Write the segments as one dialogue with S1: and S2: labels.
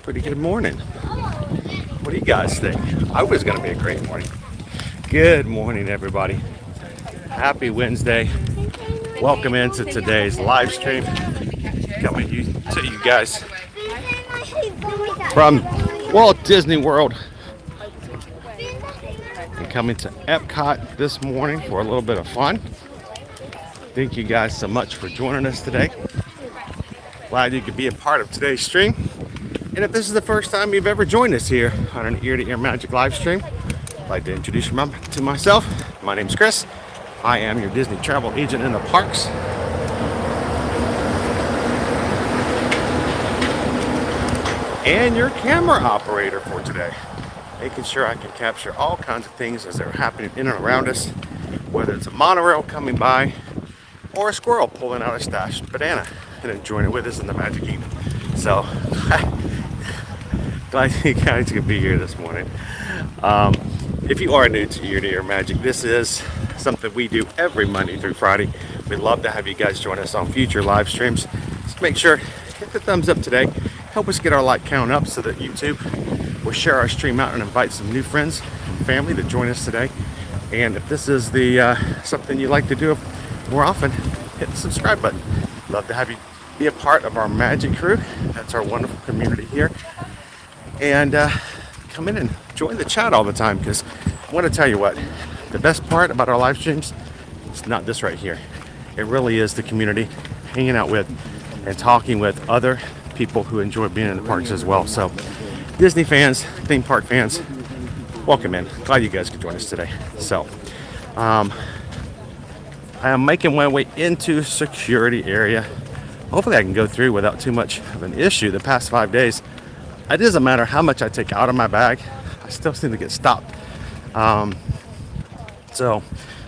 S1: Pretty good morning. What do you guys think? I was going to be a great morning. Good morning, everybody. Happy Wednesday. Welcome into today's live stream. Coming to you guys from Walt Disney World. And coming to Epcot this morning for a little bit of fun. Thank you guys so much for joining us today. Glad you could be a part of today's stream. And if this is the first time you've ever joined us here on an ear-to-ear magic live stream, I'd like to introduce you to myself. My name's Chris. I am your Disney travel agent in the parks. And your camera operator for today. Making sure I can capture all kinds of things as they're happening in and around us. Whether it's a monorail coming by or a squirrel pulling out a stashed banana and enjoying it with us in the Magic Kingdom. So, glad you guys could be here this morning. If you are new to ear-to-ear magic, this is something we do every Monday through Friday. We'd love to have you guys join us on future live streams. Just make sure, hit the thumbs up today. Help us get our like count up so that YouTube will share our stream out and invite some new friends and family to join us today. And if this is the something you like to do more often, hit the subscribe button. Love to have you be a part of our magic crew. That's our wonderful community here. And come in and join the chat all the time, because I want to tell you what, the best part about our live streams is not this right here. It really is the community, hanging out with and talking with other people who enjoy being in the parks as well. So Disney fans, theme park fans, welcome in. Glad you guys could join us today. So I am making my way into security area. Hopefully I can go through without too much of an issue. The past 5 days, it doesn't matter how much I take out of my bag, I still seem to get stopped. So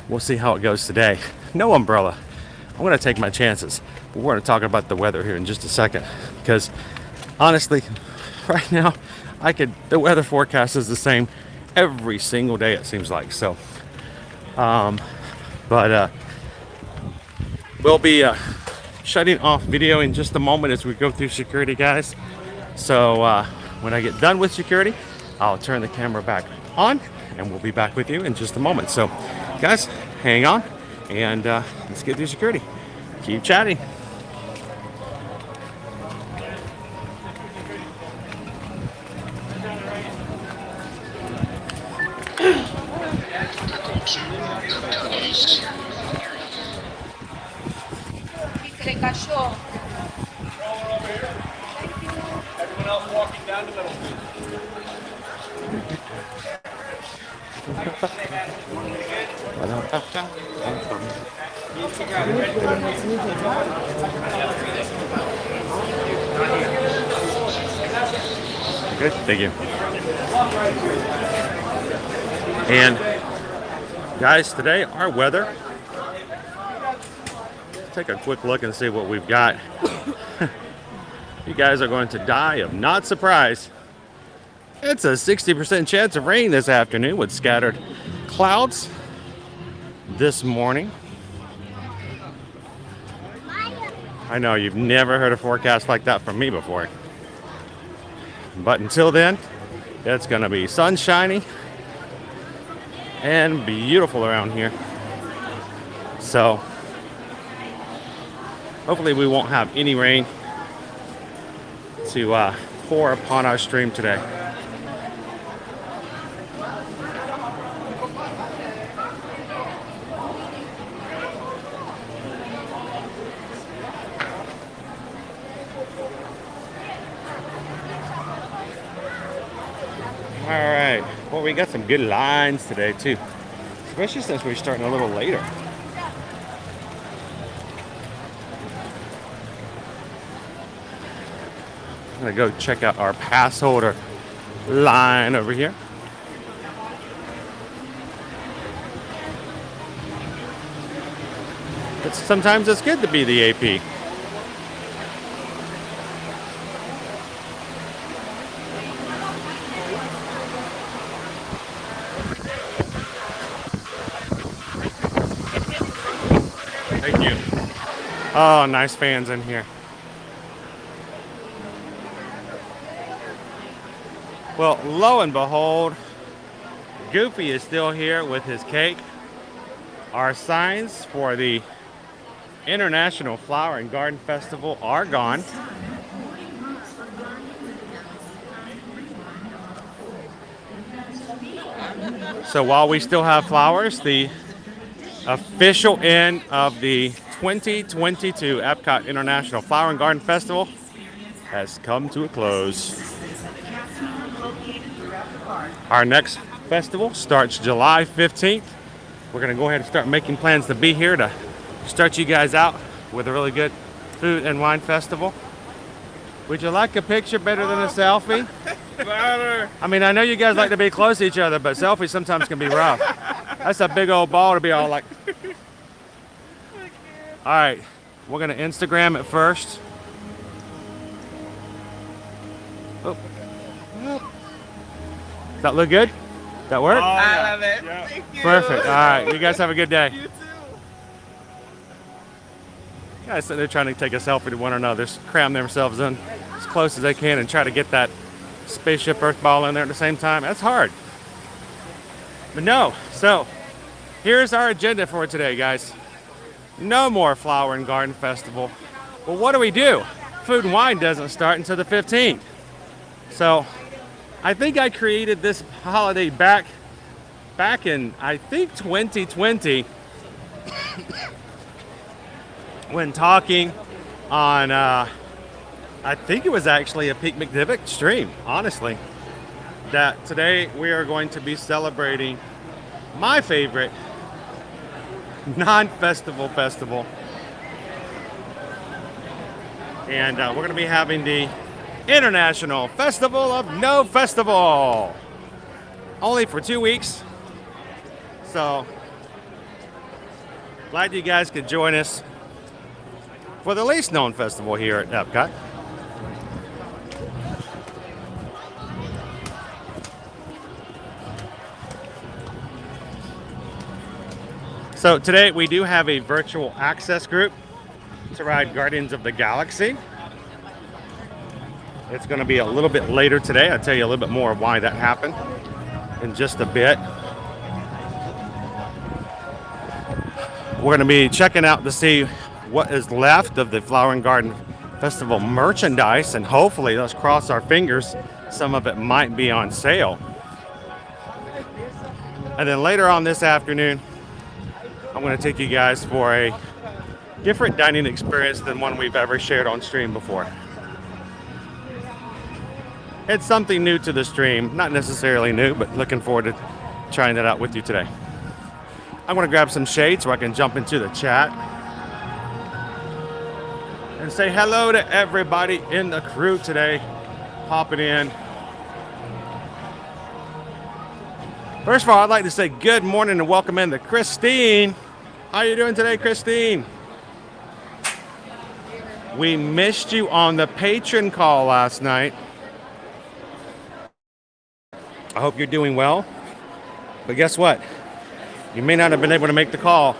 S1: we'll see how it goes today. No umbrella. I'm going to take my chances. But we're going to talk about the weather here in just a second, because honestly, right now, the weather forecast is the same every single day, it seems like. So, we'll be shutting off video in just a moment as we go through security, guys. So when I get done with security, I'll turn the camera back on and we'll be back with you in just a moment. So guys, hang on and let's get through security. Keep chatting.
S2: Everyone else walking down the middle.
S1: Good, thank you. And guys, today our weather. Take a quick look and see what we've got. You guys are going to die of not surprise. It's a 60% chance of rain this afternoon with scattered clouds this morning. I know you've never heard a forecast like that from me before. But until then, it's going to be sunshiny and beautiful around here. So hopefully we won't have any rain to pour upon our stream today. All right, well, we got some good lines today too, especially since we're starting a little later. I'm gonna go check out our pass holder line over here. But sometimes it's good to be the AP. Thank you. Oh, nice fans in here. Well, lo and behold, Goofy is still here with his cake. Our signs for the International Flower and Garden Festival are gone. So while we still have flowers, the official end of the 2022 Epcot International Flower and Garden Festival has come to a close. Our next festival starts July 15th. We're going to go ahead and start making plans to be here to start you guys out with a really good food and wine festival. Would you like a picture better than a selfie?
S2: Better.
S1: I mean, I know you guys like to be close to each other, but selfies sometimes can be rough. That's a big old ball to be all like. All right, we're going to Instagram it first. Oh. Does that look good? That work?
S2: Oh,
S3: I love it.
S2: Yeah.
S3: Thank you.
S1: Perfect. All right, you guys have a good day.
S3: You too.
S1: Guys sitting there trying to take a selfie to one another, just cram themselves in as close as they can and try to get that spaceship Earth ball in there at the same time. That's hard. But no, so here's our agenda for today, guys. No more Flower and Garden Festival. Well, what do? Food and wine doesn't start until the 15th. So I think I created this holiday back in, I think, 2020 when talking on, I think it was actually a Peak McDivitt stream, honestly, that today we are going to be celebrating my favorite non-festival festival. And we're going to be having the International Festival of No Festival. Only for 2 weeks. So, glad you guys could join us for the least known festival here at Epcot. So today we do have a virtual access group to ride Guardians of the Galaxy. It's going to be a little bit later today. I'll tell you a little bit more of why that happened in just a bit. We're going to be checking out to see what is left of the Flower and Garden Festival merchandise, and hopefully, let's cross our fingers, some of it might be on sale. And then later on this afternoon, I'm going to take you guys for a different dining experience than one we've ever shared on stream before. It's something new to the stream, not necessarily new, but looking forward to trying that out with you today. I'm going to grab some shade so I can jump into the chat and say hello to everybody in the crew today, popping in. First of all, I'd like to say good morning and welcome in to Christine. How you doing today, Christine? We missed you on the patron call last night. I hope you're doing well. But guess what? You may not have been able to make the call,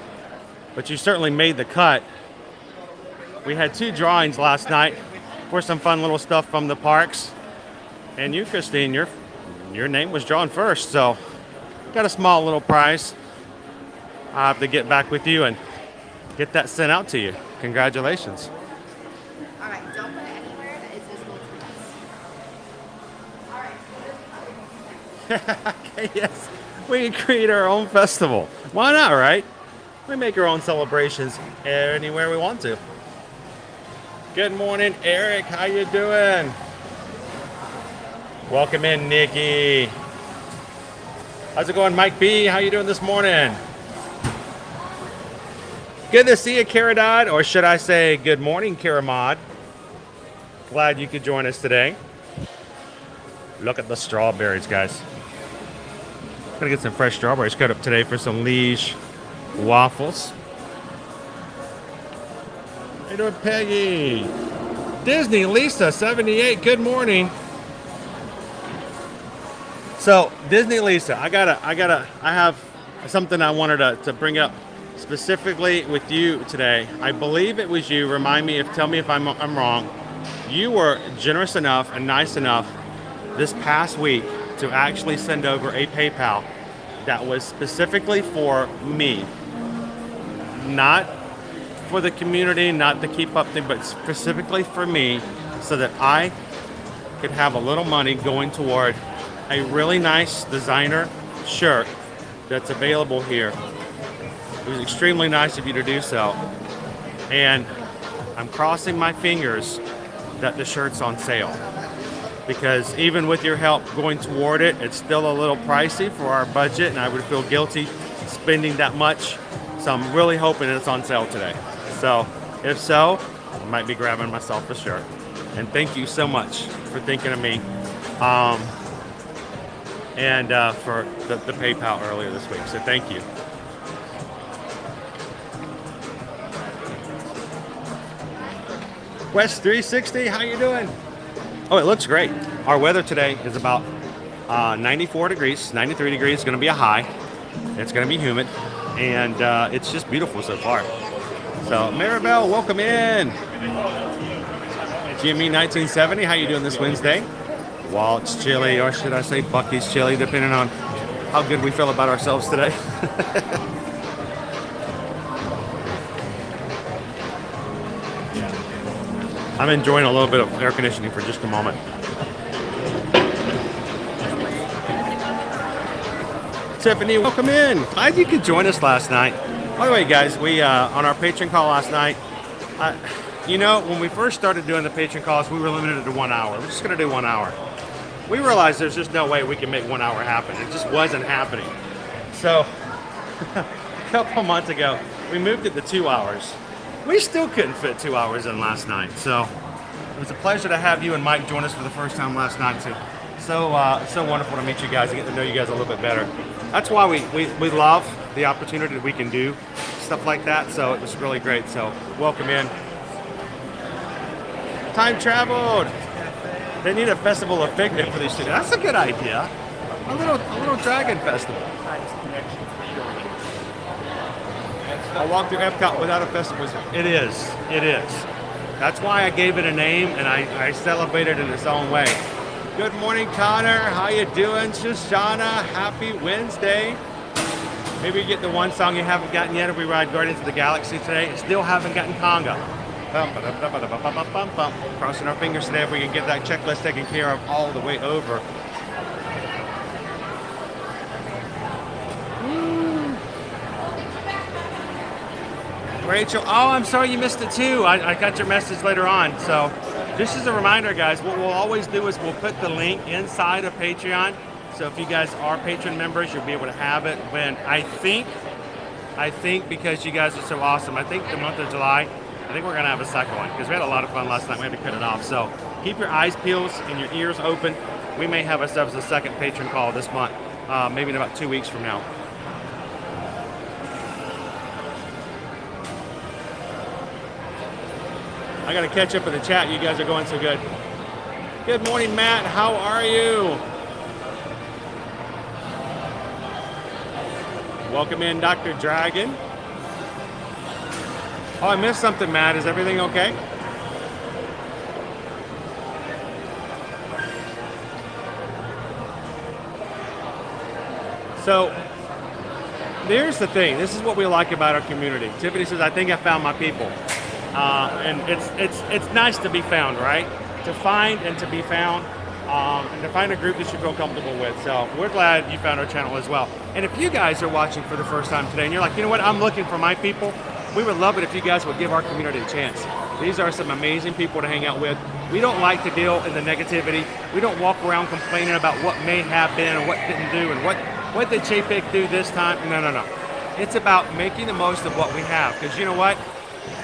S1: but you certainly made the cut. We had 2 drawings last night for some fun little stuff from the parks. And you, Christine, your name was drawn first, so got a small little prize. I'll have to get back with you and get that sent out to you. Congratulations.
S4: All right, don't put it anywhere that is visible to us. All right.
S1: Okay, yes, we can create our own festival. Why not, right? We make our own celebrations anywhere we want to. Good morning, Eric. How you doing? Welcome in, Nikki. How's it going, Mike B? How you doing this morning? Good to see you, Caradod, or should I say good morning, Caramod. Glad you could join us today. Look at the strawberries, guys. Gonna get some fresh strawberries cut up today for some Liege waffles. How you doing, Peggy? Disney Lisa 78. Good morning. So Disney Lisa, I have something I wanted to bring up specifically with you today. I believe it was you. Remind me tell me if I'm wrong. You were generous enough and nice enough this past week to actually send over a PayPal that was specifically for me, not for the community, not the keep up thing, but specifically for me, so that I could have a little money going toward a really nice designer shirt that's available here. It was extremely nice of you to do so. And I'm crossing my fingers that the shirt's on sale, because even with your help going toward it, it's still a little pricey for our budget, and I would feel guilty spending that much. So I'm really hoping it's on sale today. So if so, I might be grabbing myself a shirt. And thank you so much for thinking of me, and for the PayPal earlier this week. So thank you. West 360, how you doing? Oh, it looks great. Our weather today is about 94 degrees, 93 degrees. It's going to be a high. It's going to be humid, and it's just beautiful so far. So Maribel, welcome in. Jimmy 1970, how you doing this Wednesday? Walt's Chili, or should I say Bucky's Chili, depending on how good we feel about ourselves today. I'm enjoying a little bit of air conditioning for just a moment. Tiffany, welcome in. Glad you could join us last night. By the way, guys, we on our patron call last night, you know, when we first started doing the patron calls, we were limited to 1 hour. We're just going to do 1 hour. We realized there's just no way we can make 1 hour happen. It just wasn't happening. So a couple months ago, we moved it to 2 hours. We still couldn't fit 2 hours in last night. So it was a pleasure to have you and Mike join us for the first time last night too. So wonderful to meet you guys and get to know you guys a little bit better. That's why we love the opportunity that we can do stuff like that. So it was really great. So welcome in. Time traveled. They need a festival of picnic for these students. That's a good idea. A little dragon festival. I walked through Epcot without a festival. It is. That's why I gave it a name, and I celebrated it in its own way. Good morning, Connor. How you doing? Shoshana, happy Wednesday. Maybe you get the one song you haven't gotten yet if we ride Guardians of the Galaxy today. Still haven't gotten Conga. Crossing our fingers today if we can get that checklist taken care of all the way over. Rachel, oh, I'm sorry you missed it too. I got your message later on. So just as a reminder, guys, what we'll always do is we'll put the link inside of Patreon. So if you guys are patron members, you'll be able to have it when I think because you guys are so awesome, I think the month of July, I think we're going to have a second one because we had a lot of fun last night. We had to cut it off. So keep your eyes peeled and your ears open. We may have ourselves a second patron call this month, maybe in about 2 weeks from now. I got to catch up with the chat. You guys are going so good. Good morning, Matt. How are you? Welcome in, Dr. Dragon. Oh, I missed something, Matt. Is everything okay? So, here's the thing. This is what we like about our community. Tiffany says, I think I found my people. And it's nice to be found, right? To find and to be found, and to find a group that you feel comfortable with. So we're glad you found our channel as well. And if you guys are watching for the first time today and you're like, you know what, I'm looking for my people, we would love it if you guys would give our community a chance. These are some amazing people to hang out with. We don't like to deal in the negativity. We don't walk around complaining about what may have been or what didn't do and what did Chapek do this time. No. It's about making the most of what we have. Because you know what?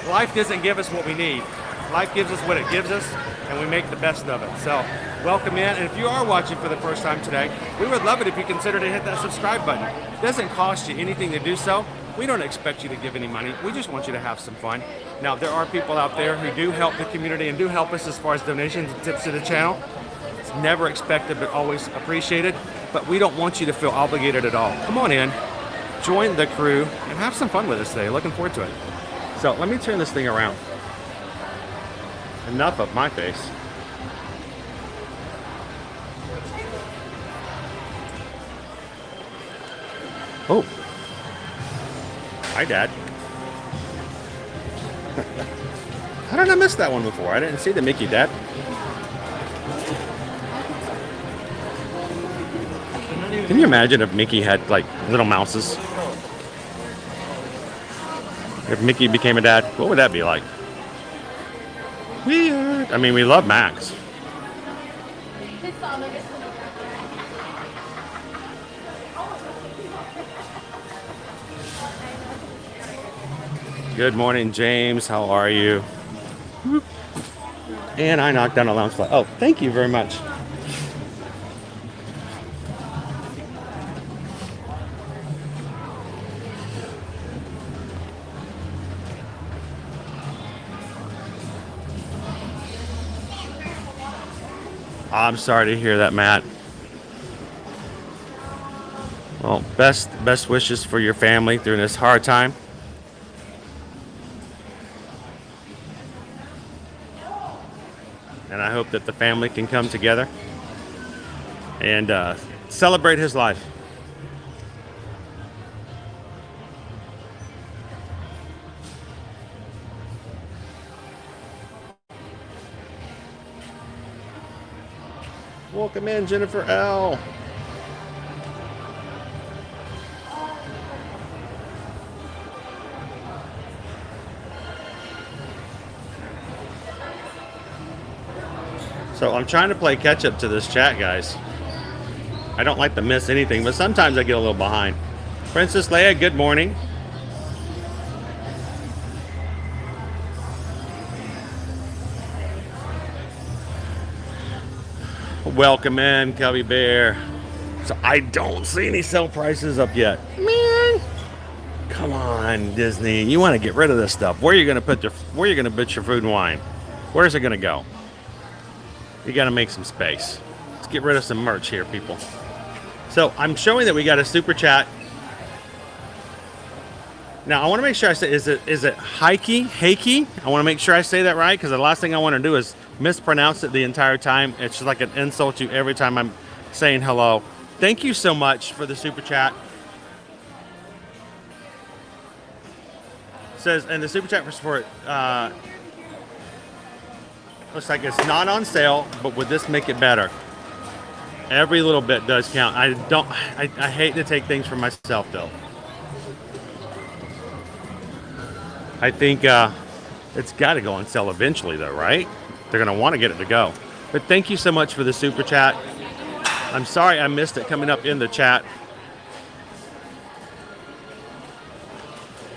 S1: Life doesn't give us what we need. Life gives us what it gives us, and we make the best of it. So welcome in. And if you are watching for the first time today, we would love it if you consider to hit that subscribe button. It doesn't cost you anything to do so. We don't expect you to give any money. We just want you to have some fun. Now, there are people out there who do help the community and do help us as far as donations and tips to the channel. It's never expected, but always appreciated. But we don't want you to feel obligated at all. Come on in, join the crew, and have some fun with us today. Looking forward to it. So let me turn this thing around. Enough of my face. Oh. Hi, Dad. How did I miss that one before? I didn't see the Mickey, Dad. Can you imagine if Mickey had like little mouses? If Mickey became a dad, what would that be like? Weird. I mean, we love Max. Good morning, James. How are you? And I knocked down a lounge fly. Oh, thank you very much. I'm sorry to hear that, Matt. Well, best wishes for your family during this hard time. And I hope that the family can come together and celebrate his life. Welcome in, Jennifer L. So I'm trying to play catch up to this chat, guys. I don't like to miss anything, but sometimes I get a little behind. Princess Leia, good morning. Welcome in, Cubby Bear. So I don't see any sale prices up yet. Man, come on, Disney. You want to get rid of this stuff. Where are you going to put your food and wine? Where's it going to go? You got to make some space. Let's get rid of some merch here, people. So I'm showing that we got a super chat. Now I want to make sure I say, is it Heike? I want to make sure I say that right, because the last thing I want to do is mispronounce it the entire time. It's just like an insult to you every time I'm saying hello. Thank you so much for the super chat. It says, and the super chat for support, looks like it's not on sale, but would this make it better? Every little bit does count. I hate to take things for myself though. I think it's got to go on sale eventually though, right? They're going to want to get it to go. But thank you so much for the super chat. I'm sorry I missed it coming up in the chat.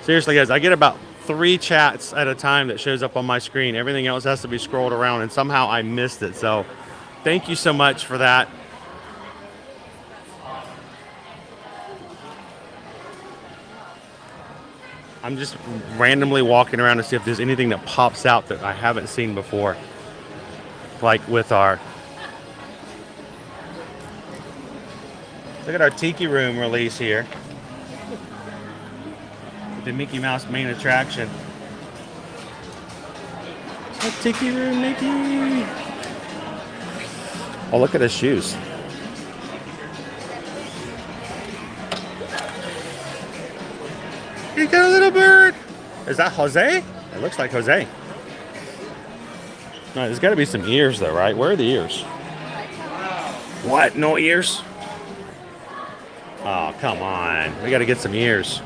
S1: Seriously, guys, I get about 3 chats at a time that shows up on my screen. Everything else has to be scrolled around, and somehow I missed it. So thank you so much for that. I'm just randomly walking around to see if there's anything that pops out that I haven't seen before. Like with our... Look at our Tiki Room release here. The Mickey Mouse main attraction. A Tiki Room, Mickey! Oh, look at his shoes. You got a little bird! Is that Jose? It looks like Jose. No, there's got to be some ears though, right? Where are the ears? What? No ears? Oh, come on. We got to get some ears.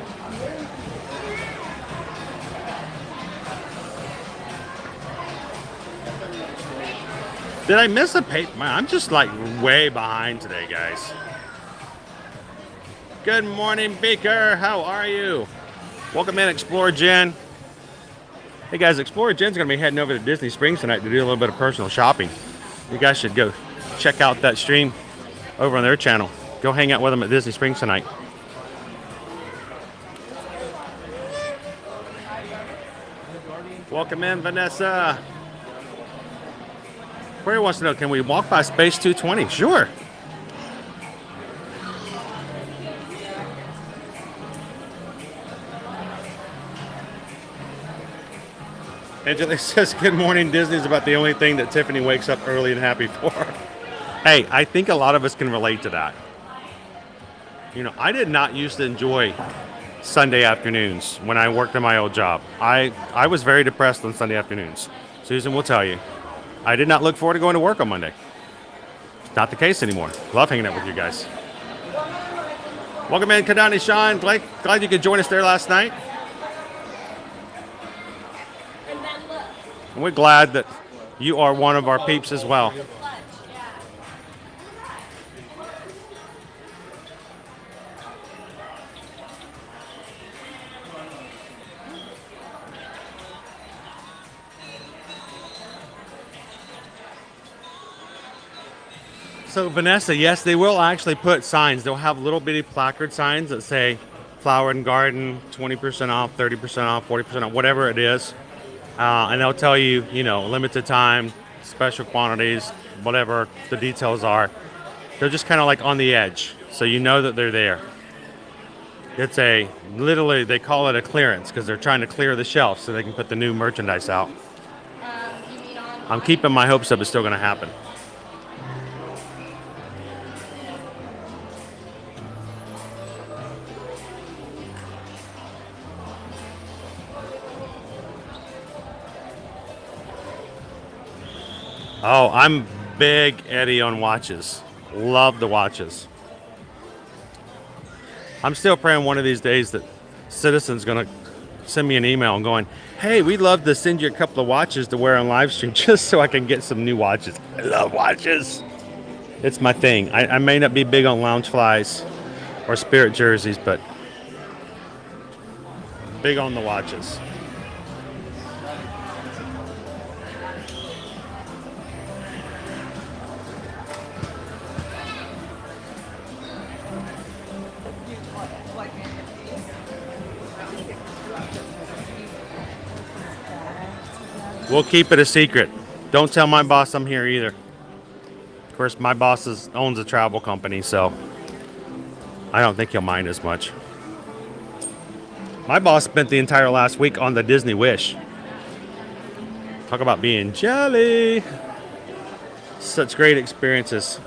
S1: Did I miss a paper? I'm just like way behind today, guys. Good morning, Baker. How are you? Welcome in, Explorer Jen. Hey guys, Explorer Jen's gonna be heading over to Disney Springs tonight to do a little bit of personal shopping. You guys should go check out that stream over on their channel. Go hang out with them at Disney Springs tonight. Welcome in, Vanessa. Corey wants to know, can we walk by Space 220? Sure. Angela says, good morning, Disney's about the only thing that Tiffany wakes up early and happy for. Hey, I think a lot of us can relate to that. You know, I did not used to enjoy Sunday afternoons when I worked in my old job. I was very depressed on Sunday afternoons. Susan will tell you. I did not look forward to going to work on Monday. It's not the case anymore. Love hanging out with you guys. Welcome in, Kadani Sean. Glad you could join us there last night. And we're glad that you are one of our peeps as well. So Vanessa, yes, they will actually put signs. They'll have little bitty placard signs that say Flower and Garden, 20% off, 30% off, 40% off, whatever it is. And they'll tell you, you know, limited time, special quantities, whatever the details are. They're just kind of like on the edge, so you know that they're there. It's literally, they call it a clearance because they're trying to clear the shelf so they can put the new merchandise out. I'm keeping my hopes up it's still going to happen. Oh, I'm big Eddie on watches. Love the watches. I'm still praying one of these days that Citizen's going to send me an email and going, hey, we'd love to send you a couple of watches to wear on Livestream just so I can get some new watches. I love watches. It's my thing. I may not be big on lounge flies or Spirit jerseys, but big on the watches. We'll keep it a secret. Don't tell my boss I'm here either. Of course, my boss owns a travel company, so I don't think he'll mind as much. My boss spent the entire last week on the Disney Wish. Talk about being jelly. Such great experiences.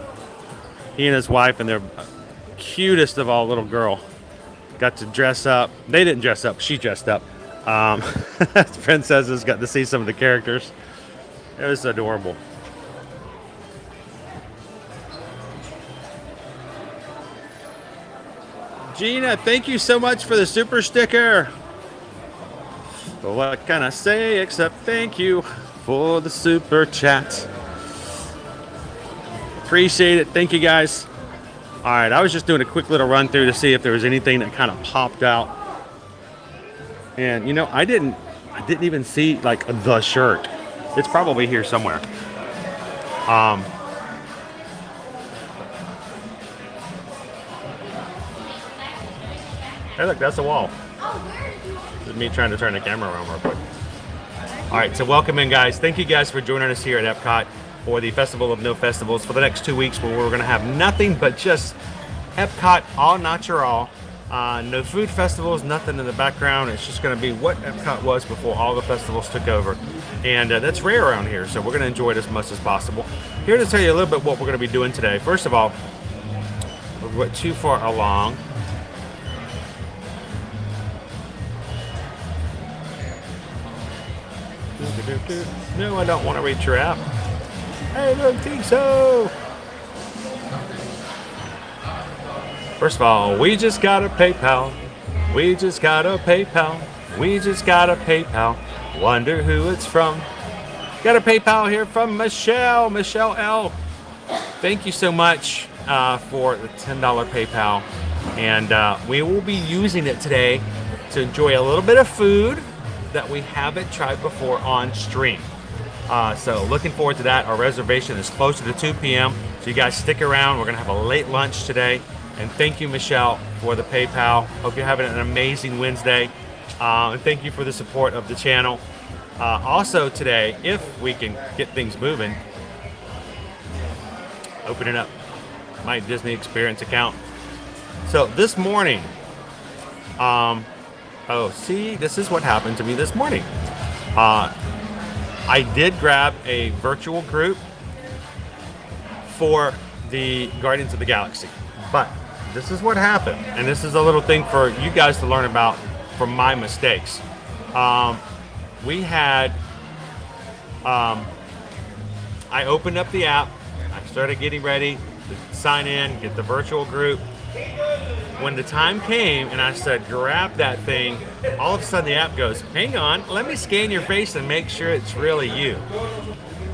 S1: He and his wife and their cutest of all little girl got to dress up. They didn't dress up. She dressed up. Princesses got to see some of the characters. It was adorable. Gina, thank you so much for the super sticker. What can I say except thank you for the super chat. Appreciate it. Thank you guys. All right, I was just doing a quick little run through to see if there was anything that kind of popped out. And you know, I didn't even see like the shirt. It's probably here somewhere. Hey, look, that's a wall. This is me trying to turn the camera around real quick. All right, so welcome in, guys. Thank you guys for joining us here at Epcot for the Festival of No Festivals for the next 2 weeks, where we're going to have nothing but just Epcot all natural. No food festivals, nothing in the background. It's just going to be what Epcot was before all the festivals took over. And that's rare around here, so we're going to enjoy it as much as possible. Here to tell you a little bit what we're going to be doing today. First of all, we're too far along. No, I don't want to reach your app. I don't think so. First of all, we just got a PayPal. We just got a PayPal. We just got a PayPal. Wonder who it's from. Got a PayPal here from Michelle. Michelle L. Thank you so much for the $10 PayPal. And we will be using it today to enjoy a little bit of food that we haven't tried before on stream. So looking forward to that. Our reservation is closer to 2 p.m. So you guys stick around. We're going to have a late lunch today. And thank you, Michelle, for the PayPal. Hope you're having an amazing Wednesday. And thank you for the support of the channel. Also today, if we can get things moving, opening up my Disney Experience account. So this morning, this is what happened to me this morning. I did grab a virtual group for the Guardians of the Galaxy, but this is what happened, and this is a little thing for you guys to learn about from my mistakes. We had, I opened up the app, I started getting ready to sign in, get the virtual group. When the time came and I said, grab that thing, all of a sudden the app goes, hang on, let me scan your face and make sure it's really you.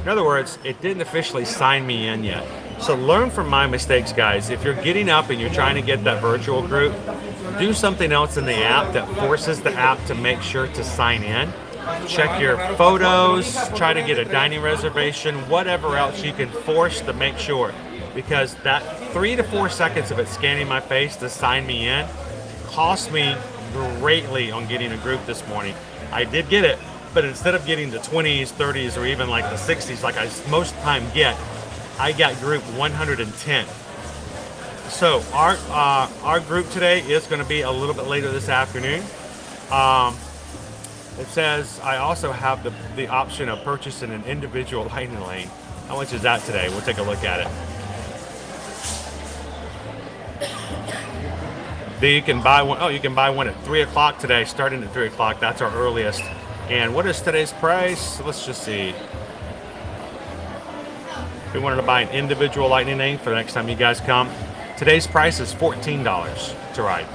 S1: In other words, it didn't officially sign me in yet. So learn from my mistakes, guys. If you're getting up and you're trying to get that virtual group, do something else in the app that forces the app to make sure to sign in. Check your photos, try to get a dining reservation, whatever else you can force to make sure. Because that 3 to 4 seconds of it scanning my face to sign me in cost me greatly on getting a group this morning. I did get it, but instead of getting the 20s, 30s, or even like the 60s like I most time get, I got group 110. So our group today is going to be a little bit later this afternoon. It says I also have the option of purchasing an individual lighting lane. How much is that today? We'll take a look at it. You can buy one. Oh, you can buy one at 3 o'clock today, starting at 3 o'clock. That's our earliest. And what is today's price? Let's just see. If you wanted to buy an individual lightning lane for the next time you guys come, today's price is $14 to ride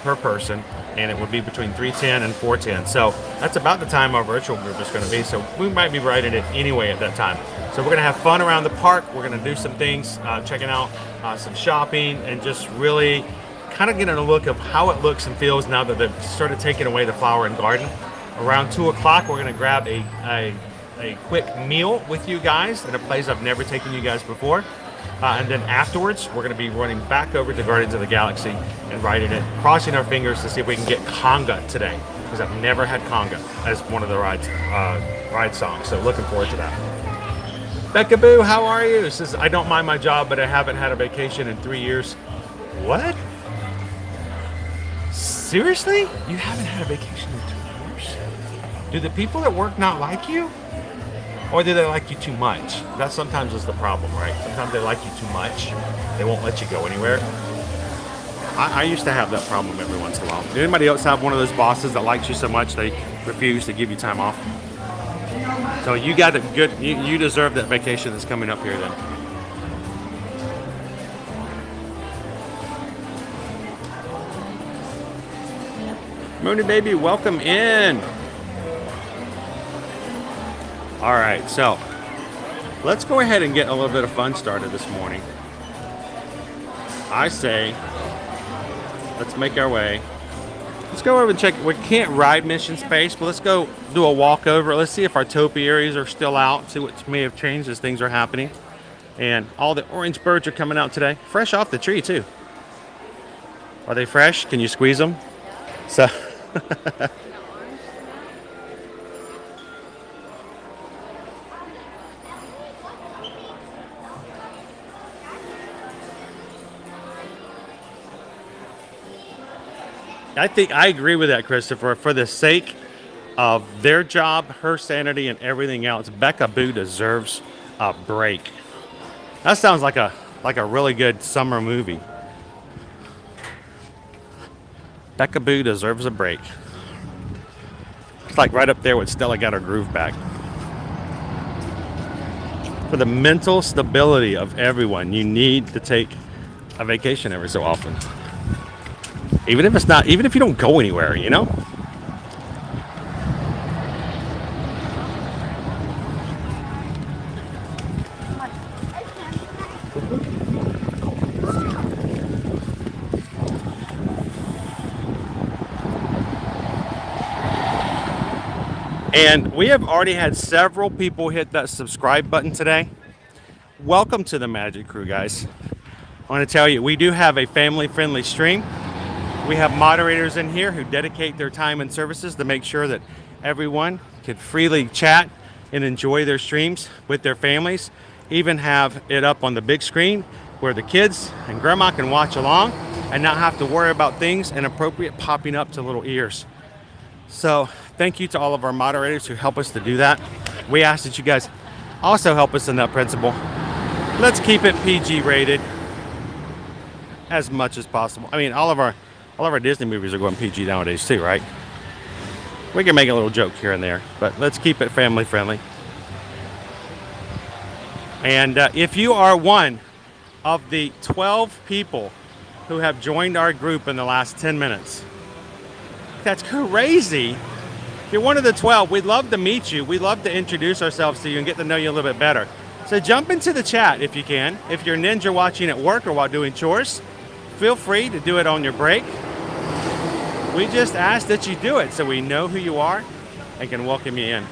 S1: per person, and it would be between 3:10 and 4:10. So that's about the time our virtual group is going to be. So we might be riding it anyway at that time. So we're going to have fun around the park. We're going to do some things, checking out some shopping, and just really kind of getting a look of how it looks and feels now that they've started taking away the flower and garden. Around 2 o'clock, we're going to grab a quick meal with you guys at a place I've never taken you guys before. And then afterwards, we're going to be running back over to Guardians of the Galaxy and riding it, crossing our fingers to see if we can get Conga today, because I've never had Conga as one of the ride songs. So looking forward to that. Becca Boo, how are you? Says, I don't mind my job, but I haven't had a vacation in 3 years. What? Seriously? You haven't had a vacation in 2 years? Do the people at work not like you? Or do they like you too much? That sometimes is the problem, right? Sometimes they like you too much. They won't let you go anywhere. I used to have that problem every once in a while. Did anybody else have one of those bosses that likes you so much they refuse to give you time off? So you got a good, you deserve that vacation that's coming up here then. Mooney baby, welcome in. All right, so let's go ahead and get a little bit of fun started this morning. I say, let's make our way. Let's go over and check. We can't ride Mission Space, but let's go do a walk over. Let's see if our topiaries are still out. See what may have changed as things are happening. And all the orange birds are coming out today. Fresh off the tree, too. Are they fresh? Can you squeeze them? So... I think I agree with that, Christopher. For the sake of their job, her sanity, and everything else, Becca Boo deserves a break. That sounds like a really good summer movie. Becca Boo deserves a break. It's like right up there with Stella got her groove back. For the mental stability of everyone, you need to take a vacation every so often. Even if you don't go anywhere, you know? And we have already had several people hit that subscribe button today. Welcome to the Magic Crew, guys. I want to tell you, we do have a family-friendly stream. We have moderators in here who dedicate their time and services to make sure that everyone can freely chat and enjoy their streams with their families. Even have it up on the big screen where the kids and grandma can watch along and not have to worry about things inappropriate popping up to little ears. So thank you to all of our moderators who help us to do that. We ask that you guys also help us in that principle. Let's keep it PG rated. as much as possible. I mean, all of our Disney movies are going PG nowadays too, right? We can make a little joke here and there, but let's keep it family friendly. And if you are one of the 12 people who have joined our group in the last 10 minutes, that's crazy. If you're one of the 12, we'd love to meet you. We'd love to introduce ourselves to you and get to know you a little bit better. So jump into the chat if you can. If you're ninja watching at work or while doing chores, feel free to do it on your break. We just ask that you do it so we know who you are and can welcome you in.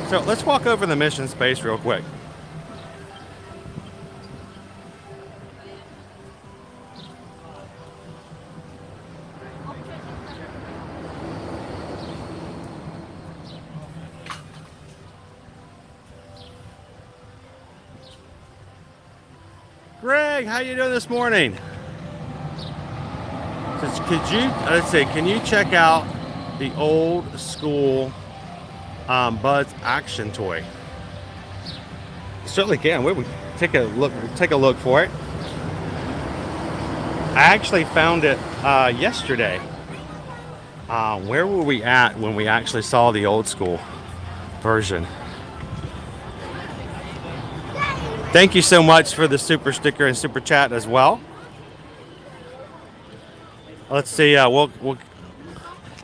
S1: So let's walk over the mission space real quick. Greg, how you doing this morning? Let's see, can you check out the old school Bud's action toy? Certainly can. We would take a look for it. I actually found it yesterday. Where were we at when we actually saw the old school version? Thank you so much for the super sticker and super chat as well. Let's see. There's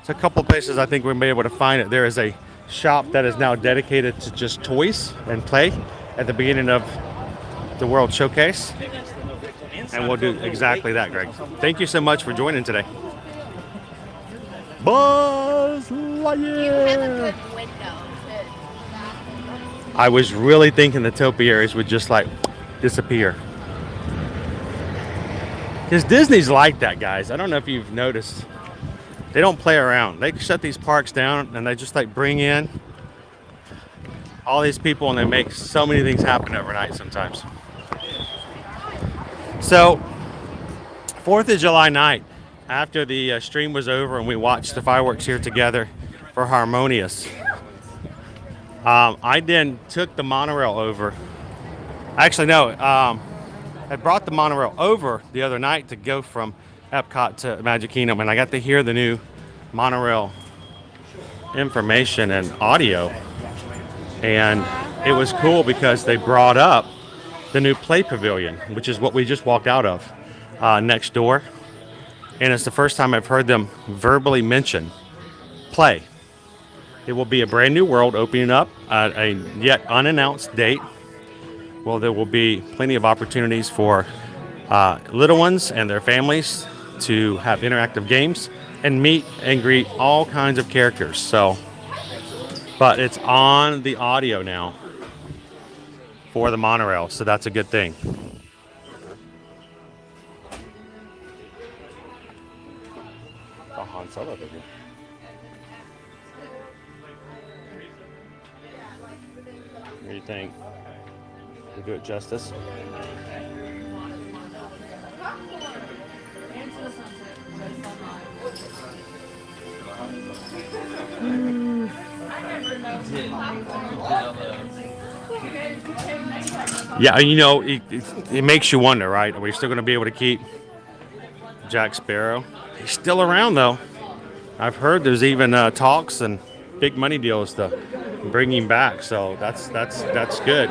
S1: a couple places I think we'll be able to find it. There is a shop that is now dedicated to just toys and play at the beginning of the World Showcase. And we'll do exactly that, Greg. Thank you so much for joining today. Buzz Lightyear! I was really thinking the topiaries would just like disappear. Because Disney's like that, guys. I don't know if you've noticed. They don't play around. They shut these parks down and they just like bring in all these people and they make so many things happen overnight sometimes. So, 4th of July night, after the stream was over and we watched the fireworks here together for Harmonious, I then took the monorail over. Actually, no, I brought the monorail over the other night to go from Epcot to Magic Kingdom, and I got to hear the new monorail information and audio. And it was cool because they brought up the new Play Pavilion, which is what we just walked out of next door. And it's the first time I've heard them verbally mention Play. It will be a brand new world opening up at a yet unannounced date. Well, there will be plenty of opportunities for little ones and their families to have interactive games and meet and greet all kinds of characters. So, but it's on the audio now for the monorail, so that's a good thing. Oh, Han Solo, baby. What do you think? We do it justice? Yeah, you know, it makes you wonder, right? Are we still going to be able to keep Jack Sparrow? He's still around, though. I've heard there's even talks and big money deals to bring him back, so that's good.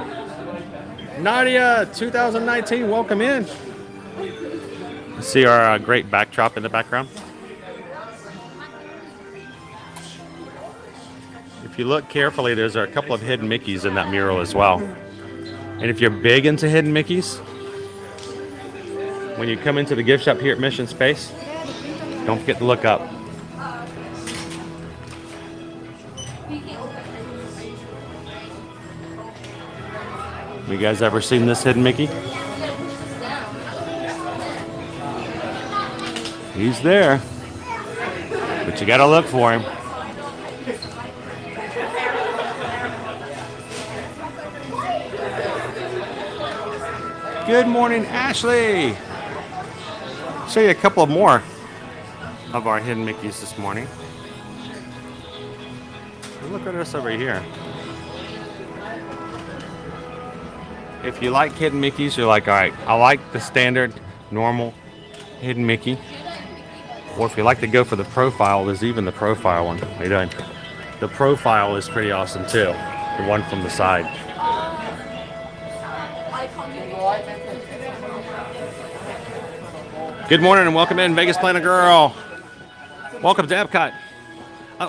S1: Nadia, 2019, welcome in. See our great backdrop in the background. If you look carefully, there's a couple of hidden Mickeys in that mural as well. And if you're big into hidden Mickeys, when you come into the gift shop here at Mission Space, don't forget to look up. You guys ever seen this hidden Mickey? He's there, but you gotta look for him. Good morning, Ashley. Show you a couple more of our hidden Mickeys this morning. look at this over here. If you like hidden Mickeys, you're like, all right, I like the standard, normal hidden Mickey. Or if you like to go for the profile, there's even the profile one. How you doing? The profile is pretty awesome too. The one from the side. Good morning and welcome in, Vegas Planet Girl. Welcome to Epcot.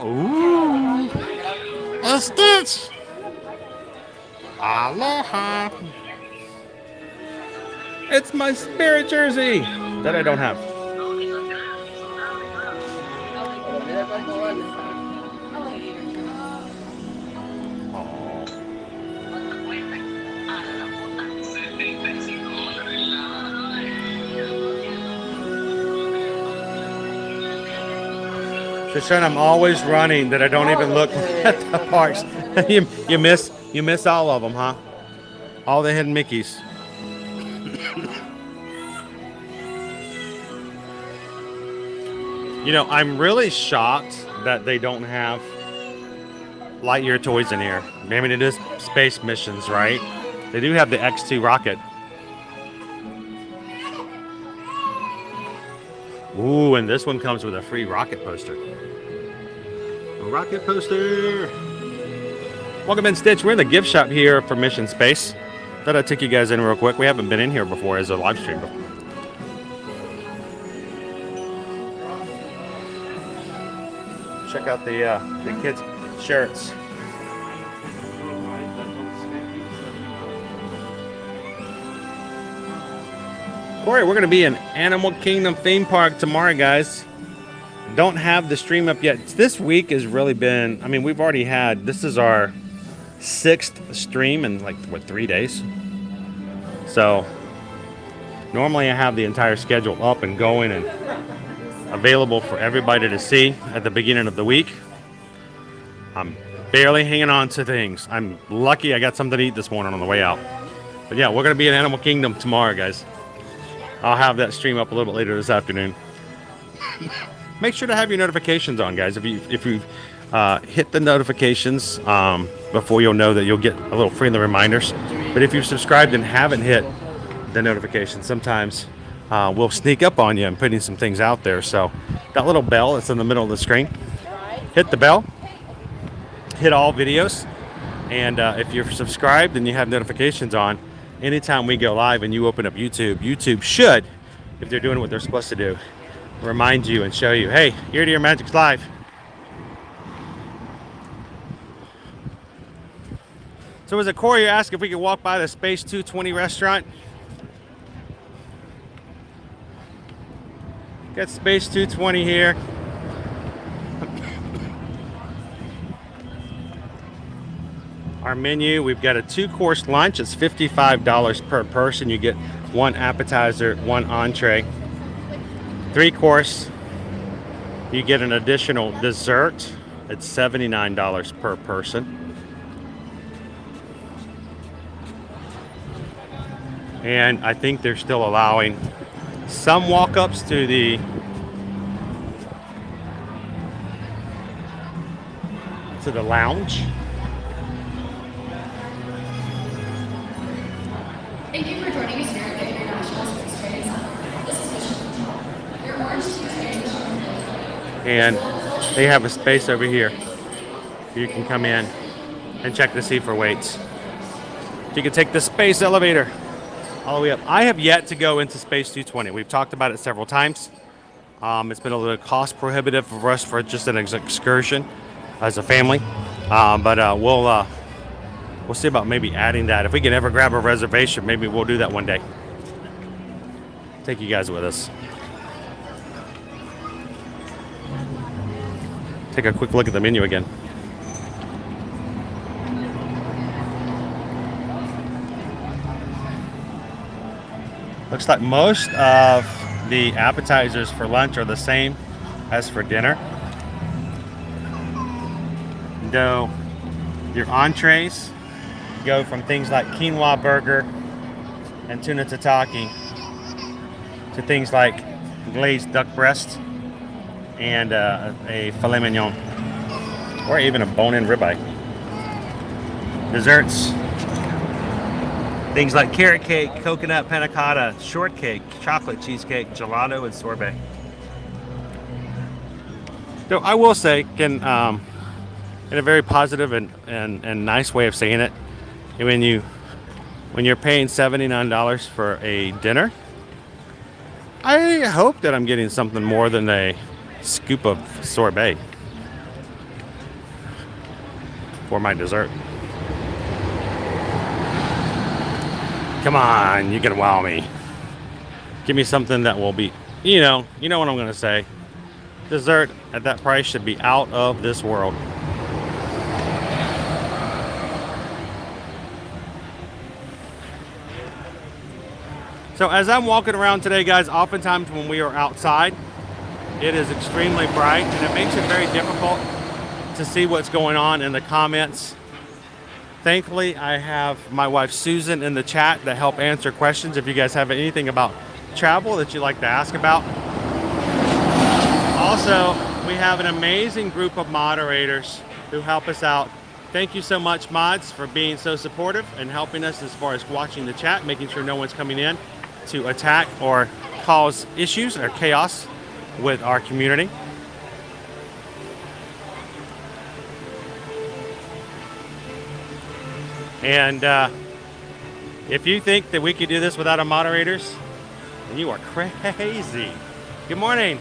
S1: Ooh, a Stitch. Aloha. It's my Spirit jersey that I don't have. Just showing I'm always running, that I don't even look at the parks. you miss all of them, huh? All the hidden Mickeys. You know, I'm really shocked that they don't have Lightyear toys in here. I mean, it is space missions, right? They do have the X2 rocket. Ooh, and this one comes with a free rocket poster. A rocket poster. Welcome in, Stitch. We're in the gift shop here for Mission Space. Thought I'd take you guys in real quick. We haven't been in here before as a live stream before. Check out the kids' shirts. Corey, we're going to be in Animal Kingdom theme park tomorrow, guys. Don't have the stream up yet. This week has really been, I mean, we've already had, this is our 6th stream in like, what, 3 days? So, normally I have the entire schedule up and going and available for everybody to see at the beginning of the week. I'm barely hanging on to things. I'm lucky I got something to eat this morning on the way out. But yeah, we're going to be in Animal Kingdom tomorrow, guys. I'll have that stream up a little bit later this afternoon. Make sure to have your notifications on, guys. If you hit the notifications before, you'll know that you'll get a little friendly reminders. But if you've subscribed and haven't hit the notifications, sometimes we'll sneak up on you and putting some things out there. So that little bell that's in the middle of the screen, hit the bell, hit all videos, and if you're subscribed and you have notifications on, anytime we go live and you open up YouTube, YouTube should, if they're doing what they're supposed to do, remind you and show you, hey, Ear to Ear Magic's live. So was it Corey, you asked if we could walk by the Space 220 restaurant? Got Space 220 here. Our menu, we've got a 2-course lunch. It's $55 per person. You get 1 appetizer, 1 entree. 3-course, you get an additional dessert. It's $79 per person. And I think they're still allowing some walk-ups to the lounge.
S3: Thank you for joining us here at the International Space Trade Center. This is Mission Control. Your orange Tuesday.
S1: And they have a space over here. You can come in and check to see for weights. You can take the space elevator all the way up. I have yet to go into Space 220. We've talked about it several times. It's been a little cost prohibitive for us for just an excursion as a family. But we'll see about maybe adding that. If we can ever grab a reservation, maybe we'll do that one day. Take you guys with us. Take a quick look at the menu again. Looks like most of the appetizers for lunch are the same as for dinner. Though your entrees go from things like quinoa burger and tuna tataki to things like glazed duck breast and a filet mignon. or even a bone-in ribeye. Desserts. Things like carrot cake, coconut panna cotta, shortcake, chocolate cheesecake, gelato, and sorbet. So I will say, in a very positive and nice way of saying it, when you're paying $79 for a dinner, I hope that I'm getting something more than a scoop of sorbet for my dessert. Come on, you can wow me. Give me something that will be, you know what I'm gonna say. Dessert at that price should be out of this world. So as I'm walking around today, guys, oftentimes when we are outside, it is extremely bright and it makes it very difficult to see what's going on in the comments. Thankfully, I have my wife Susan in the chat to help answer questions if you guys have anything about travel that you'd like to ask about. Also, we have an amazing group of moderators who help us out. Thank you so much, mods, for being so supportive and helping us as far as watching the chat, making sure no one's coming in to attack or cause issues or chaos with our community. And if you think that we could do this without our moderators, then you are crazy. Good morning.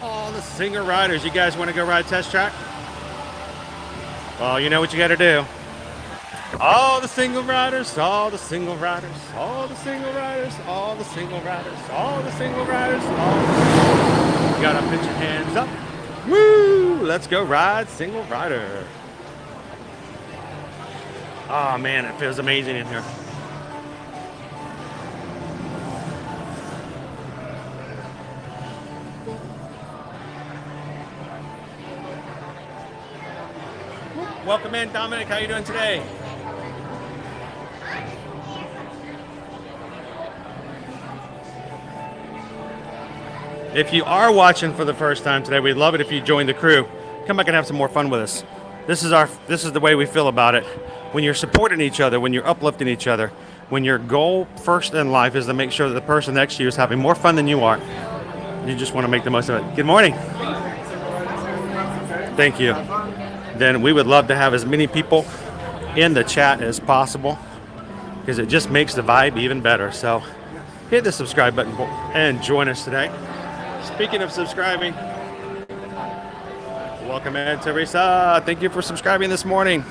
S1: All the single riders, you guys want to go ride test track? Well, you know what you got to do. All the single riders, all the single riders, all the single riders, all the single riders, all the single riders, you gotta put your hands up. Woo! Let's go ride single rider. Oh man, it feels amazing in here. Welcome in, Dominic. How you doing today? If you are watching for the first time today, we'd love it if you join the crew. Come back and have some more fun with us. This is the way we feel about it. When you're supporting each other, when you're uplifting each other, when your goal first in life is to make sure that the person next to you is having more fun than you are, you just want to make the most of it. Good morning. Thank you. Then we would love to have as many people in the chat as possible because it just makes the vibe even better. So hit the subscribe button and join us today. Speaking of subscribing, welcome in, Teresa. Thank you for subscribing this morning.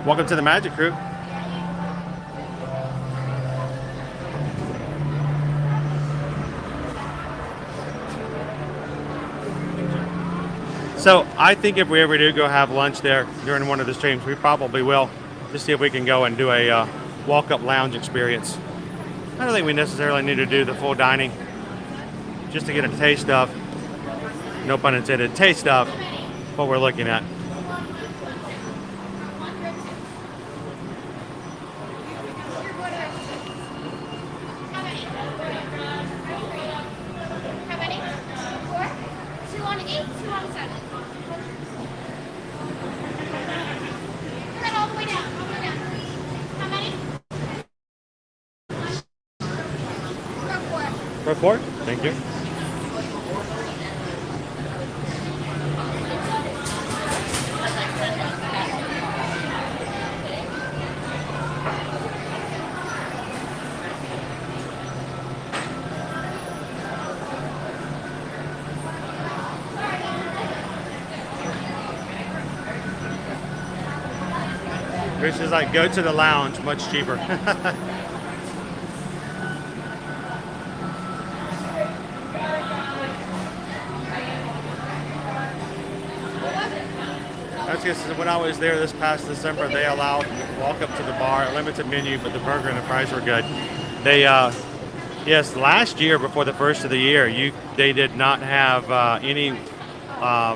S1: Welcome to the Magic Crew. So I think if we ever do go have lunch there during one of the streams, we probably will, just see if we can go and do a walk-up lounge experience. I don't think we necessarily need to do the full dining, just to get a taste of, no pun intended, taste of what we're looking at. Report. Thank you. Chris is like, go to the lounge, much cheaper. When I was there this past December, they allowed walk up to the bar, limited menu, but the burger and the fries were good. They, yes, last year before the first of the year, they did not have any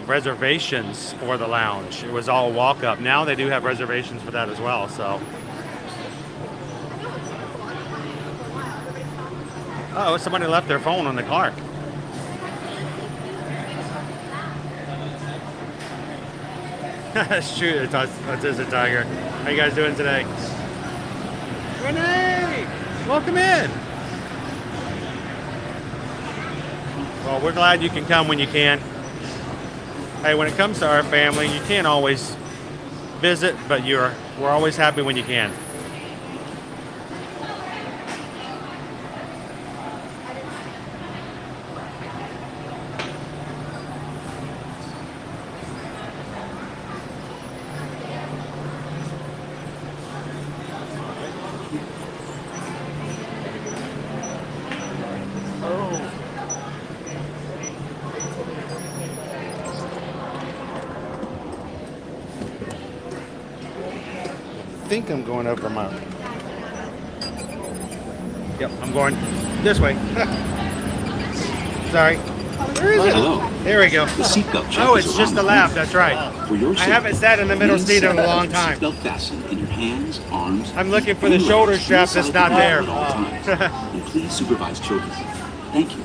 S1: reservations for the lounge. It was all walk up. Now they do have reservations for that as well. So, oh, somebody left their phone on the car. Shoot, it's Autistic Tiger. How you guys doing today? Renee! Welcome in! Well, we're glad you can come when you can. Hey, when it comes to our family, you can't always visit, but we're always happy when you can. I think I'm going over my... Yep, I'm going this way. Sorry. Where is it?
S5: Hello.
S1: There we go.
S5: The seatbelt check
S1: Oh,
S5: is
S1: it's just
S5: around
S1: a
S5: the
S1: lap.
S5: corner.
S1: That's right.
S5: For your
S1: I
S5: safety,
S1: haven't sat in the middle
S5: please
S1: seat in a
S5: set
S1: long
S5: the
S1: time.
S5: Seatbelt fastened in your hands, arms.
S1: I'm looking for the
S5: and
S1: shoulder
S5: legs
S1: strap that's
S5: inside
S1: not
S5: the
S1: there.
S5: car at all times. And please supervise children. Thank you.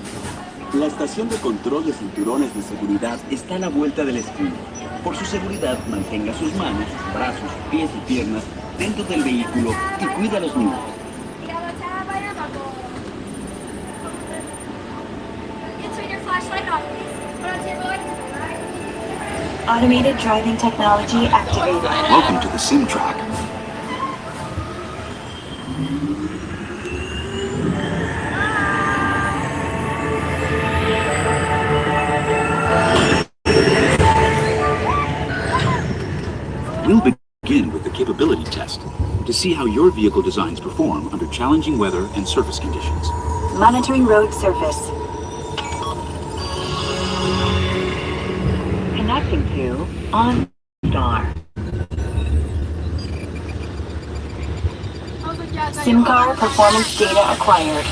S6: La estación de control de cinturones de seguridad está a la vuelta de la esquina. Por su seguridad, mantenga sus manos, brazos, pies y piernas dentro del vehículo y cuida a los niños.
S3: Turn your flashlight on, please. Put on your board.
S7: Automated driving technology activated.
S5: Welcome to the sim track. We'll begin with the capability test to see how your vehicle designs perform under challenging weather and surface conditions.
S7: Monitoring road surface. Connecting to OnStar. SIM card performance data acquired.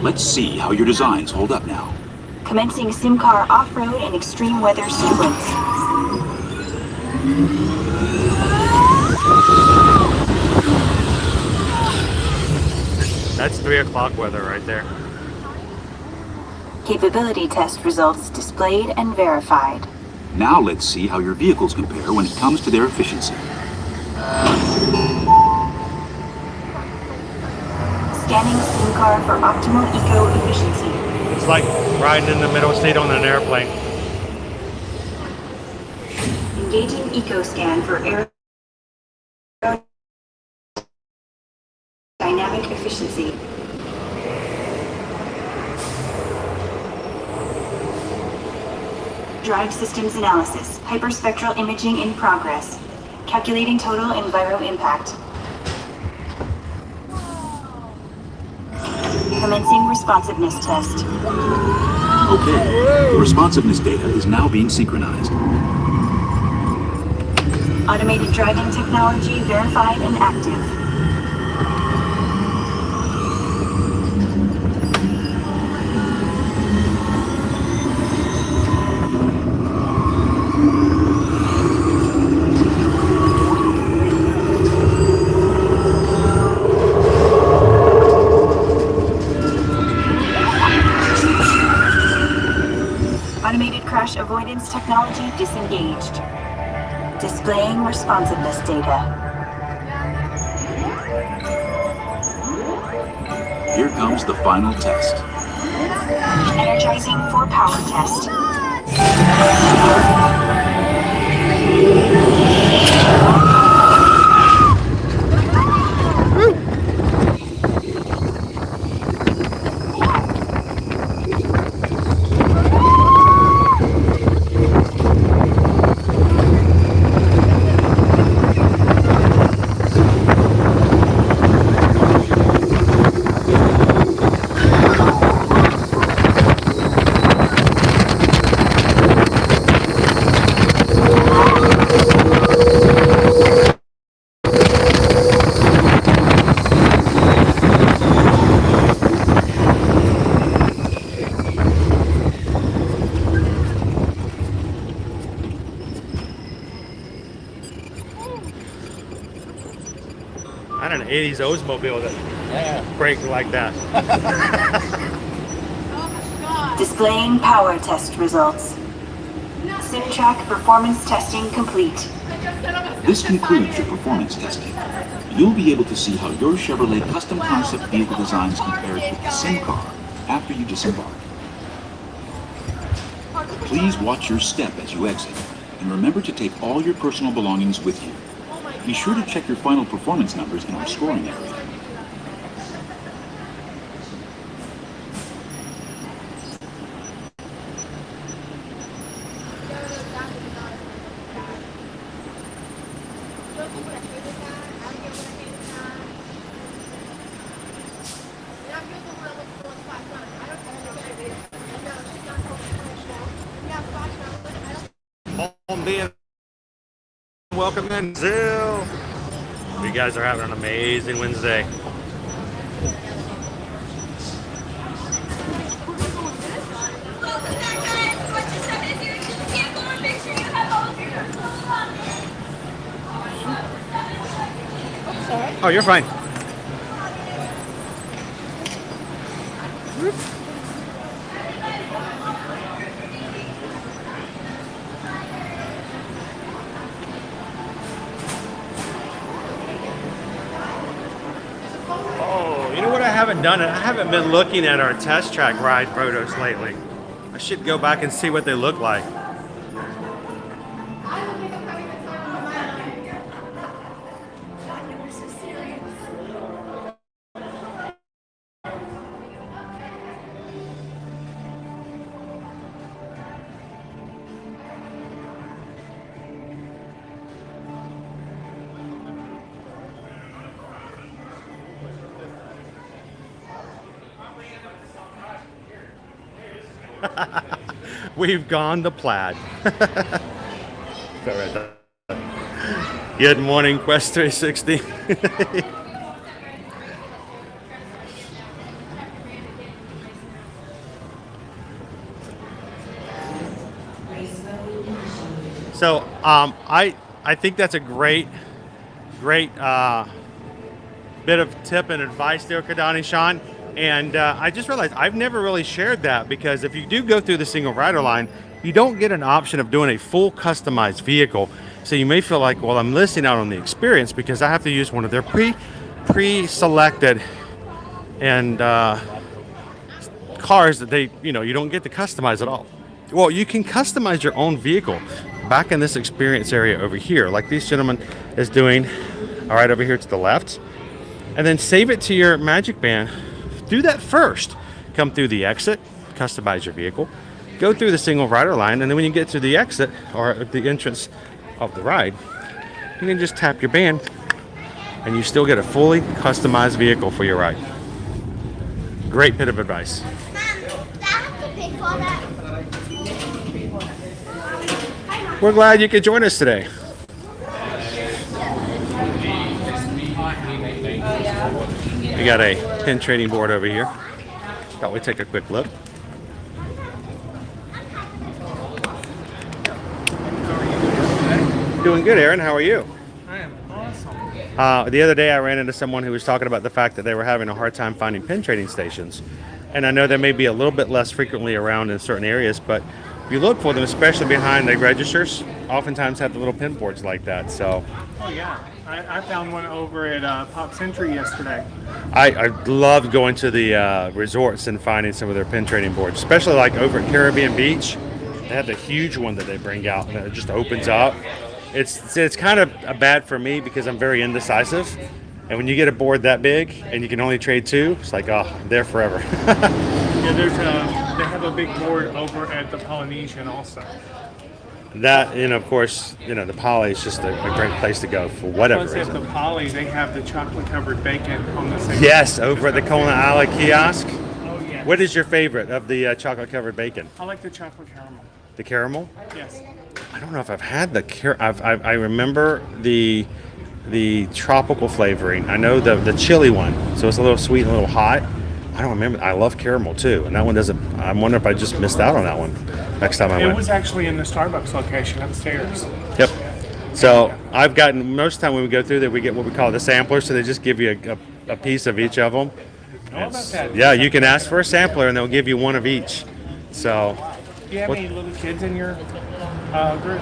S5: Let's see how your designs hold up now.
S7: Commencing SIM car off-road and extreme weather sequence.
S1: That's 3 o'clock weather right there.
S7: Capability test results displayed and verified.
S5: Now let's see how your vehicles compare when it comes to their efficiency.
S7: Scanning SIM car for optimal eco-efficiency.
S1: It's like riding in the middle seat on an airplane.
S7: Engaging eco-scan for aerodynamic efficiency. Drive systems analysis. Hyperspectral imaging in progress. Calculating total enviro impact. Commencing responsiveness test.
S5: Okay, the responsiveness data is now being synchronized.
S7: Automated driving technology verified and active. Automated crash avoidance technology disengaged. Displaying responsiveness data.
S5: Here comes the final test.
S7: Energizing for power test.
S1: I had an 80s Oldsmobile that braked like that.
S7: Displaying power test results. SimTrack performance testing complete.
S5: This concludes your performance testing. You'll be able to see how your Chevrolet custom concept vehicle designs compares with the sim car after you disembark. Please watch your step as you exit, and remember to take all your personal belongings with you. Be sure to check your final performance numbers in our scoring area.
S1: Home being welcome in Zill. You guys are having an amazing Wednesday. Oh, you're fine. Oh, you know what I haven't done? I haven't been looking at our test track ride photos lately. I should go back and see what they look like. We've gone the plaid. Good morning, Quest 360. So I think that's a great bit of tip and advice there, Kadani Sean. And I just realized I've never really shared that, because if you do go through the single rider line, you don't get an option of doing a full customized vehicle. So you may feel like, well, I'm missing out on the experience because I have to use one of their pre-selected and cars that they, you don't get to customize at all. Well, you can customize your own vehicle back in this experience area over here, like these gentlemen is doing, all right, over here to the left, and then save it to your Magic Band. Do that first. Come through the exit, customize your vehicle, go through the single rider line, and then when you get to the exit or the entrance of the ride, you can just tap your band and you still get a fully customized vehicle for your ride. Great bit of advice. We're glad you could join us today. We got a pin trading board over here. Thought we'd take a quick look. Doing good, Aaron. How are you?
S2: I am awesome.
S1: The other day I ran into someone who was talking about the fact that they were having a hard time finding pin trading stations. And I know they may be a little bit less frequently around in certain areas, but if you look for them, especially behind the registers, oftentimes have the little pin boards like that. So.
S2: Oh yeah, I found one over at Pop Century yesterday.
S1: I love going to the resorts and finding some of their pin trading boards, especially like over at Caribbean Beach. They have the huge one that they bring out and it just opens up. It's kind of bad for me because I'm very indecisive. And when you get a board that big and you can only trade two, it's like, oh, I'm there forever.
S2: Yeah, they have a big board over at the Polynesian also.
S1: That, and of course, the Poly is just a great place to go for whatever
S2: Plus, at
S1: reason.
S2: the Poly, they have the chocolate-covered bacon on the same.
S1: Yes, over at the Kona Isle kiosk.
S2: Oh yeah.
S1: What is your favorite of the chocolate-covered bacon?
S2: I like the chocolate caramel.
S1: The caramel?
S2: Yes.
S1: I don't know if I've had the I remember the tropical flavoring. I know the chili one, so it's a little sweet and a little hot. I don't remember. I love caramel too, and that one doesn't. I wonder if I just missed out on that one next time I went.
S2: It was actually in the Starbucks location upstairs.
S1: Yep. So I've gotten, most of the time when we go through there, we get what we call the sampler. So they just give you a piece of each of them.
S2: How about that?
S1: Yeah, you can ask for a sampler and they'll give you one of each. So,
S2: Do you have any little kids in your group?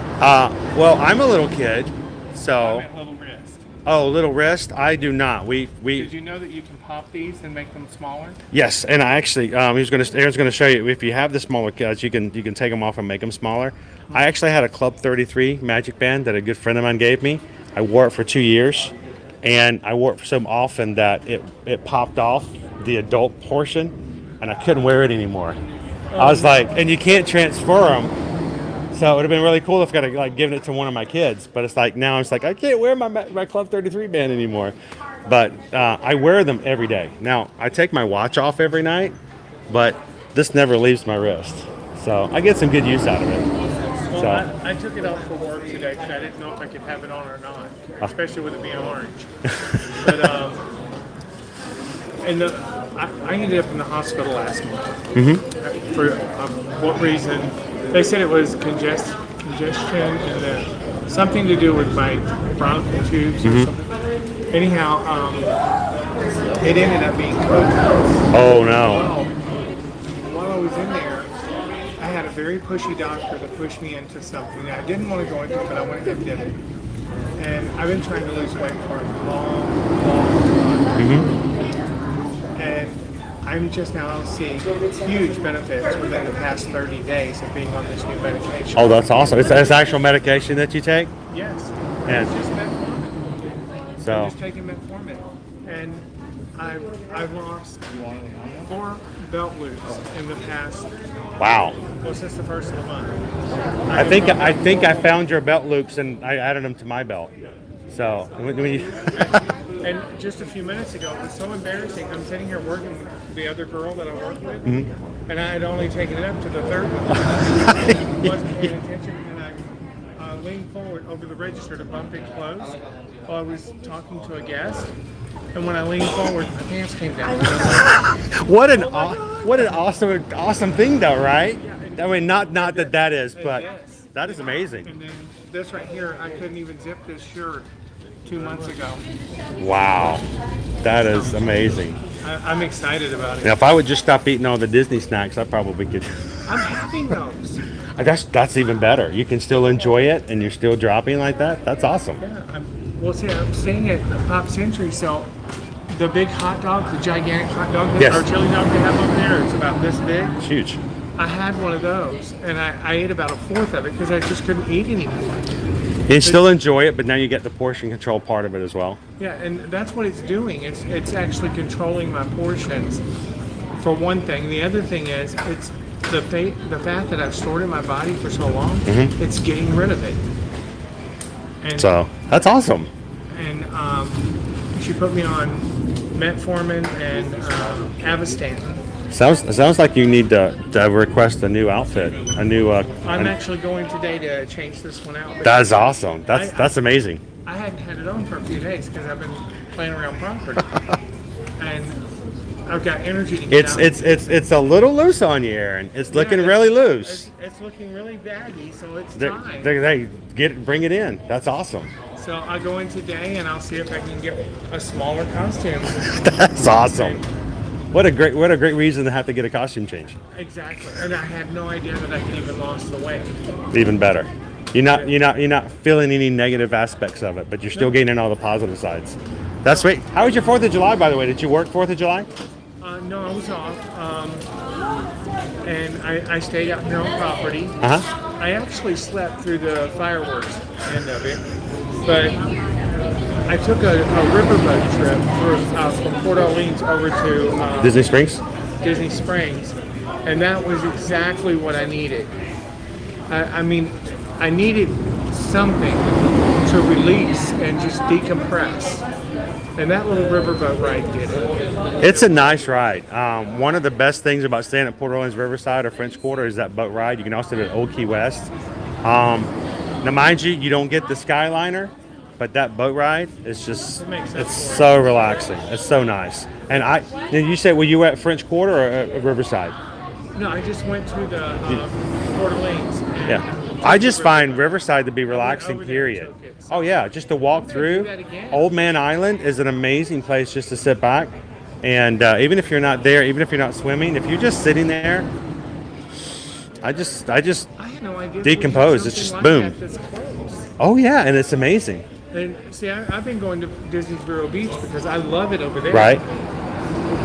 S1: well, I'm a little kid.
S2: I
S1: So,
S2: meant little wrist.
S1: oh, little wrist. I do not.
S2: Did you know that you can pop these and make them smaller?
S1: Yes, and I actually, Aaron's going to show you. If you have the smaller kids, you can take them off and make them smaller. I actually had a Club 33 magic band that a good friend of mine gave me. I wore it for 2 years, and I wore it so often that it popped off the adult portion, and I couldn't wear it anymore. I was like, and you can't transfer them. So it would have been really cool if I could have given it to one of my kids. But it's like now it's like I can't wear my Club 33 band anymore. But I wear them every day. Now I take my watch off every night, but this never leaves my wrist. So I get some good use out of it.
S2: Well,
S1: So
S2: I took it off for work today because I didn't know if I could have it on or not, especially with it being orange. But I ended up in the hospital last month. For what reason? They said it was congestion and then something to do with my bronchial tubes or something. Anyhow, it ended up being COVID.
S1: oh no.
S2: While I was in there, I had a very pushy doctor that pushed me into something that I didn't want to go into, but I went and did it. And I've been trying to lose weight for a long, long time. And I'm just now seeing huge benefits within the past 30 days of being on this new medication.
S1: Oh, that's awesome. It's actual medication that you take.
S2: Yes.
S1: And
S2: It's just metformin.
S1: so
S2: I'm just taking metformin. And I've lost 4 belt loops in the past,
S1: wow.
S2: well, since the first of the month.
S1: I think I found your belt loops and I added them to my belt. So when you
S2: And just a few minutes ago, it was so embarrassing. I'm sitting here working with the other girl that I work with, and I had only taken it up to the third one. I wasn't paying attention, and I leaned forward over the register to bump it close while I was talking to a guest. And when I leaned forward, my pants came down.
S1: what an awesome thing though, right? I mean, not that is, but that is amazing.
S2: And then this right here, I couldn't even zip this shirt 2 months ago.
S1: Wow, that is amazing.
S2: I'm excited about it.
S1: Now, if I would just stop eating all the Disney snacks, I probably could.
S2: I'm having those.
S1: That's even better. You can still enjoy it, and you're still dropping like that. That's awesome.
S2: Yeah, well, see, I'm staying at Pop Century, so the big hot dog, the gigantic hot dog,
S1: Yes.
S2: or chili dog they have up there, it's about this big.
S1: It's huge.
S2: I had one of those, and I ate about 1/4 of it because I just couldn't eat anymore.
S1: You still enjoy it, but now you get the portion control part of it as well.
S2: Yeah, and that's what it's doing. It's actually controlling my portions, for one thing. The other thing is, it's the fat that I've stored in my body for so long, it's getting rid of it. And
S1: So that's awesome.
S2: and she put me on metformin and Avastatin.
S1: Sounds like you need to request a new outfit, a new.
S2: I'm actually going today to change this one out.
S1: That's awesome. That's amazing.
S2: I hadn't had it on for a few days because I've been playing around property, and I've got energy to get out.
S1: It's a little loose on you, Aaron. It's looking really loose.
S2: It's looking really baggy, so it's
S1: They
S2: time.
S1: bring it in. That's awesome.
S2: So I'll go in today and I'll see if I can get a smaller costume.
S1: That's awesome. What a great reason to have to get a costume change.
S2: Exactly, and I had no idea that I could even lost the weight.
S1: Even better. You're not feeling any negative aspects of it, but you're still gaining all the positive sides. That's sweet. How was your 4th of July, by the way? Did you work 4th of July?
S2: No, I was off, and I stayed out here on property. I actually slept through the fireworks end of it, but I took a riverboat trip from Port Orleans over to
S1: Disney Springs?
S2: Disney Springs, and that was exactly what I needed. I mean, I needed something to release and just decompress. And that little riverboat ride did it.
S1: It's a nice ride. One of the best things about staying at Port Orleans Riverside or French Quarter is that boat ride. You can also do it at Old Key West. Now, mind you, you don't get the Skyliner, but that boat ride is just, it's so relaxing. It's so nice. And you said, were you at French Quarter or Riverside?
S2: No, I just went to the Port Orleans.
S1: Yeah. I just find Riverside to be relaxing, period. Oh yeah, just to walk through.
S2: that again.
S1: Old Man Island is an amazing place just to sit back. And even if you're not there, even if you're not swimming, if you're just sitting there, I just
S2: I had no idea.
S1: decompose.
S2: there was
S1: It's just
S2: something
S1: boom.
S2: like that that's closed.
S1: Oh yeah, and it's amazing.
S2: And see, I've been going to Disney's Vero Beach because I love it over there.
S1: Right.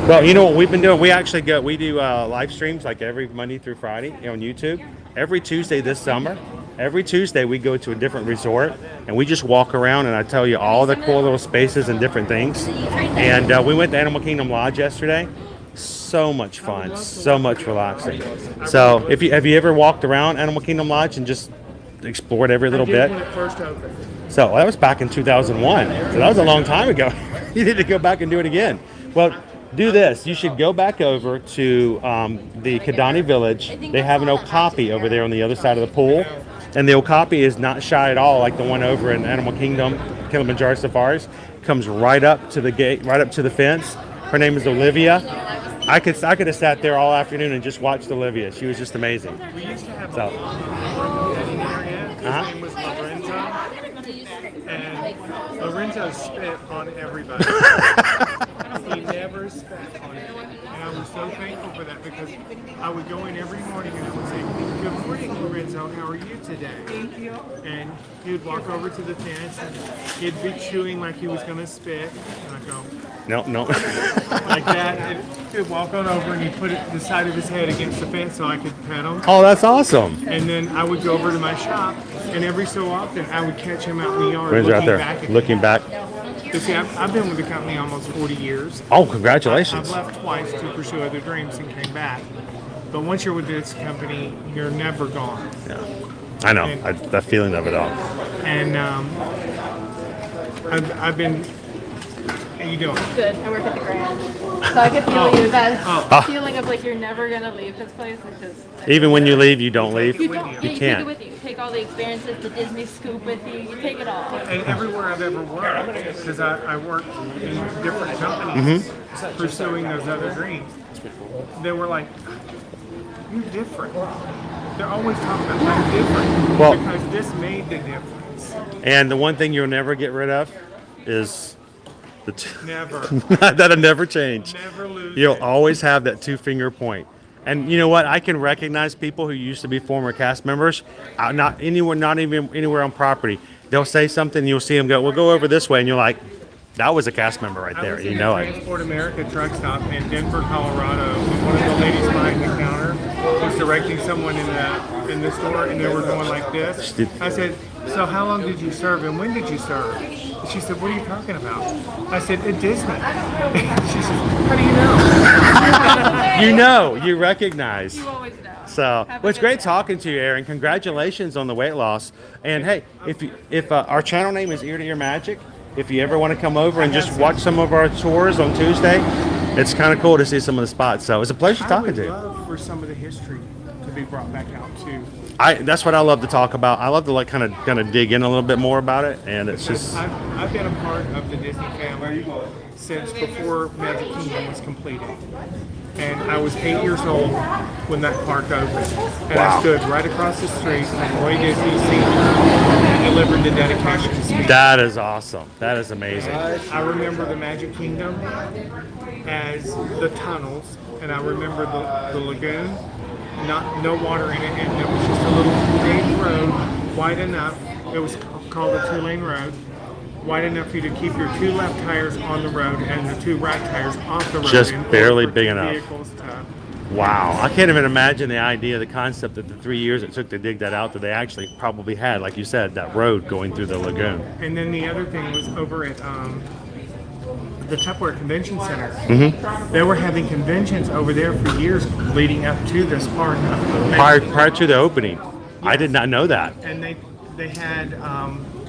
S1: Well, you know what we've been doing? We do live streams like every Monday through Friday on YouTube. Every Tuesday this summer, every Tuesday we go to a different resort and we just walk around and I tell you all the cool little spaces and different things. And we went to Animal Kingdom Lodge yesterday. So much fun, so much relaxing. So have you ever walked around Animal Kingdom Lodge and just explored every little
S2: I did
S1: bit?
S2: when it first opened.
S1: So that was back in 2001. So that was a long time ago. You need to go back and do it again. Well, do this. You should go back over to the Kidani Village. They have an Okapi over there on the other side of the pool. And the Okapi is not shy at all like the one over in Animal Kingdom, Kilimanjaro Safaris. Comes right up to the gate, right up to the fence. Her name is Olivia. I could have sat there all afternoon and just watched Olivia. She was just amazing.
S2: We used to have
S1: So.
S2: His name was Lorenzo, and Lorenzo spit on everybody. He never spat on it, and I was so thankful for that because I would go in every morning and I would say, "Good morning, Lorenzo. How are you today?" Thank you. And he would walk over to the fence and he'd be chewing like he was going to spit, and I'd go
S1: No.
S2: like that, and he'd walk on over and he'd put the side of his head against the fence so I could pet him.
S1: Oh, that's awesome.
S2: And then I would go over to my shop, and every so often I would catch him out in the yard
S1: Friends are out
S2: looking
S1: there
S2: back at
S1: looking
S2: me.
S1: back.
S2: You see, I've been with the company almost 40 years.
S1: Oh, congratulations.
S2: I've left twice to pursue other dreams and came back. But once you're with this company, you're never gone.
S1: Yeah. I know. That feeling of it all.
S2: And I've been. How you doing?
S8: Good. I work at the Grand. So I can feel you. That feeling of like you're never going to leave this place is just...
S1: Even when you leave, you don't leave.
S8: You don't.
S1: You
S8: Yeah, you take
S1: can't.
S8: it with you. You take all the experiences, the Disney scoop with you. You take it all.
S2: And everywhere I've ever worked, because I worked in different companies pursuing those other dreams, they were like, "You're different." They're always talking about I'm different
S1: Well-
S2: because this made the difference.
S1: And the one thing you'll never get rid of is
S2: Never,
S1: that'll never change.
S2: never lose.
S1: You'll
S2: it.
S1: always have that two-finger point. And you know what? I can recognize people who used to be former cast members, not even anywhere on property. They'll say something, you'll see them go, "We'll go over this way," and you're like, "That was a cast member right
S2: I
S1: there."
S2: was
S1: You
S2: in
S1: know
S2: a
S1: it.
S2: Transport America truck stop in Denver, Colorado. And one of the ladies behind the counter was directing someone in the store, and they were going like this. I said, "So how long did you serve, and when did you serve?" And she said, "What are you talking about?" I said, "At Disney." She said, "How do you know?"
S1: You know, you recognize.
S8: You always know.
S1: So,
S8: Have a
S1: well, it's
S8: good
S1: great
S8: day.
S1: talking to you, Aaron. Congratulations on the weight loss. And hey, if our channel name is Ear to Ear Magic, if you ever want to come over and just watch some of our tours on Tuesday, it's kind of cool to see some of the spots. So it's a pleasure
S2: I
S1: talking
S2: would
S1: to you.
S2: love for some of the history to be brought back out too.
S1: That's what I love to talk about. I love to like kind of dig in a little bit more about it, and it's just
S2: I've been a part of the Disney family since before Magic Kingdom was completed. And I was 8 years old when that park opened. And I stood right across the street from Roy Disney Sr. and delivered the dedication speech.
S1: that is awesome. That is amazing.
S2: I remember the Magic Kingdom as the tunnels, and I remember the lagoon, no water in it, and it was just a little paved road, wide enough. It was called a 2-lane road, wide enough for you to keep your 2 left tires on the road and the 2 right tires off the road.
S1: Just
S2: in order
S1: barely
S2: for
S1: big
S2: 2
S1: enough.
S2: vehicles to-
S1: Wow, I can't even imagine the idea, the concept that the 3 years it took to dig that out, that they actually probably had, like you said, that road going through the lagoon.
S2: And then the other thing was over at the Tupperware Convention Center.
S1: Mm-hmm.
S2: They were having conventions over there for years leading up to this park.
S1: Prior to the opening, I did not know that.
S2: And they had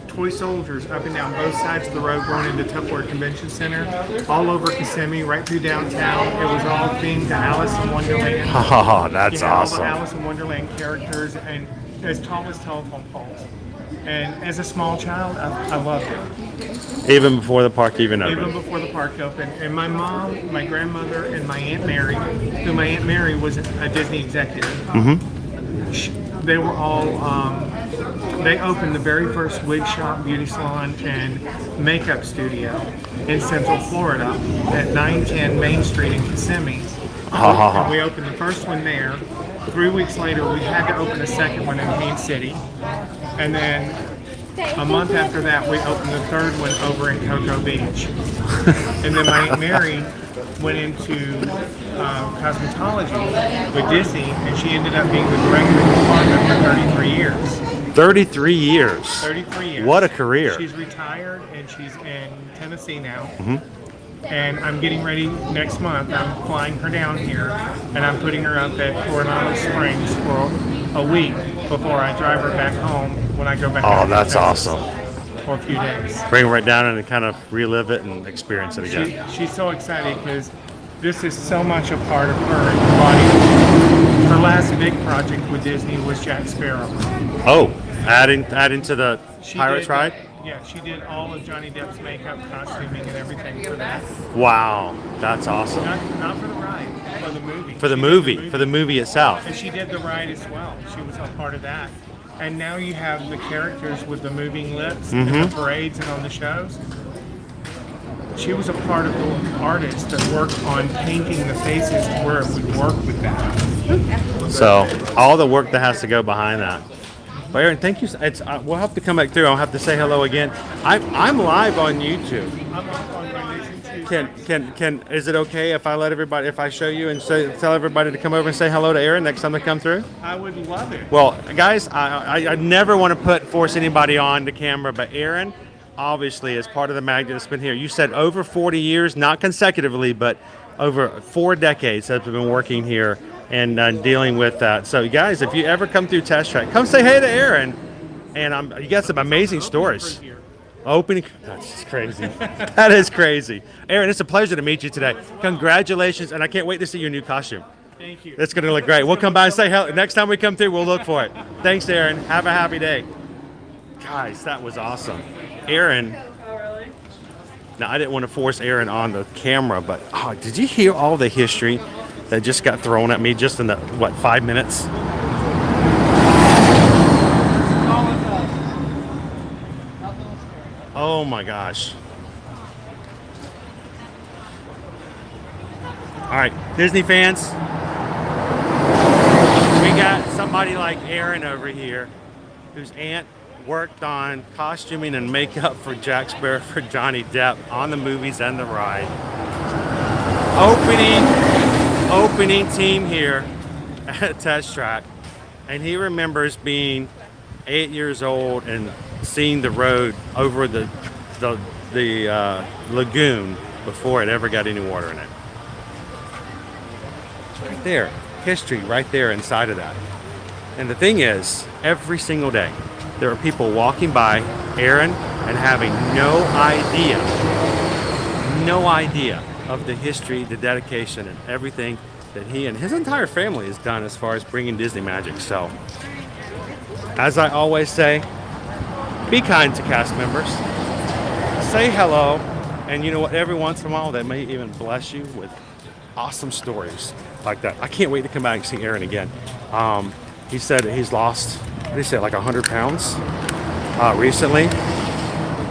S2: toy soldiers up and down both sides of the road going into Tupperware Convention Center, all over Kissimmee, right through downtown. It was all themed to Alice in Wonderland.
S1: Oh, that's
S2: You had all the
S1: awesome.
S2: Alice in Wonderland characters and as tall as telephone poles. And as a small child, I loved it.
S1: Even before the park even
S2: Even
S1: opened.
S2: before the park opened. And my mom, my grandmother, and my Aunt Mary, who my Aunt Mary was a Disney executive, they were all They opened the very first wig shop, beauty salon, and makeup studio in Central Florida at 910 Main Street in Kissimmee. And we opened the first one there. 3 weeks later, we had to open a second one in Haines City. And then a month after that, we opened the third one over in Cocoa Beach. And then my Aunt Mary went into cosmetology with Disney, and she ended up being the director of the department for 33 years.
S1: 33 years.
S2: 33 years.
S1: What a career.
S2: She's retired, and she's in Tennessee now. And I'm getting ready next month. I'm flying her down here, and I'm putting her up at Coronado Springs for a week before I drive her back home when I go back.
S1: Oh, that's awesome.
S2: For a few days.
S1: Bring it right down and kind of relive it and experience it again.
S2: She's so excited because this is so much a part of her body. Her last big project with Disney was Jack Sparrow.
S1: Oh, adding to the Pirates ride?
S2: Yeah, she did all of Johnny Depp's makeup, costuming, and everything for that.
S1: Wow, that's awesome.
S2: Not for the ride, for the movie.
S1: For the movie itself.
S2: And she did the ride as well. She was a part of that. And now you have the characters with the moving lips and the parades and on the shows. She was a part of the artists that worked on painting the faces to where it would work with that.
S1: So all the work that has to go behind that. Well, Aaron, thank you. We'll have to come back through. I'll have to say hello again. I'm live on YouTube. Can is it okay if I let everybody, if I show you and tell everybody to come over and say hello to Aaron next time they come through?
S2: I would love it.
S1: Well, guys, I never want to force anybody on the camera, but Aaron obviously is part of the magnet that's been here. You said over 40 years, not consecutively, but over 4 decades has been working here and dealing with that. So, guys, if you ever come through Test Track, come say hey to Aaron. And you got some amazing stories. Opening, that's just crazy. That is crazy. Aaron, it's a pleasure to meet you today. Congratulations, and I can't wait to see your new costume.
S2: Thank you.
S1: It's going to look great. We'll come by and say hello. Next time we come through, we'll look for it. Thanks, Aaron. Have a happy day. Guys, that was awesome. Aaron.
S8: Oh, really?
S1: Now, I didn't want to force Aaron on the camera, but did you hear all the history that just got thrown at me just in the, 5 minutes? Oh my gosh. All right, Disney fans, we got somebody like Aaron over here whose aunt worked on costuming and makeup for Jack Sparrow for Johnny Depp on the movies and the ride. Opening team here at Test Track, and he remembers being 8 years old and seeing the road over the lagoon before it ever got any water in it. It's right there, history right there inside of that. And the thing is, every single day there are people walking by Aaron and having no idea of the history, the dedication, and everything that he and his entire family has done as far as bringing Disney magic. So, as I always say, be kind to cast members. Say hello, and you know what? Every once in a while, they may even bless you with awesome stories like that. I can't wait to come back and see Aaron again. He said he's lost, what did he say, like 100 pounds recently.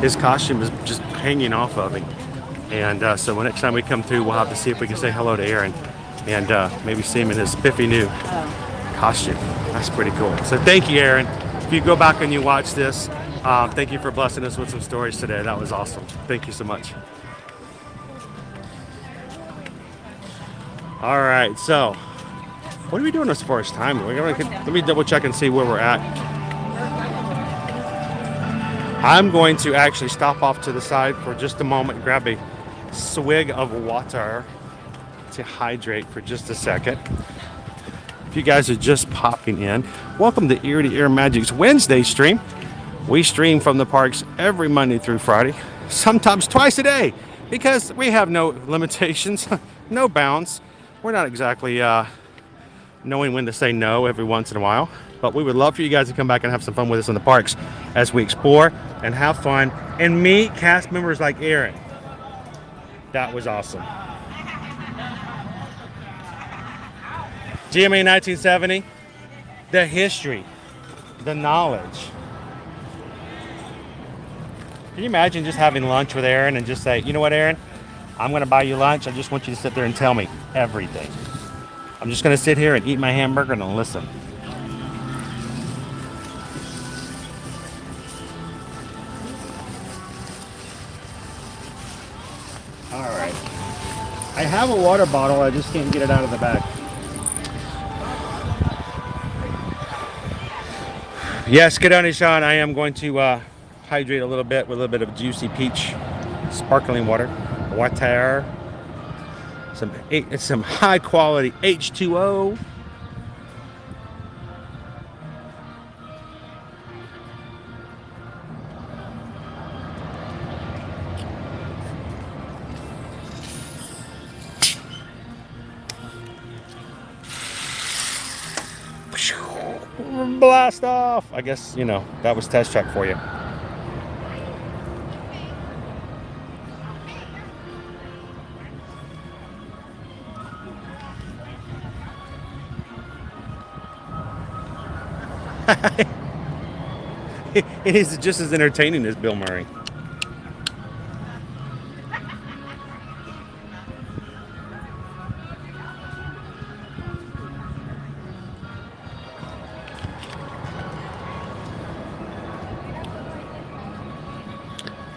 S1: His costume is just hanging off of him. And so next time we come through, we'll have to see if we can say hello to Aaron and maybe see him in his spiffy new costume. That's pretty cool. So thank you, Aaron. If you go back and you watch this, thank you for blessing us with some stories today. That was awesome. Thank you so much. All right, so what are we doing as far as time? Let me double check and see where we're at. I'm going to actually stop off to the side for just a moment, grab a swig of water to hydrate for just a second. If you guys are just popping in, welcome to Ear to Ear Magic's Wednesday stream. We stream from the parks every Monday through Friday, sometimes twice a day, because we have no limitations, no bounds. We're not exactly knowing when to say no every once in a while, but we would love for you guys to come back and have some fun with us in the parks as we explore and have fun and meet cast members like Aaron. That was awesome. GMA 1970, the history, the knowledge, Can you imagine just having lunch with Aaron and just say, you know what, Aaron? I'm going to buy you lunch. I just want you to sit there and tell me everything. I'm just going to sit here and eat my hamburger and listen. All right. I have a water bottle. I just can't get it out of the bag. Yes, good on you, Sean. I am going to hydrate a little bit with a little bit of juicy peach sparkling water. It's some high quality H2O. Blast off. I guess, you know, that was test track for you. It is just as entertaining as Bill Murray.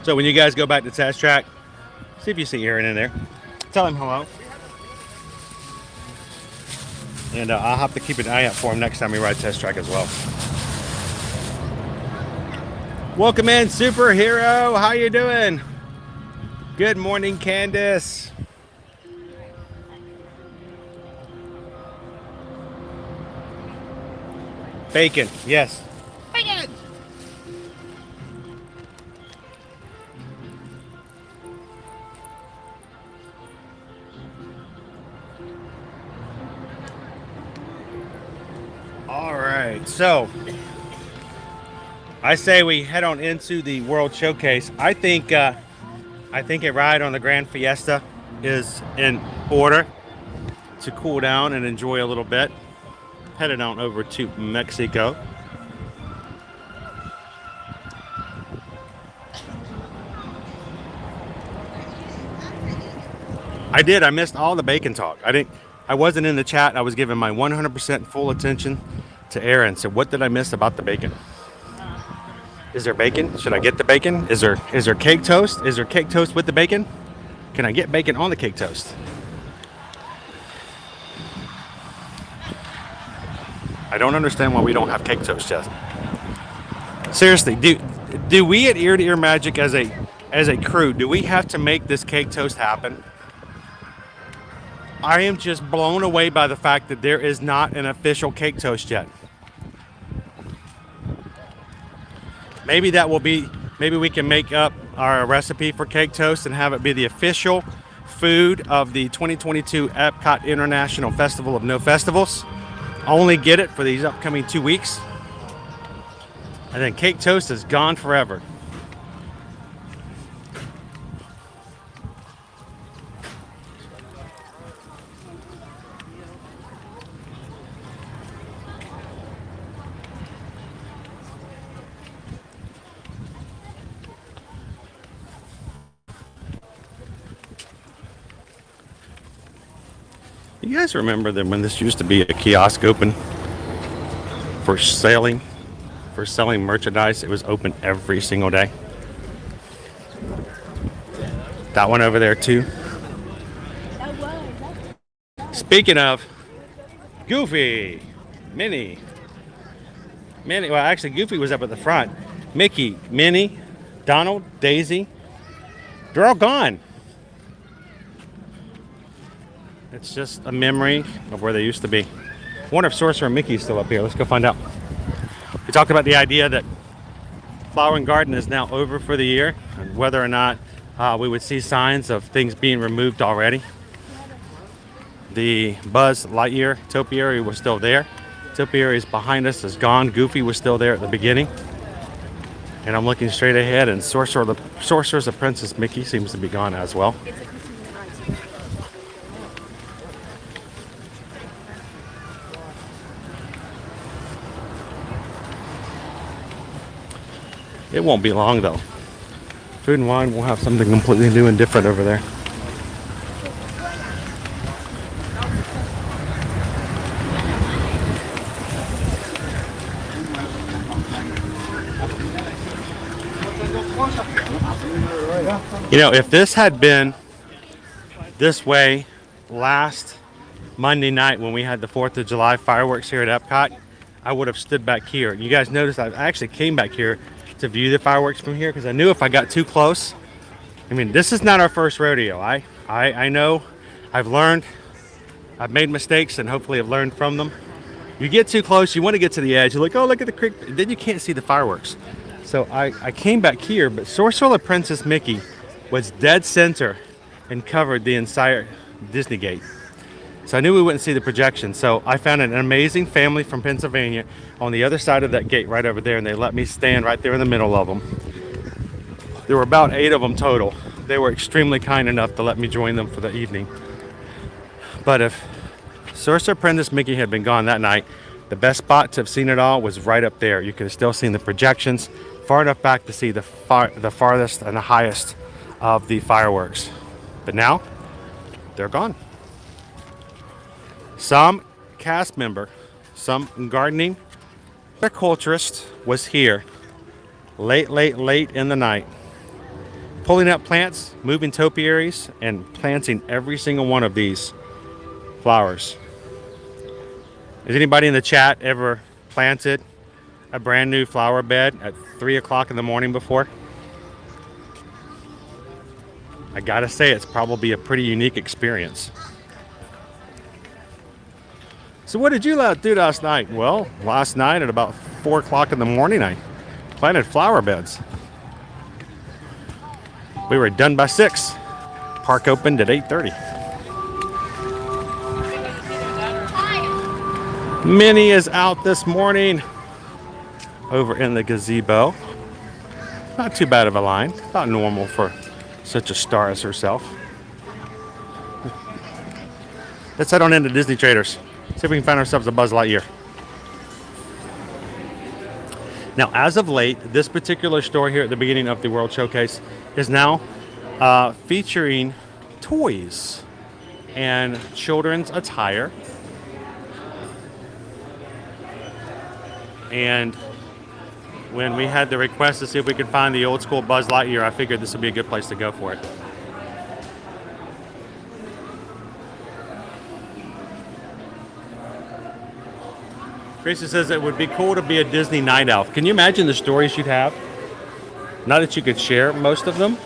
S1: So when you guys go back to test track, see if you see Aaron in there. Tell him hello. And I'll have to keep an eye out for him next time we ride test track as well. Welcome in, superhero. How you doing? Good morning, Candace. Bacon, yes. Bacon. All right, so I say we head on into the World Showcase. I think a ride on the Grand Fiesta is in order to cool down and enjoy a little bit. Headed on over to Mexico. I missed all the bacon talk. I wasn't in the chat. I was giving my 100% full attention to Aaron. So what did I miss about the bacon? Is there bacon? Should I get the bacon? Is there cake toast? Is there cake toast with the bacon? Can I get bacon on the cake toast? I don't understand why we don't have cake toast yet. Seriously, do we at Ear to Ear Magic as a crew, do we have to make this cake toast happen? I am just blown away by the fact that there is not an official cake toast yet. Maybe we can make up our recipe for cake toast and have it be the official food of the 2022 Epcot International Festival of No Festivals. Only get it for these upcoming 2 weeks. And then cake toast is gone forever. You guys remember that when this used to be a kiosk open for selling merchandise? It was open every single day. That one over there too. Speaking of Goofy, Minnie, well actually Goofy was up at the front. Mickey, Minnie, Donald, Daisy, they're all gone. It's just a memory of where they used to be. I wonder if Sorcerer Mickey's still up here. Let's go find out. We talked about the idea that Flower and Garden is now over for the year, and whether or not we would see signs of things being removed already. The Buzz Lightyear topiary was still there. Topiary is behind us, is gone. Goofy was still there at the beginning. And I'm looking straight ahead, and Sorcerer's Apprentice Mickey seems to be gone as well. It won't be long though. Food and Wine will have something completely new and different over there. You know, if this had been this way last Monday night when we had the 4th of July fireworks here at Epcot, I would have stood back here. You guys noticed I actually came back here to view the fireworks from here because I knew if I got too close, I mean, this is not our first rodeo. I know, I've learned, I've made mistakes, and hopefully I've learned from them. You get too close, you want to get to the edge. You're like, oh, look at the creek. Then you can't see the fireworks. So I came back here, but Sorcerer Princess Mickey was dead center and covered the entire Disney gate. So I knew we wouldn't see the projection. So I found an amazing family from Pennsylvania on the other side of that gate right over there, and they let me stand right there in the middle of them. There were about 8 of them total. They were extremely kind enough to let me join them for the evening. But if Sorcerer Princess Mickey had been gone that night, the best spot to have seen it all was right up there. You could have still seen the projections far enough back to see the farthest and the highest of the fireworks. But now, they're gone. Some cast member, some gardening horticulturist was here late in the night, pulling up plants, moving topiaries, and planting every single one of these flowers. Has anybody in the chat ever planted a brand new flower bed at 3 o'clock in the morning before? I gotta say, it's probably a pretty unique experience. So what did you do last night? Well, last night at about 4 o'clock in the morning, I planted flower beds. We were done by 6. Park opened at 8:30. Minnie is out this morning over in the gazebo. Not too bad of a line. Not normal for such a star as herself. Let's head on into Disney Traders. See if we can find ourselves a Buzz Lightyear. Now, as of late, this particular store here at the beginning of the World Showcase is now featuring toys and children's attire. And when we had the request to see if we could find the old school Buzz Lightyear, I figured this would be a good place to go for it. Tracy says it would be cool to be a Disney night elf. Can you imagine the stories you'd have? Not that you could share most of them.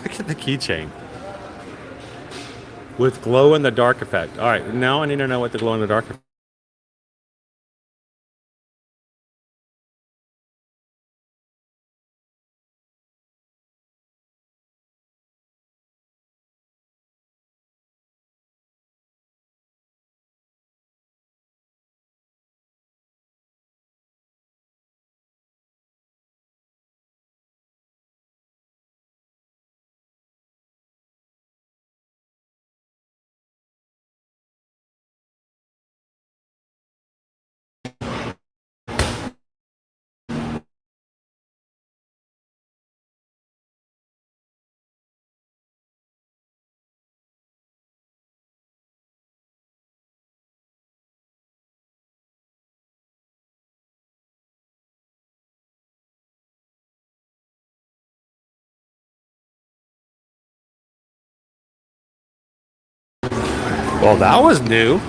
S1: Look at the keychain. With glow-in-the-dark effect. All right, now I need to know what the glow-in-the-dark effect is. Well, that was new.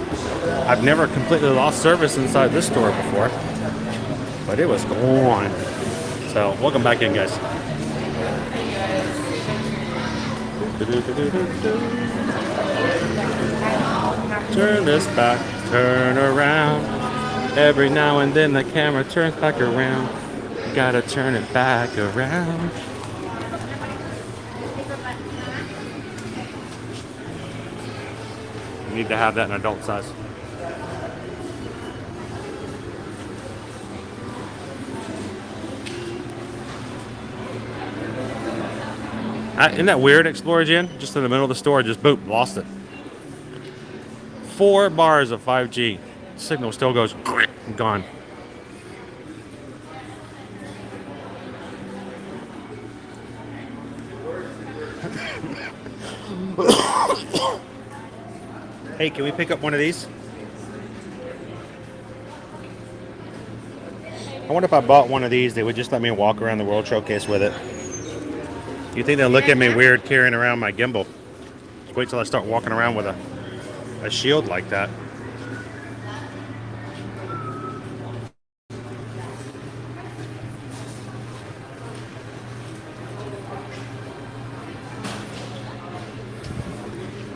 S1: I've never completely lost service inside this store before, but it was gone. So, welcome back in, guys. Turn this back, turn around. Every now and then the camera turns back around. Gotta turn it back around. You need to have that in adult size. Isn't that weird, Explorer Gen? Just in the middle of the store, just boom, lost it. 4 bars of 5G. Signal still goes gone. Hey, can we pick up one of these? I wonder if I bought one of these, they would just let me walk around the World Showcase with it. You think they'll look at me weird carrying around my gimbal? Just wait till I start walking around with a shield like that.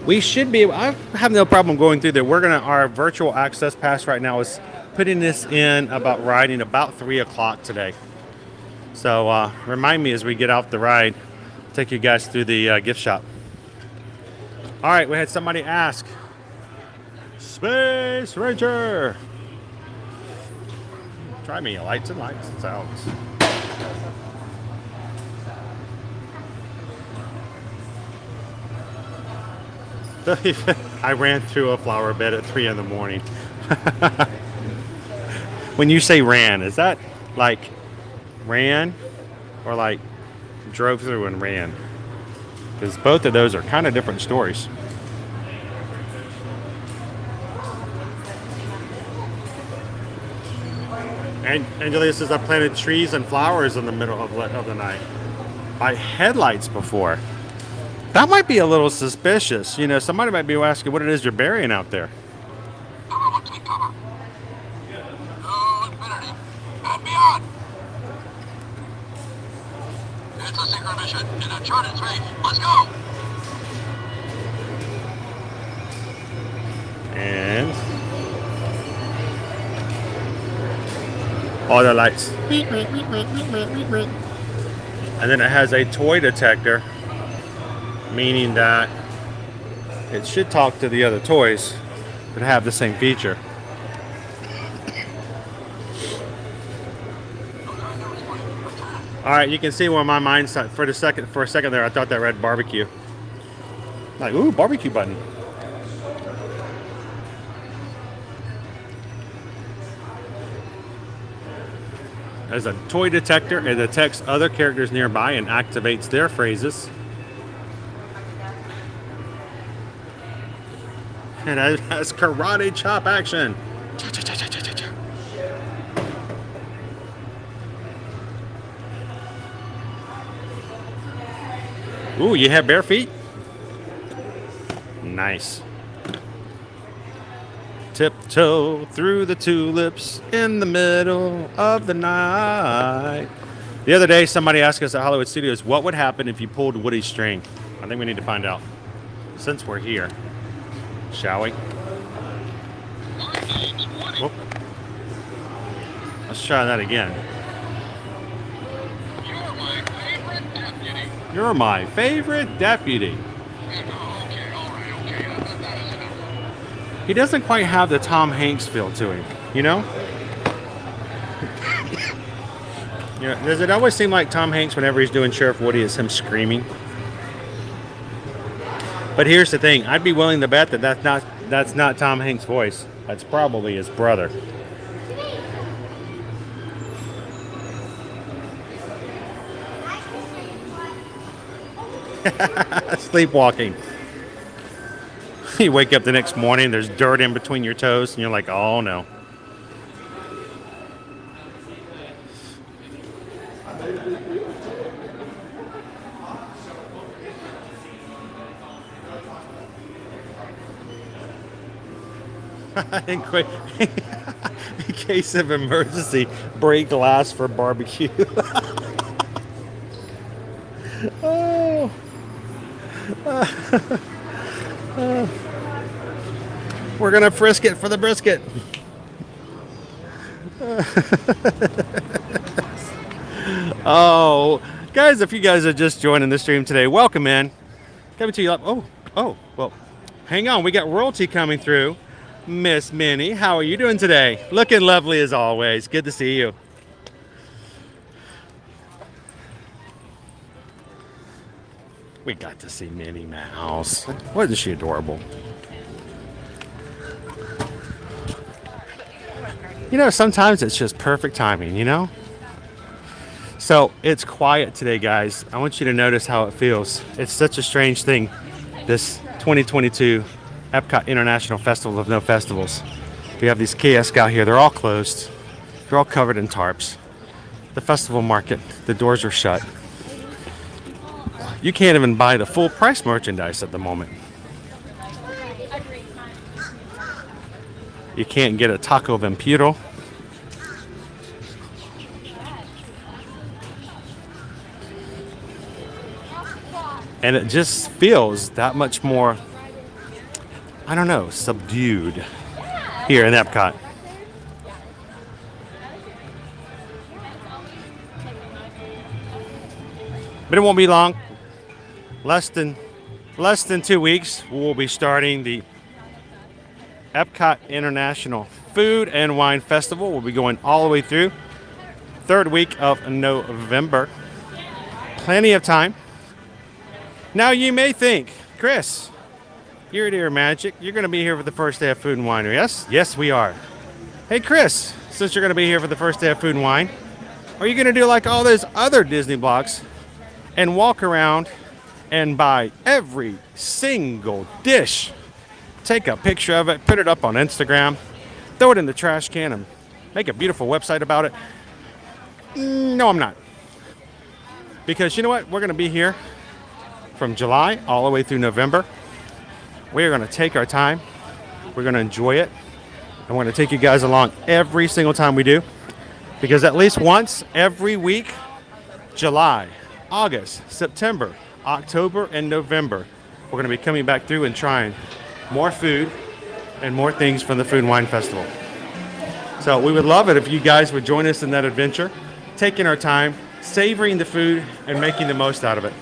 S1: We should be able, I have no problem going through there. Our virtual access pass right now is putting this in about riding about 3 o'clock today. So remind me as we get off the ride, take you guys through the gift shop. All right, we had somebody ask, Space Ranger. Try me, lights and sounds. I ran through a flower bed at 3 in the morning. When you say ran, is that like ran or like drove through and ran? Because both of those are kind of different stories. And Angelia says I planted trees and flowers in the middle of the night. By headlights before. That might be a little suspicious. You know, somebody might be asking what it is you're burying out there.
S5: Take cover. No infinity. And beyond. It's a secret mission in uncharted space. Let's go.
S1: And all the lights. And then it has a toy detector, meaning that it should talk to the other toys that have the same feature. All right, you can see where my mind started. For a second there, I thought that read barbecue. Like, ooh, barbecue button. There's a toy detector. It detects other characters nearby and activates their phrases. And it has karate chop action. Ooh, you have bare feet? Nice. Tiptoe through the tulips in the middle of the night. The other day, somebody asked us at Hollywood Studios, what would happen if you pulled Woody's string? I think we need to find out. Since we're here, shall we? Whoop. Let's try that again. You're my favorite deputy. He doesn't quite have the Tom Hanks feel to him, you know? Yeah, does it always seem like Tom Hanks whenever he's doing Sheriff Woody is him screaming? But here's the thing, I'd be willing to bet that that's not Tom Hanks' voice. That's probably his brother. Sleepwalking. You wake up the next morning, there's dirt in between your toes, and you're like, oh no. in case of emergency, break glass for barbecue. Oh. We're gonna frisk it for the brisket. Oh, guys, if you guys are just joining the stream today, welcome in. Coming to you up. Well, hang on, we got royalty coming through. Miss Minnie, how are you doing today? Looking lovely as always. Good to see you. We got to see Minnie Mouse. Wasn't she adorable? You know, sometimes it's just perfect timing, you know? So it's quiet today, guys. I want you to notice how it feels. It's such a strange thing, this 2022 Epcot International Festival of No Festivals. We have these kiosks out here. They're all closed. They're all covered in tarps. The festival market, the doors are shut. You can't even buy the full price merchandise at the moment. You can't get a taco vampiro. And it just feels that much more, I don't know, subdued here in Epcot. But it won't be long. Less than 2 weeks, we'll be starting the Epcot International Food and Wine Festival. We'll be going all the way through third week of November. Plenty of time. Now you may think, Chris, you're at Ear Magic. You're going to be here for the first day of Food and Wine. Yes? Yes, we are. Hey, Chris, since you're going to be here for the first day of Food and Wine, are you going to do like all those other Disney blocks and walk around and buy every single dish, take a picture of it, put it up on Instagram, throw it in the trash can, and make a beautiful website about it? No, I'm not. Because you know what? We're going to be here from July all the way through November. We are going to take our time. We're going to enjoy it. And we're going to take you guys along every single time we do. Because at least once every week, July, August, September, October, and November, we're going to be coming back through and trying more food and more things from the Food and Wine Festival. So we would love it if you guys would join us in that adventure, taking our time, savoring the food, and making the most out of it.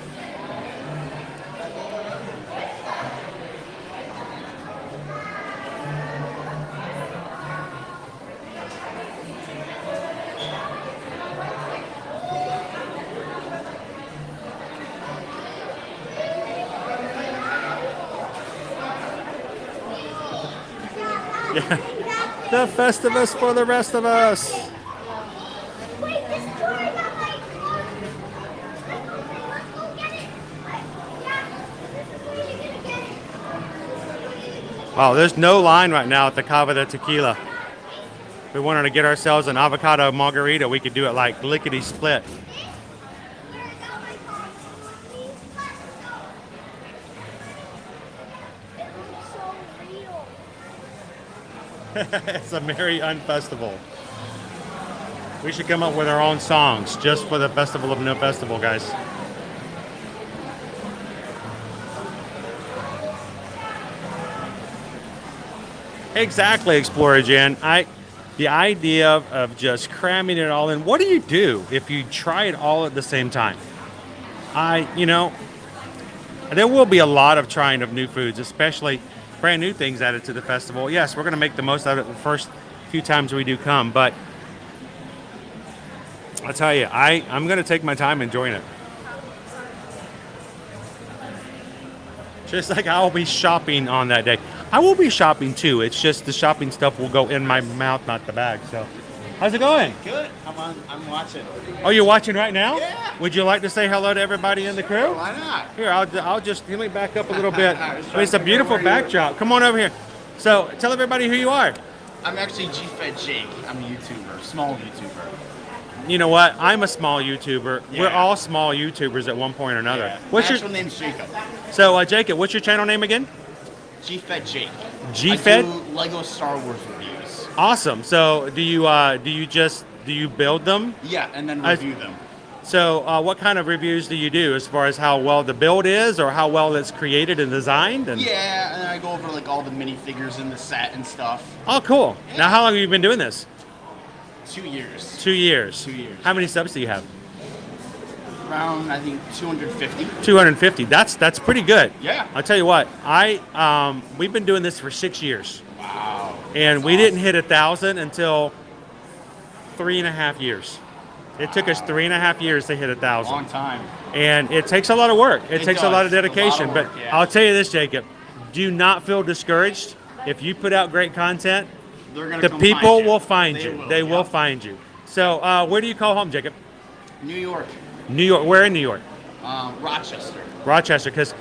S1: Yeah. The Festivus for the rest of us. Wow, there's no line right now at the Cava del Tequila. If we wanted to get ourselves an avocado margarita, we could do it like lickety split. It's a merry unfestival. We should come up with our own songs just for the Festival of No Festival, guys. Exactly, Explorer Jan. The idea of just cramming it all in. What do you do if you try it all at the same time? There will be a lot of trying of new foods, especially brand new things added to the festival. Yes, we're going to make the most out of it the first few times we do come, but I'll tell you, I'm going to take my time enjoying it. Just like I'll be shopping on that day. I will be shopping too. It's just the shopping stuff will go in my mouth, not the bag. So, how's it going?
S9: Good. I'm watching.
S1: Oh, you're watching right now?
S9: Yeah.
S1: Would you like to say hello to everybody in the crew?
S9: Why not?
S1: Here, I'll just let me back up a little bit. It's a beautiful backdrop. Come on over here. So, tell everybody who you are.
S9: I'm actually G-Fed Jake. I'm a YouTuber, small YouTuber.
S1: You know what? I'm a small YouTuber.
S9: Yeah.
S1: We're all small YouTubers at one point or another.
S9: Yeah.
S1: What's
S9: My
S1: your
S9: actual name's Jacob?
S1: So, Jacob, what's your channel name again?
S9: G-Fed Jake.
S1: G-Fed?
S9: I do Lego Star Wars reviews.
S1: Awesome. So, do you build them?
S9: Yeah, and then review them.
S1: So, what kind of reviews do you do as far as how well the build is or how well it's created and designed?
S9: Yeah, and I go over like all the minifigures in the set and stuff.
S1: Oh, cool.
S9: Yeah.
S1: Now, how long have you been doing this?
S9: 2 years.
S1: 2 years.
S9: 2 years.
S1: How many subs do you have?
S9: Around, I think, 250.
S1: 250. That's pretty good.
S9: Yeah.
S1: I'll tell you what. We've been doing this for 6 years.
S9: Wow.
S1: And we didn't hit 1,000 until 3.5 years. It took us 3.5 years to hit 1,000.
S9: Long time.
S1: And it takes a lot of work. It takes a lot of
S9: does.
S1: dedication.
S9: A lot of work,
S1: but
S9: yeah.
S1: I'll tell you this, Jacob. Do not feel discouraged. If you put out great content,
S9: They're gonna
S1: the
S9: come
S1: people
S9: find you.
S1: will find you. They will
S9: yeah.
S1: find you. So, where do you call home, Jacob?
S9: New York.
S1: New York. Where in New York?
S9: Rochester.
S1: Rochester, because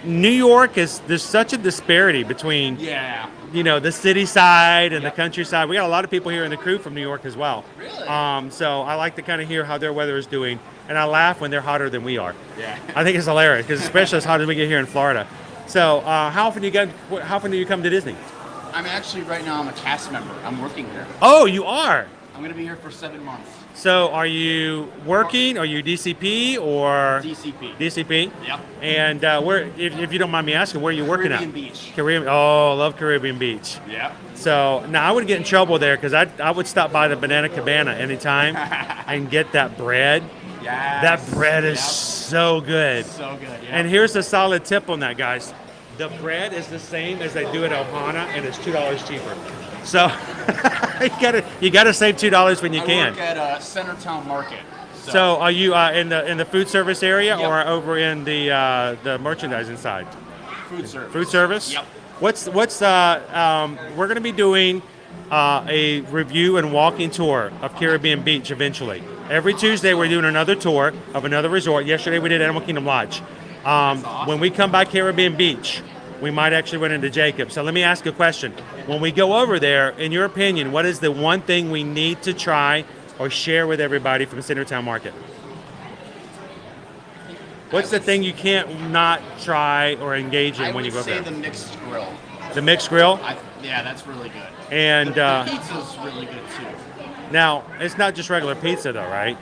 S1: New York there's such a disparity between
S9: Yeah.
S1: the city side and
S9: Yep.
S1: the countryside. We got a lot of people here in the crew from New York as well.
S9: Really?
S1: So I like to kind of hear how their weather is doing, and I laugh when they're hotter than we are.
S9: Yeah.
S1: I think it's hilarious because especially as hot as we get here in Florida. So how often do you come to Disney?
S9: I'm actually right now. I'm a cast member. I'm working here.
S1: Oh, you are.
S9: I'm gonna be here for 7 months.
S1: So are you working? Are you DCP or
S9: DCP.
S1: DCP?
S9: Yep.
S1: And where, if you don't mind me asking, where are you working
S9: Caribbean
S1: at?
S9: Beach.
S1: Caribbean. Oh, I love Caribbean Beach.
S9: Yeah.
S1: So now I would get in trouble there because I would stop by the Banana Cabana anytime and get that bread.
S9: Yeah.
S1: That bread is
S9: Yep.
S1: so good.
S9: So good. Yeah.
S1: And here's a solid tip on that, guys. The bread is the same as they do at Ohana, and it's $2 cheaper. So you gotta save $2 when you can.
S9: I work at Centertown Market.
S1: So are you in the food service area
S9: Yep.
S1: or over in the merchandising side?
S9: Food service.
S1: Food service?
S9: Yep.
S1: We're going to be doing a review and walking tour of Caribbean Beach eventually. Every Tuesday we're doing another tour of another resort. Yesterday we did Animal Kingdom Lodge.
S9: awesome.
S1: When we come by Caribbean Beach, we might actually run into Jacob. So let me ask you a question. When we go over there, in your opinion, what is the one thing we need to try or share with everybody from Centertown Market? What's the thing you can't not try or engage in when you go over
S9: I
S1: there?
S9: would say the mixed grill.
S1: The mixed grill?
S9: Yeah, that's really good.
S1: And
S9: the pizza's really good too.
S1: now, it's not just regular pizza though, right?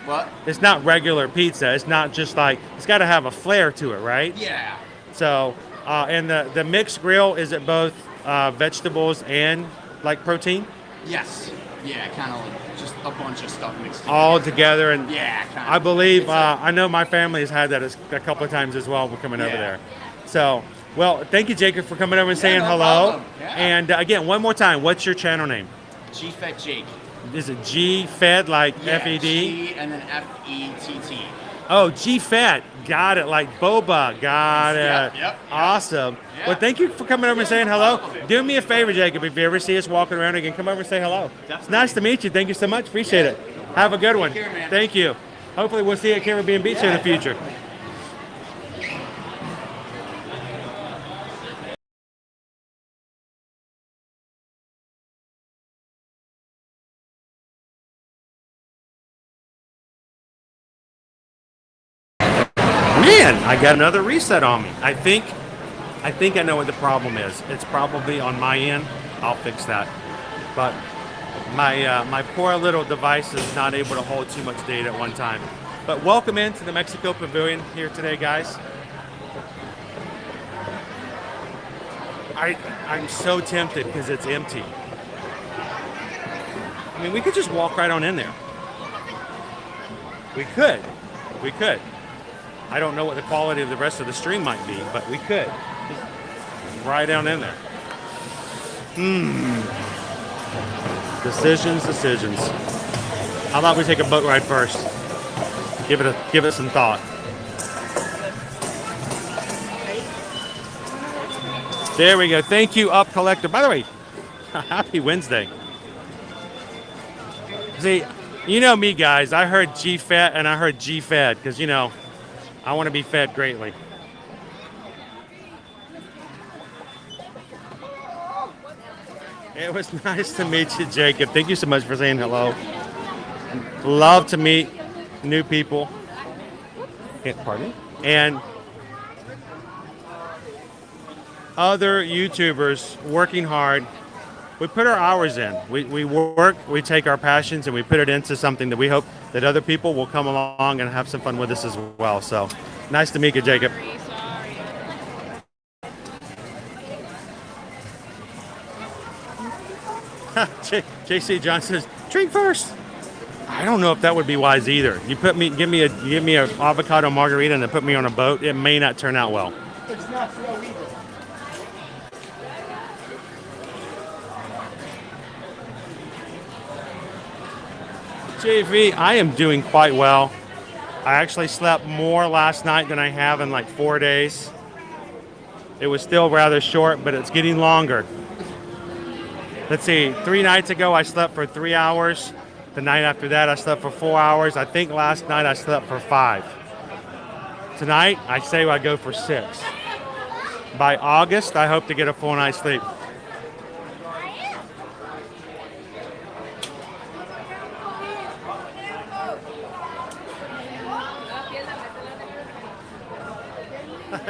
S9: What?
S1: It's not regular pizza. It's not just like, it's got to have a flair to it, right?
S9: Yeah.
S1: So, and the mixed grill, is it both vegetables and like protein?
S9: Yes. Yeah, kind of like just a bunch of stuff mixed together.
S1: All together, and
S9: Yeah, kind of.
S1: I believe, I know my family has had that a couple of times as well. We're coming over
S9: Yeah.
S1: there. So, well, thank you, Jacob, for coming over and saying
S9: no
S1: hello.
S9: problem. Yeah.
S1: And again, one more time, what's your channel name?
S9: G-Fed Jake.
S1: Is it G-Fed, like
S9: Yeah,
S1: F-E-D?
S9: G and then F-E-T-T.
S1: Oh, G-Fed. Got it, like boba. Got it.
S9: Yep.
S1: Awesome.
S9: Yeah.
S1: Well, thank you for coming over and saying hello.
S9: no problem.
S1: Do me a favor, Jacob. If you ever see us walking around again, come over and say hello. It's
S9: Definitely.
S1: nice to meet you. Thank you so much. Appreciate it. Have a good one.
S9: care, man.
S1: Thank you. Hopefully we'll see you at Caribbean Beach in the future. Man, I got another reset on me. I think I know what the problem is. It's probably on my end. I'll fix that. But my poor little device is not able to hold too much data at one time. But welcome into the Mexico Pavilion here today, guys. I'm so tempted because it's empty. I mean, we could just walk right on in there. We could. I don't know what the quality of the rest of the stream might be, but we could. Just right down in there. Decisions. How about we take a boat ride first? Give it some thought. There we go. Thank you, Up Collector. By the way, happy Wednesday. See, you know me, guys. I heard G-Fed and I heard G-Fed because, you know, I want to be fed greatly. It was nice to meet you, Jacob. Thank you so much for saying hello. Love to meet new people. Pardon me? And other YouTubers working hard. We put our hours in. We work, we take our passions, and we put it into something that we hope that other people will come along and have some fun with us as well. So, nice to meet you, Jacob. JC John says, drink first. I don't know if that would be wise either. You give me a avocado margarita and then put me on a boat. It may not turn out well.
S2: It's not slow either.
S1: JV, I am doing quite well. I actually slept more last night than I have in like 4 days. It was still rather short, but it's getting longer. Let's see, 3 nights ago I slept for 3 hours. The night after that, I slept for 4 hours. I think last night I slept for 5. Tonight, I say I go for 6. By August, I hope to get a full night's sleep.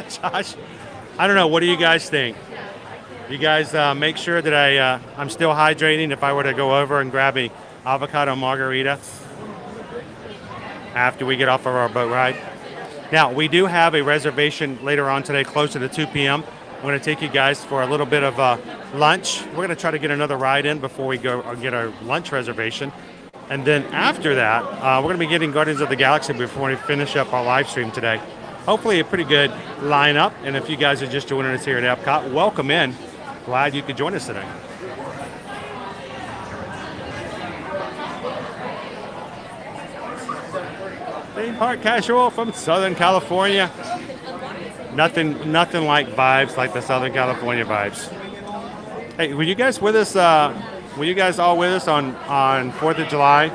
S1: Josh, I don't know. What do you guys think? You guys make sure that I'm still hydrating if I were to go over and grab a avocado margarita after we get off of our boat ride. Now, we do have a reservation later on today, closer to 2 p.m. I'm going to take you guys for a little bit of lunch. We're going to try to get another ride in before we go get our lunch reservation. And then after that, we're going to be getting Guardians of the Galaxy before we finish up our live stream today. Hopefully a pretty good lineup. And if you guys are just joining us here at Epcot, welcome in. Glad you could join us today. Theme park casual from Southern California. Nothing like vibes like the Southern California vibes. Hey, were you guys with us? Were you guys all with us on 4th of July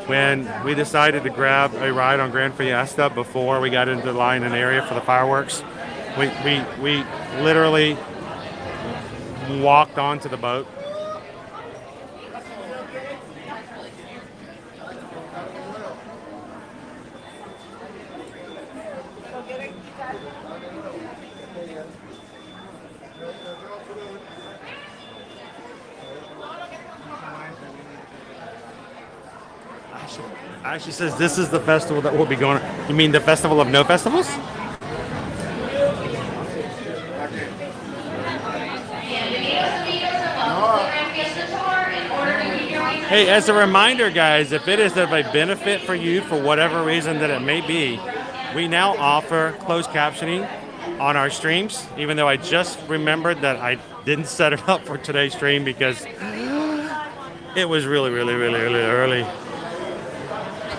S1: when we decided to grab a ride on Grand Fiesta before we got into the line and area for the fireworks? We literally walked onto the boat. Ashley says this is the festival that we'll be going. You mean the festival of no festivals? Hey, as a reminder, guys, if it is of a benefit for you for whatever reason that it may be, we now offer closed captioning on our streams, even though I just remembered that I didn't set it up for today's stream because it was really early.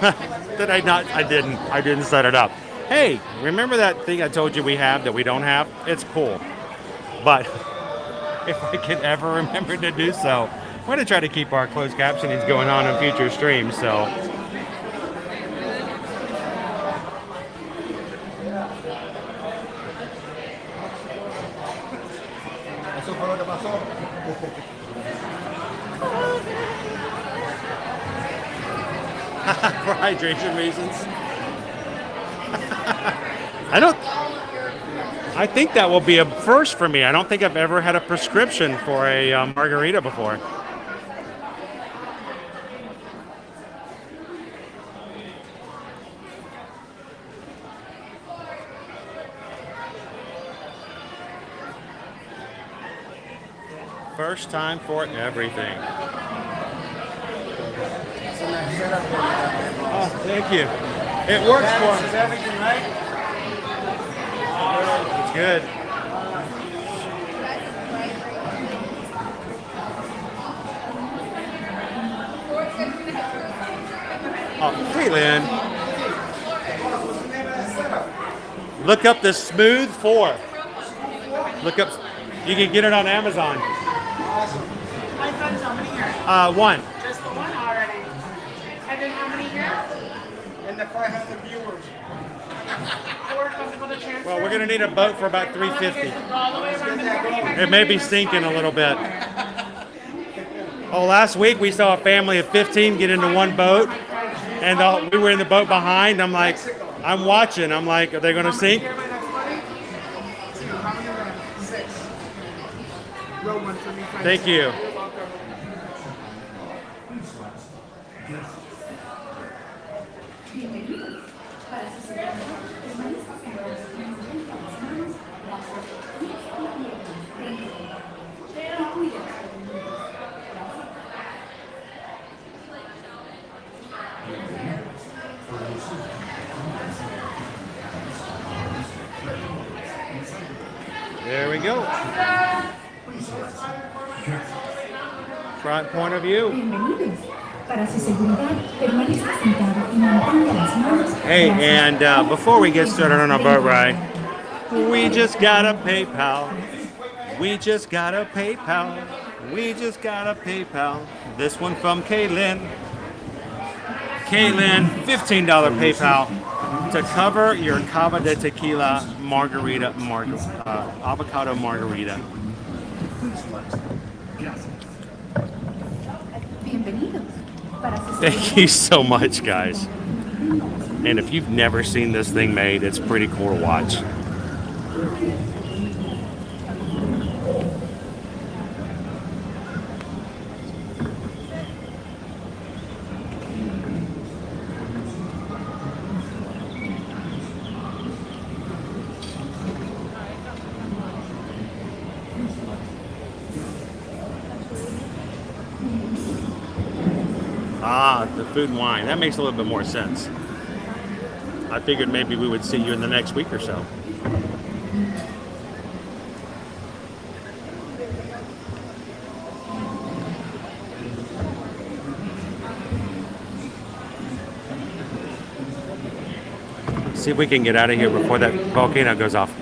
S1: I didn't set it up. Hey, remember that thing I told you we have that we don't have? It's cool. But if I can ever remember to do so, we're going to try to keep our closed captionings going on in future streams, so. For hydration reasons. I think that will be a first for me. I don't think I've ever had a prescription for a margarita before. First time for everything. Oh, thank you. It works for me.
S2: Is everything right?
S1: It's good. Oh, hey, Lynn. Look up the Smooth 4. Look up. You can get it on Amazon.
S2: Awesome. My friends, how many here?
S1: 1.
S2: Just the one already. And then how many here? And the 500 viewers.
S1: Well, we're gonna need a boat for about $350. It may be sinking a little bit. Oh, last week we saw a family of 15 get into one boat, and we were in the boat behind. I'm watching. I'm like, are they gonna sink? Thank you. There we go. Front point of view. Hey, and before we get started on our boat ride, we just got a PayPal. We just got a PayPal. We just got a PayPal. This one from Kaylin. Caitlin, $15 PayPal to cover your Cava del Tequila margarita, avocado margarita. Thank you so much, guys. And if you've never seen this thing made, it's pretty cool to watch. Ah, the food and wine. That makes a little bit more sense. I figured maybe we would see you in the next week or so. See if we can get out of here before that volcano goes off.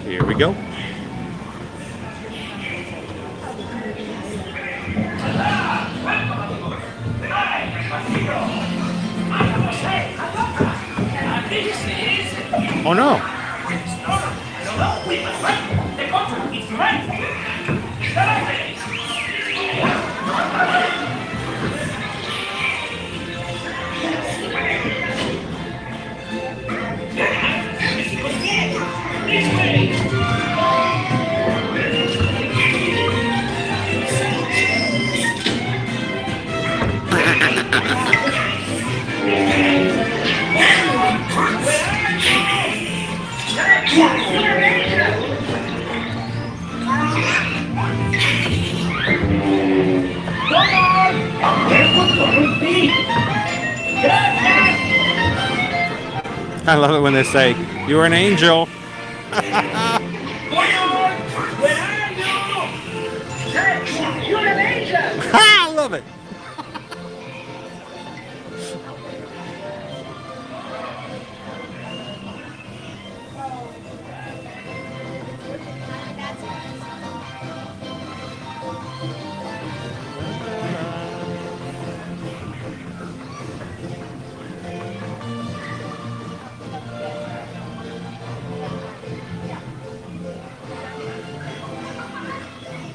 S1: Here we go. Oh no. I love it when they say, "You're an angel." I love it.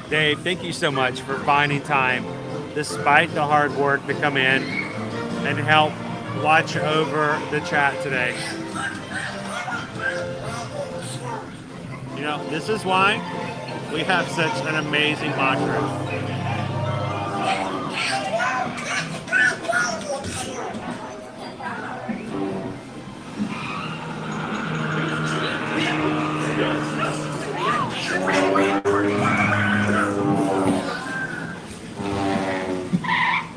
S1: Dave, thank you so much for finding time, despite the hard work, to come in and help watch over the chat today. You know, this is why we have such an amazing mantra.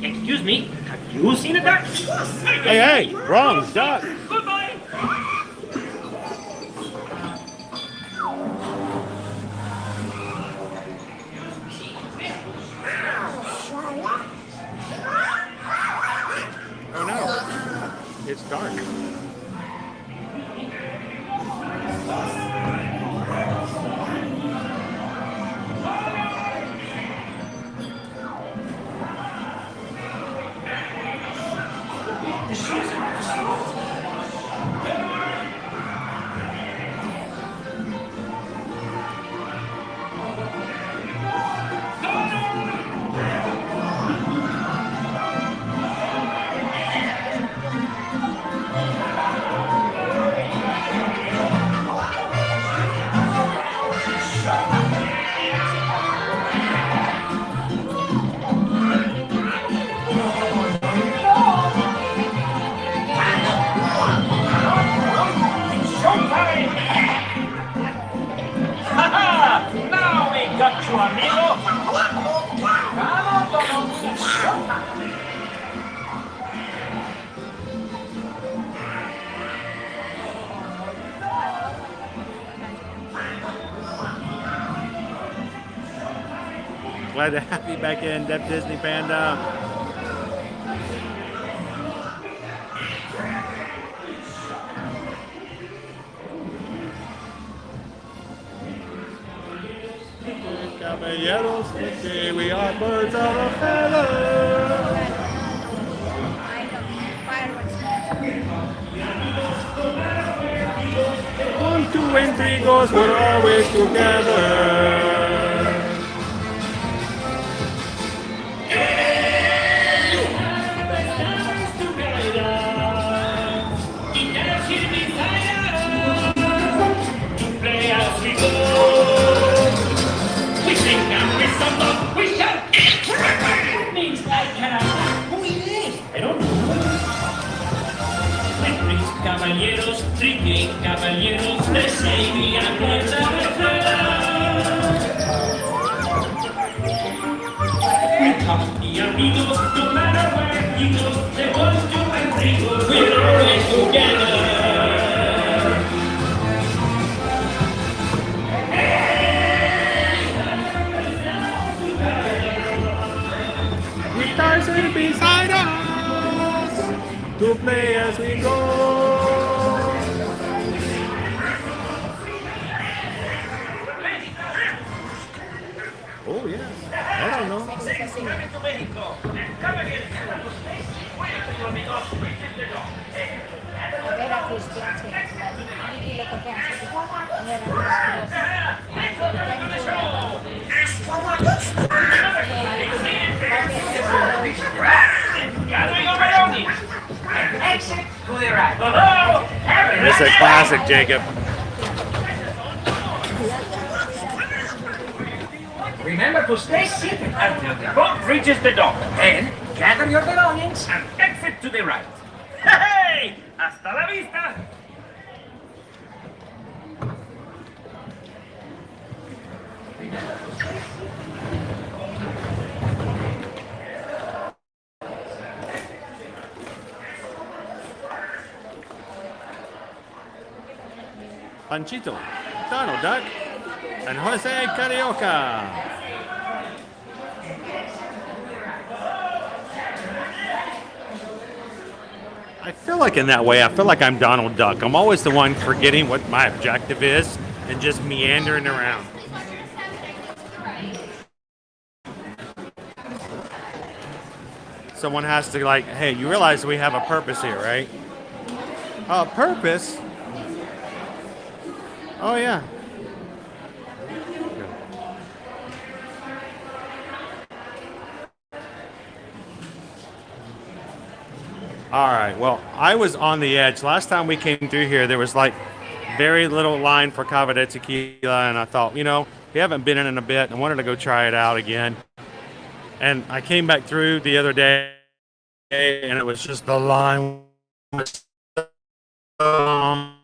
S10: Excuse me, have you seen a duck?
S1: Hey, hey, wrong duck.
S10: Goodbye.
S1: Oh no, it's dark. Glad to have you back in, Deaf Disney Panda. Compañeros, porque we are birds of a feather. One, two, and three goes, we're always together.
S10: Caballeros, trique, caballeros, they say we are birds of a feather. Company amigos, no matter where he goes, the 1, 2, and 3 goes, we're always together.
S1: Guitars are beside us to play as we go. Oh yes, I don't know.
S10: Exit to the right. Hello,
S1: It's a classic, Jacob.
S10: remember to stay seated until the boat reaches the dock. Then gather your belongings and exit to the right. Hey! Hasta la vista!
S1: Panchito, Donald Duck, and Jose Carioca. I feel like in that way, I feel like I'm Donald Duck. I'm always the one forgetting what my objective is and just meandering around. Someone has to like, hey, you realize we have a purpose here, right? A purpose? Oh yeah. All right, well, I was on the edge. Last time we came through here, there was like very little line for Cava del Tequila, and I thought, you know, we haven't been in a bit. I wanted to go try it out again. And I came back through the other day, and it was just the line was so long,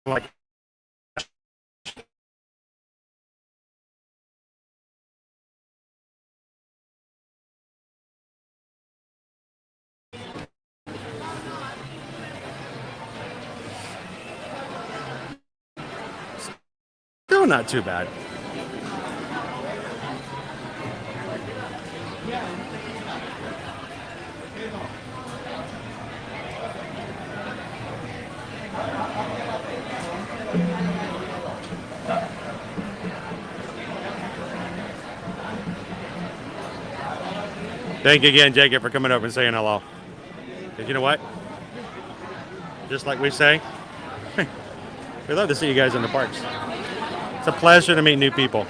S1: like still not too bad. Thank you again, Jacob, for coming over and saying hello. Because you know what? Just like we say, we love to see you guys in the parks. It's a pleasure to meet new people.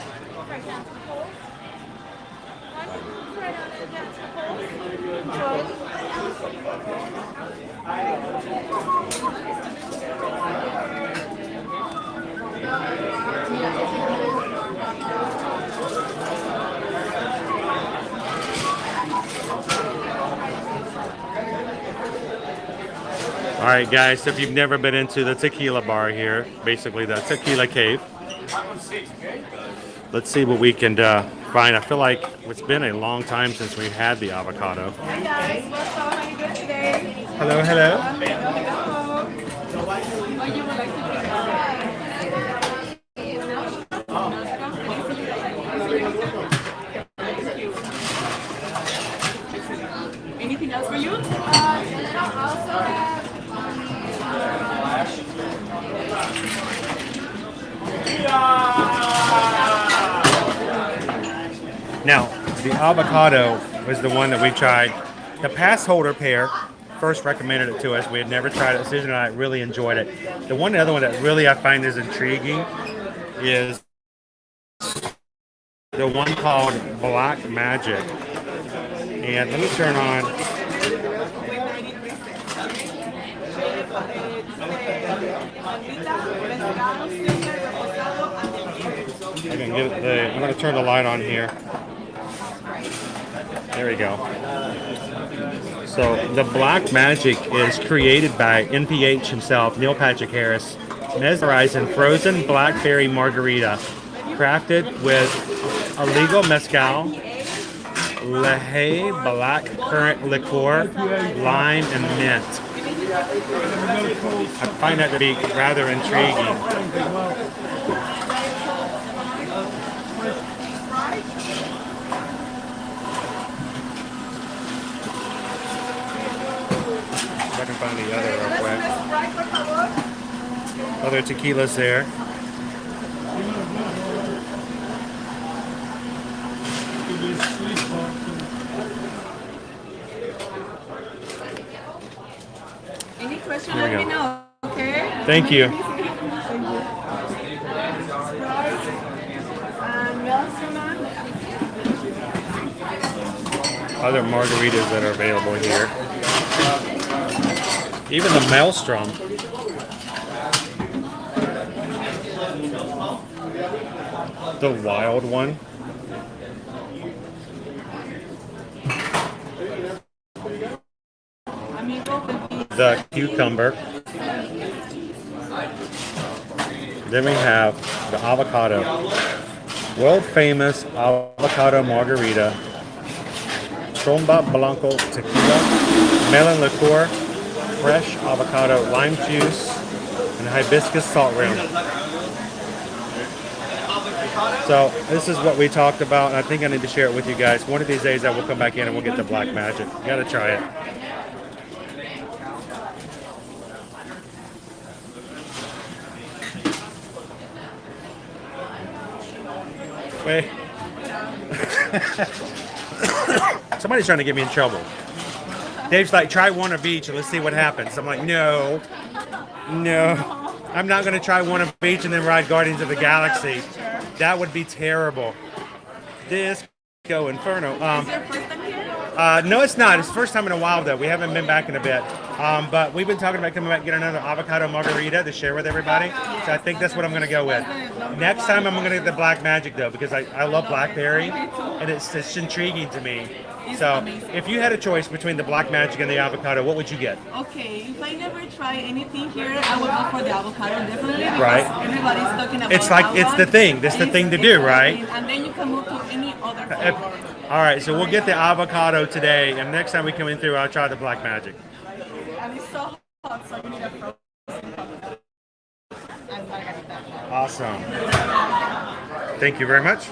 S1: All right, guys, so if you've never been into the tequila bar here, basically the tequila cave, let's see what we can find. I feel like it's been a long time since we had the avocado.
S8: Hi guys, what's up? How you doing today?
S2: Hello, hello.
S8: What you would like to drink? Anything else for you? Also have
S1: Now, the avocado was the one that we tried. The pass holder pair first recommended it to us. We had never tried it. Susan and I really enjoyed it. The other one that really I find is intriguing is the one called Black Magic. And let me turn on. I'm going to turn the light on here. There we go. So the Black Magic is created by NPH himself, Neil Patrick Harris, mesmerizing frozen blackberry margarita, crafted with illegal mezcal, Lehigh black currant liqueur, lime, and mint. I find that to be rather intriguing. If I can find the other real quick. Other tequilas there.
S4: Any question, let me know, okay?
S1: Thank you. Other margaritas that are available here. Even the Maelstrom. The wild one. The cucumber. Then we have the avocado. World famous avocado margarita. Tromba Blanco tequila. Melon liqueur. Fresh avocado lime juice. And hibiscus salt rim. So this is what we talked about. And I think I need to share it with you guys. One of these days I will come back in and we'll get the Black Magic. You gotta try it. Wait. Somebody's trying to get me in trouble. Dave's like, try one of each and let's see what happens. I'm like, no. I'm not going to try one of each and then ride Guardians of the Galaxy. That would be terrible. Disco Inferno.
S4: Is your first time here?
S1: No, it's not. It's the first time in a while, though. We haven't been back in a bit. But we've been talking about coming back and get another avocado margarita to share with everybody. So I think that's what I'm going to go with. Next time, I'm going to get the Black Magic, though, because I love blackberry. And it's intriguing to me. So if you had a choice between the Black Magic and the avocado, what would you get?
S4: Okay, if I never try anything here, I would go for the avocado, definitely. Because
S1: right.
S4: Everybody's talking about
S1: it's like, it's the thing. That's the thing to do, right?
S4: And then you can move to any other flavor.
S1: All right, so we'll get the avocado today, and next time we come in through, I'll try the Black Magic.
S4: And it's so hot, so you need a frozen and margarita.
S1: Awesome. Thank you very much.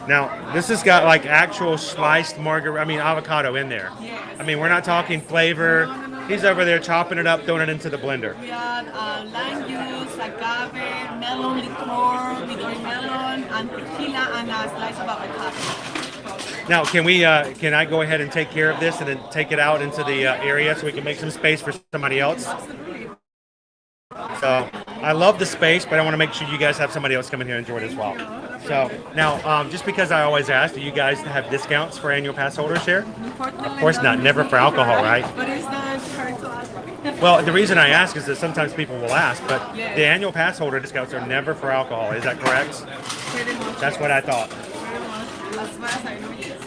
S1: Now, this has got like actual sliced avocado in there.
S4: Yes.
S1: I mean, we're not talking flavor.
S4: No.
S1: He's over there chopping it up, throwing it into the blender.
S4: We had lime juice, agave, melon liqueur, Midori melon, and tequila, and a slice of avocado.
S1: Now, can I go ahead and take care of this and then take it out into the area so we can make some space for somebody else? So, I love the space, but I want to make sure you guys have somebody else come in here and enjoy it as well. So, now, just because I always ask, do you guys have discounts for annual pass holders here? Of course not. Never for alcohol, right?
S4: But it's not hard to ask.
S1: Well, the reason I ask is that sometimes people will ask, but the annual pass holder discounts are never for alcohol. Is that correct?
S4: Pretty much.
S1: That's what I thought.
S4: Pretty much. As far as I know, yes.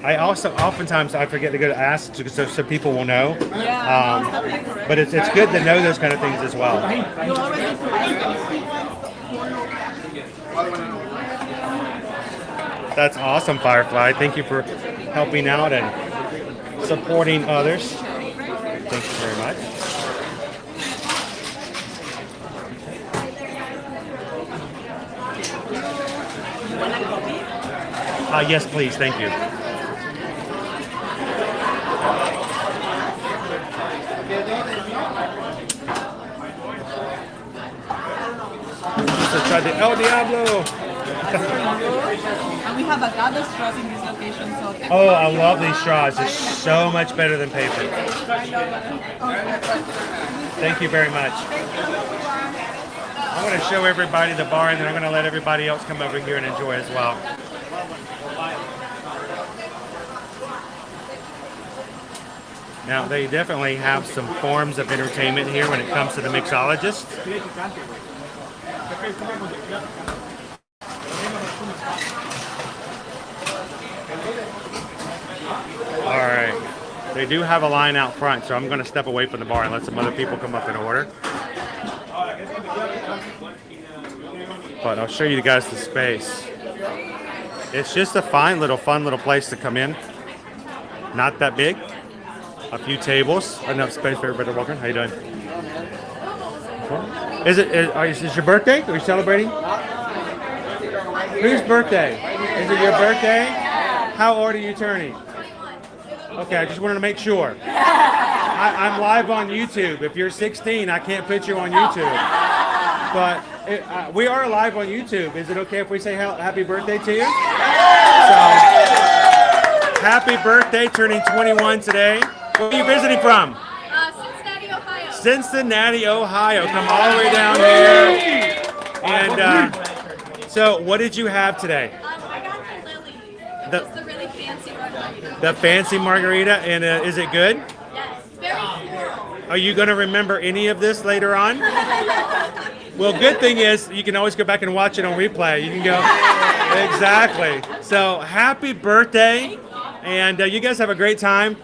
S1: I also oftentimes I forget to go to ask so people will know.
S4: Yeah,
S1: but it's good to know those kind of things as well.
S4: You already
S1: That's awesome, Firefly. Thank you for helping out and supporting others. Thank you very much. Yes, please. Thank you. So try the El Diablo.
S4: And we have agave straws in this location. So
S1: Oh, I love these straws. It's so much better than paper. Thank you very much. I'm going to show everybody the bar, and then I'm going to let everybody else come over here and enjoy as well. Now, they definitely have some forms of entertainment here when it comes to the mixologist. All right. They do have a line out front, so I'm going to step away from the bar and let some other people come up and order. But I'll show you guys the space. It's just a fun little place to come in. Not that big. A few tables, enough space for everybody to walk in. How you doing? Is it your birthday? Are you celebrating? Whose birthday? Is it your birthday? How old are you turning? Okay, I just wanted to make sure. I'm live on YouTube. If you're 16, I can't put you on YouTube. But we are live on YouTube. Is it okay if we say happy birthday to you? So, happy birthday, turning 21 today. Where are you visiting from?
S3: Cincinnati, Ohio.
S1: Cincinnati, Ohio. Come all the way down here. And so, what did you have today?
S3: I got the Lily.
S1: The-
S3: It's the really fancy margarita.
S1: The fancy margarita, and is it good?
S3: Yes, very floral.
S1: Are you going to remember any of this later on? Well, good thing is you can always go back and watch it on replay. You can go, exactly. So happy birthday, and you guys have a great time.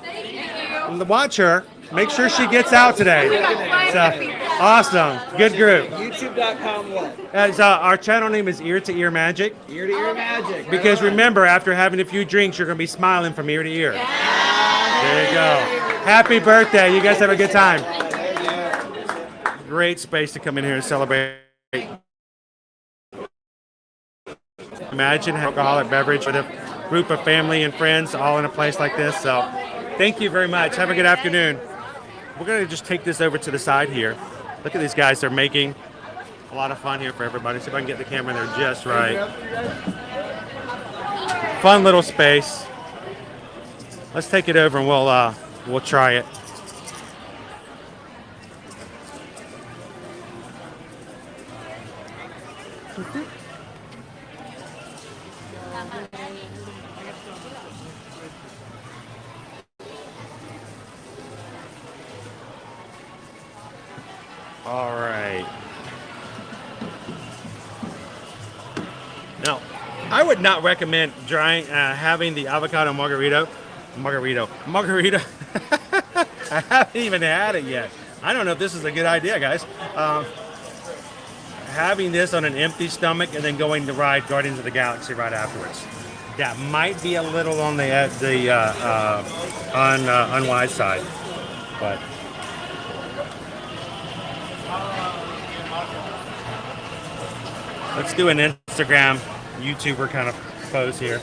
S1: Watch her. Make sure she gets out today. So, awesome. Good group.
S9: YouTube.com what?
S1: Our channel name is Ear to Ear Magic.
S9: Ear to ear magic.
S1: Because remember, after having a few drinks, you're going to be smiling from ear to ear. There you go. Happy birthday. You guys have a good time. Great space to come in here and celebrate. Imagine an alcoholic beverage with a group of family and friends all in a place like this. So thank you very much. Have a good afternoon. We're going to just take this over to the side here. Look at these guys. They're making a lot of fun here for everybody. See if I can get the camera in there just right. Fun little space. Let's take it over and we'll try it. All right. Now, I would not recommend having the avocado margarita. I haven't even had it yet. I don't know if this is a good idea, guys. Having this on an empty stomach and then going to ride Guardians of the Galaxy right afterwards. That might be a little on the unwise side, but. Let's do an Instagram YouTuber kind of pose here.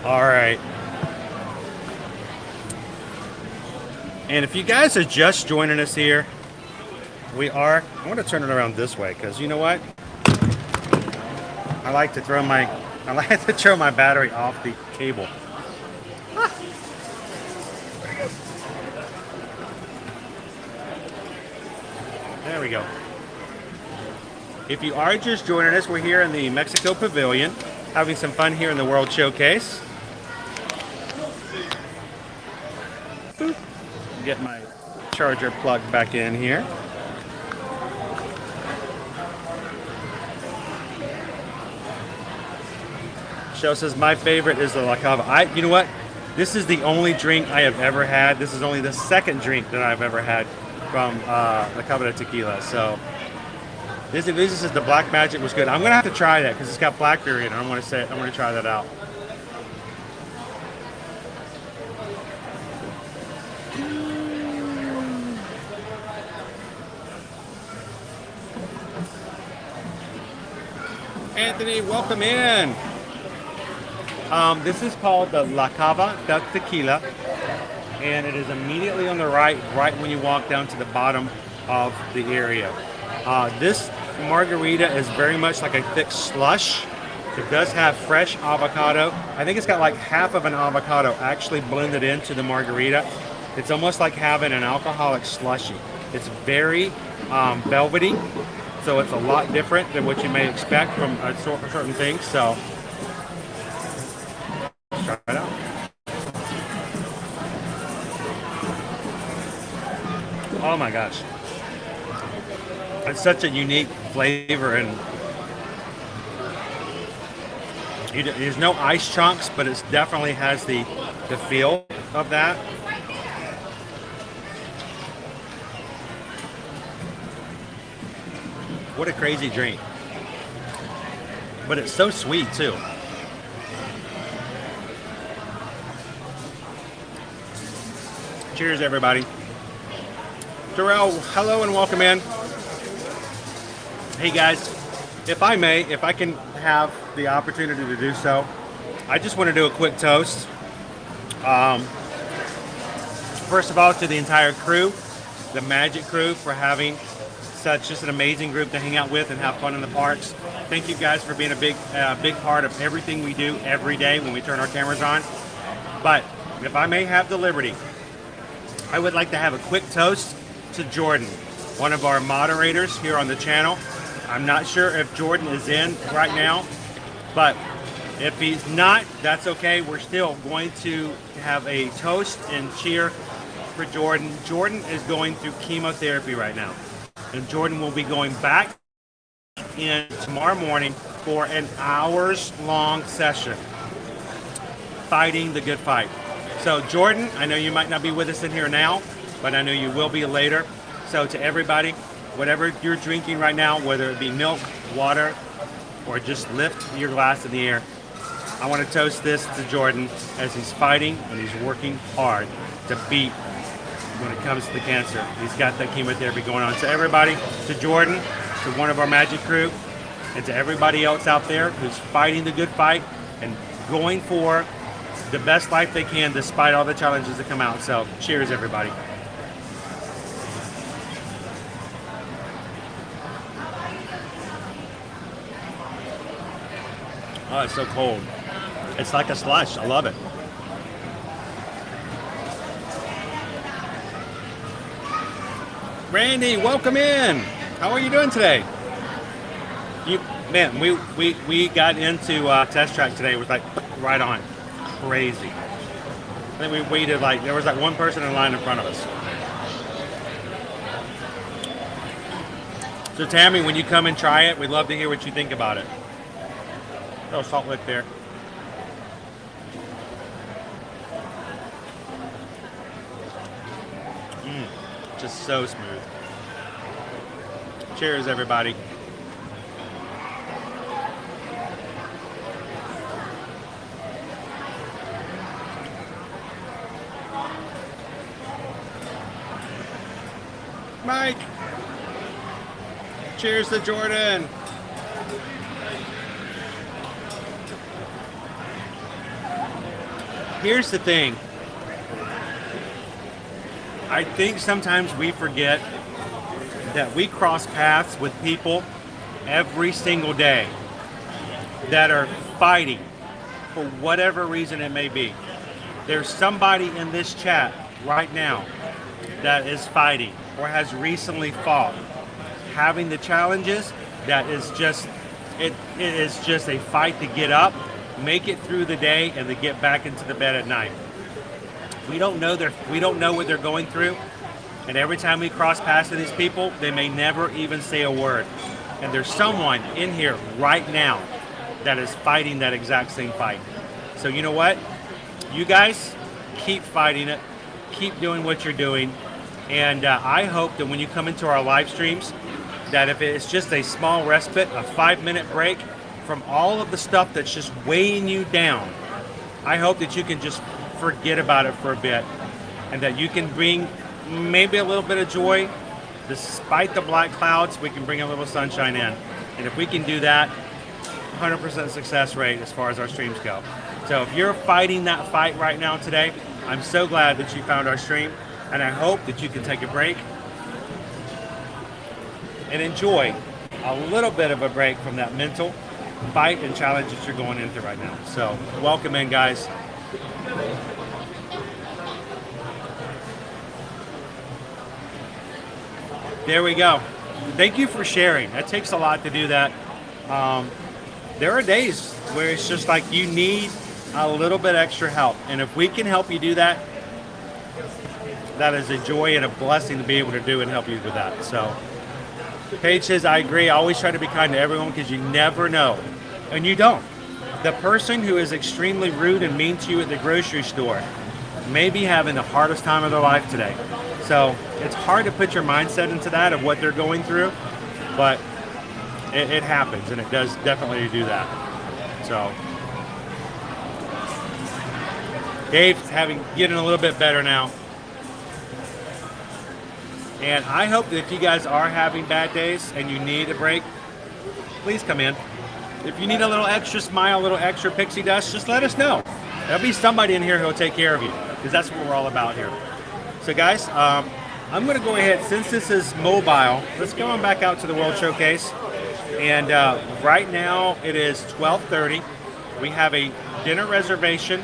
S1: All right. And if you guys are just joining us here, I want to turn it around this way because you know what? I like to throw my battery off the cable. There we go. If you are just joining us, we're here in the Mexico Pavilion, having some fun here in the World Showcase. Boop. Get my charger plugged back in here. Show says my favorite is the La Cava. You know what? This is the only drink I have ever had. This is only the second drink that I've ever had from La Cava del Tequila. So this is the Black Magic was good. I'm gonna have to try that because it's got blackberry in it. I'm gonna try that out. Anthony, welcome in. This is called the La Cava del Tequila. and it is immediately on the right when you walk down to the bottom of the area. This margarita is very much like a thick slush. It does have fresh avocado. I think it's got like half of an avocado actually blended into the margarita. It's almost like having an alcoholic slushy. It's very velvety, so it's a lot different than what you may expect from certain things. So let's try it out. Oh my gosh. It's such a unique flavor, and there's no ice chunks, but it definitely has the feel of that. What a crazy drink. But it's so sweet too. Cheers, everybody. Darrell, hello and welcome in. Hey guys, if I can have the opportunity to do so, I just want to do a quick toast. First of all, to the entire crew, the Magic crew, for having just an amazing group to hang out with and have fun in the parks. Thank you guys for being a big part of everything we do every day when we turn our cameras on. But if I may have the liberty, I would like to have a quick toast to Jordan, one of our moderators here on the channel. I'm not sure if Jordan is in right now, but if he's not, that's okay. We're still going to have a toast and cheer for Jordan. Jordan is going through chemotherapy right now, and Jordan will be going back in tomorrow morning for an hours-long session fighting the good fight. So Jordan, I know you might not be with us in here now, but I know you will be later. So to everybody, whatever you're drinking right now, whether it be milk, water, or just lift your glass in the air, I want to toast this to Jordan as he's fighting and he's working hard to beat when it comes to the cancer. He's got that chemotherapy going on. So everybody, to Jordan, to one of our Magic crew, and to everybody else out there who's fighting the good fight and going for the best life they can despite all the challenges that come out. So cheers, everybody. Oh, it's so cold. It's like a slush. I love it. Randy, welcome in. How are you doing today? Man, we got into test track today. It was like right on. Crazy. I think we waited there was one person in line in front of us. So Tammy, when you come and try it, we'd love to hear what you think about it. Oh, Salt Lick there. Just so smooth. Cheers, everybody. Mike. Cheers to Jordan. Here's the thing. I think sometimes we forget that we cross paths with people every single day that are fighting for whatever reason it may be. There's somebody in this chat right now that is fighting or has recently fought, having the challenges that is just, it is just a fight to get up, make it through the day, and to get back into the bed at night. We don't know what they're going through, and every time we cross paths with these people, they may never even say a word. And there's someone in here right now that is fighting that exact same fight. So you know what? You guys keep fighting it, keep doing what you're doing, and I hope that when you come into our live streams, that if it's just a small respite, a 5-minute break from all of the stuff that's just weighing you down, I hope that you can just forget about it for a bit, and that you can bring maybe a little bit of joy. Despite the black clouds, we can bring a little sunshine in. And if we can do that, 100% success rate as far as our streams go. So if you're fighting that fight right now today, I'm so glad that you found our stream, and I hope that you can take a break and enjoy a little bit of a break from that mental fight and challenge that you're going into right now. So welcome in, guys. There we go. Thank you for sharing. That takes a lot to do that. There are days where it's just like you need a little bit extra help. And if we can help you do that, that is a joy and a blessing to be able to do and help you with that. So Paige says, I agree. I always try to be kind to everyone because you never know. And you don't. The person who is extremely rude and mean to you at the grocery store may be having the hardest time of their life today. So it's hard to put your mindset into that of what they're going through, but it happens, and it does definitely do that. So Dave's getting a little bit better now. And I hope that if you guys are having bad days and you need a break, please come in. If you need a little extra smile, a little extra pixie dust, just let us know. There'll be somebody in here who'll take care of you, because that's what we're all about here. So guys, I'm going to go ahead, since this is mobile, let's go on back out to the World Showcase. And right now it is 12:30. We have a dinner reservation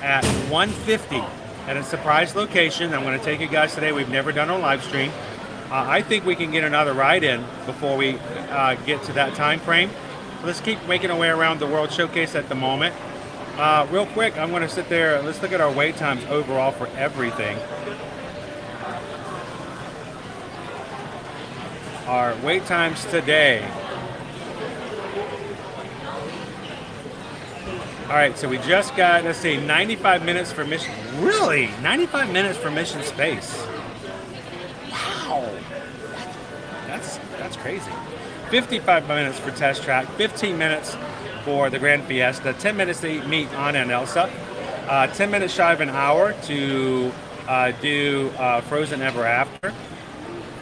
S1: at 1:50 at a surprise location. I'm going to take you guys today. We've never done a live stream. I think we can get another ride in before we get to that time frame. Let's keep making our way around the World Showcase at the moment. Real quick, I'm going to sit there. Let's look at our wait times overall for everything. Our wait times today. All right, so we just got, let's see, 95 minutes for mission. Really? 95 minutes for mission space. Wow. That's crazy. 55 minutes for test track, 15 minutes for the Grand Fiesta, 10 minutes to meet Anna and Elsa, 10 minutes shy of an hour to do Frozen Ever After.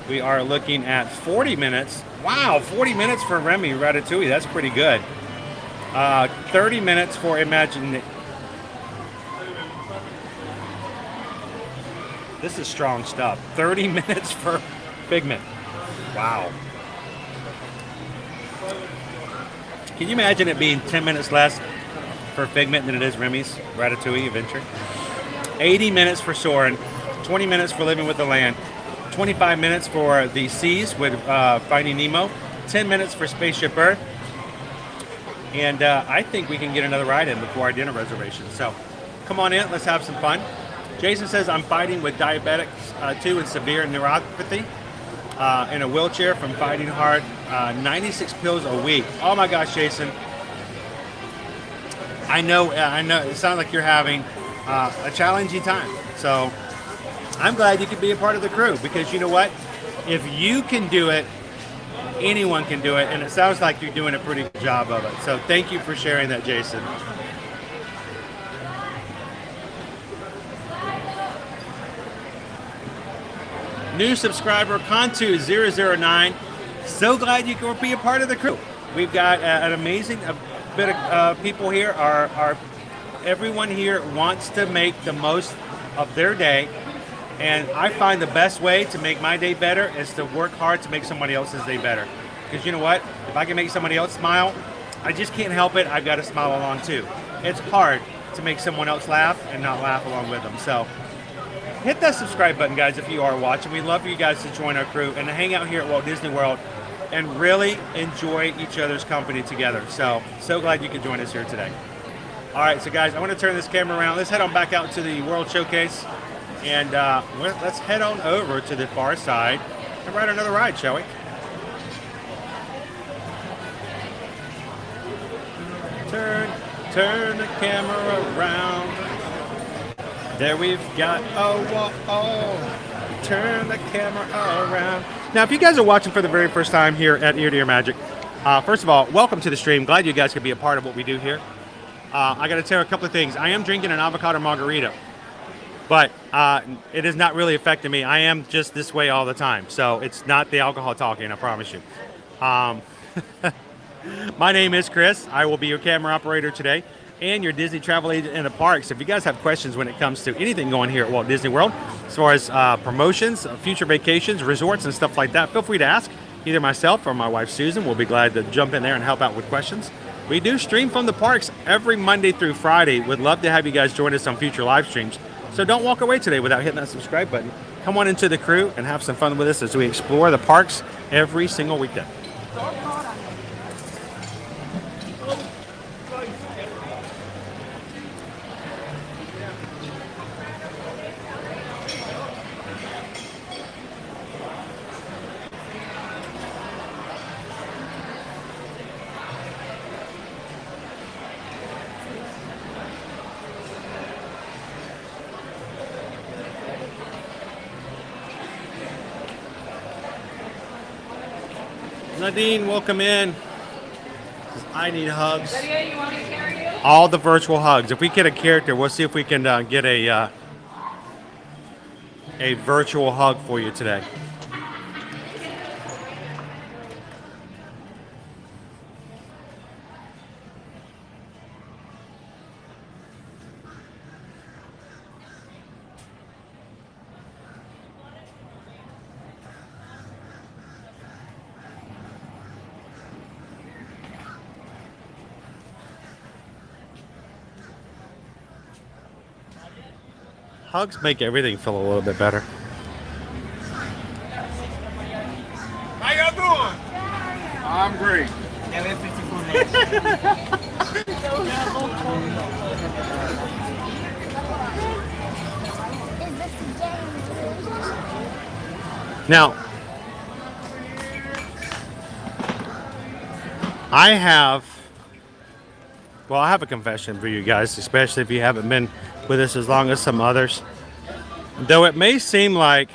S1: We are looking at 40 minutes. Wow, 40 minutes for Remy Ratatouille. That's pretty good. 30 minutes for Imagine. This is strong stuff. 30 minutes for Figment. Wow. Can you imagine it being 10 minutes less for Figment than it is Remy's Ratatouille Adventure? 80 minutes for Soarin', 20 minutes for Living with the Land, 25 minutes for the Seas with Finding Nemo, 10 minutes for Spaceship Earth, and I think we can get another ride in before our dinner reservation. So come on in, let's have some fun. Jason says, I'm fighting with diabetics 2 and severe neuropathy. In a wheelchair from fighting hard, 96 pills a week. Oh my gosh, Jason. I know, it sounds like you're having a challenging time. So I'm glad you could be a part of the crew, because you know what? If you can do it, anyone can do it, and it sounds like you're doing a pretty good job of it. So thank you for sharing that, Jason. New subscriber Contu009. So glad you can be a part of the crew. We've got an amazing bit of people here. Everyone here wants to make the most of their day, and I find the best way to make my day better is to work hard to make somebody else's day better. Because you know what? If I can make somebody else smile, I just can't help it. I've got to smile along too. It's hard to make someone else laugh and not laugh along with them. So hit that subscribe button, guys, if you are watching. We'd love for you guys to join our crew and to hang out here at Walt Disney World and really enjoy each other's company together. So glad you could join us here today. All right, so guys, I want to turn this camera around. Let's head on back out to the World Showcase, and let's head on over to the far side and ride another ride, shall we? Turn the camera around. There we've got, turn the camera around. Now, if you guys are watching for the very first time here at Ear to Ear Magic, first of all, welcome to the stream. Glad you guys could be a part of what we do here. I got to tell you a couple of things. I am drinking an avocado margarita, but it is not really affecting me. I am just this way all the time, so it's not the alcohol talking, I promise you. My name is Chris. I will be your camera operator today. and your Disney travel agent in the parks. If you guys have questions when it comes to anything going here at Walt Disney World, as far as promotions, future vacations, resorts, and stuff like that, feel free to ask either myself or my wife Susan. We'll be glad to jump in there and help out with questions. We do stream from the parks every Monday through Friday. Would love to have you guys join us on future live streams. So don't walk away today without hitting that subscribe button. Come on into the crew and have some fun with us as we explore the parks every single weekend. Nadine, welcome in. I need hugs.
S8: Lydia, you want me to carry you?
S1: All the virtual hugs. If we get a character, we'll see if we can get a virtual hug for you today. Hugs make everything feel a little bit better.
S2: How y'all doing?
S9: I'm great.
S1: Now, I have a confession for you guys, especially if you haven't been with us as long as some others. Though it may seem like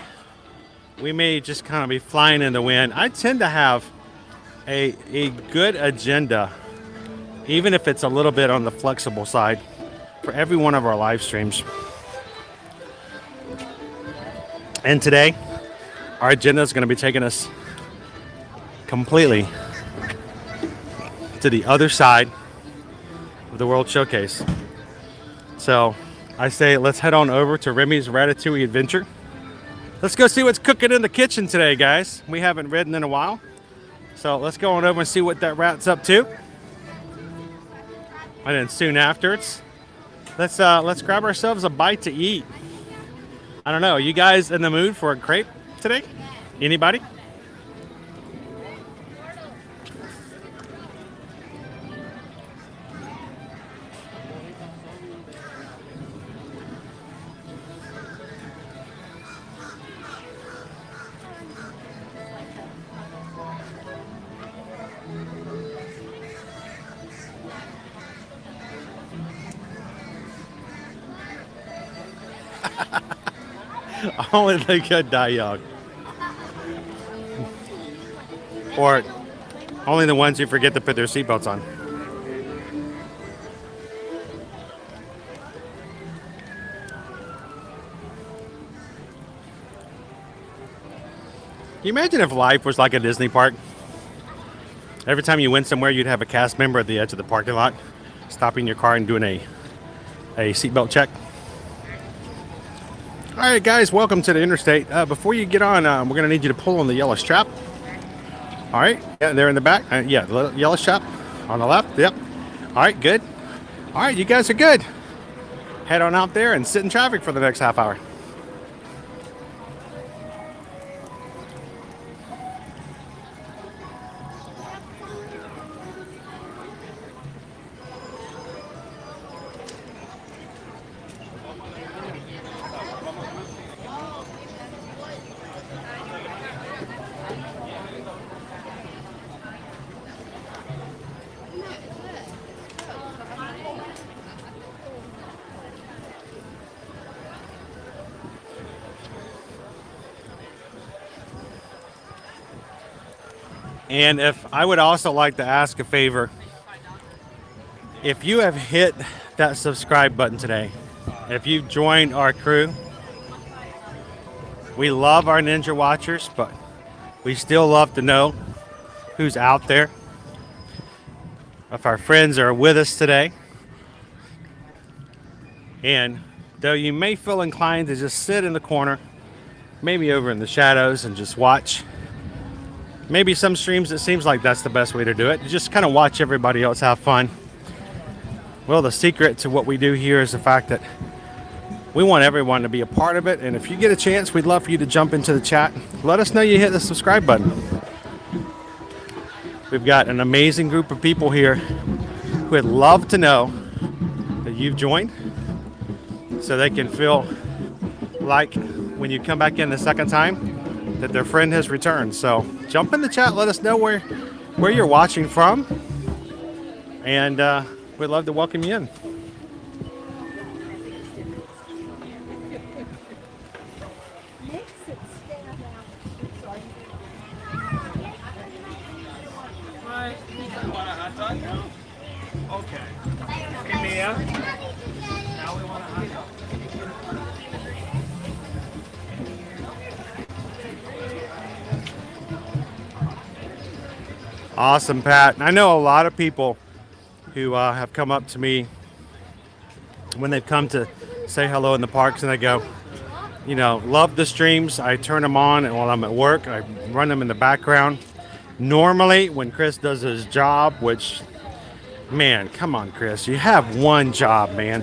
S1: we may just kind of be flying in the wind, I tend to have a good agenda, even if it's a little bit on the flexible side, for every one of our live streams. And today, our agenda is going to be taking us completely to the other side of the World Showcase. So I say let's head on over to Remy's Ratatouille Adventure. Let's go see what's cooking in the kitchen today, guys. We haven't ridden in a while. So let's go on over and see what that rat's up to. And then soon afterwards, let's grab ourselves a bite to eat. I don't know, are you guys in the mood for a crepe today? Anybody? Only the good die young. Or only the ones who forget to put their seatbelts on. Can you imagine if life was like a Disney park? Every time you went somewhere, you'd have a cast member at the edge of the parking lot, stopping your car and doing a seatbelt check. All right, guys, welcome to the interstate. Before you get on, we're going to need you to pull on the yellow strap. All right, yeah, they're in the back. Yeah, the yellow strap on the left. Yep. All right, good. All right, you guys are good. Head on out there and sit in traffic for the next half hour. And if I would also like to ask a favor, if you have hit that subscribe button today, if you've joined our crew, we love our Ninja Watchers, but we still love to know who's out there. If our friends are with us today, And though you may feel inclined to just sit in the corner, maybe over in the shadows and just watch, maybe some streams it seems like that's the best way to do it. Just kind of watch everybody else have fun. Well, the secret to what we do here is the fact that we want everyone to be a part of it. And if you get a chance, we'd love for you to jump into the chat. Let us know you hit the subscribe button. We've got an amazing group of people here who would love to know that you've joined, so they can feel like when you come back in the second time that their friend has returned. So jump in the chat, let us know where you're watching from, and we'd love to welcome you in.
S10: Okay. Hey, Mia. Now we want a hot dog.
S1: Awesome, Pat. I know a lot of people who have come up to me when they've come to say hello in the parks, and they go, you know, love the streams. I turn them on, and while I'm at work, I run them in the background. Normally, when Chris does his job, which, man, come on, Chris, you have one job, man.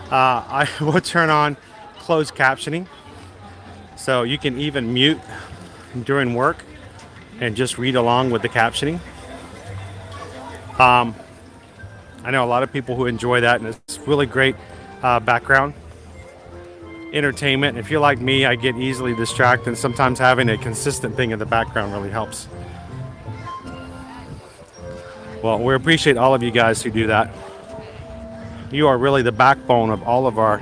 S1: I will turn on closed captioning, so you can even mute during work and just read along with the captioning. I know a lot of people who enjoy that, and it's really great background entertainment. If you're like me, I get easily distracted, and sometimes having a consistent thing in the background really helps. Well, we appreciate all of you guys who do that. You are really the backbone of all of our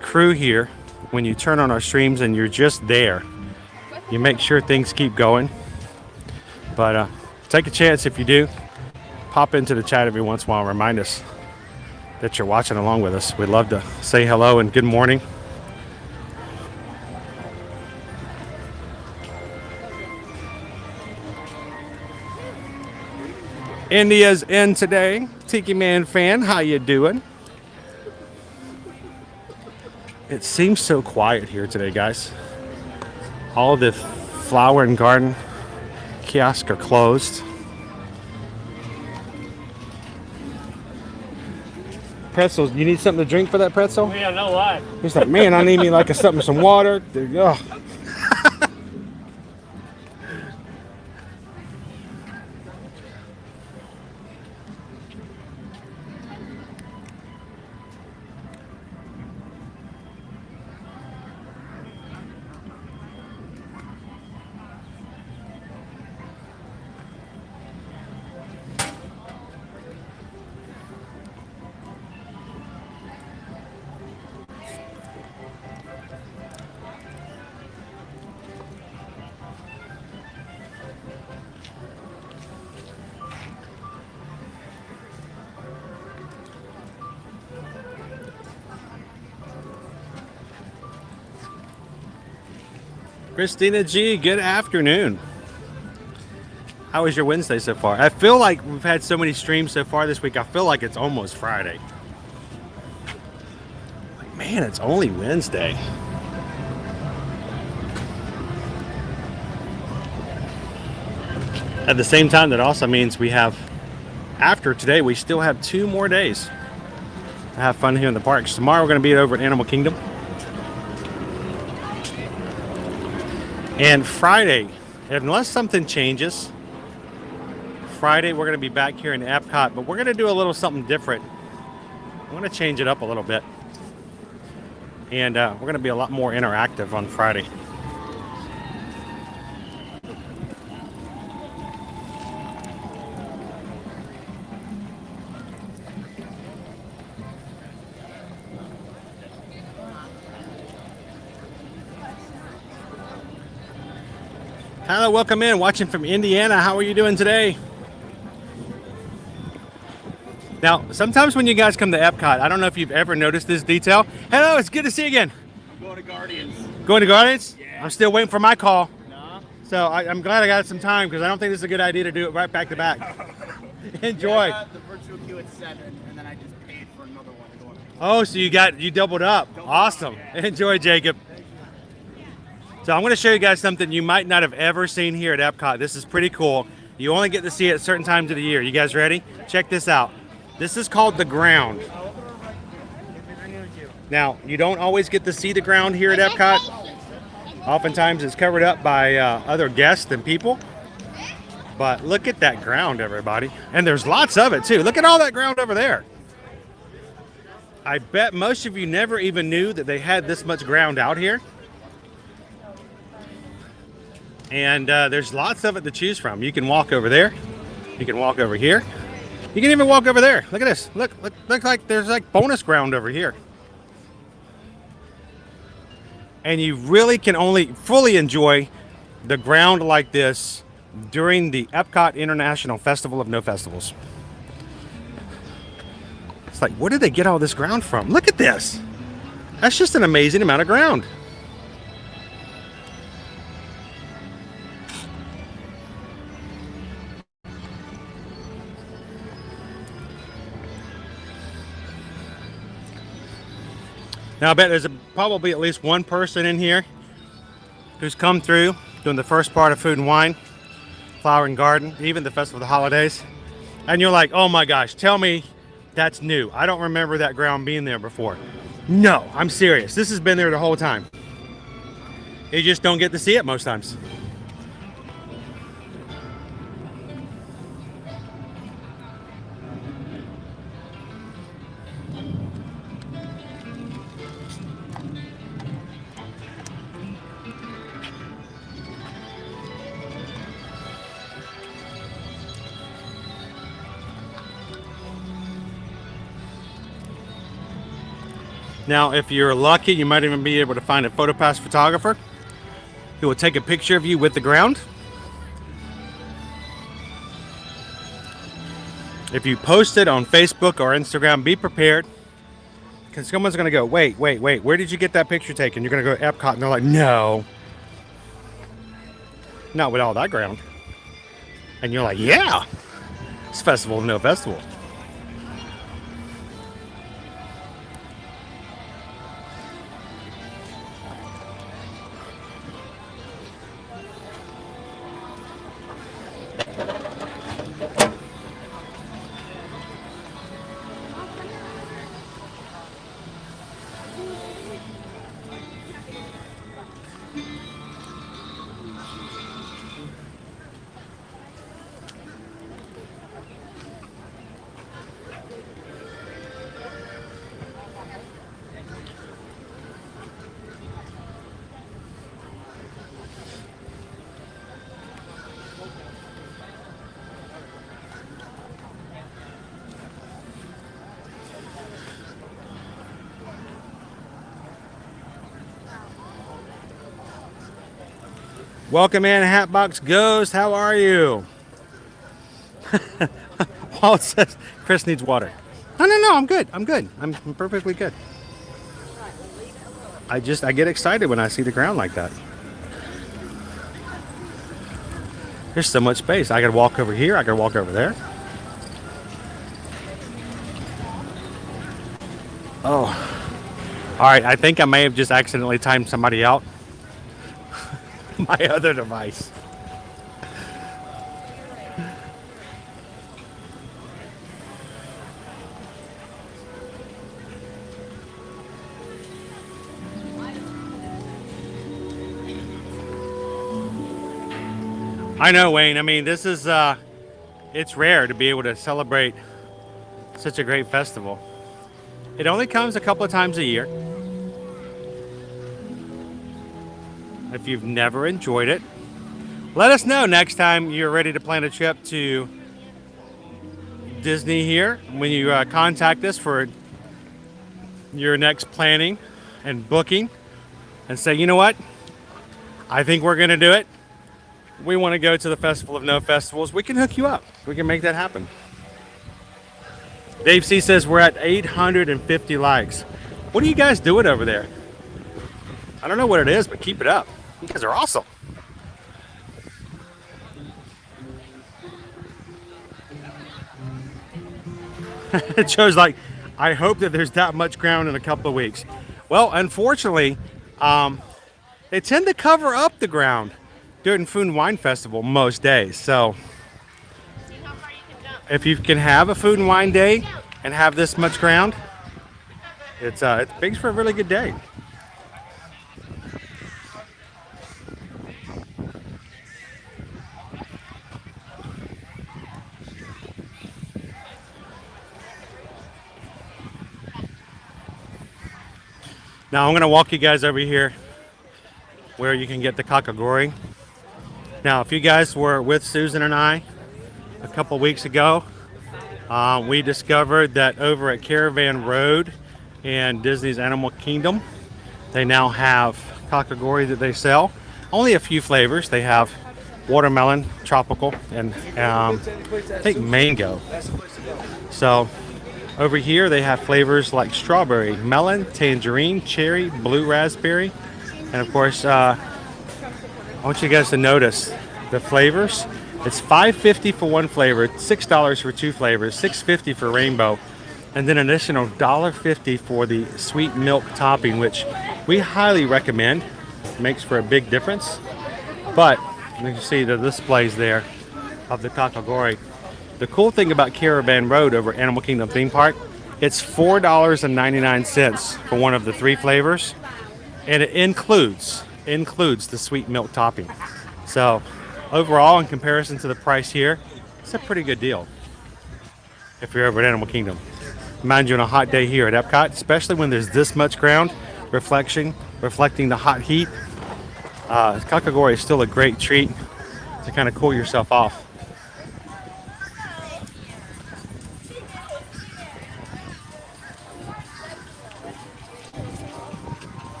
S1: crew here. When you turn on our streams and you're just there, you make sure things keep going. But take a chance if you do. Pop into the chat every once in a while and remind us that you're watching along with us. We'd love to say hello and good morning. India's in today. Tiki Man fan, how you doing? It seems so quiet here today, guys. All the flower and garden kiosks are closed. Pretzels, you need something to drink for that pretzel?
S10: Yeah, no lie.
S1: He's like, man, I need me like some water. There you go. Christina G, good afternoon. How was your Wednesday so far? I feel like we've had so many streams so far this week, I feel like it's almost Friday. Like, man, it's only Wednesday. At the same time, that also means we have, after today, we still have 2 more days to have fun here in the parks. Tomorrow we're going to be over at Animal Kingdom. And Friday, unless something changes, Friday we're going to be back here in Epcot, but we're going to do a little something different. I want to change it up a little bit. And we're going to be a lot more interactive on Friday. Hello, welcome in. Watching from Indiana. How are you doing today? Now, sometimes when you guys come to Epcot, I don't know if you've ever noticed this detail. Hello, it's good to see you again.
S9: I'm going to Guardians.
S1: Going to Guardians?
S9: Yeah.
S1: I'm still waiting for my call.
S9: No?
S1: So I'm glad I got some time because I don't think this is a good idea to do it right back to back. Enjoy.
S9: Yeah, the virtual queue at 7, and then I just paid for another one to go on
S1: Oh, so you doubled up. Awesome. Enjoy, Jacob. So I'm going to show you guys something you might not have ever seen here at Epcot. This is pretty cool. You only get to see it at certain times of the year. You guys ready? Check this out. This is called the ground. Now, you don't always get to see the ground here at Epcot. Oftentimes it's covered up by other guests and people. But look at that ground, everybody. And there's lots of it, too. Look at all that ground over there. I bet most of you never even knew that they had this much ground out here. And there's lots of it to choose from. You can walk over there. You can walk over here. You can even walk over there. Look at this. Look like there's like bonus ground over here. And you really can only fully enjoy the ground like this during the Epcot International Festival of No Festivals. It's like, where did they get all this ground from? Look at this. That's just an amazing amount of ground. Now I bet there's probably at least one person in here who's come through doing the first part of Food and Wine, Flower and Garden, even the Festival of the Holidays. And you're like, oh my gosh, tell me that's new. I don't remember that ground being there before. No, I'm serious. This has been there the whole time. You just don't get to see it most times. Now, if you're lucky, you might even be able to find a PhotoPass photographer who will take a picture of you with the ground. If you post it on Facebook or Instagram, be prepared, because someone's going to go, wait, where did you get that picture taken? You're going to go to Epcot, and they're like, no, not with all that ground. And you're like, yeah, it's Festival of No Festival. Welcome in, Hatbox Ghost. How are you? Paul says Chris needs water. No, I'm good. I'm perfectly good. I get excited when I see the ground like that. There's so much space. I could walk over here. I could walk over there. Oh. All right. I think I may have just accidentally timed somebody out. My other device. I know, Wayne. I mean, this is it's rare to be able to celebrate such a great festival. It only comes a couple of times a year. If you've never enjoyed it, let us know next time you're ready to plan a trip to Disney here. When you contact us for your next planning and booking and say, you know what, I think we're going to do it. We want to go to the Festival of No Festivals. We can hook you up. We can make that happen. Dave C says we're at 850 likes. What are you guys doing over there? I don't know what it is, but keep it up. You guys are awesome. Joe's like, I hope that there's that much ground in a couple of weeks. Well, unfortunately, they tend to cover up the ground during Food and Wine Festival most days. So if you can have a Food and Wine day and have this much ground, it makes for a really good day. Now I'm going to walk you guys over here where you can get the kakagori. Now, if you guys were with Susan and I a couple weeks ago, we discovered that over at Caravan Road and Disney's Animal Kingdom, they now have kakagori that they sell. Only a few flavors. They have watermelon, tropical, and I think mango. So over here they have flavors like strawberry, melon, tangerine, cherry, blue raspberry, and of course I want you guys to notice the flavors. It's $5.50 for one flavor, $6 for two flavors, $6.50 for rainbow, and then an additional $1.50 for the sweet milk topping, which we highly recommend. It makes for a big difference. But you can see the displays there of the kakagori. The cool thing about Caravan Road over at Animal Kingdom Theme Park, it's $4.99 for one of the three flavors, and it includes the sweet milk topping. So overall, in comparison to the price here, it's a pretty good deal if you're over at Animal Kingdom. Mind you, on a hot day here at Epcot, especially when there's this much ground reflecting the hot heat, kakagori is still a great treat to kind of cool yourself off.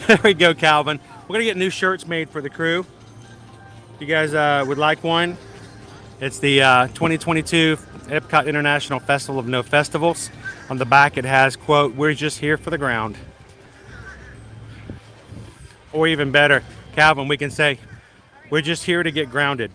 S1: There we go, Calvin. We're gonna get new shirts made for the crew. If you guys would like one, it's the 2022 Epcot International Festival of No Festivals. On the back it has, quote, "We're just here for the ground." Or even better, Calvin, we can say, "We're just here to get grounded."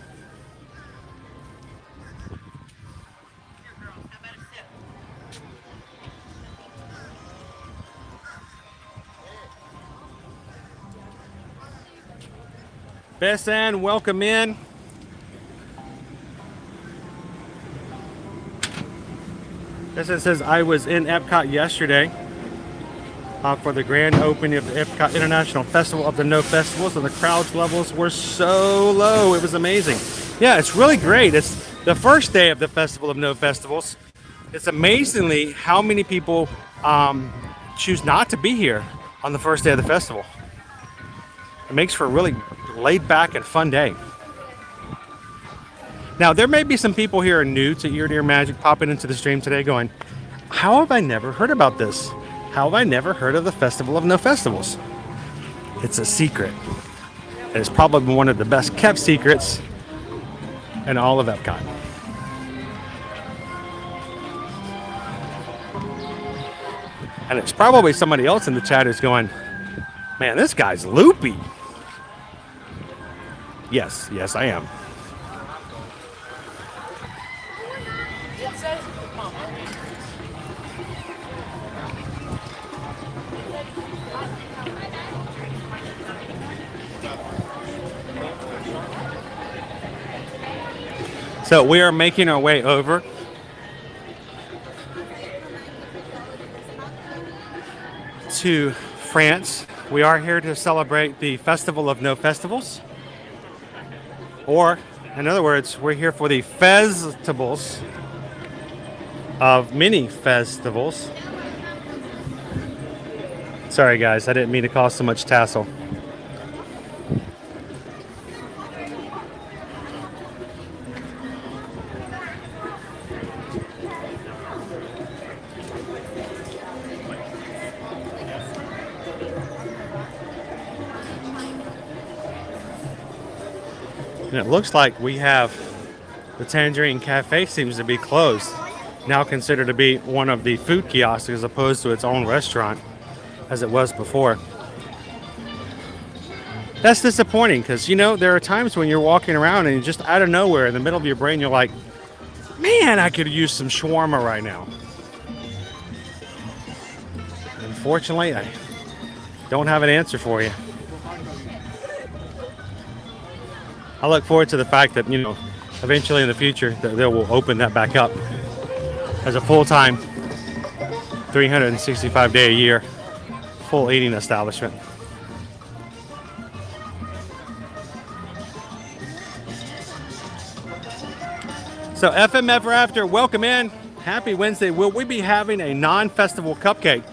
S1: Bessan, welcome in. Bessan says, I was in Epcot yesterday for the grand opening of the Epcot International Festival of the No Festivals, and the crowd levels were so low. It was amazing. Yeah, it's really great. It's the first day of the Festival of No Festivals. It's amazingly how many people choose not to be here on the first day of the festival. It makes for a really laid back and fun day. Now, there may be some people here who are new to Ear to Ear Magic popping into the stream today going, how have I never heard about this? How have I never heard of the Festival of No Festivals? It's a secret. And it's probably one of the best kept secrets in all of Epcot. And it's probably somebody else in the chat who's going, man, this guy's loopy. Yes, I am. So we are making our way over to France. We are here to celebrate the Festival of No Festivals. Or, in other words, we're here for the festivals of many festivals. Sorry guys, I didn't mean to cause so much tassel. And it looks like we have the Tangerine Cafe seems to be closed. Now considered to be one of the food kiosks as opposed to its own restaurant as it was before. that's disappointing because, you know, there are times when you're walking around and just out of nowhere in the middle of your brain, you're like, man, I could use some shawarma right now. Unfortunately, I don't have an answer for you. I look forward to the fact that, you know, eventually in the future that they will open that back up as a full-time 365-day a year full eating establishment. So FM Ever After, welcome in. Happy Wednesday. Will we be having a non-festival cupcake?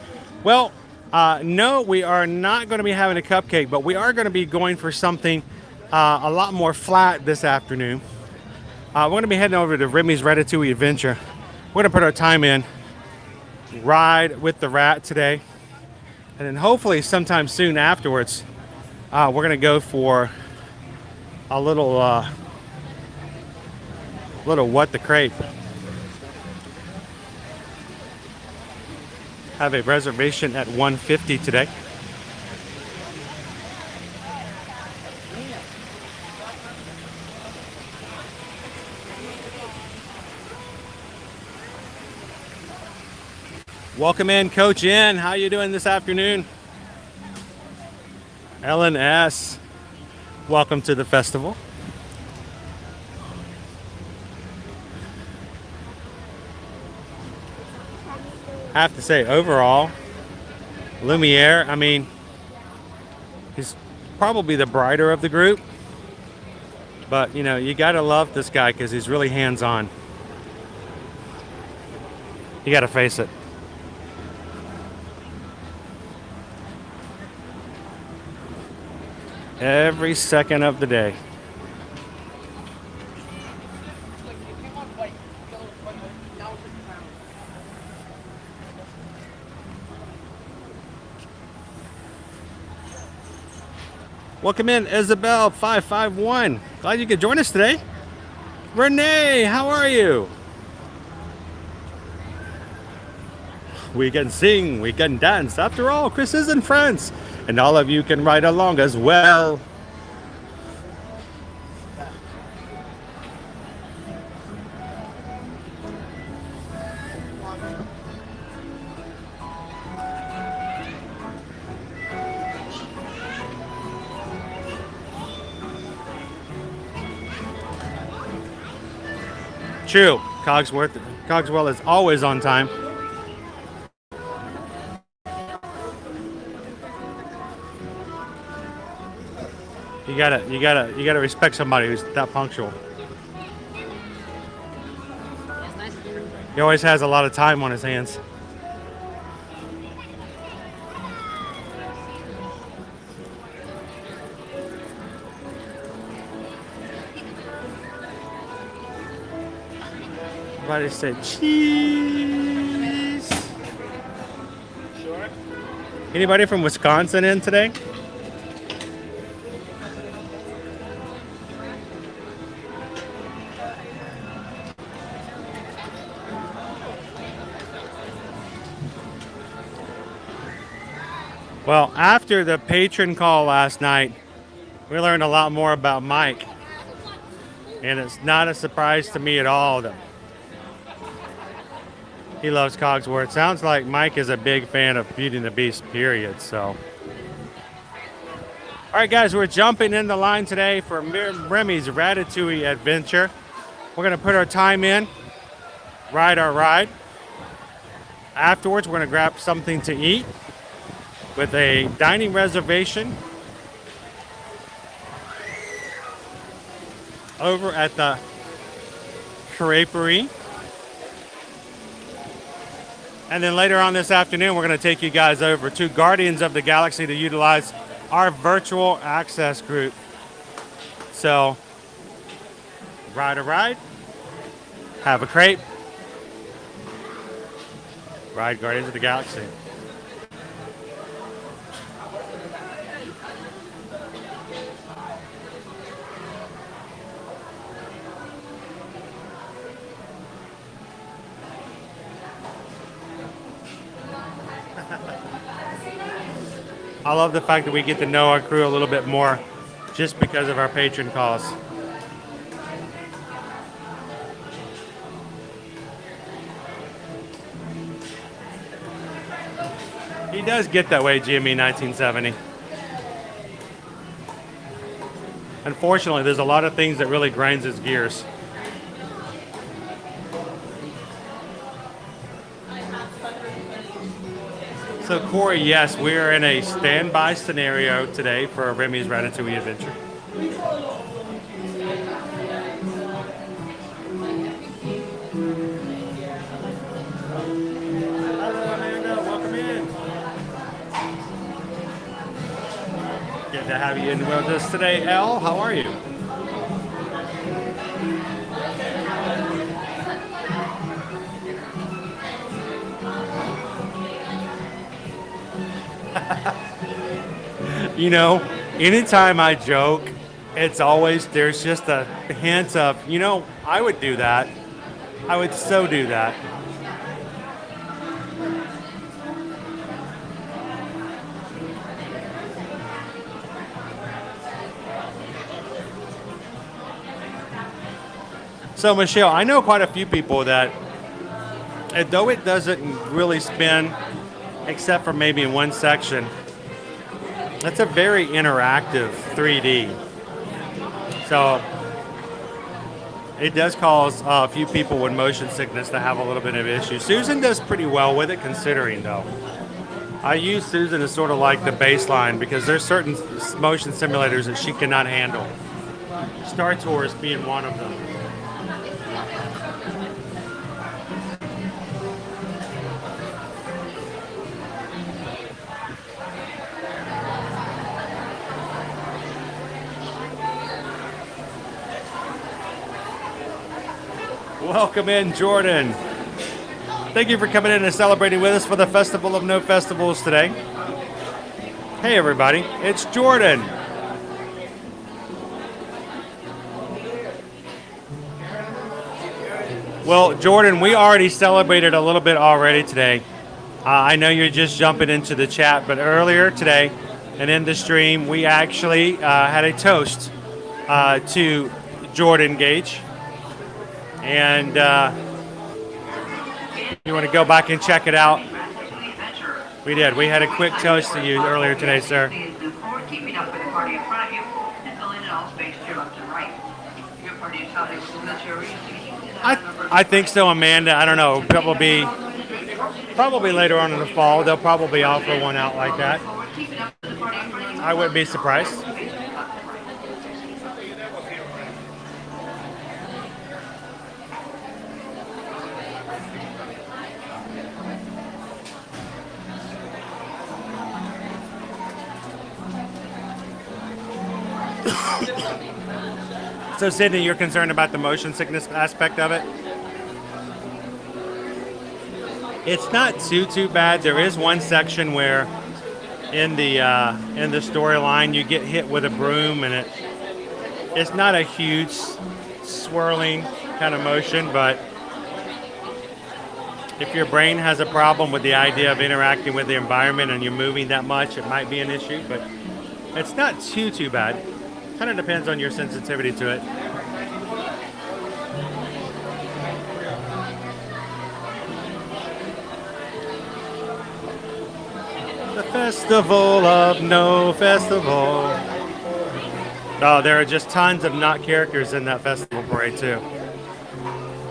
S1: Well, no, we are not going to be having a cupcake, but we are going to be going for something a lot more flat this afternoon. We're going to be heading over to Remy's Ratatouille Adventure. We're going to put our time in, ride with the rat today, and then hopefully sometime soon afterwards, we're going to go for a little what the crepe. Have a reservation at 1:50 today. Welcome in, Coach N. How you doing this afternoon? Ellen S. Welcome to the festival. I have to say, overall, Lumiere, I mean, he's probably the brighter of the group. But, you know, you gotta love this guy because he's really hands-on. You gotta face it. Every second of the day. Welcome in, Isabel 551. Glad you could join us today. Renee, how are you? We can sing, we can dance. After all, Chris is in France, and all of you can ride along as well. True. Cogswell is always on time. You gotta respect somebody who's that punctual. He always has a lot of time on his hands. Everybody said cheese. Sure. Anybody from Wisconsin in today? Well, after the patron call last night, we learned a lot more about Mike. And it's not a surprise to me at all that he loves Cogsworth. Sounds like Mike is a big fan of Beauty and the Beast, period. So, all right, guys, we're jumping in the line today for Remy's Ratatouille Adventure. We're going to put our time in, ride our ride. Afterwards, we're going to grab something to eat with a dining reservation over at the creperie. And then later on this afternoon, we're going to take you guys over to Guardians of the Galaxy to utilize our virtual access group. So, ride a ride, have a crepe, ride Guardians of the Galaxy. I love the fact that we get to know our crew a little bit more just because of our patron cause. He does get that way, Jimmy 1970. Unfortunately, there's a lot of things that really grinds his gears. So Corey, yes, we are in a standby scenario today for Remy's Ratatouille adventure. Hello, Amanda. Welcome in. Good to have you in with us today, Elle. How are you? You know, anytime I joke, it's always, there's just a hint of, you know, I would do that. I would so do that. So Michelle, I know quite a few people that, though it doesn't really spin, except for maybe in one section, that's a very interactive 3D. So it does cause a few people with motion sickness to have a little bit of issue. Susan does pretty well with it, considering though. I use Susan as sort of like the baseline because there's certain motion simulators that she cannot handle. Star Tours being one of them. Welcome in, Jordan. Thank you for coming in and celebrating with us for the Festival of No Festivals today. Hey, everybody, it's Jordan. Well, Jordan, we already celebrated a little bit already today. I know you're just jumping into the chat, but earlier today and in the stream, we actually had a toast to Jordan Gage. And you want to go back and check it out? We did. We had a quick toast to you earlier today, sir. I think so, Amanda. I don't know. Probably later on in the fall, they'll probably offer one out like that. I wouldn't be surprised. So Sydney, you're concerned about the motion sickness aspect of it? It's not too bad. There is one section where in the storyline you get hit with a broom, and it's not a huge swirling kind of motion, but if your brain has a problem with the idea of interacting with the environment and you're moving that much, it might be an issue, but it's not too bad. Kind of depends on your sensitivity to it. The Festival of No Festival. Oh, there are just tons of not characters in that festival parade too.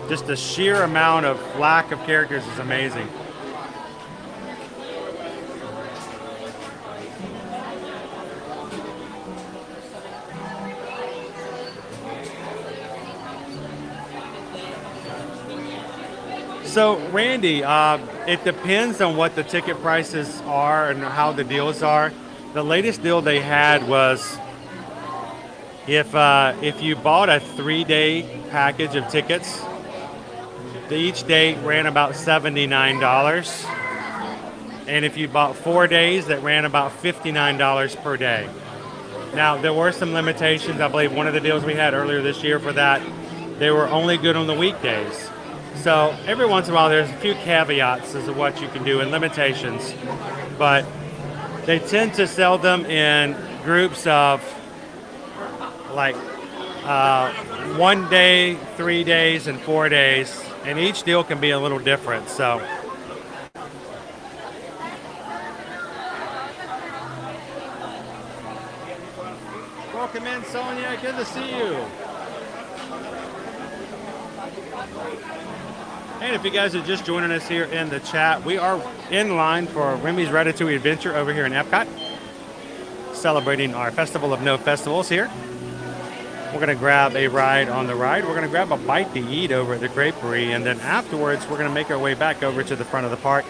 S1: Just the sheer amount of lack of characters is amazing. So, Randy, it depends on what the ticket prices are and how the deals are. The latest deal they had was if you bought a 3-day package of tickets, each day ran about $79. And if you bought 4 days, that ran about $59 per day. Now, there were some limitations. I believe one of the deals we had earlier this year for that, they were only good on the weekdays. So every once in a while, there's a few caveats as to what you can do and limitations, but they tend to sell them in groups of like 1 day, 3 days, and 4 days, and each deal can be a little different. So. Welcome in, Sonia. Good to see you. And if you guys are just joining us here in the chat, we are in line for Remy's Ratatouille Adventure over here in Epcot, celebrating our Festival of No Festivals here. We're going to grab a ride on the ride. We're going to grab a bite to eat over at the creperie, and then afterwards we're going to make our way back over to the front of the park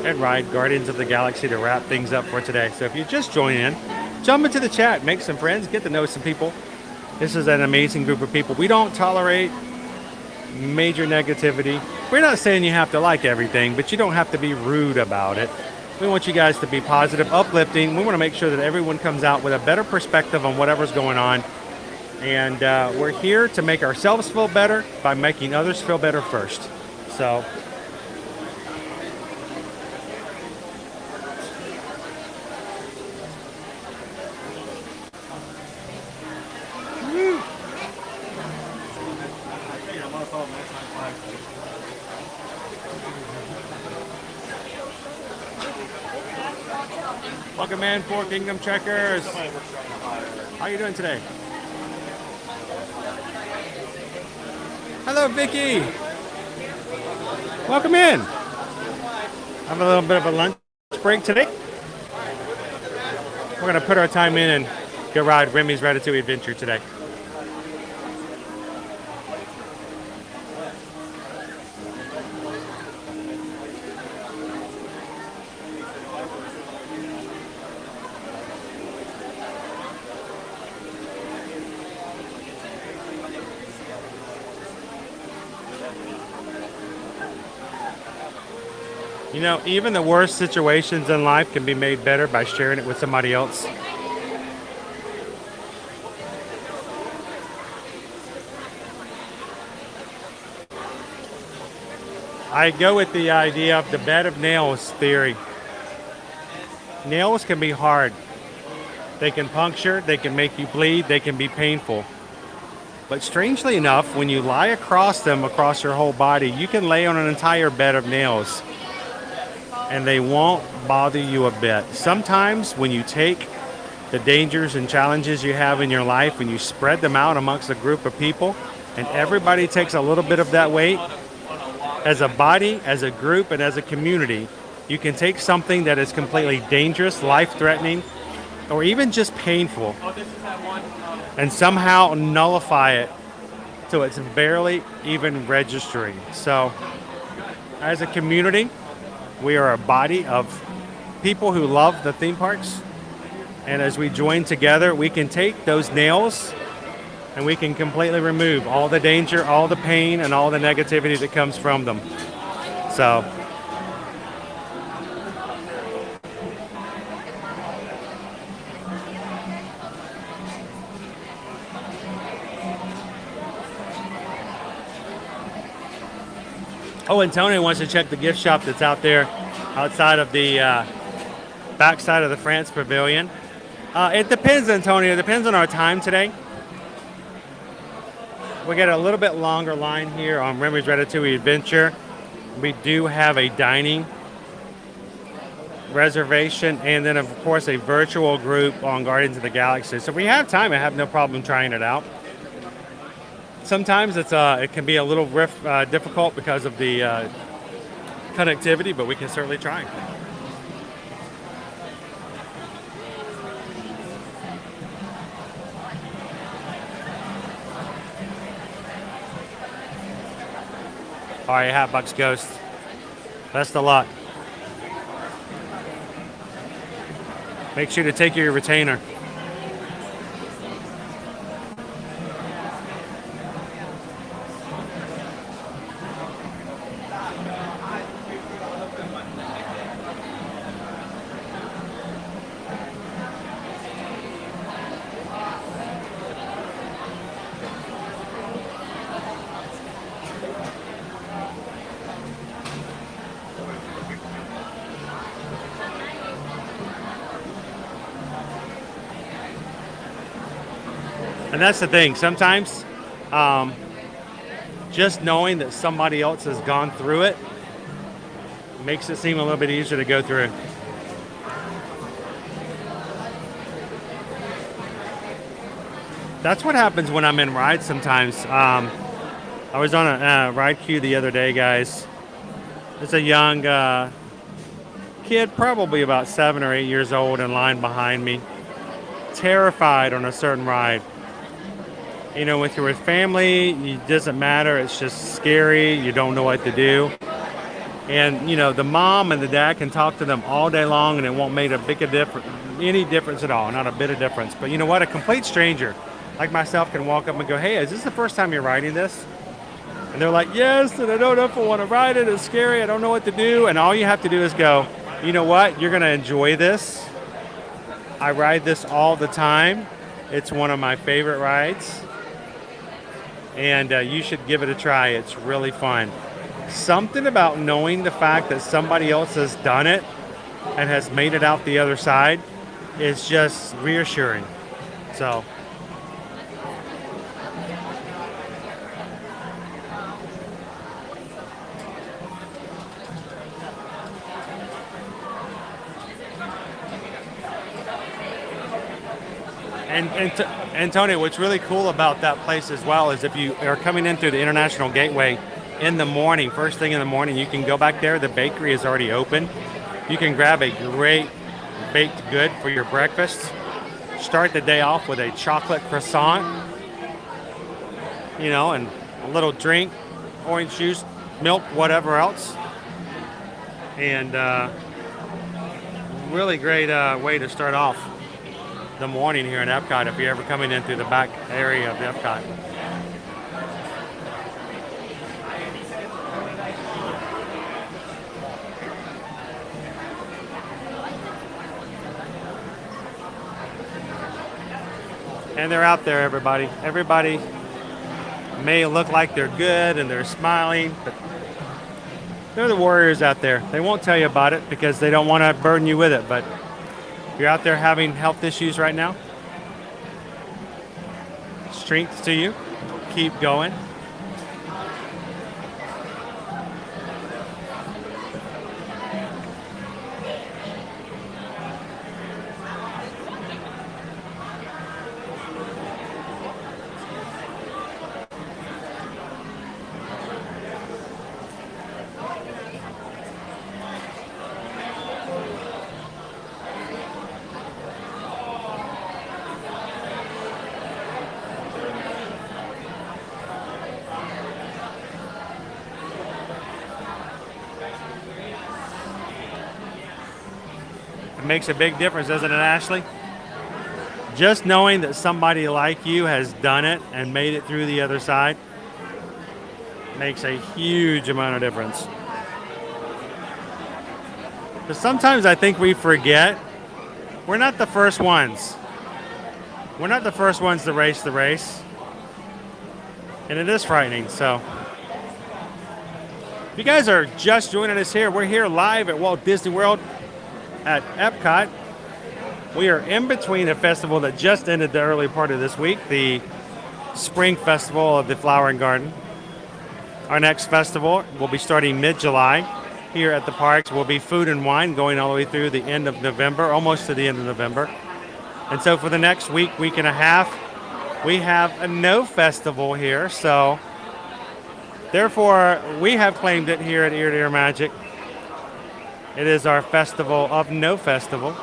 S1: and ride Guardians of the Galaxy to wrap things up for today. So if you just join in, jump into the chat, make some friends, get to know some people. This is an amazing group of people. We don't tolerate major negativity. We're not saying you have to like everything, but you don't have to be rude about it. We want you guys to be positive, uplifting. We want to make sure that everyone comes out with a better perspective on whatever's going on. And we're here to make ourselves feel better by making others feel better first. So. Welcome in, Four Kingdom Checkers. How you doing today? Hello, Vicky. Welcome in. Have a little bit of a lunch break today. We're going to put our time in and go ride Remy's Ratatouille Adventure today. You know, even the worst situations in life can be made better by sharing it with somebody else. I go with the idea of the bed of nails theory. Nails can be hard. They can puncture, they can make you bleed, they can be painful. But strangely enough, when you lie across them across your whole body, you can lay on an entire bed of nails and they won't bother you a bit. Sometimes when you take the dangers and challenges you have in your life, when you spread them out amongst a group of people, and everybody takes a little bit of that weight, as a body, as a group, and as a community, you can take something that is completely dangerous, life-threatening, or even just painful, and somehow nullify it so it's barely even registering. So, as a community, we are a body of people who love the theme parks, and as we join together, we can take those nails and we can completely remove all the danger, all the pain, and all the negativity that comes from them. So, oh, and Tony wants to check the gift shop that's out there outside of the backside of the France Pavilion. It depends, Antonio. It depends on our time today. We got a little bit longer line here on Remy's Ratatouille Adventure. We do have a dining reservation and then, of course, a virtual group on Guardians of the Galaxy. So if we have time, I have no problem trying it out. Sometimes it can be a little difficult because of the connectivity, but we can certainly try. All right, Hatbox Ghost. Best of luck. Make sure to take your retainer. And that's the thing. Sometimes just knowing that somebody else has gone through it makes it seem a little bit easier to go through. That's what happens when I'm in rides sometimes. I was on a ride queue the other day, guys. There's a young kid, probably about 7 or 8 years old, in line behind me, terrified on a certain ride. You know, if you're with family, it doesn't matter. It's just scary. You don't know what to do. And, you know, the mom and the dad can talk to them all day long and it won't make any difference at all. Not a bit of difference. But you know what? A complete stranger like myself can walk up and go, hey, is this the first time you're riding this? And they're like, yes, and I don't know if I want to ride it. It's scary. I don't know what to do. And all you have to do is go, you know what? You're going to enjoy this. I ride this all the time. It's one of my favorite rides. And you should give it a try. It's really fun. Something about knowing the fact that somebody else has done it and has made it out the other side is just reassuring. So. And Tony, what's really cool about that place as well is if you are coming in through the International Gateway in the morning, first thing in the morning, you can go back there. The bakery is already open. You can grab a great baked good for your breakfast. Start the day off with a chocolate croissant, you know, and a little drink, orange juice, milk, whatever else. And really great way to start off the morning here in Epcot if you're ever coming in through the back area of Epcot. And they're out there, everybody. Everybody may look like they're good and they're smiling, but they're the warriors out there. They won't tell you about it because they don't want to burden you with it, but if you're out there having health issues right now, strength to you. Keep going. Makes a big difference, doesn't it, Ashley? Just knowing that somebody like you has done it and made it through the other side makes a huge amount of difference. But sometimes I think we forget we're not the first ones. We're not the first ones to race the race. And it is frightening, so. If you guys are just joining us here, we're here live at Walt Disney World at Epcot. We are in between a festival that just ended the early part of this week, the Spring Festival of the Flower and Garden. Our next festival will be starting mid-July here at the parks. Will be Food and Wine going all the way through the end of November, almost to the end of November. And so for the next week and a half, we have a no festival here. So therefore, we have claimed it here at Ear to Ear Magic. It is our festival of no festival.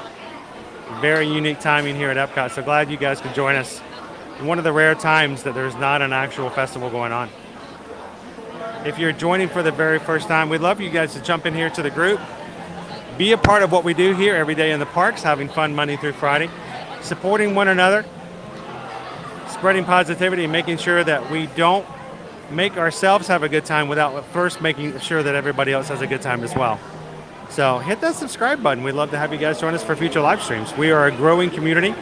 S1: Very unique timing here at Epcot. So glad you guys could join us. One of the rare times that there's not an actual festival going on. If you're joining for the very first time, we'd love you guys to jump in here to the group. Be a part of what we do here every day in the parks, having fun Monday through Friday, supporting one another, spreading positivity, and making sure that we don't make ourselves have a good time without first making sure that everybody else has a good time as well. So hit that subscribe button. We'd love to have you guys join us for future live streams. We are a growing community,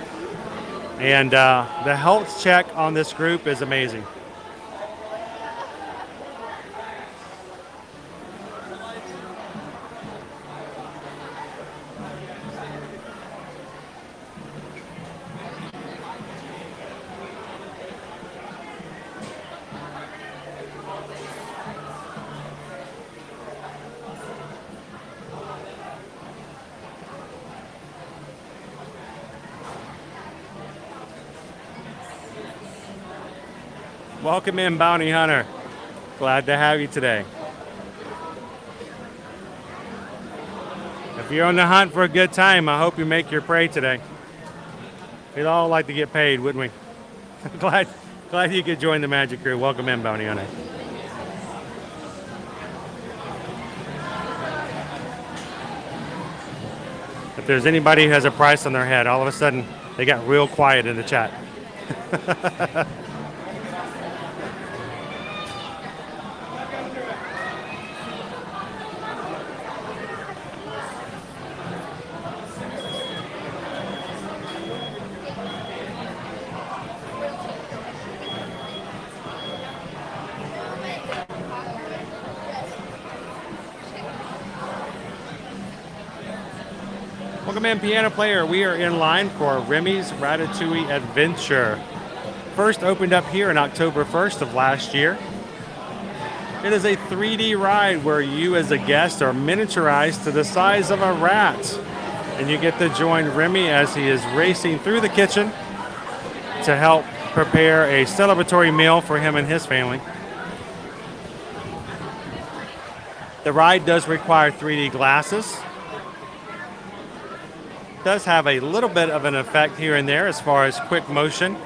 S1: and the health check on this group is amazing. Welcome in, Bounty Hunter. Glad to have you today. If you're on the hunt for a good time, I hope you make your prey today. We'd all like to get paid, wouldn't we? glad you could join the Magic Crew. Welcome in, Bounty Hunter. If there's anybody who has a price on their head, all of a sudden they got real quiet in the chat. Welcome in, piano player. We are in line for Remy's Ratatouille Adventure. First opened up here on October 1st of last year. It is a 3D ride where you as a guest are miniaturized to the size of a rat. And you get to join Remy as he is racing through the kitchen to help prepare a celebratory meal for him and his family. The ride does require 3D glasses. Does have a little bit of an effect here and there as far as quick motion.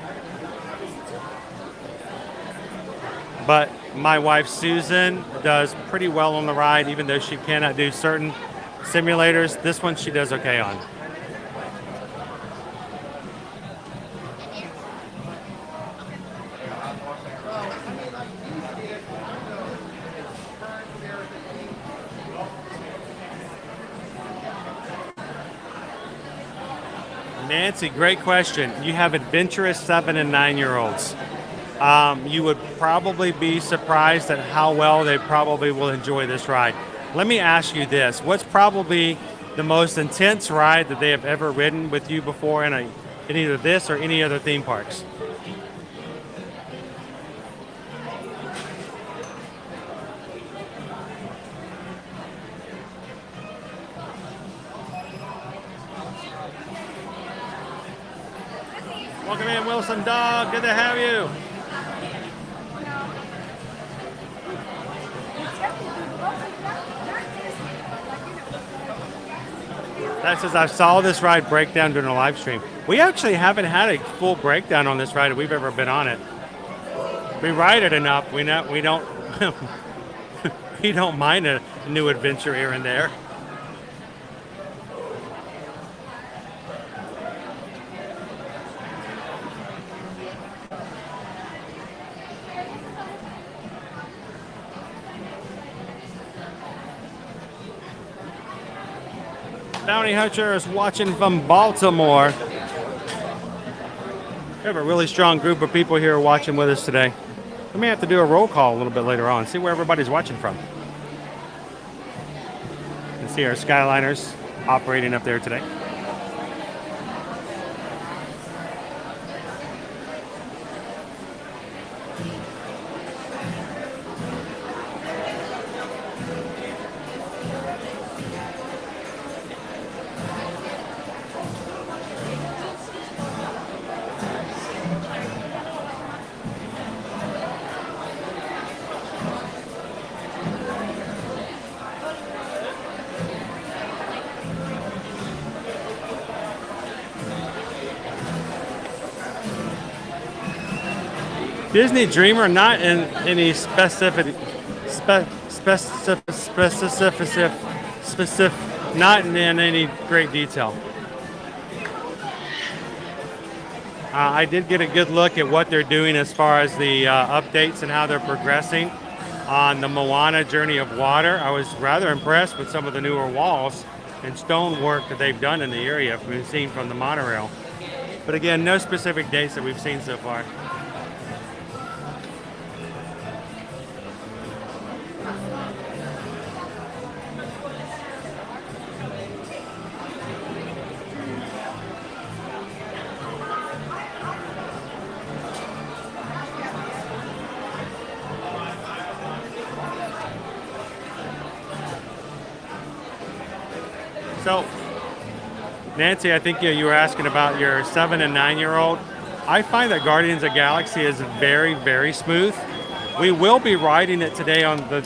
S1: But my wife Susan does pretty well on the ride, even though she cannot do certain simulators. This one she does okay on. Nancy, great question. You have adventurous 7 and 9-year-olds. You would probably be surprised at how well they probably will enjoy this ride. Let me ask you this. What's probably the most intense ride that they have ever ridden with you before in either this or any other theme parks? Welcome in, Wilson Dog. Good to have you. That says, I saw this ride breakdown during a live stream. We actually haven't had a full breakdown on this ride if we've ever been on it. We ride it enough. We don't we don't mind a new adventure here and there. Bounty Hunter is watching from Baltimore. We have a really strong group of people here watching with us today. We may have to do a roll call a little bit later on, see where everybody's watching from. You can see our Skyliners operating up there today. Disney Dreamer, not in any specific, not in any great detail. I did get a good look at what they're doing as far as the updates and how they're progressing on the Moana Journey of Water. I was rather impressed with some of the newer walls and stonework that they've done in the area we've seen from the monorail. But again, no specific dates that we've seen so far. So, Nancy, I think you were asking about your 7 and 9-year-old. I find that Guardians of the Galaxy is very, very smooth. We will be riding it today on the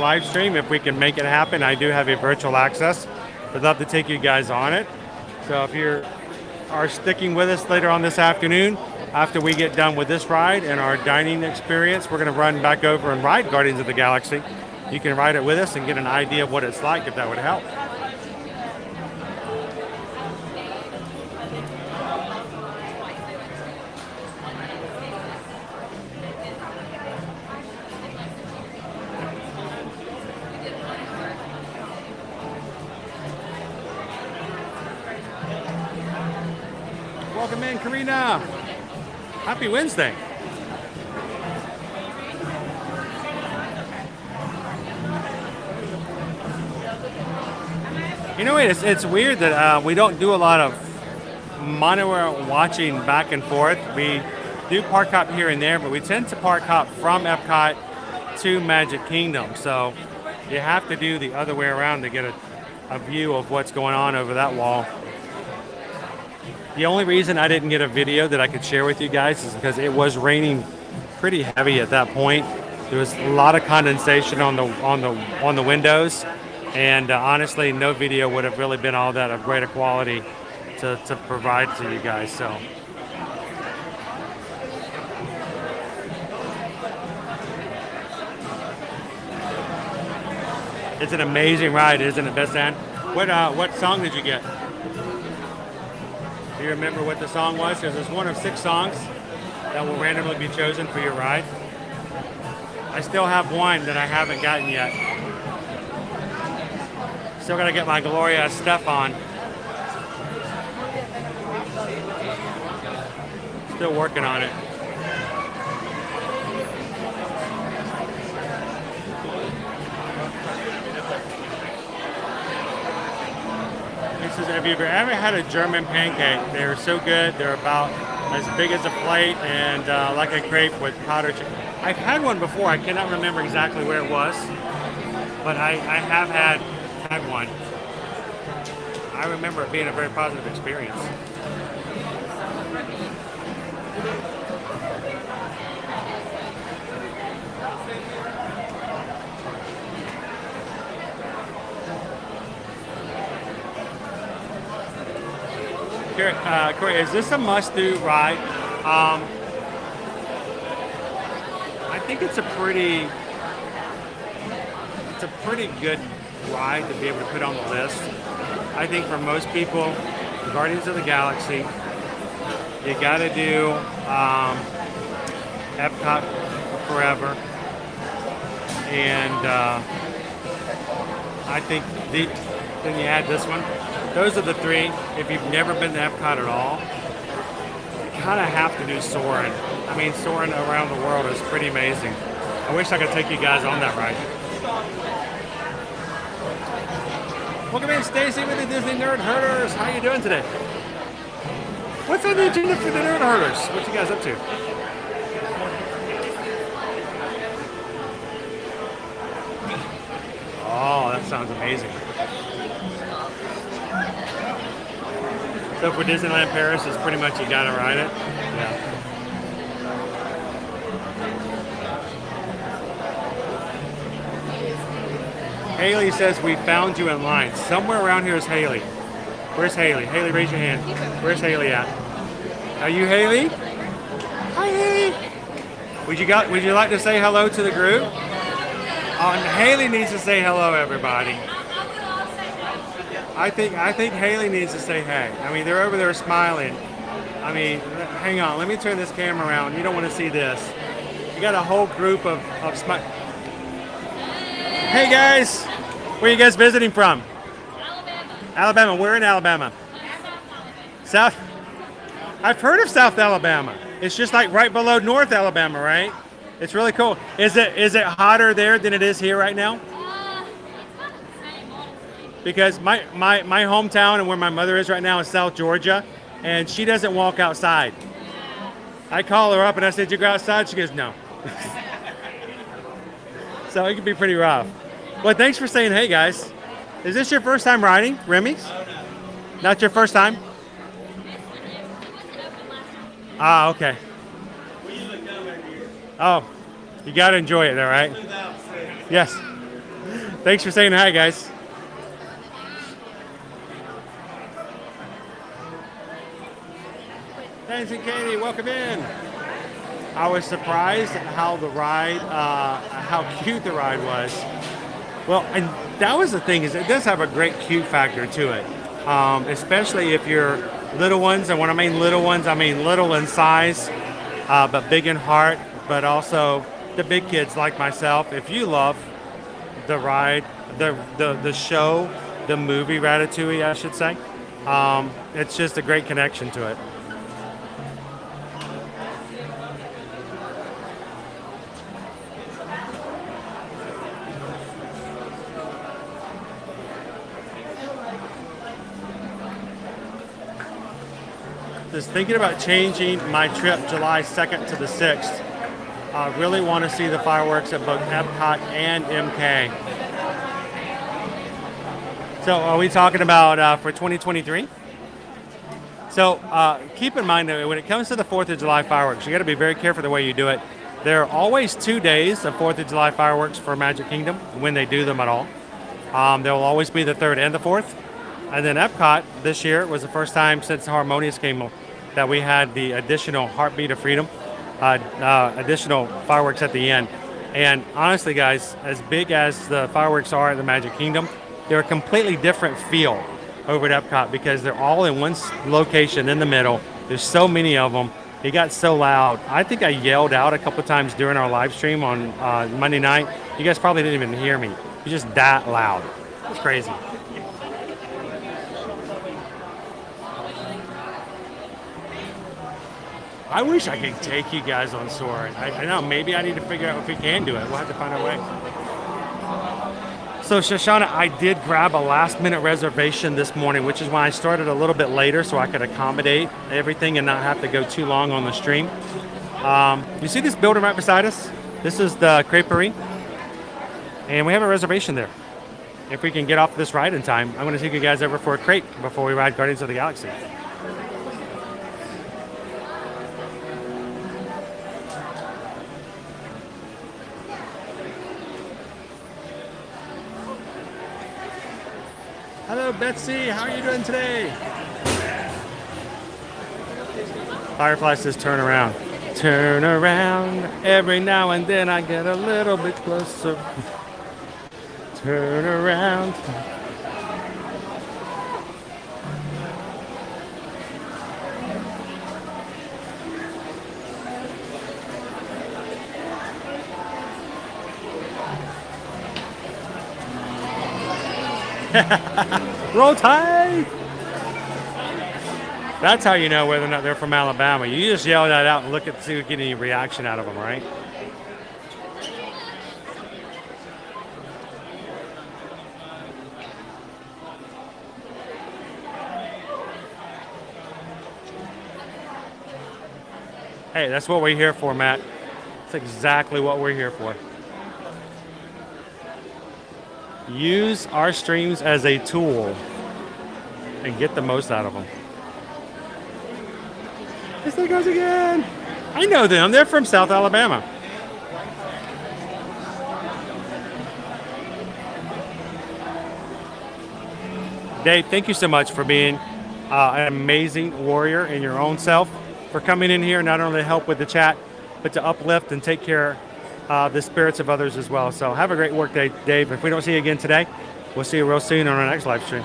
S1: live stream if we can make it happen. I do have a virtual access. I'd love to take you guys on it. So if you are sticking with us later on this afternoon, after we get done with this ride and our dining experience, we're going to run back over and ride Guardians of the Galaxy. You can ride it with us and get an idea of what it's like, if that would help. Welcome in, Karina. Happy Wednesday. You know, it's weird that we don't do a lot of monitor watching back and forth. We do park hop here and there, but we tend to park hop from Epcot to Magic Kingdom. So you have to do the other way around to get a view of what's going on over that wall. The only reason I didn't get a video that I could share with you guys is because it was raining pretty heavy at that point. There was a lot of condensation on the windows, and honestly, no video would have really been all that of greater quality to provide to you guys. So. It's an amazing ride, isn't it, Best Ann? What song did you get? Do you remember what the song was? Because it's one of 6 songs that will randomly be chosen for your ride. I still have one that I haven't gotten yet. Still gotta get my Gloria stuff on. Still working on it. If you've ever had a German pancake, they're so good. They're about as big as a plate and like a crepe with powdered chicken. I've had one before. I cannot remember exactly where it was, but I have had one. I remember it being a very positive experience. Corey, is this a must-do ride? I think it's a pretty good ride to be able to put on the list. I think for most people, Guardians of the Galaxy, you got to do Epcot forever, and I think then you add this one. Those are the 3. If you've never been to Epcot at all, you kind of have to do Soarin'. I mean, Soarin' around the world is pretty amazing. I wish I could take you guys on that ride. Welcome in, Stacy with the Disney Nerd Herders. How you doing today? What's on the agenda for the Nerd Herders? What you guys up to? Oh, that sounds amazing. So for Disneyland Paris, it's pretty much you gotta ride it. Yeah. Haley says we found you in line. Somewhere around here is Haley. Where's Haley? Haley, raise your hand. Where's Haley at? Are you Haley? Hi, Haley. Would you like to say hello to the group? Haley needs to say hello, everybody. I think Haley needs to say hey. I mean, they're over there smiling. I mean, hang on. Let me turn this camera around. You don't want to see this. You got a whole group of smile. Hey guys, where are you guys visiting from? Alabama. We're in Alabama. South. I've heard of South Alabama. It's just like right below North Alabama, right? It's really cool. Is it hotter there than it is here right now? Because my hometown and where my mother is right now is South Georgia, and she doesn't walk outside. I call her up and I said, "You go outside?" She goes, "No." So it can be pretty rough. Well, thanks for saying hey, guys. Is this your first time riding, Remy? Not your first time? Ah, okay. Oh, you got to enjoy it there, right? Yes. Thanks for saying hi, guys. Thanks, and Katie, welcome in. I was surprised at how the ride, how cute the ride was. Well, and that was the thing, is it does have a great cute factor to it, especially if you're little ones. And when I mean little ones, I mean little in size, but big in heart. But also the big kids like myself. If you love the ride, the show, the movie Ratatouille, I should say, it's just a great connection to it. Just thinking about changing my trip July 2nd to the 6th. I really want to see the fireworks at both Epcot and MK. So are we talking about for 2023? So keep in mind that when it comes to the 4th of July fireworks, you got to be very careful the way you do it. There are always 2 days of 4th of July fireworks for Magic Kingdom when they do them at all. There will always be the 3rd and the 4th. And then Epcot this year was the first time since Harmonious came that we had the additional Heartbeat of Freedom, additional fireworks at the end. And honestly, guys, as big as the fireworks are at the Magic Kingdom, they're a completely different feel over at Epcot because they're all in one location in the middle. There's so many of them. It got so loud. I think I yelled out a couple times during our live stream on Monday night. You guys probably didn't even hear me. It's just that loud. It's crazy. I wish I could take you guys on Soarin'. I know, maybe I need to figure out if we can do it. We'll have to find a way. So Shoshana, I did grab a last minute reservation this morning, which is why I started a little bit later so I could accommodate everything and not have to go too long on the stream. You see this building right beside us? This is the creperie. And we have a reservation there. If we can get off this ride in time, I'm going to take you guys over for a crepe before we ride Guardians of the Galaxy. Hello, Betsy. How are you doing today? Firefly says turn around. Turn around. Every now and then I get a little bit closer. Turn around. Roll Tide! That's how you know whether or not they're from Alabama. You just yell that out and look at see if you get any reaction out of them, right? Hey, that's what we're here for, Matt. That's exactly what we're here for. Use our streams as a tool and get the most out of them. Yes, there goes again. I know them. They're from South Alabama. Dave, thank you so much for being an amazing warrior in your own self, for coming in here not only to help with the chat, but to uplift and take care the spirits of others as well. So have a great work day, Dave. If we don't see you again today, we'll see you real soon on our next live stream.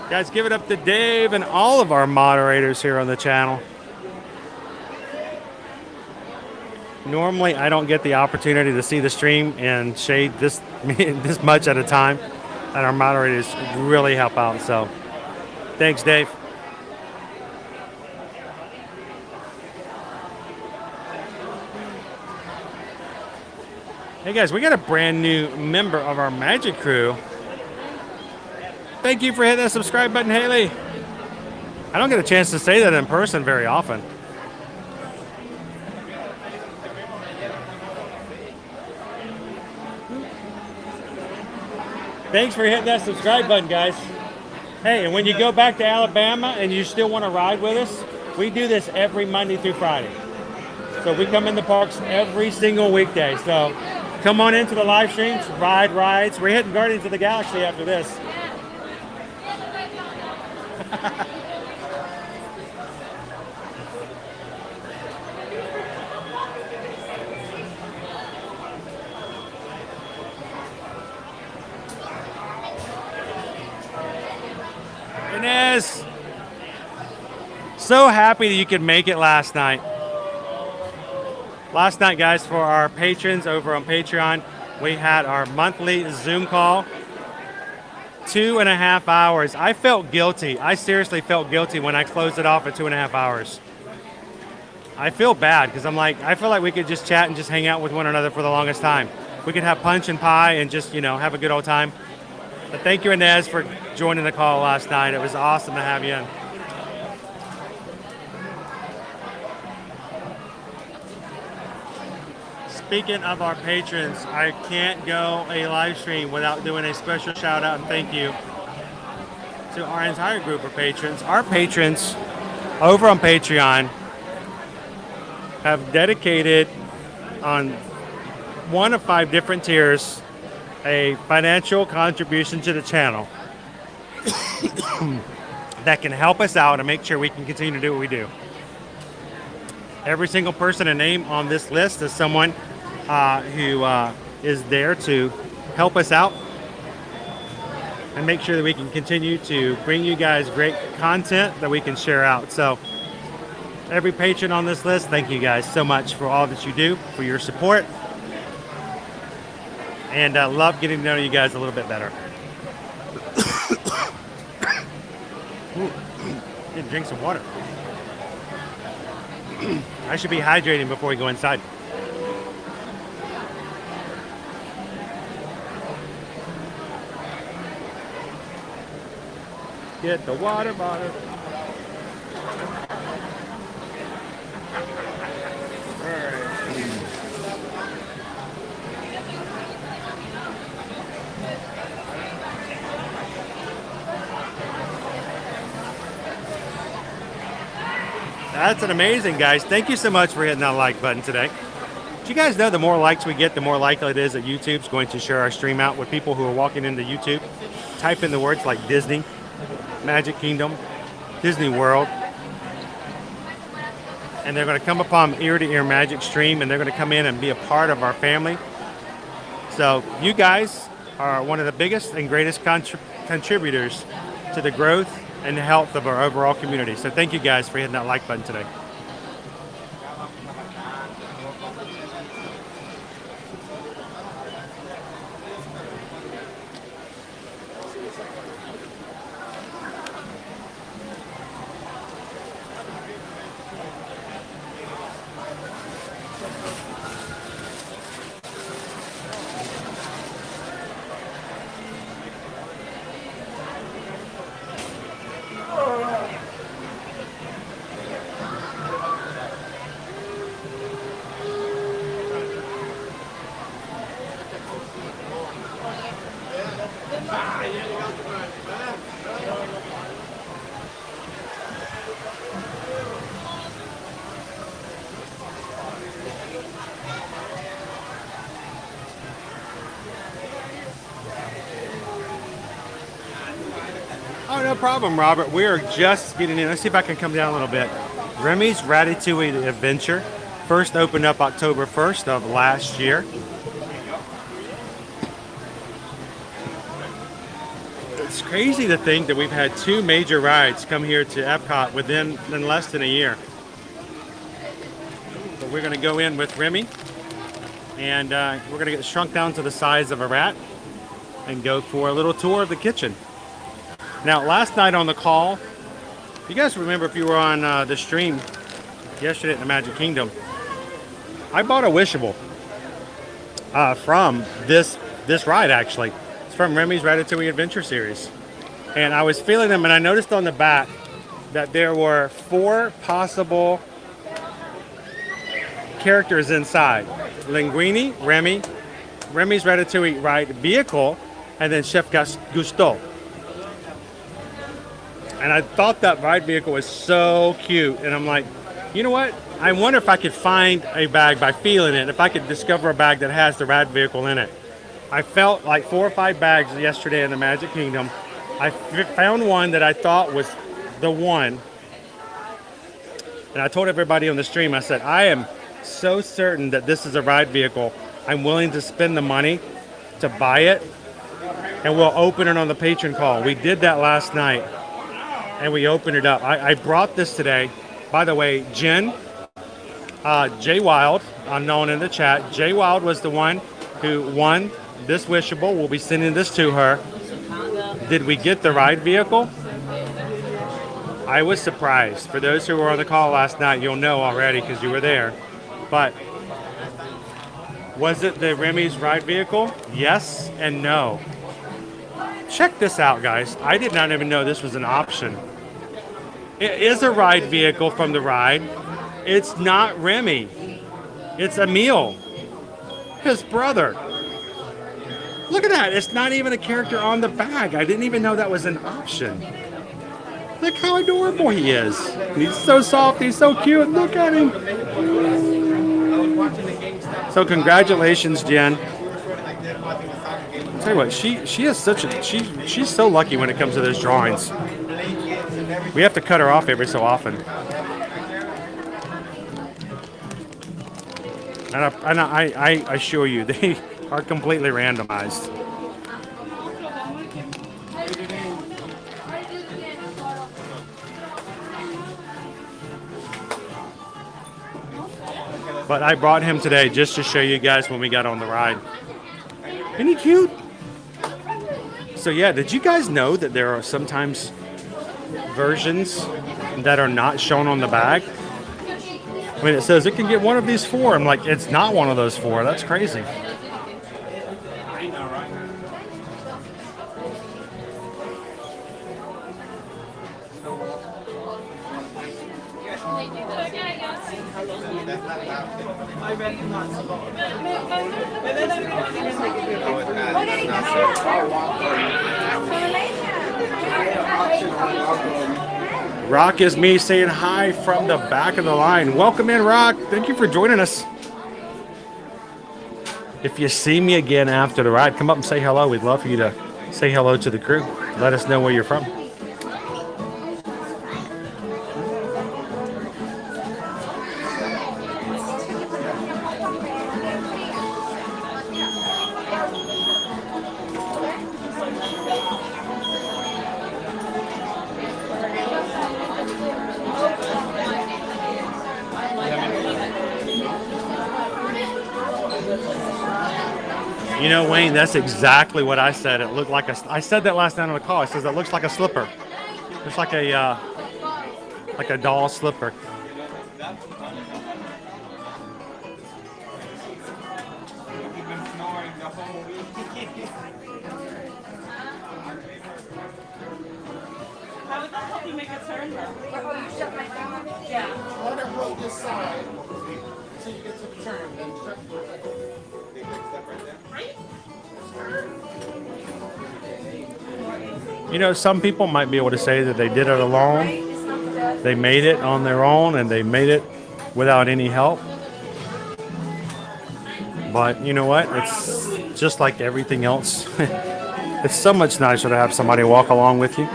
S1: Guys, give it up to Dave and all of our moderators here on the channel. Normally, I don't get the opportunity to see the stream and shade this much at a time, and our moderators really help out. So thanks, Dave. Hey guys, we got a brand new member of our Magic crew. Thank you for hitting that subscribe button, Haley. I don't get a chance to say that in person very often. Thanks for hitting that subscribe button, guys. Hey, and when you go back to Alabama and you still want to ride with us, We do this every Monday through Friday. So we come in the parks every single weekday. So come on into the live streams, ride rides. We're hitting Guardians of the Galaxy after this. Inez, so happy that you could make it last night. Last night, guys, for our patrons over on Patreon, we had our monthly Zoom call. 2.5 hours. I felt guilty. I seriously felt guilty when I closed it off at 2.5 hours. I feel bad because I'm like, I feel like we could just chat and just hang out with one another for the longest time. We could have punch and pie and just, you know, have a good old time. But thank you, Inez, for joining the call last night. It was awesome to have you in. Speaking of our patrons, I can't go a live stream without doing a special shout out and thank you to our entire group of patrons. Our patrons over on Patreon have dedicated on one of 5 different tiers a financial contribution to the channel that can help us out and make sure we can continue to do what we do. Every single person and name on this list is someone who is there to help us out and make sure that we can continue to bring you guys great content that we can share out. So every patron on this list, thank you guys so much for all that you do, for your support. And love getting to know you guys a little bit better. Ooh, need to drink some water. I should be hydrating before we go inside. Get the water bottle. That's an amazing, guys. Thank you so much for hitting that like button today. Do you guys know the more likes we get, the more likely it is that YouTube's going to share our stream out with people who are walking into YouTube? Type in the words like Disney, Magic Kingdom, Disney World, and they're going to come upon ear-to-ear magic stream, and they're going to come in and be a part of our family. So you guys are one of the biggest and greatest contributors to the growth and the health of our overall community. So thank you guys for hitting that like button today. Oh, no problem, Robert. We are just getting in. Let's see if I can come down a little bit. Remy's Ratatouille Adventure first opened up October 1st of last year. It's crazy to think that we've had 2 major rides come here to Epcot within less than a year. But we're going to go in with Remy, and we're going to get shrunk down to the size of a rat and go for a little tour of the kitchen. Now, last night on the call, you guys remember if you were on the stream yesterday at the Magic Kingdom, I bought a Wishable from this ride, actually. It's from Remy's Ratatouille Adventure series. And I was feeling them, and I noticed on the back that there were 4 possible characters inside. Linguini, Remy, Remy's Ratatouille ride vehicle, and then Chef Gusteau. And I thought that ride vehicle was so cute. And I'm like, you know what? I wonder if I could find a bag by feeling it, if I could discover a bag that has the ride vehicle in it. I felt like 4 or 5 bags yesterday in the Magic Kingdom. I found one that I thought was the one. And I told everybody on the stream, I said, I am so certain that this is a ride vehicle. I'm willing to spend the money to buy it. And we'll open it on the patron call. We did that last night. And we opened it up. I brought this today. By the way, Jen, Jay Wild, unknown in the chat. Jay Wild was the one who won this wishable. We'll be sending this to her. Did we get the ride vehicle? I was surprised. For those who were on the call last night, you'll know already because you were there. But was it the Remy's ride vehicle? Yes and no. Check this out, guys. I did not even know this was an option. It is a ride vehicle from the ride. It's not Remy. It's Emil, his brother. Look at that. It's not even a character on the bag. I didn't even know that was an option. Look how adorable he is. He's so soft. He's so cute. Look at him. So congratulations, Jen. I'll tell you what, she is such a she's so lucky when it comes to those drawings. We have to cut her off every so often. And I assure you, they are completely randomized. But I brought him today just to show you guys when we got on the ride. Isn't he cute? So yeah, did you guys know that there are sometimes versions that are not shown on the bag? I mean, it says it can get one of these 4. I'm like, it's not one of those 4. That's crazy. Rock is me saying hi from the back of the line. Welcome in, Rock. Thank you for joining us. If you see me again after the ride, come up and say hello. We'd love for you to say hello to the crew. Let us know where you're from. You know, Wayne, that's exactly what I said. It looked like I said that last night on the call. I said it looks like a slipper. It's like a doll slipper.
S4: How would that help you make a turn though?
S2: Oh, you shut my mouth? Yeah. I want to roll this side so you get to turn. Then
S1: you know, some people might be able to say that they did it alone. They made it on their own and they made it without any help. But you know what? It's just like everything else. It's so much nicer to have somebody walk along with you.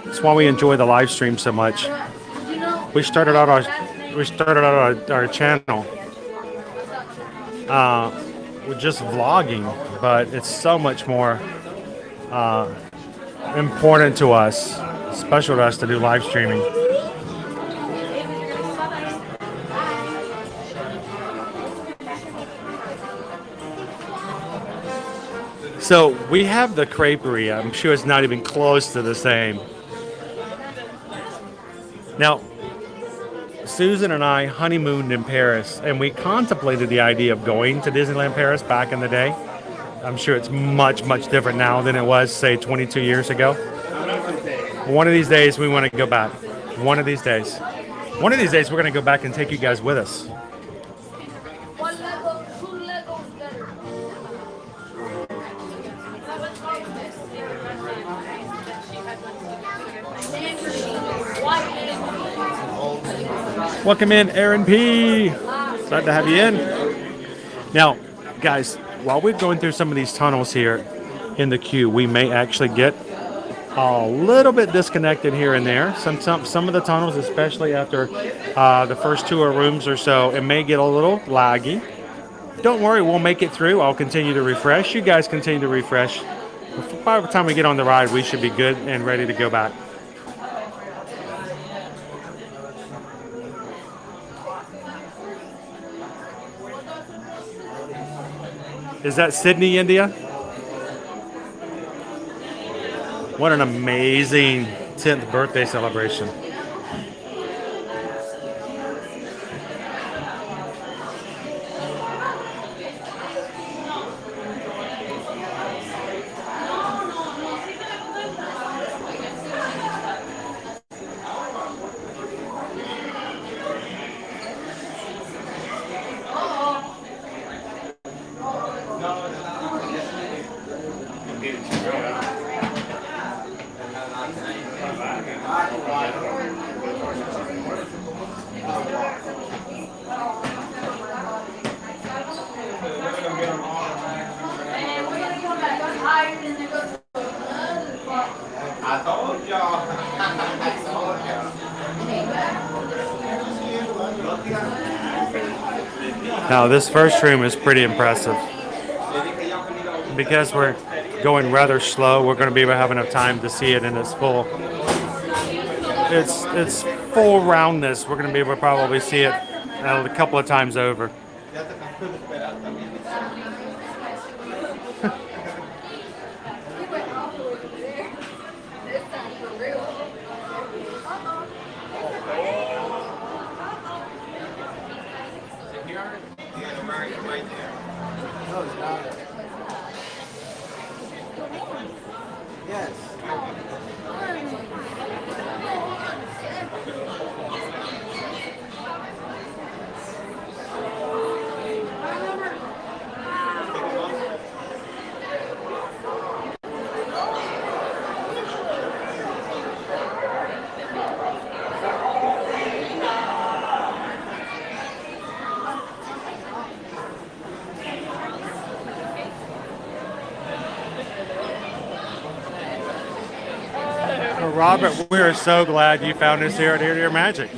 S1: That's why we enjoy the live stream so much. We started out our channel with just vlogging, but it's so much more important to us, special to us to do live streaming. So we have the creperie. I'm sure it's not even close to the same. Now, Susan and I honeymooned in Paris, and we contemplated the idea of going to Disneyland Paris back in the day. I'm sure it's much, much different now than it was, say, 22 years ago. One of these days, we want to go back. One of these days. One of these days, we're going to go back and take you guys with us. Welcome in, Aaron P. Glad to have you in. Now, guys, while we're going through some of these tunnels here in the queue, we may actually get a little bit disconnected here and there. Some of the tunnels, especially after the first 2 rooms or so, it may get a little laggy. Don't worry, we'll make it through. I'll continue to refresh. You guys continue to refresh. By the time we get on the ride, we should be good and ready to go back. Is that Sydney, India? What an amazing 10th birthday celebration. Now this first room is pretty impressive. Because we're going rather slow, we're going to be able to have enough time to see it in its full roundness. We're going to be able to probably see it a couple of times over. Robert, we are so glad you found us here at Ear to Ear Magic.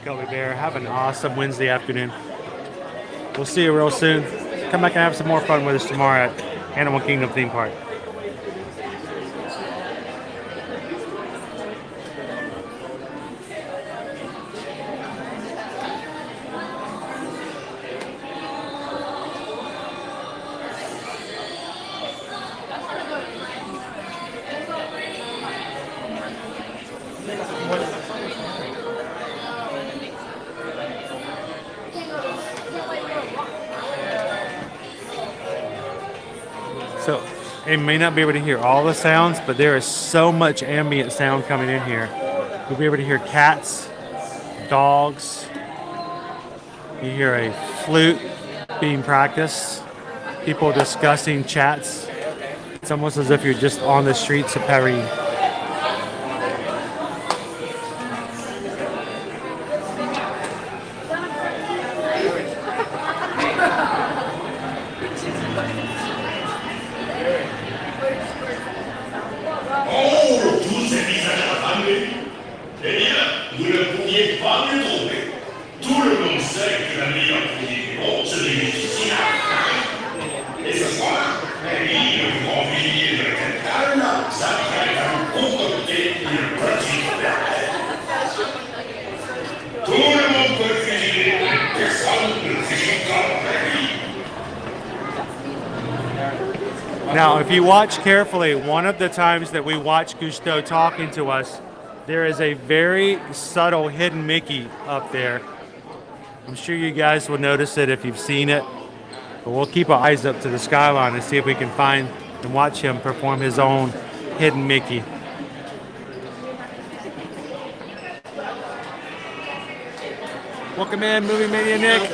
S1: Gully Bear, have an awesome Wednesday afternoon. We'll see you real soon. Come back and have some more fun with us tomorrow at Animal Kingdom Theme Park. So, you may not be able to hear all the sounds, but there is so much ambient sound coming in here. You'll be able to hear cats, dogs. You hear a flute being practiced, people discussing chats. It's almost as if you're just on the streets of Paris. Now, if you watch carefully, one of the times that we watch Gusteau talking to us, there is a very subtle hidden Mickey up there. I'm sure you guys will notice it if you've seen it, but we'll keep our eyes up to the skyline and see if we can find and watch him perform his own hidden Mickey. Welcome in, Movie Mania Nick.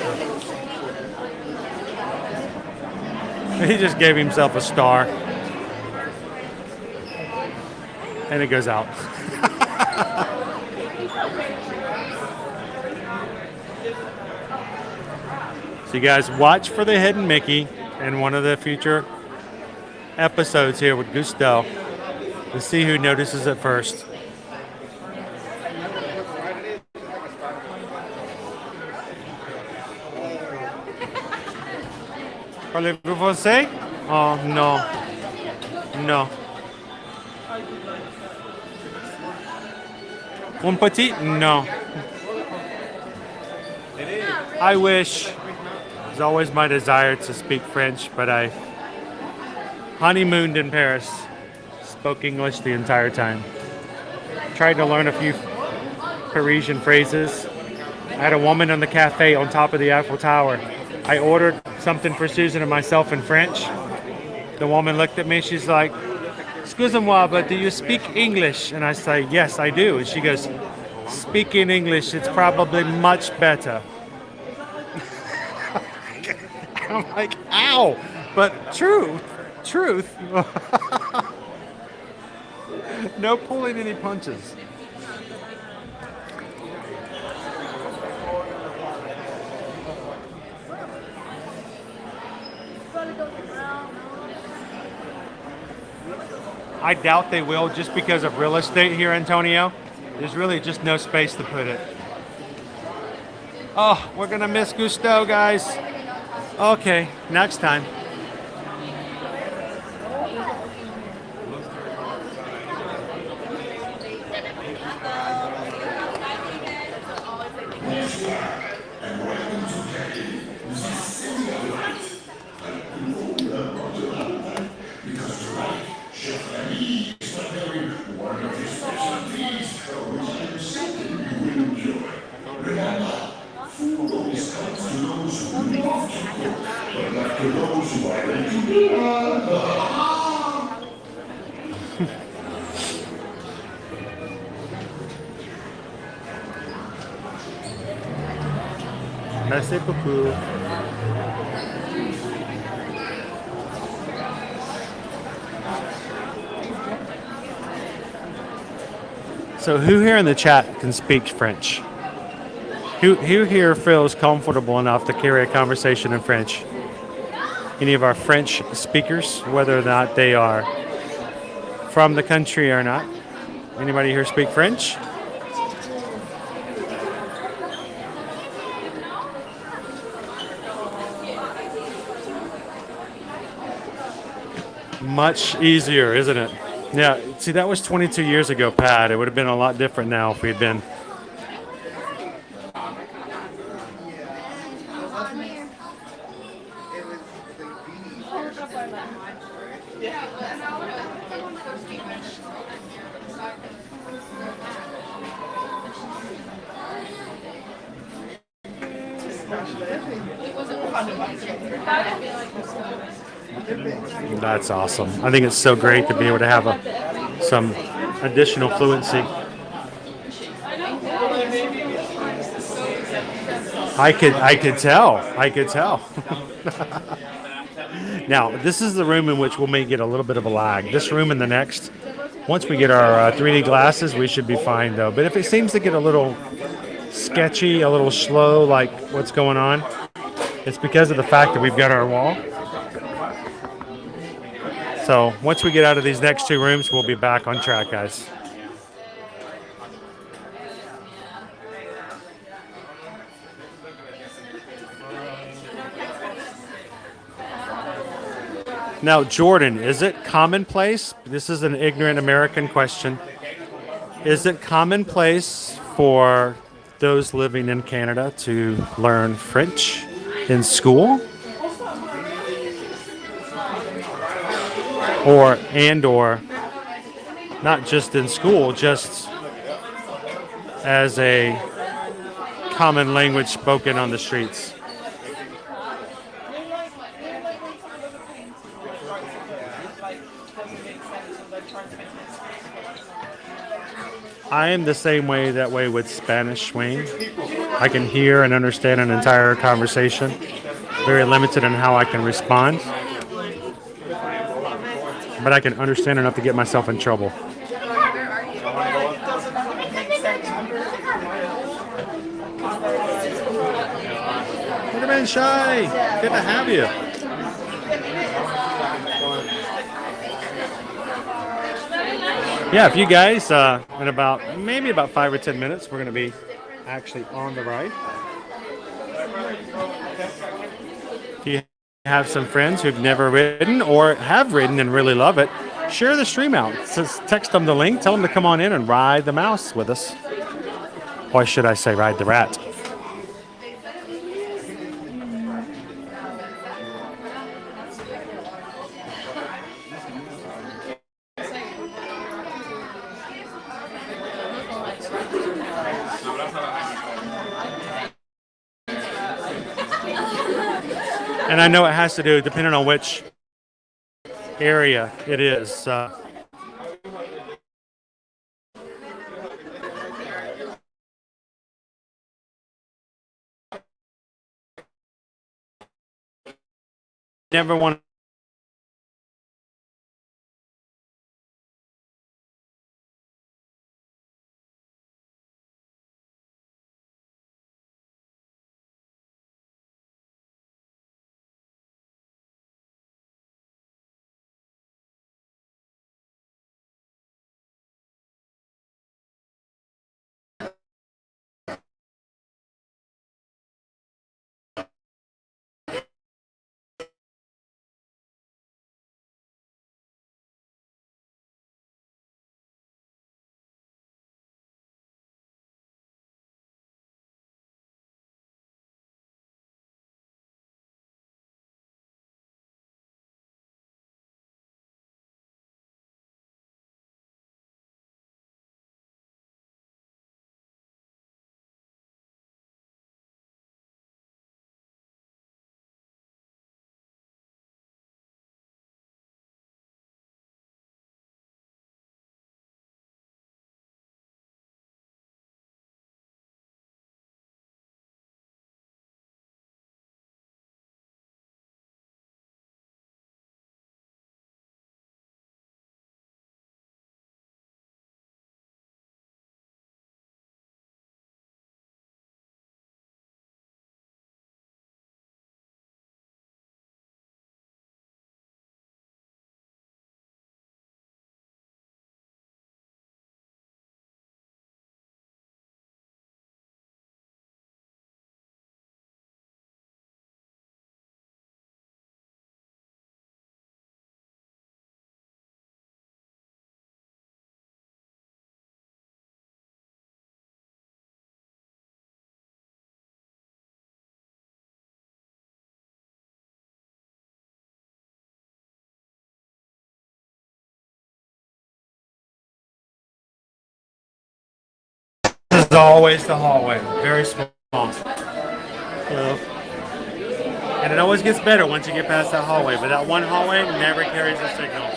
S1: He just gave himself a star. And it goes out. So you guys watch for the hidden Mickey in one of the future episodes here with Gusteau. Let's see who notices it first. Parlez-vous français? Oh, no. No. Un petit? No. I wish. It's always my desire to speak French, but I honeymooned in Paris. Spoke English the entire time. Tried to learn a few Parisian phrases. I had a woman in the cafe on top of the Eiffel Tower. I ordered something for Susan and myself in French. The woman looked at me, she's like, "Excuse-moi, but do you speak English?" And I say, "Yes, I do." And she goes, "Speaking English, it's probably much better." I'm like, ow, but truth. No pulling any punches. I doubt they will, just because of real estate here, Antonio. There's really just no space to put it. Oh, we're gonna miss Gusteau, guys. Okay, next time. Merci beaucoup. So who here in the chat can speak French? Who here feels comfortable enough to carry a conversation in French? Any of our French speakers, whether or not they are from the country or not? Anybody here speak French? Much easier, isn't it? Yeah, see, that was 22 years ago, Pat. It would have been a lot different now if we'd been. That's awesome. I think it's so great to be able to have some additional fluency. I could tell. Now, this is the room in which we may get a little bit of a lag. This room and the next. Once we get our 3D glasses, we should be fine, though. But if it seems to get a little sketchy, a little slow, like what's going on, it's because of the fact that we've got our wall. So once we get out of these next two rooms, we'll be back on track, guys. Now, Jordan, is it commonplace? This is an ignorant American question. Is it commonplace for those living in Canada to learn French in school? or not just in school, just as a common language spoken on the streets. I am the same that way with Spanish, Wayne. I can hear and understand an entire conversation. Very limited in how I can respond. But I can understand enough to get myself in trouble. Good man, Shy. Good to have you. Yeah, if you guys, in about maybe about 5 or 10 minutes, we're going to be actually on the ride. If you have some friends who've never ridden or have ridden and really love it, share the stream out. Just text them the link, tell them to come on in and ride the mouse with us. Or should I say ride the rat? And I know it has to do, depending on which area it is. Never want This is always the hallway, very small. And it always gets better once you get past that hallway, but that one hallway never carries a signal.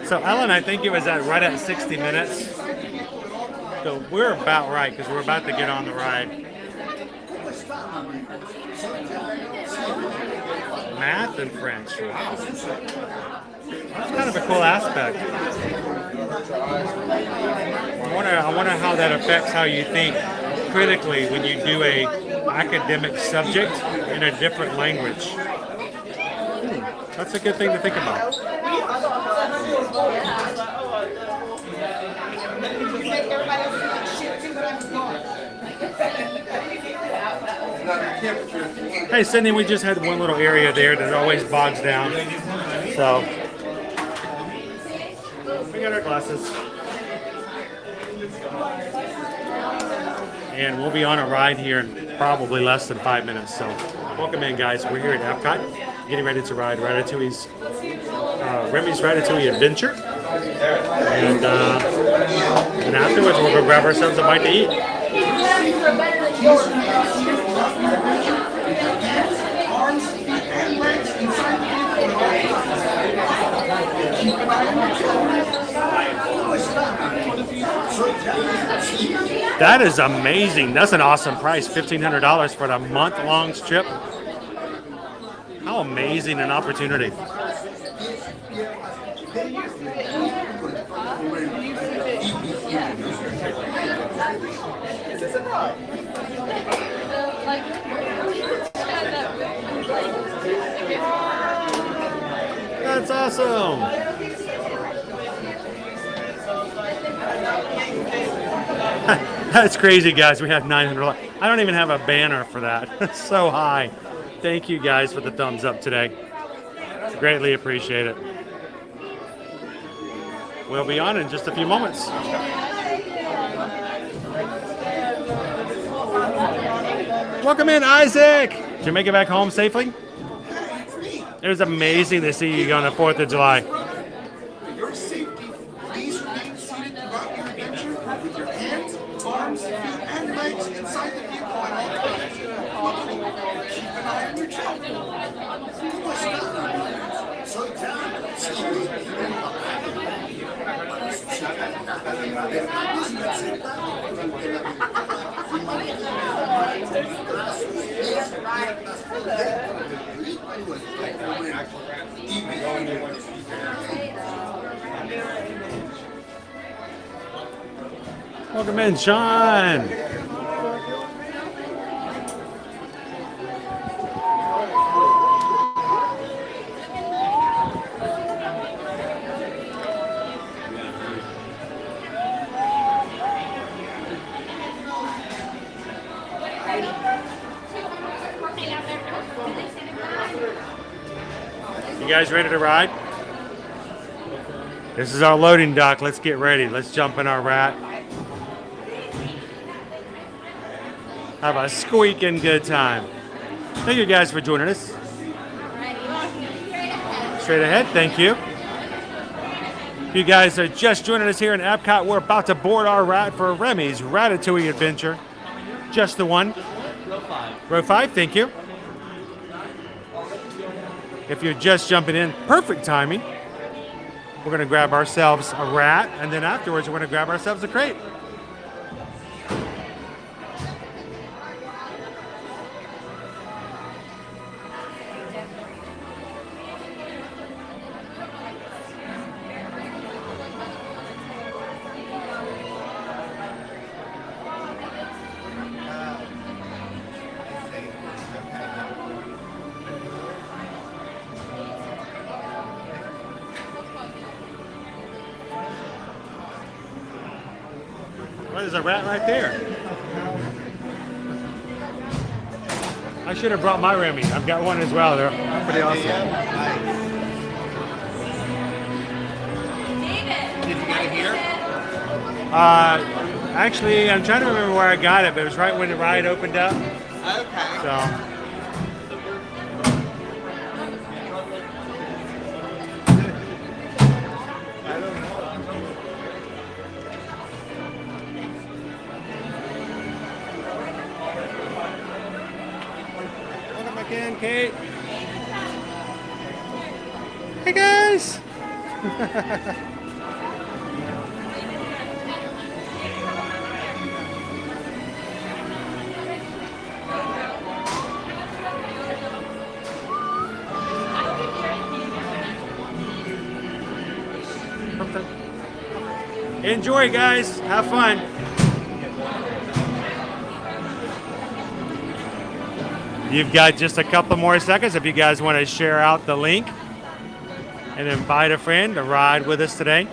S1: So Ellen, I think it was right at 60 minutes. So we're about right because we're about to get on the ride. Math and French. Wow. That's kind of a cool aspect. I wonder how that affects how you think critically when you do a academic subject in a different language. That's a good thing to think about. Hey, Sydney, we just had one little area there that always bogs down. So, we got our glasses. And we'll be on a ride here in probably less than 5 minutes. So welcome in, guys. We're here at Epcot, getting ready to ride Ratatouille's Remy's Ratatouille Adventure. And afterwards, we'll go grab ourselves a bite to eat. That is amazing. That's an awesome price. $1,500 for the month-long trip. How amazing an opportunity. That's awesome. That's crazy, guys. We have 900. I don't even have a banner for that. It's so high. Thank you guys for the thumbs up today. Greatly appreciate it. We'll be on in just a few moments. Welcome in, Isaac. Did you make it back home safely? It was amazing to see you on the 4th of July.
S11: For your safety, please remain seated throughout your adventure with your hands, arms, feet, and legs inside the vehicle at all times. Keep an eye on your children.
S1: Welcome in, Sean. You guys ready to ride? This is our loading dock. Let's get ready. Let's jump in our rat. Have a squeaking good time. Thank you guys for joining us. Straight ahead, thank you. You guys are just joining us here in Epcot. We're about to board our rat for Remy's Ratatouille Adventure. Just the one. Row 5, thank you. If you're just jumping in, perfect timing. We're going to grab ourselves a rat, and then afterwards, we're going to grab ourselves a crepe. Well, there's a rat right there. I should have brought my Remy. I've got one as well. They're pretty awesome.
S9: Did you get it here?
S1: Actually, I'm trying to remember where I got it, but it was right when the ride opened up.
S9: Okay.
S1: So. Again, Kate. Hey guys. Enjoy, guys. Have fun. You've got just a couple more seconds if you guys want to share out the link and invite a friend to ride with us today.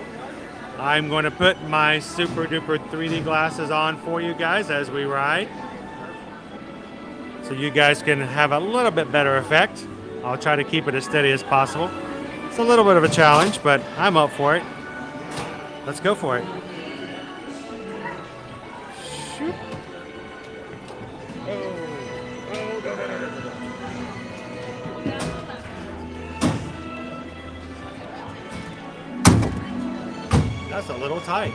S1: I'm going to put my super duper 3D glasses on for you guys as we ride, so you guys can have a little bit better effect. I'll try to keep it as steady as possible. It's a little bit of a challenge, but I'm up for it. Let's go for it. That's a little tight.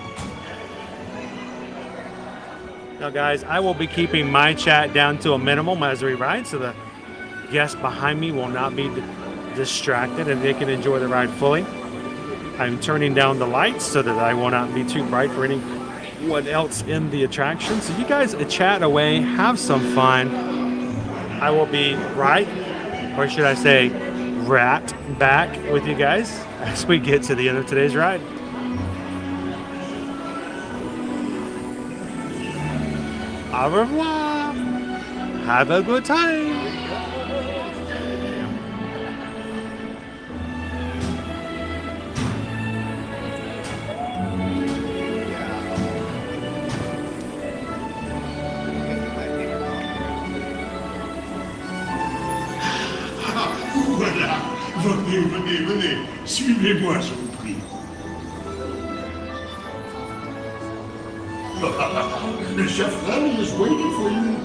S1: Now guys, I will be keeping my chat down to a minimum as we ride so the guests behind me will not be distracted and they can enjoy the ride fully. I'm turning down the lights so that I will not be too bright for anyone else in the attraction. So you guys chat away, have some fun. I will be right, or should I say rat back with you guys as we get to the end of today's ride. Au revoir. Have a good time.
S11: Voilà. Venez, venez, venez. Suivez-moi, je vous prie. The chef Remy is waiting for you.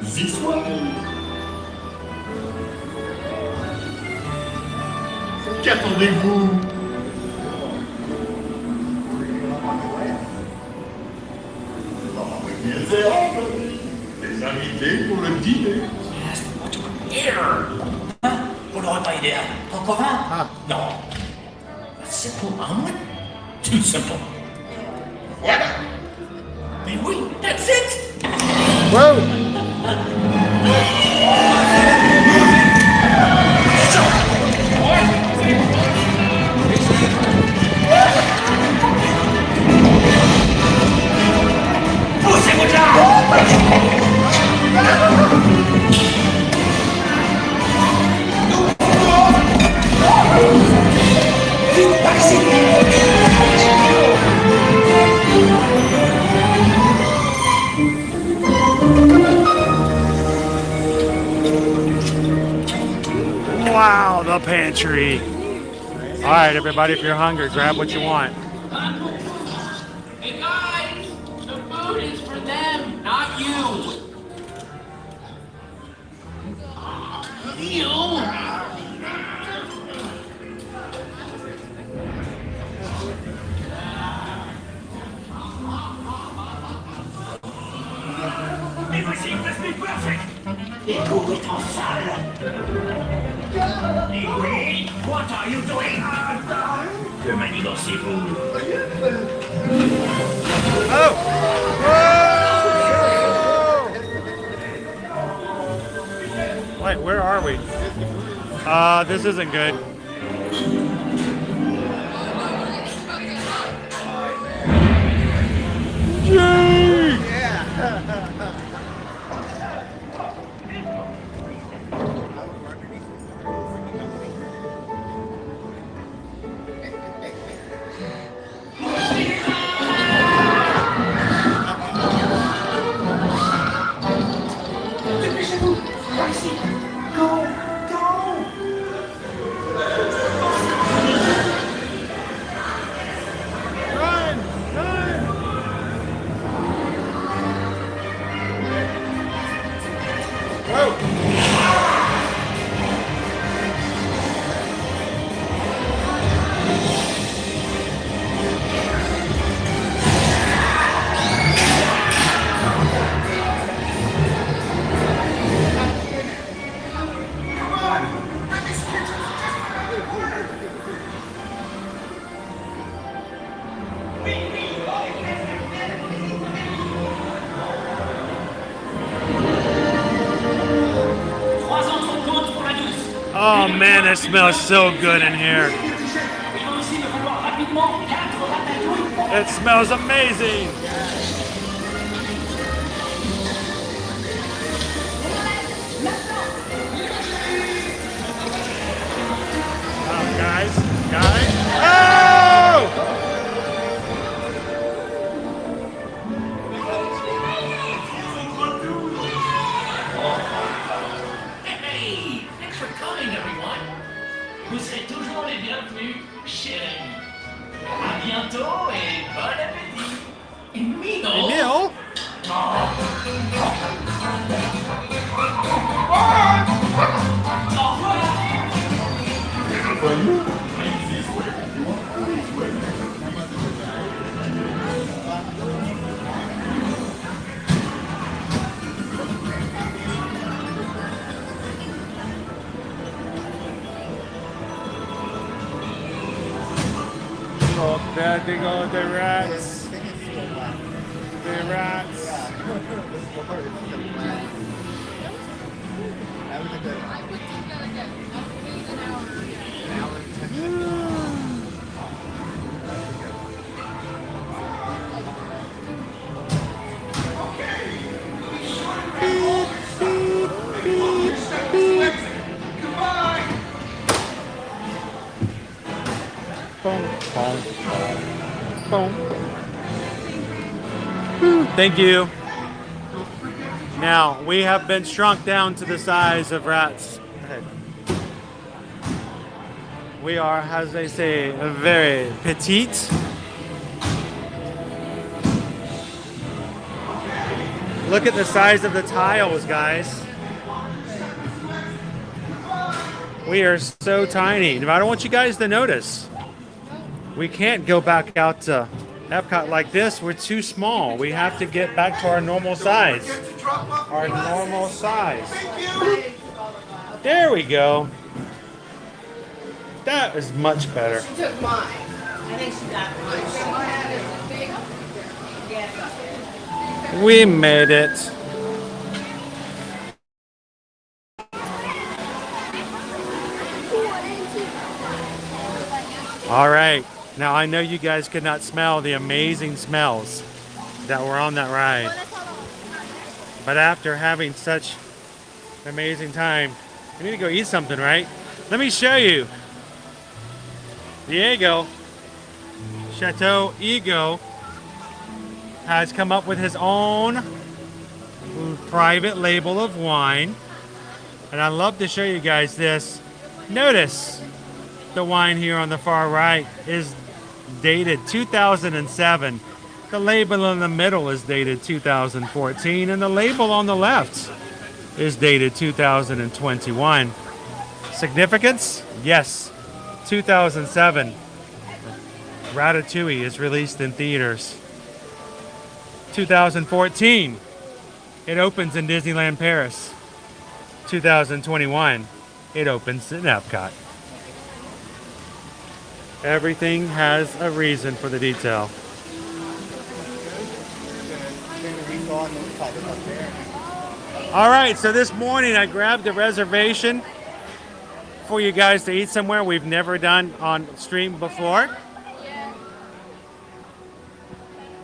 S11: This way. Qu'attendez-vous? Les invités pour le dîner.
S10: Vous n'aurez pas idée, encore un? Non. Simple omelet? Too simple. Voilà. Mais oui, that's it.
S1: Whoa. Wow, the pantry. All right, everybody, if you're hungry, grab what you want.
S10: Hey guys, the food is for them, not you. You? Mais voici presque perfect. L'égout est en salle. Et oui, what are you doing? Que manigancez-vous?
S1: Oh! Whoa! Wait, where are we? This isn't good. Oh man, it smells so good in here. It smells amazing. Oh, guys. Oh!
S10: Hey, thanks for coming, everyone. Vous serez toujours les bienvenus chez Remy. À bientôt et bon appétit. Emile? Au revoir.
S1: Oh, there they go, the rats. The rats. Thank you. Now, we have been shrunk down to the size of rats. We are, as they say, very petite. Look at the size of the tiles, guys. We are so tiny. I don't want you guys to notice. We can't go back out to Epcot like this. We're too small. We have to get back to our normal size. Our normal size. There we go. That is much better.
S4: She took mine. I think she got mine.
S1: We made it. All right. Now, I know you guys could not smell the amazing smells that were on that ride. But after having such an amazing time, we need to go eat something, right? Let me show you. Diego, Chateau Ego, has come up with his own private label of wine. And I'd love to show you guys this. Notice the wine here on the far right is dated 2007. The label in the middle is dated 2014, and the label on the left is dated 2021. Significance? Yes. 2007. Ratatouille is released in theaters. 2014. It opens in Disneyland Paris. 2021. It opens in Epcot. Everything has a reason for the detail. All right, so this morning I grabbed a reservation for you guys to eat somewhere we've never done on stream before.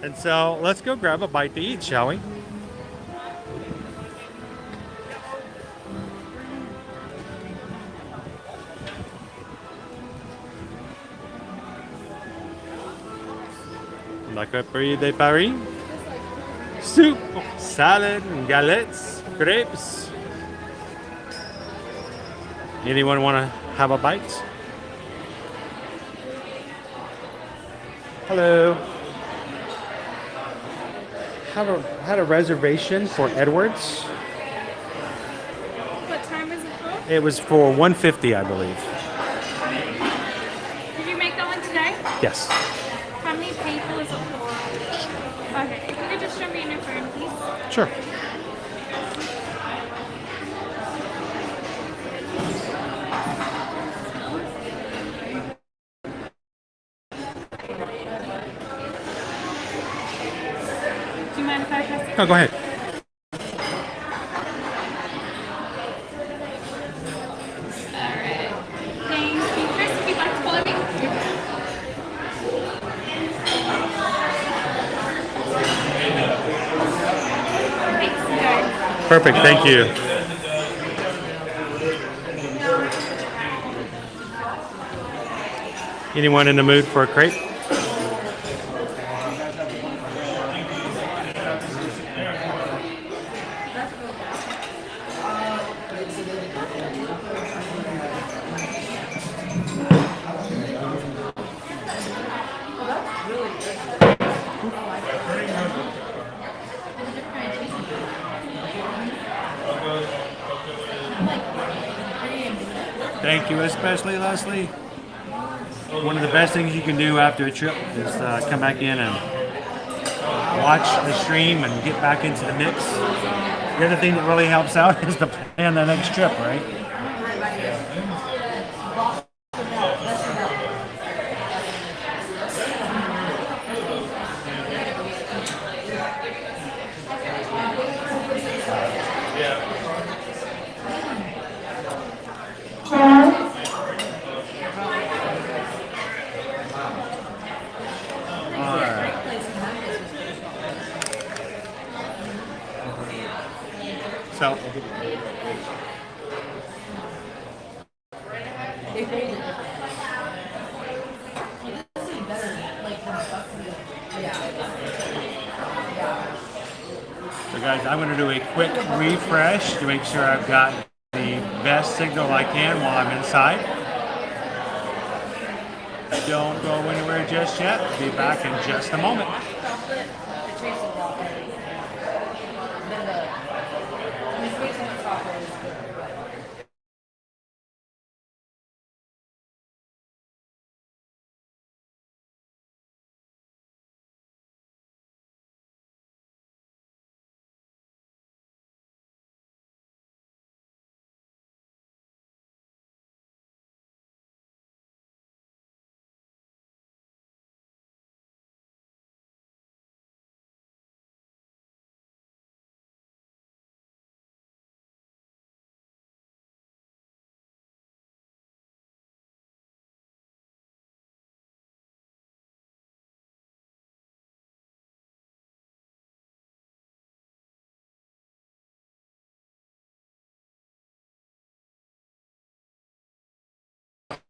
S1: And so let's go grab a bite to eat, shall we? La creperie de Paris. Soup, salad, galettes, crepes. Anyone want to have a bite? Hello. Had a reservation for Edwards.
S8: What time is it for?
S1: It was for 150, I believe.
S8: Did you make that one today?
S1: Yes.
S8: How many people is it for? Okay, if you could just show me in your phone, please.
S1: Sure.
S8: Do you mind if I press?
S1: No, go ahead.
S8: Thank you. Chris, if you'd like to follow me. Thanks,
S1: Perfect, thank you. Anyone in the mood for a crepe? Thank you, especially Leslie. One of the best things you can do after a trip is come back in and watch the stream and get back into the mix. The other thing that really helps out is to plan the next trip, right? So. So guys, I'm going to do a quick refresh to make sure I've got the best signal I can while I'm inside. Don't go anywhere just yet. Be back in just a moment.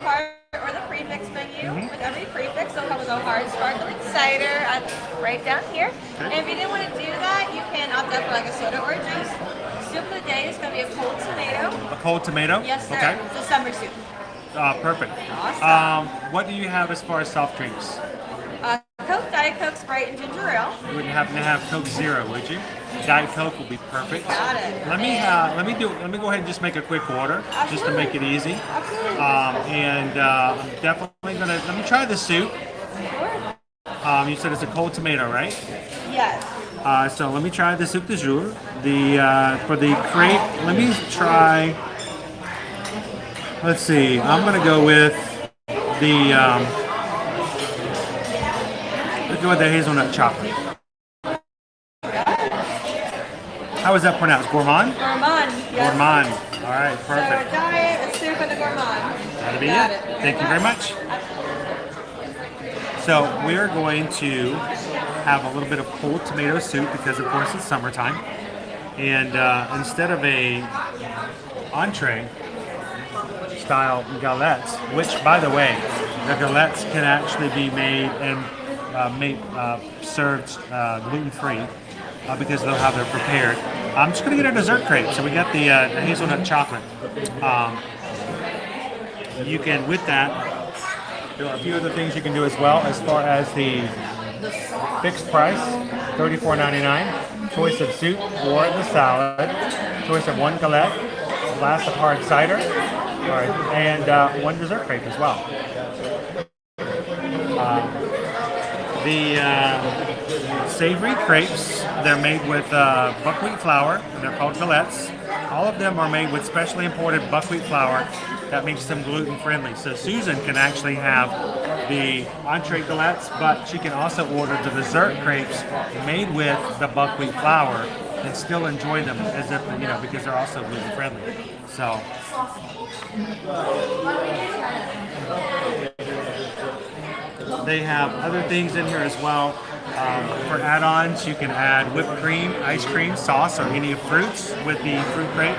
S12: Or the prefix menu. With every prefix, they'll come with a hard sparkling cider right down here. And if you didn't want to do that, you can opt out for like a soda or juice. Soup of the day is going to be a cold tomato.
S1: A cold tomato?
S12: Yes, sir.
S1: Okay.
S12: It's a summer soup.
S1: Perfect.
S12: Awesome.
S1: What do you have as far as soft drinks?
S12: Coke, Diet Coke, Sprite, and ginger ale.
S1: You wouldn't happen to have Coke Zero, would you? Diet Coke will be perfect.
S12: Got it.
S1: Let me go ahead and just make a quick order, just to make it easy.
S12: Absolutely.
S1: I'm definitely gonna let me try the soup. You said it's a cold tomato, right?
S12: Yes.
S1: So let me try the soup du jour. For the crepe, let me try. Let's see. I'm gonna go with the. Let's go with the hazelnut chocolate. How is that pronounced? Gourmand?
S12: Gourmand. Yes.
S1: Gourmand. All right,
S12: So
S1: perfect.
S12: diet, a soup, and a gourmand.
S1: That'll be
S12: Got
S1: it. Thank you very much. So we're going to have a little bit of cold tomato soup because, of course, it's summertime. And instead of a entree style galettes, which, by the way, the galettes can actually be made and served gluten-free. Because they'll have them prepared. I'm just going to get a dessert crepe. So we got the hazelnut chocolate. You can, with that, there are a few other things you can do as well, as far as the fixed price, $34.99, choice of soup or the salad, choice of one galette, a glass of hard cider, all right, and one dessert crepe as well. The savory crepes, they're made with buckwheat flour. They're called galettes. All of them are made with specially imported buckwheat flour that makes them gluten friendly. So Susan can actually have the entree galettes, but she can also order the dessert crepes made with the buckwheat flour and still enjoy them as if, because they're also gluten friendly. So. They have other things in here as well. For add-ons, you can add whipped cream, ice cream, sauce, or any fruits with the fruit crepe.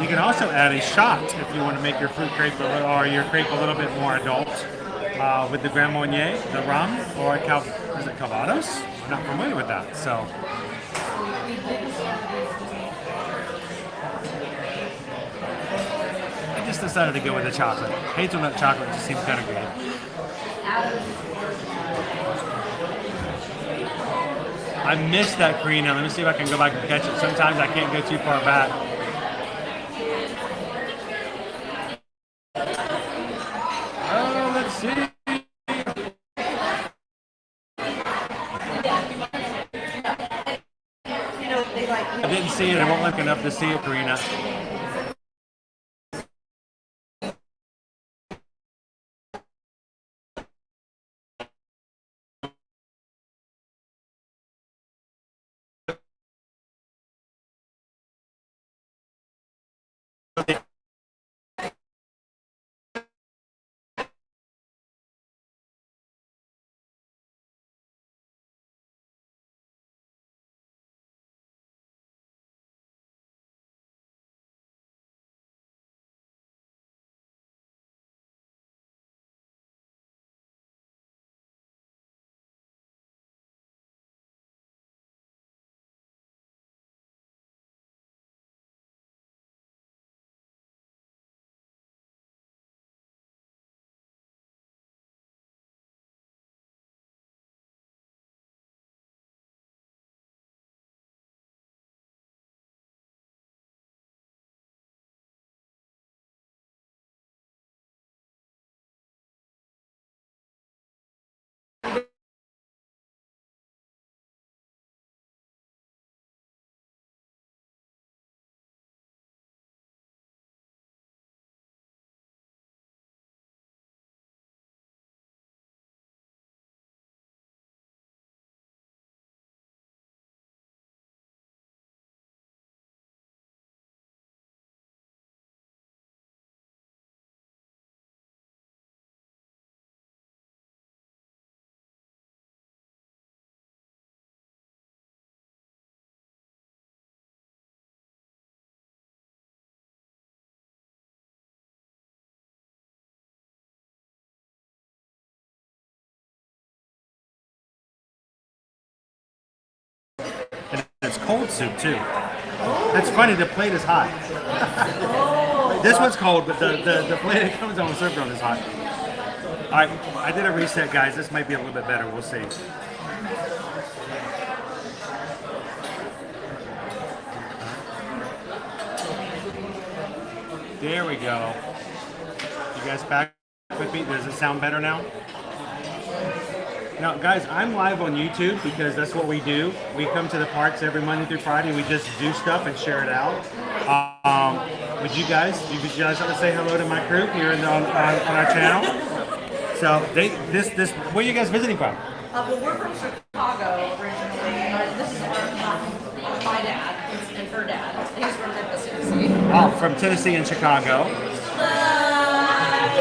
S1: You can also add a shot if you want to make your fruit crepe or your crepe a little bit more adult with the Grand Marnier, the rum, or is it Calvados? I'm not familiar with that. So. I just decided to go with the chocolate. Hazelnut chocolate just seems kind of good. I missed that Karina. Let me see if I can go back and catch it. Sometimes I can't go too far back. Oh, let's see. I didn't see it. I won't look enough to see it, Karina. it's cold soup too. That's funny, the plate is hot. This one's cold, but the plate it comes on served on is hot. Alright, I did a reset, guys. This might be a little bit better. We'll see. There we go. You guys back with me? Does it sound better now? Now, guys, I'm live on YouTube because that's what we do. We come to the parks every Monday through Friday. We just do stuff and share it out. Would you guys want to say hello to my crew here on our channel? So, where are you guys visiting from?
S4: Well, we're from Chicago originally. This is my dad and her dad. He's from Memphis, Tennessee.
S1: Oh, from Tennessee and Chicago.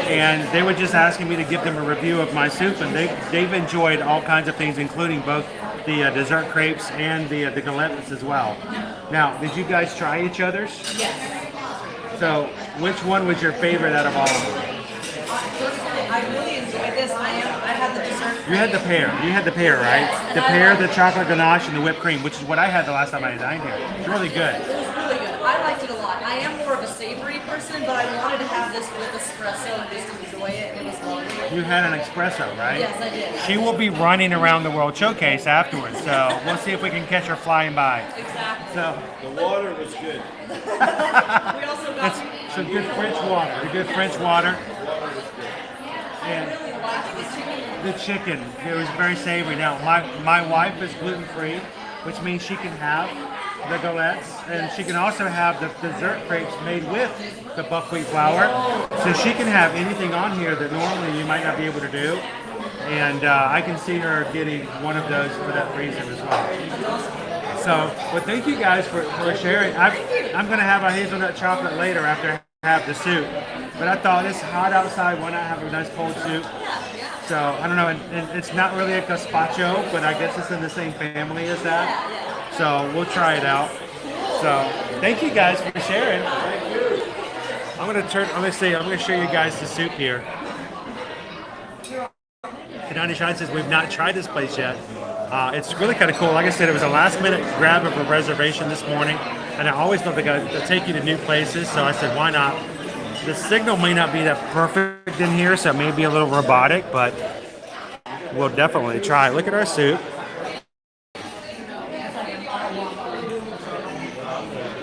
S1: And they were just asking me to give them a review of my soup, and they've enjoyed all kinds of things, including both the dessert crepes and the galettes as well. Now, did you guys try each other's?
S4: Yes.
S1: So, which one was your favorite out of all of them?
S4: Personally, I really enjoyed this. I had the dessert.
S1: You had the pear. You had the pear, right?
S4: Yes.
S1: The pear, the chocolate ganache, and the whipped cream, which is what I had the last time I dined here. It's really good.
S4: It was really good. I liked it a lot. I am more of a savory person, but I wanted to have this with espresso and just enjoy it. It was lovely.
S1: You had an espresso, right?
S4: Yes, I did.
S1: She will be running around the World Showcase afterwards, so we'll see if we can catch her flying by.
S4: Exactly.
S1: So
S11: The water was good.
S4: We also got
S1: some good French water. The good French water. And the chicken, it was very savory. Now, my wife is gluten-free, which means she can have the galettes, and she can also have the dessert crepes made with the buckwheat flour. So she can have anything on here that normally you might not be able to do. And I can see her getting one of those for that reason as well. So, well, thank you guys for sharing. I'm going to have a hazelnut chocolate later after I have the soup. But I thought it's hot outside, why not have a nice cold soup? So, I don't know, and it's not really a gazpacho, but I guess it's in the same family as that. So, we'll try it out. So, thank you guys for sharing. I'm going to show you guys the soup here. Kanani Shine says we've not tried this place yet. It's really kind of cool. Like I said, it was a last minute grab of a reservation this morning, and I always love to take you to new places, so I said, why not? The signal may not be that perfect in here, so it may be a little robotic, but we'll definitely try. Look at our soup.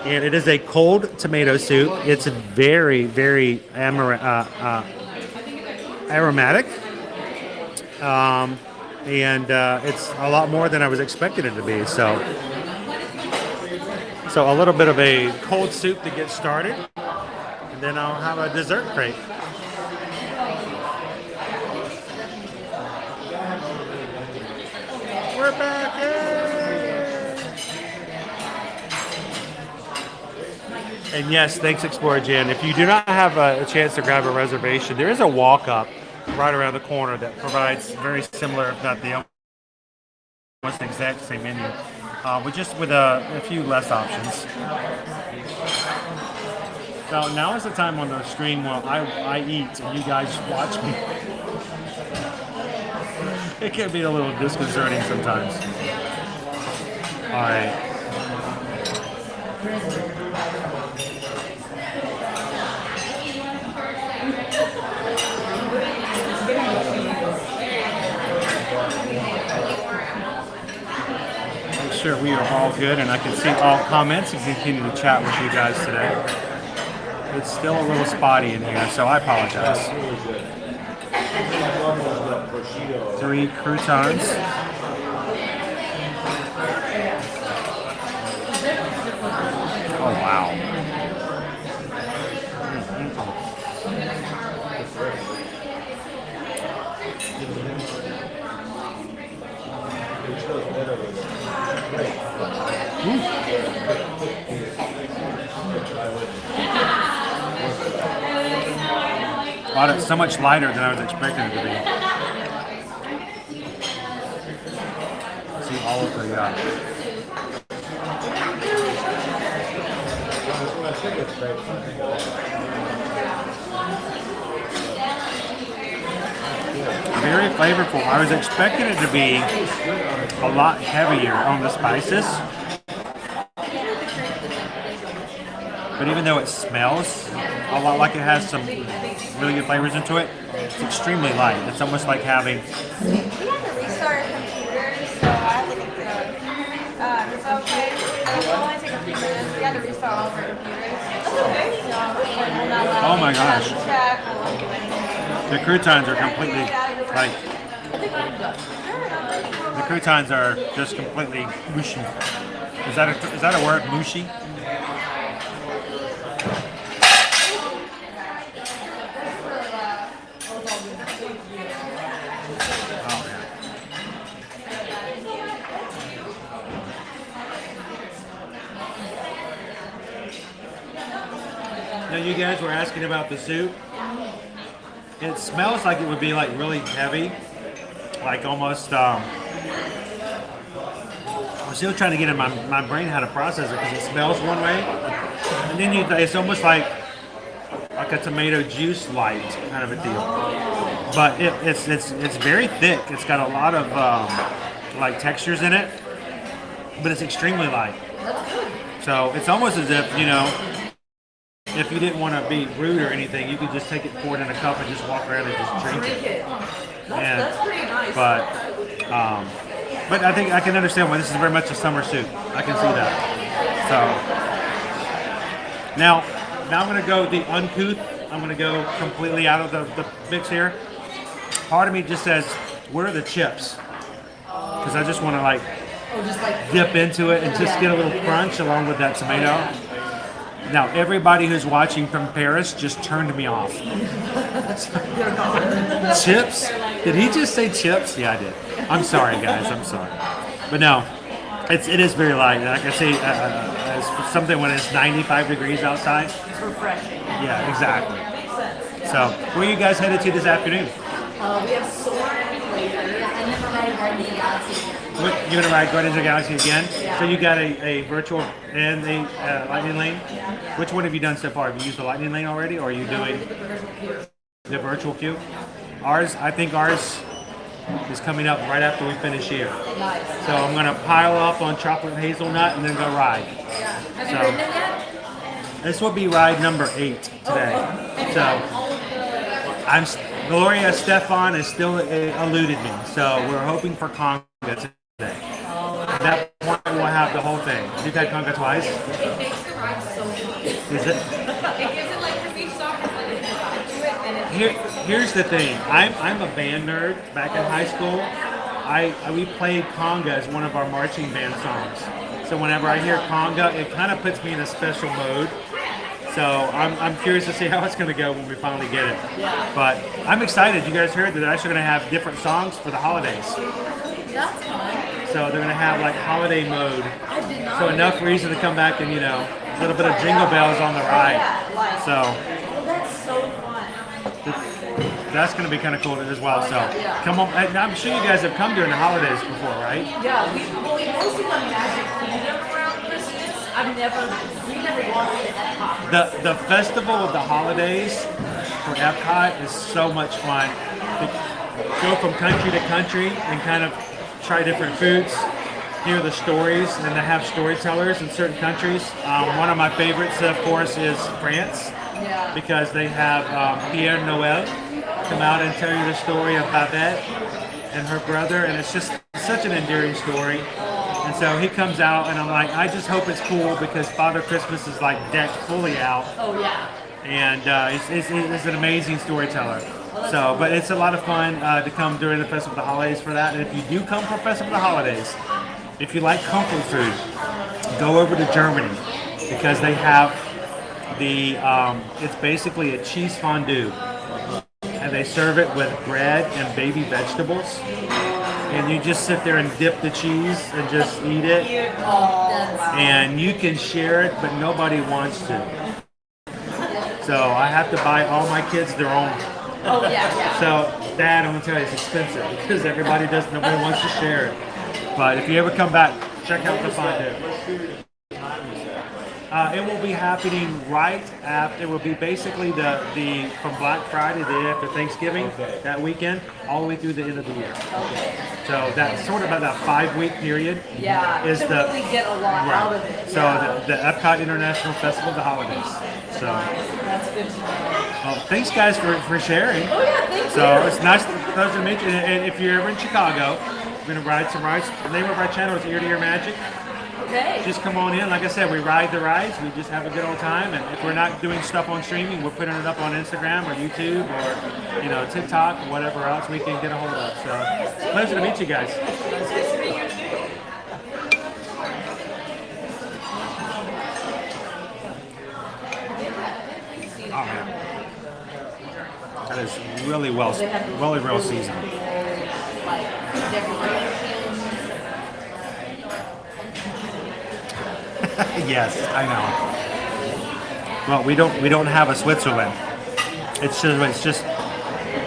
S1: And it is a cold tomato soup. It's very, very aromatic. And it's a lot more than I was expecting it to be. So a little bit of a cold soup to get started, and then I'll have a dessert crepe. We're back. And yes, thanks Explorer Jen. If you do not have a chance to grab a reservation, there is a walk-up right around the corner that provides very similar, if not the almost exact same menu, but just with a few less options. So now is the time on the stream while I eat and you guys watch me. It can be a little disconcerting sometimes. All right. Make sure we are all good and I can see all comments and continue to chat with you guys today. It's still a little spotty in here, so I apologize. 3 croutons. Oh, wow. Wow, it's so much lighter than I was expecting it to be. See all of the very flavorful. I was expecting it to be a lot heavier on the spices, But even though it smells a lot like it has some really good flavors into it, it's extremely light. It's almost like having...
S12: We have to restart our computer, so I have to get the... it's okay. It'll only take a few minutes. We have to restart all of our computers. That's okay. So, we'll not allow
S1: Oh my gosh.
S12: check, we won't do anything.
S1: The croutons are completely, like... The croutons are just completely mushy. Is that a word, mushy? Now you guys were asking about the soup. It smells like it would be like really heavy, like almost. I'm still trying to get in my brain how to process it because it smells one way, and then it's almost like a tomato juice light kind of a deal. But it's very thick. It's got a lot of like textures in it, but it's extremely light. So it's almost as if, you know, if you didn't want to be rude or anything, you could just take it, pour it in a cup, and just walk around and just drink it.
S4: That's pretty nice.
S1: But I think I can understand why this is very much a summer soup. I can see that. So now I'm going to go the uncouth. I'm going to go completely out of the mix here. Part of me just says, where are the chips? Because I just want to like dip into it and just get a little crunch along with that tomato. Now, everybody who's watching from Paris just turned me off. Chips? Did he just say chips? Yeah, I did. I'm sorry, guys. I'm sorry. But no, it is very light. Like I say, it's something when it's 95 degrees outside.
S4: It's refreshing.
S1: Yeah, exactly. So, where are you guys headed to this afternoon?
S4: We have Soarin' and then we're riding Guardians of the Galaxy.
S1: You're going to ride Guardians of the Galaxy again? Yeah. So you got a virtual and a lightning lane? Yeah. Which one have you done so far? Have you used the lightning lane already, or are you doing the virtual queue? I think ours is coming up right after we finish here.
S4: Nice.
S1: So I'm going to pile up on chocolate hazelnut and then go ride.
S4: Yeah. Have you ridden it yet?
S1: This will be ride number 8 today. So Gloria Stefan has still eluded me. So we're hoping for Conga today. At that point, we'll have the whole thing. You've had Conga twice?
S4: It makes the ride so fun.
S1: Is it?
S4: It gives it like the beach soccer, but it's do it and it's
S1: Here's the thing. I'm a band nerd. Back in high school, we played Conga as one of our marching band songs. So whenever I hear Conga, it kind of puts me in a special mode. So I'm curious to see how it's going to go when we finally get it.
S4: Yeah.
S1: But I'm excited. You guys heard that they're actually going to have different songs for the holidays.
S4: That's fun.
S1: So they're going to have like holiday mode.
S4: I did not.
S1: So enough reason to come back and, you know, a little bit of jingle bells on the ride. So
S4: That's so fun.
S1: that's going to be kind of cool as well. So come on. I'm sure you guys have come during the holidays before, right?
S4: Yeah, we mostly done Magic Kingdom around Christmas. we never walked to Epcot.
S1: The Festival of the Holidays for Epcot is so much fun. To go from country to country and kind of try different foods, hear the stories, and to have storytellers in certain countries. One of my favorites, of course, is France, because they have Pierre Noël come out and tell you the story of Babette and her brother, and it's just such an endearing story. And so he comes out, and I'm like, I just hope it's cool, because Father Christmas is like decked fully out.
S4: Oh yeah.
S1: And he's an amazing storyteller. So, but it's a lot of fun to come during the Festival of the Holidays for that. And if you do come for Festival of the Holidays, if you like comfort food, go over to Germany, because they have the, it's basically a cheese fondue. And they serve it with bread and baby vegetables. And you just sit there and dip the cheese and just eat it. And you can share it, but nobody wants to. So I have to buy all my kids their own.
S4: Oh yeah.
S1: So that, I'm gonna tell you, it's expensive, because nobody wants to share it. But if you ever come back, check out the fondue. It will be happening right after. It will be basically the from Black Friday, the day after Thanksgiving, that weekend, all the way through the end of the year. So that's sort of about that 5-week period.
S4: Yeah,
S1: is
S4: to
S1: the
S4: really get a lot out of it.
S1: So the Epcot International Festival of the Holidays. So
S4: That's good to know.
S1: well, thanks guys for sharing.
S4: Oh yeah, thank you.
S1: So it's nice to meet you. And if you're ever in Chicago, we're gonna ride some rides. The name of our channel is Ear to Ear Magic.
S4: Okay.
S1: Just come on in. Like I said, we ride the rides. We just have a good old time. And if we're not doing stuff on streaming, we're putting it up on Instagram or YouTube or TikTok or whatever else we can get a hold of. So it's a pleasure to meet you guys. Oh man, that is really well seasoned. Yes, I know. Well, we don't have a Switzerland. It's just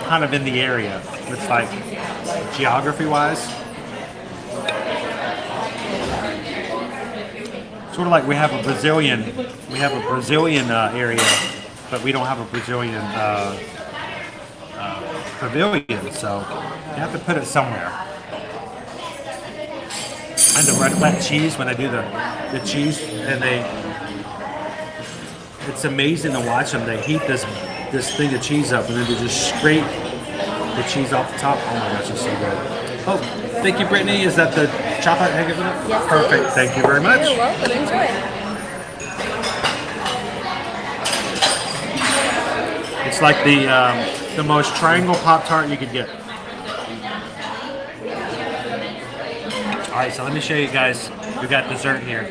S1: kind of in the area. It's like geography-wise, sort of like we have a Brazilian area, but we don't have a Brazilian pavilion. So you have to put it somewhere. And the raclette cheese, when they do the cheese, and it's amazing to watch them. They heat this thing of cheese up, and then they just scrape the cheese off the top. Oh my gosh, it's so good. Oh, thank you, Brittany. Is that the chocolate egg?
S12: Yes,
S1: perfect.
S12: it is.
S1: Thank you very much.
S12: You're welcome. Enjoy.
S1: It's like the most triangle Pop-Tart you could get. All right, so let me show you guys. We got dessert here.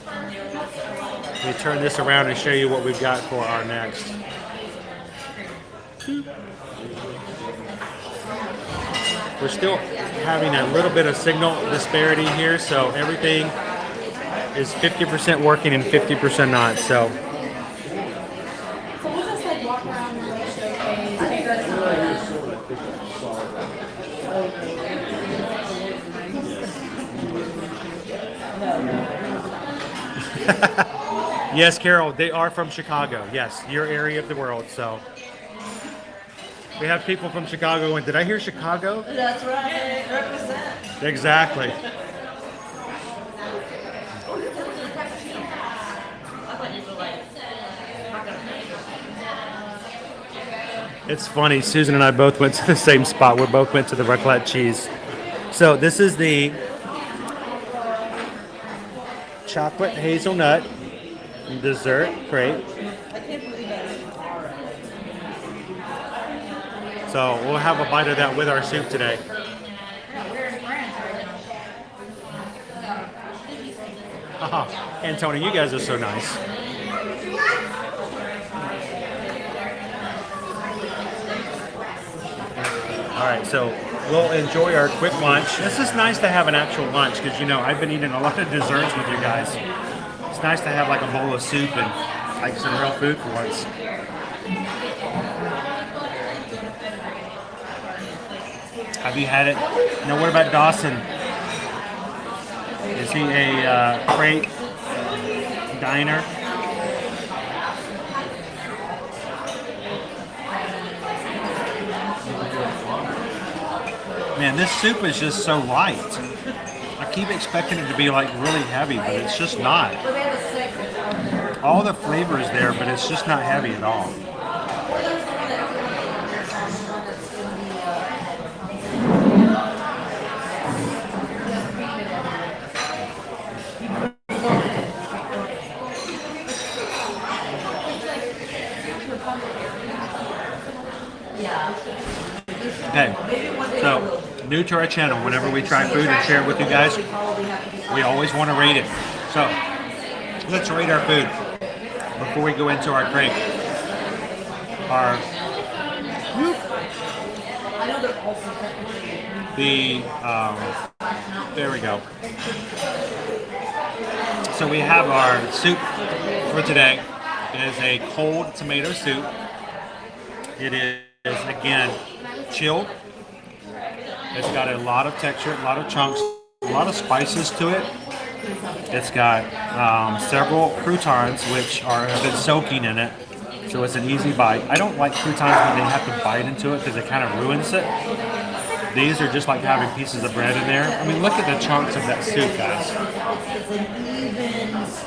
S1: Let me turn this around and show you what we've got for our next. We're still having a little bit of signal disparity here, so everything is 50% working and 50% not. So
S8: we'll just like walk around and like showcase.
S1: yes, Carol, they are from Chicago. Yes, your area of the world. So we have people from Chicago. And did I hear Chicago?
S4: That's right. Represent.
S1: Exactly. It's funny. Susan and I both went to the same spot. We both went to the raclette cheese. So this is the chocolate hazelnut dessert crepe. So we'll have a bite of that with our soup today. And Tony, you guys are so nice. All right, so we'll enjoy our quick lunch. This is nice to have an actual lunch because, I've been eating a lot of desserts with you guys. It's nice to have like a bowl of soup and like some real food for once. Have you had it? What about Dawson? Is he a crepe diner? Man, this soup is just so light. I keep expecting it to be like really heavy, but it's just not. All the flavor is there, but it's just not heavy at all. Okay, so new to our channel, whenever we try food and share it with you guys, we always want to rate it. So let's rate our food before we go into our crepe. There we go. So we have our soup for today. It is a cold tomato soup. It is, again, chilled. It's got a lot of texture, a lot of chunks, a lot of spices to it. It's got several croutons, which have been soaking in it, so it's an easy bite. I don't like croutons when they have to bite into it because it kind of ruins it. These are just like having pieces of bread in there. I mean, look at the chunks of that soup, guys.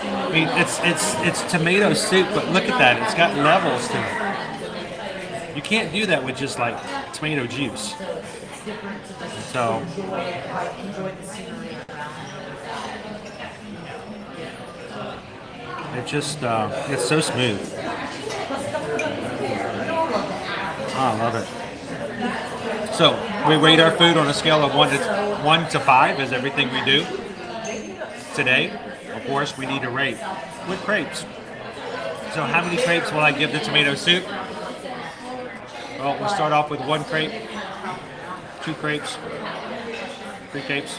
S1: I mean, it's tomato soup, but look at that. It's got levels to it. You can't do that with just like tomato juice. So, it just, it's so smooth. Oh, I love it. So, we rate our food on a scale of 1 to 5 as everything we do. Today, of course, we need to rate with crepes. So how many crepes will I give the tomato soup? Well, we'll start off with 1 crepe, 2 crepes, 3 crepes.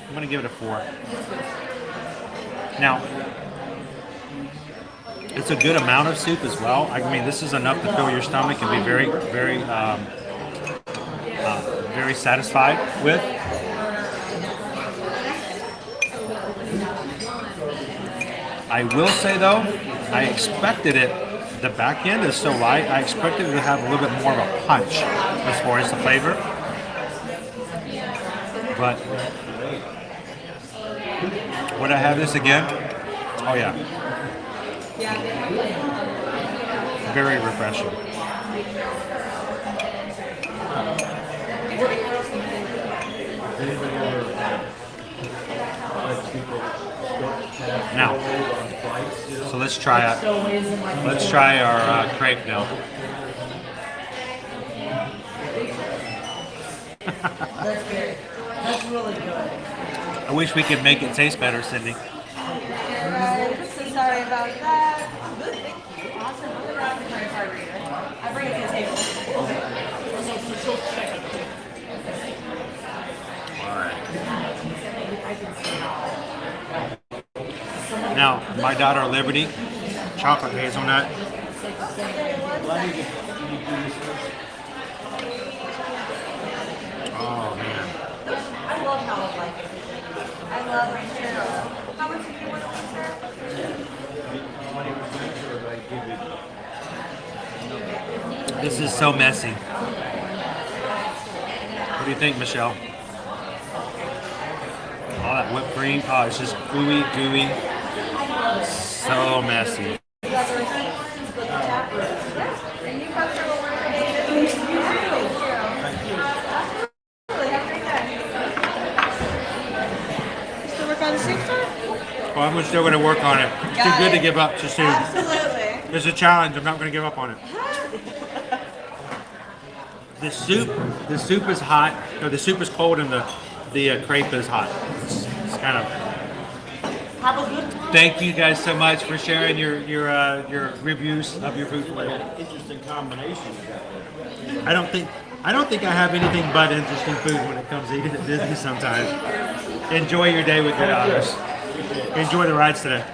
S1: I'm going to give it a 4. Now, it's a good amount of soup as well. I mean, this is enough to fill your stomach and be very, very, very satisfied with. I will say though, I expected it, the back end is so light, I expected it to have a little bit more of a punch as far as the flavor. But would I have this again? Oh yeah. Very refreshing. Now, so let's try it. Let's try our crepe now.
S4: That's really good.
S1: I wish we could make it taste better, Sydney.
S12: Right, so sorry about that. Good, thank you. Awesome. I'll grab the credit card reader. I bring it to the table.
S1: Now, my daughter Liberty, chocolate hazelnut. Oh man.
S12: I love how I like it. I love it too. How much do you want to sir?
S1: This is so messy. What do you think, Michelle? All that whipped cream. Oh, it's just gooey, gooey. So messy. Well, I'm still going to work on it. It's too good to give up too soon.
S12: Absolutely.
S1: It's a challenge. I'm not going to give up on it. The soup is hot. No, the soup is cold and the crepe is hot. It's kind of.
S4: Have a good time.
S1: Thank you guys so much for sharing your reviews of your food.
S9: Interesting combination.
S1: I don't think I have anything but interesting food when it comes to eating at Disney sometimes. Enjoy your day with your daughters. Enjoy the rides today.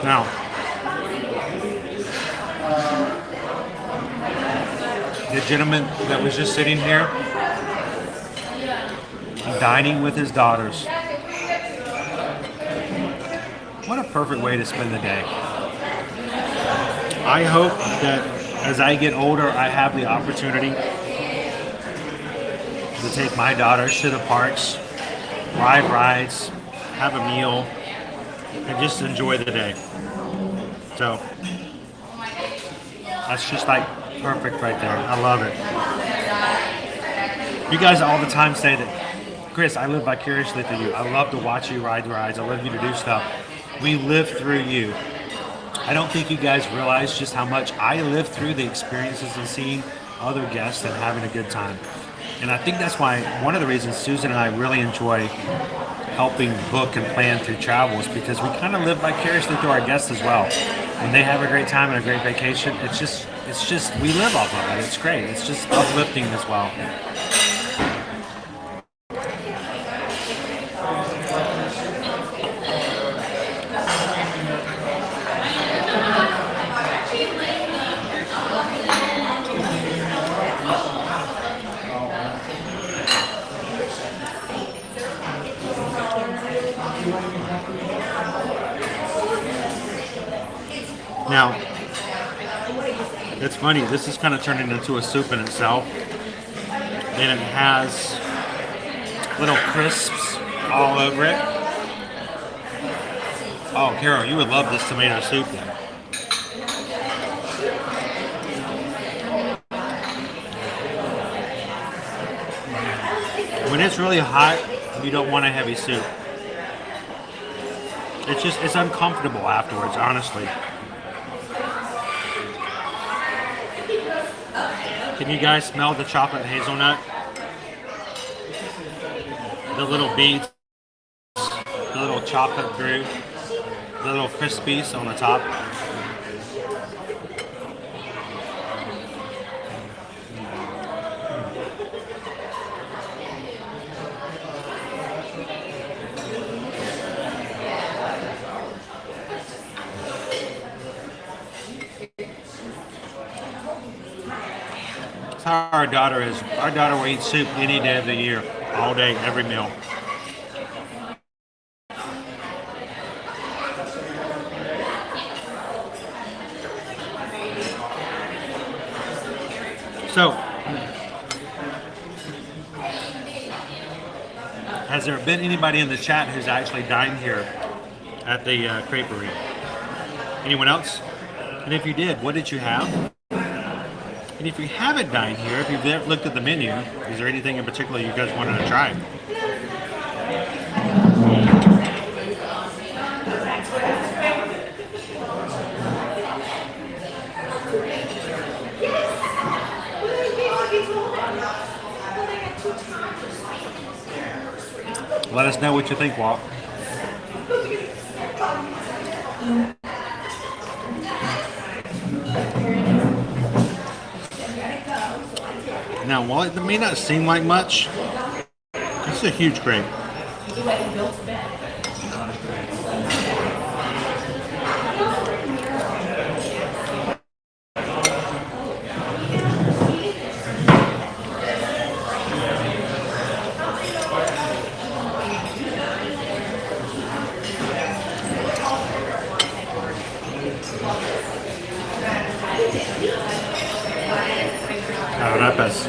S1: Now, the gentleman that was just sitting here, dining with his daughters. What a perfect way to spend the day. I hope that as I get older, I have the opportunity to take my daughters to the parks, ride rides, have a meal, and just enjoy the day. So that's just like perfect right there. I love it. You guys all the time say that, Chris, I live vicariously through you. I love to watch you ride rides. I love you to do stuff. We live through you. I don't think you guys realize just how much I live through the experiences and seeing other guests and having a good time. And I think that's why one of the reasons Susan and I really enjoy helping book and plan through travel is because we kind of live vicariously through our guests as well. When they have a great time and a great vacation, it's just we live off of it. It's great. It's just uplifting as well. Now, it's funny, this is kind of turning into a soup in itself. And it has little crisps all over it. Oh, Carol, you would love this tomato soup then. When it's really hot, you don't want a heavy soup. It's uncomfortable afterwards, honestly. Can you guys smell the chocolate hazelnut? The little beads, the little chocolate groove, the little crispies on the top. That's how our daughter is. Our daughter will eat soup any day of the year, all day, every meal. So, has there been anybody in the chat who's actually dined here at the creperie? Anyone else? And if you did, what did you have? And if you haven't dined here, if you've looked at the menu, is there anything in particular you guys wanted to try? Let us know what you think, Walt. Now, while it may not seem like much, it's a huge crepe. Crepes.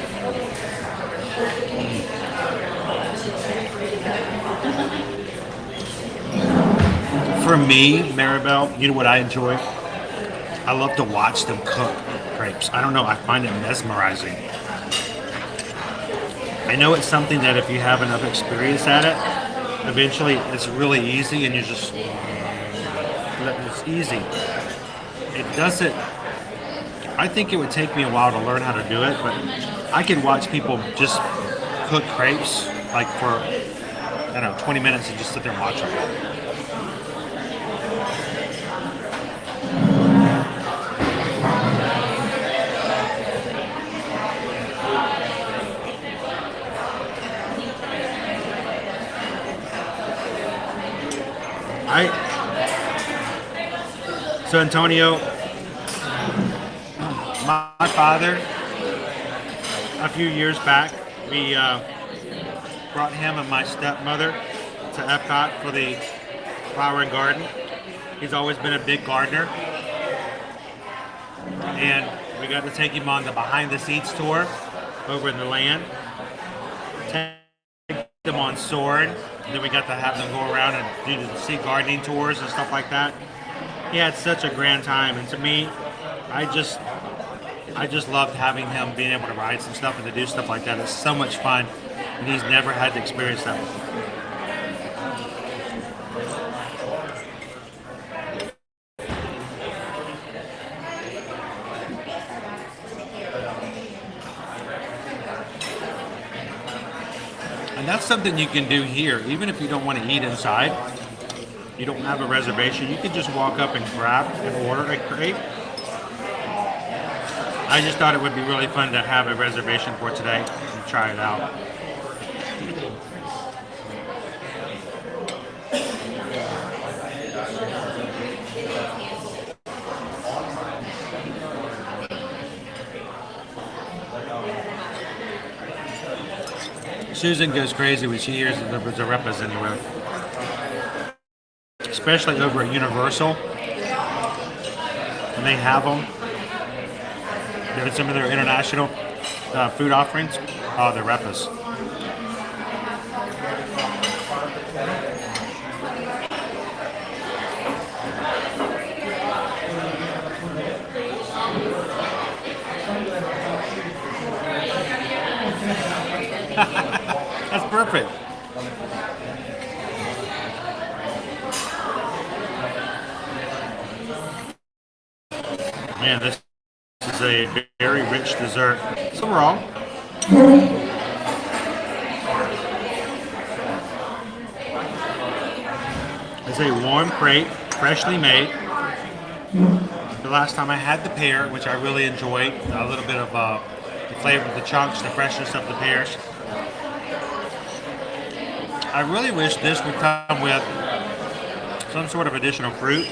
S1: For me, Maribel, you know what I enjoy? I love to watch them cook crepes. I don't know, I find it mesmerizing. I know it's something that if you have enough experience at it, eventually it's really easy and you just, it's easy. It doesn't, I think it would take me a while to learn how to do it, but I can watch people just cook crepes like for, I don't know, 20 minutes and just sit there and watch them. So Antonio, my father, a few years back, we brought him and my stepmother to Epcot for the flower and garden. He's always been a big gardener. And we got to take him on the behind the scenes tour over in the land. Take them on Sword. And then we got to have them go around and do the sea gardening tours and stuff like that. He had such a grand time, and to me, I just loved having him being able to ride some stuff and to do stuff like that. It's so much fun, and he's never had to experience that before. And that's something you can do here, even if you don't want to eat inside. You don't have a reservation, you can just walk up and grab and order a crepe. I just thought it would be really fun to have a reservation for today and try it out. Susan goes crazy when she hears that there's a repes anywhere. Especially over at Universal. and they have them. They're some of their international food offerings. Oh, they're repus. That's perfect. Man, this is a very rich dessert. So wrong. It's a warm crepe, freshly made. The last time I had the pear, which I really enjoyed, a little bit of the flavor of the chunks, the freshness of the pears. I really wish this would come with some sort of additional fruit.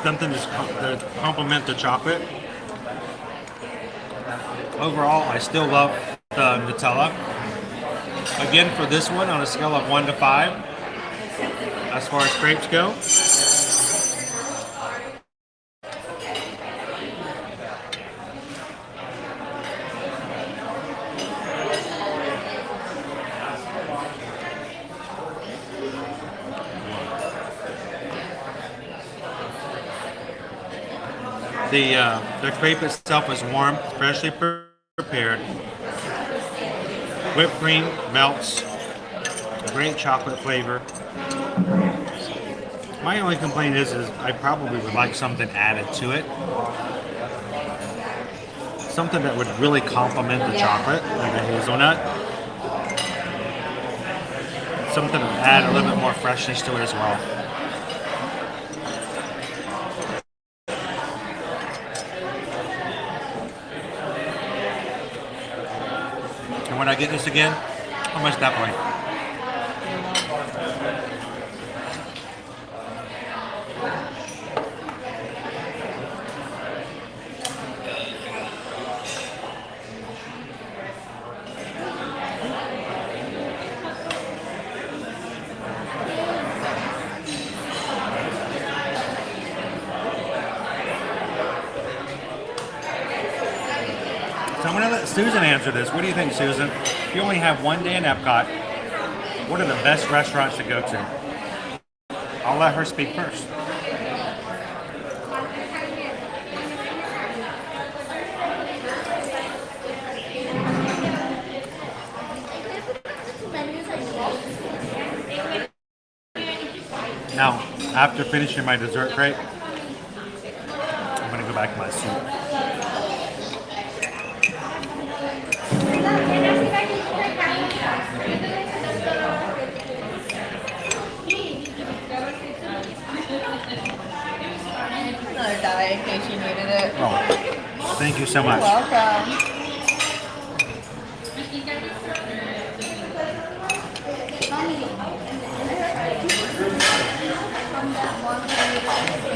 S1: Something to complement the chocolate. Overall, I still love the Nutella. Again, for this one, on a scale of 1 to 5, as far as crepes go, the crepe itself is warm, freshly prepared. Whipped cream melts, great chocolate flavor. My only complaint is I probably would like something added to it. Something that would really complement the chocolate, like a hazelnut. Something to add a little bit more freshness to it as well. And when I get this again, how much definitely. So I'm going to let Susan answer this. What do you think, Susan? If you only have one day in Epcot, what are the best restaurants to go to? I'll let her speak first. Now, after finishing my dessert crate, I'm going to go back to my soup.
S12: Another die in case you needed it.
S1: Oh, thank you so much.
S12: You're welcome.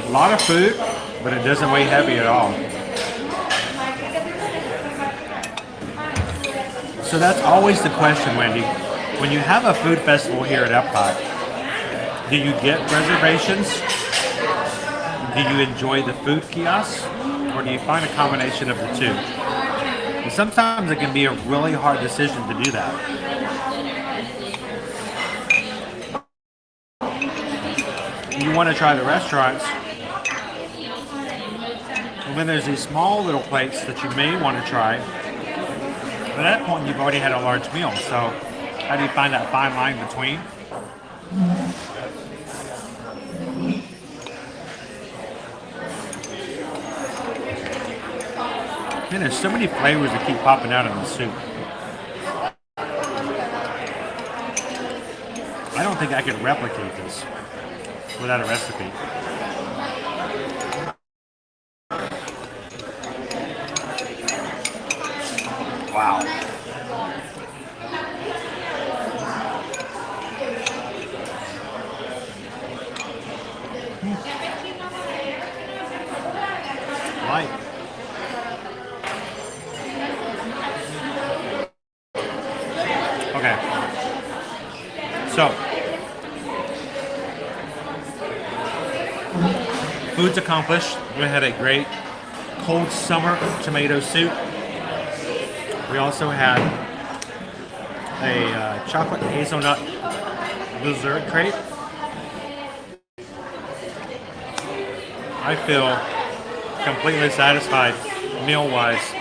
S1: A lot of food, but it doesn't weigh heavy at all. So that's always the question, Wendy. When you have a food festival here at Epcot, do you get reservations? Do you enjoy the food kiosks? Or do you find a combination of the two? And sometimes it can be a really hard decision to do that. You want to try the restaurants, and then there's these small little plates that you may want to try. But at that point, you've already had a large meal. So how do you find that fine line between? Man, there's so many flavors that keep popping out in the soup. I don't think I could replicate this without a recipe. Wow. Light. Okay. So food's accomplished. We had a great cold summer tomato soup. We also had a chocolate hazelnut dessert crepe. I feel completely satisfied meal-wise.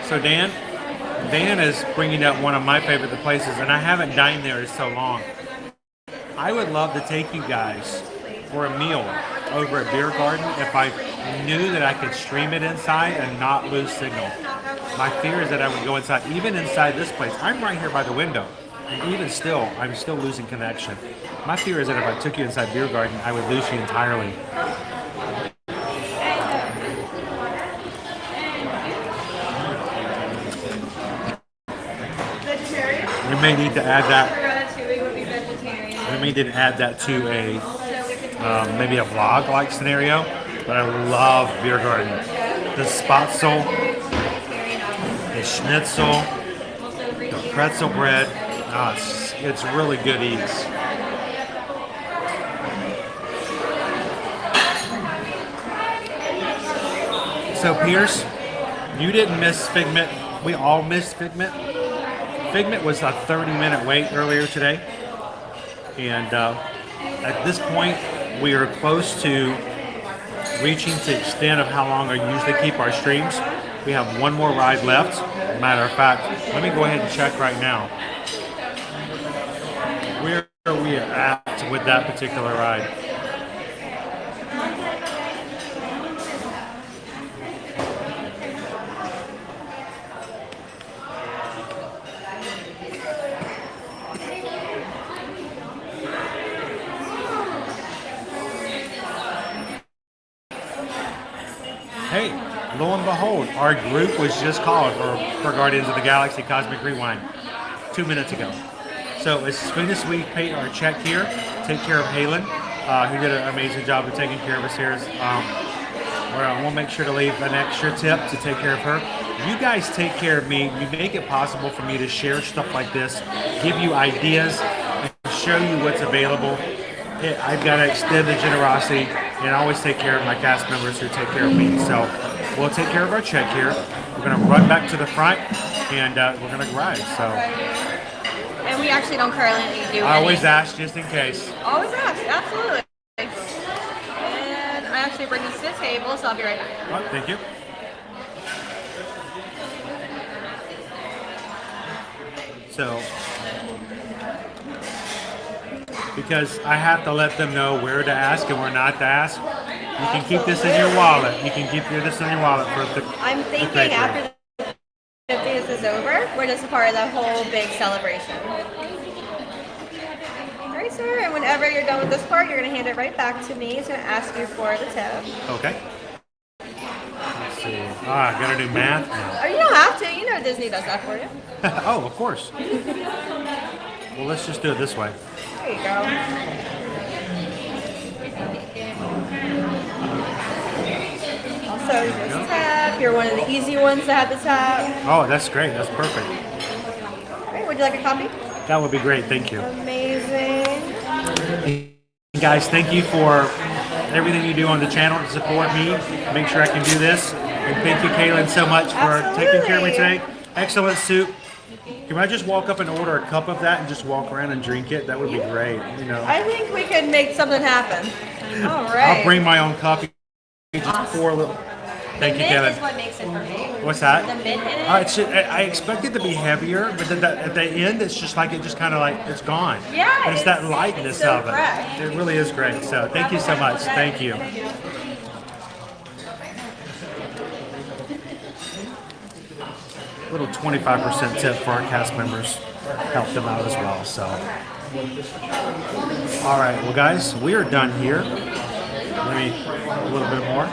S1: So Dan is bringing up one of my favorite places, and I haven't dined there in so long. I would love to take you guys for a meal over at Beer Garden if I knew that I could stream it inside and not lose signal. My fear is that I would go inside, even inside this place. I'm right here by the window, and even still, I'm still losing connection. My fear is that if I took you inside Beer Garden, I would lose you entirely. We may need to add that. We may need to add that to a maybe a vlog-like scenario. But I love Beer Garden. The spatzel, the schnitzel, the pretzel bread. Oh, it's really good eats. So Pierce, you didn't miss Figment. We all missed Figment. Figment was a 30-minute wait earlier today. And at this point, we are close to reaching to the extent of how long I usually keep our streams. We have one more ride left. Matter of fact, let me go ahead and check right now. Where are we at with that particular ride? Hey, lo and behold, our group was just called for Guardians of the Galaxy Cosmic Rewind 2 minutes ago. So as soon as we pay our check here, take care of Halen, who did an amazing job of taking care of us here. We'll make sure to leave an extra tip to take care of her. You guys take care of me. You make it possible for me to share stuff like this, give you ideas, and show you what's available. I've got to extend the generosity and always take care of my cast members who take care of me. So we'll take care of our check here. We're going to run back to the front and we're going to ride. So.
S12: And we actually don't currently do
S1: I always ask just in case.
S12: Always ask, absolutely. And I actually bring this to the table, so I'll be right back.
S1: Oh, thank you. So, because I have to let them know where to ask and where not to ask. You can keep this in your wallet. You can keep this in your wallet for the.
S12: I'm thinking after the 50th is over, we're just a part of the whole big celebration. All right, sir. And whenever you're done with this part, you're going to hand it right back to me. It's going to ask you for the tip.
S1: Okay. Let's see. I got to do math now.
S12: Oh, you don't have to. You know Disney does that for you.
S1: Oh, of course. Well, let's just do it this way.
S12: There you go. Also, just tap. You're one of the easy ones to have to tap.
S1: Oh, that's great. That's perfect.
S12: All right, would you like a copy?
S1: That would be great. Thank you.
S12: Amazing.
S1: Hey, guys, thank you for everything you do on the channel to support me. Make sure I can do this. And thank you, Kaylin, so much for taking care of me today. Excellent soup. Can I just walk up and order a cup of that and just walk around and drink it? That would be great. You know.
S12: I think we could make something happen. All right.
S1: I'll bring my own coffee. Just pour a little. Thank you, Kevin.
S12: The mint is what makes it for me.
S1: What's that?
S12: The mint in it.
S1: I expect it to be heavier, but then at the end, it's just like it just kind of like it's gone.
S12: Yeah.
S1: It's that lightness
S12: so
S1: of it.
S12: fresh.
S1: It really is great. So thank you so much. Thank you. Little 25% tip for our cast members. Help them out as well. So, all right, well, guys, we are done here. Let me a little bit more.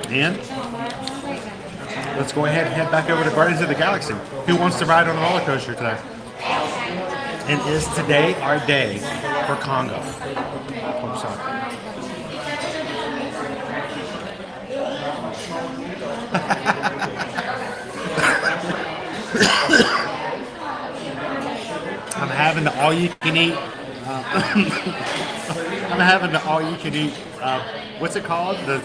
S1: And let's go ahead and head back over to Guardians of the Galaxy. Who wants to ride on a roller coaster today? And is today our day for Congo? I'm sorry. I'm having the all-you-can-eat. I'm having the all-you-can-eat. What's it called? The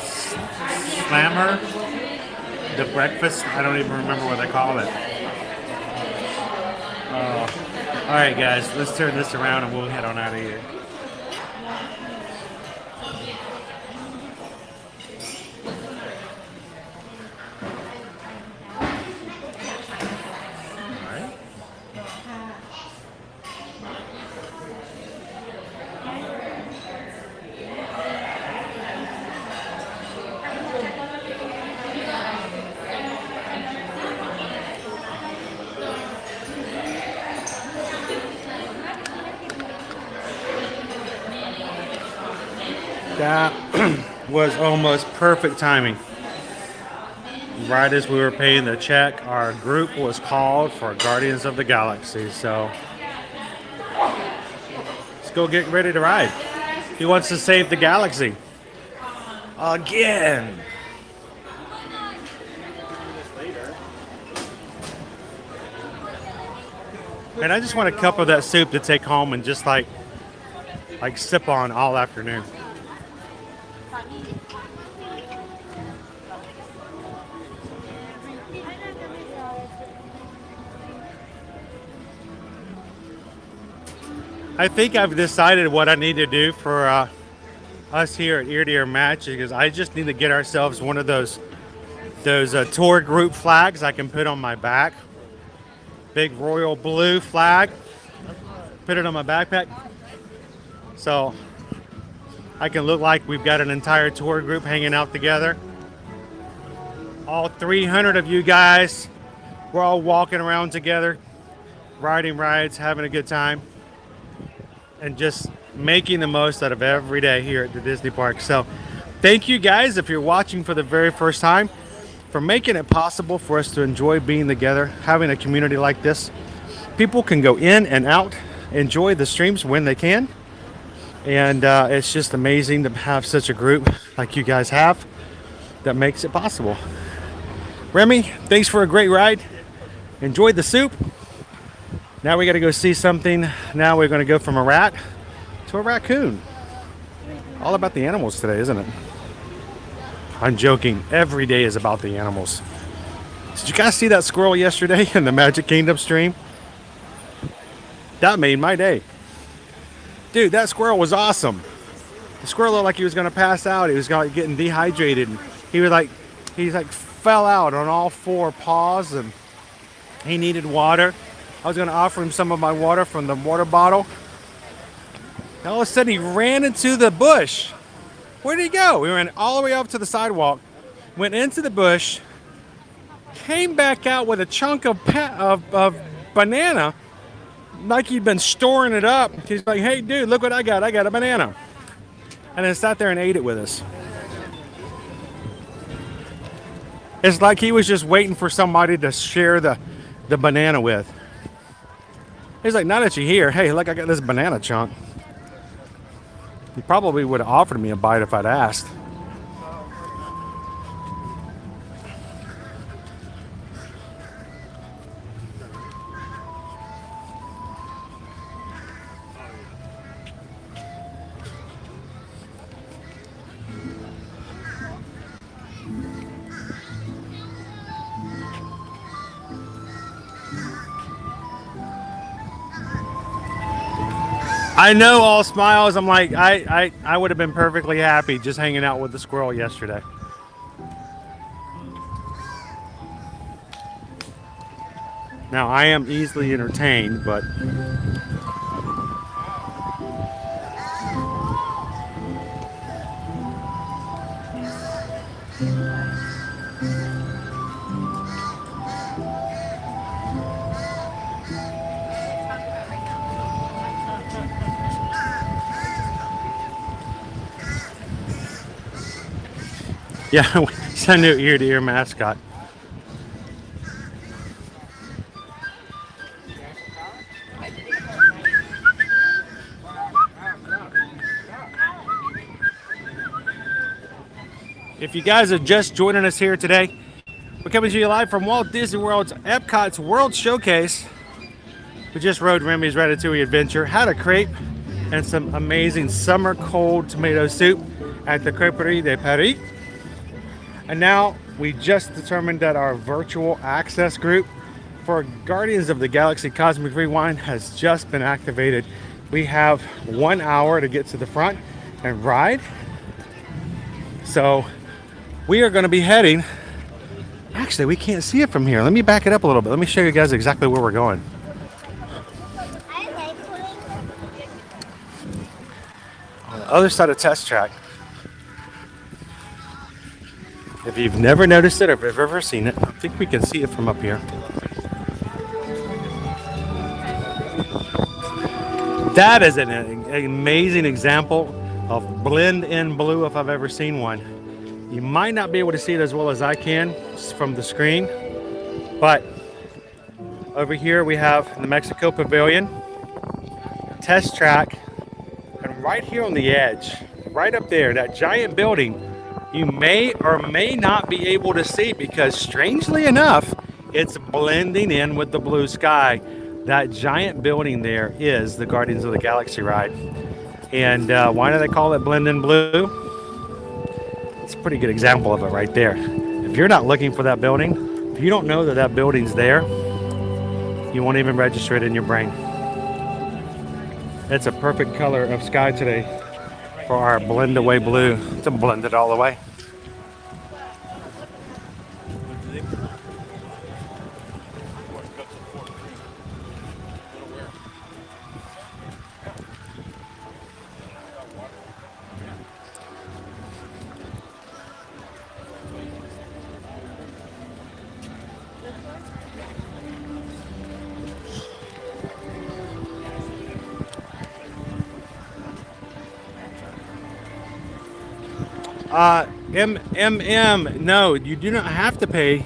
S1: slammer, the breakfast. I don't even remember what they call it. All right, guys, let's turn this around and we'll head on out of here. That was almost perfect timing. Right as we were paying the check, our group was called for Guardians of the Galaxy. So let's go get ready to ride. He wants to save the galaxy again. And I just want a cup of that soup to take home and just like sip on all afternoon. I think I've decided what I need to do for us here at Ear to Ear Match, because I just need to get ourselves one of those tour group flags I can put on my back. Big royal blue flag. Put it on my backpack. So I can look like we've got an entire tour group hanging out together. All 300 of you guys, we're all walking around together, riding rides, having a good time, and just making the most out of every day here at the Disney park. So thank you guys, if you're watching for the very first time, for making it possible for us to enjoy being together, having a community like this. People can go in and out, enjoy the streams when they can. And it's just amazing to have such a group like you guys have that makes it possible. Remy, thanks for a great ride. Enjoyed the soup. Now we got to go see something. Now we're going to go from a rat to a raccoon. All about the animals today, isn't it? I'm joking. Every day is about the animals. Did you guys see that squirrel yesterday in the Magic Kingdom stream? That made my day. Dude, that squirrel was awesome. The squirrel looked like he was going to pass out. He was getting dehydrated. He fell out on all four paws, and he needed water. I was going to offer him some of my water from the water bottle. And all of a sudden, he ran into the bush. Where did he go? We ran all the way up to the sidewalk, went into the bush, came back out with a chunk of banana, like he'd been storing it up. He's like, hey, dude, look what I got. I got a banana. And then sat there and ate it with us. It's like he was just waiting for somebody to share the banana with. He's like, now that you're here, hey, look, I got this banana chunk. He probably would have offered me a bite if I'd asked. I know, all smiles. I'm like, I would have been perfectly happy just hanging out with the squirrel yesterday. Now, I am easily entertained, but yeah, it's a new ear-to-ear mascot. If you guys are just joining us here today, we're coming to you live from Walt Disney World's Epcot's World Showcase. We just rode Remy's Ratatouille Adventure, had a crepe and some amazing summer cold tomato soup at the Creperie de Paris. And now we just determined that our virtual access group for Guardians of the Galaxy Cosmic Rewind has just been activated. We have 1 hour to get to the front and ride. So we are going to be heading, actually we can't see it from here. Let me back it up a little bit. Let me show you guys exactly where we're going. On the other side of Test Track. If you've never noticed it or if you've ever seen it, I think we can see it from up here. That is an amazing example of blend-in blue if I've ever seen one. You might not be able to see it as well as I can from the screen, but over here we have the Mexico Pavilion, Test Track, and right here on the edge, right up there, that giant building, you may or may not be able to see because strangely enough, it's blending in with the blue sky. That giant building there is the Guardians of the Galaxy ride. And why do they call it blend in blue? It's a pretty good example of it right there. If you're not looking for that building, if you don't know that that building's there, you won't even register it in your brain. It's a perfect color of sky today for our blend away blue. To blend it all the way. No, you do not have to pay.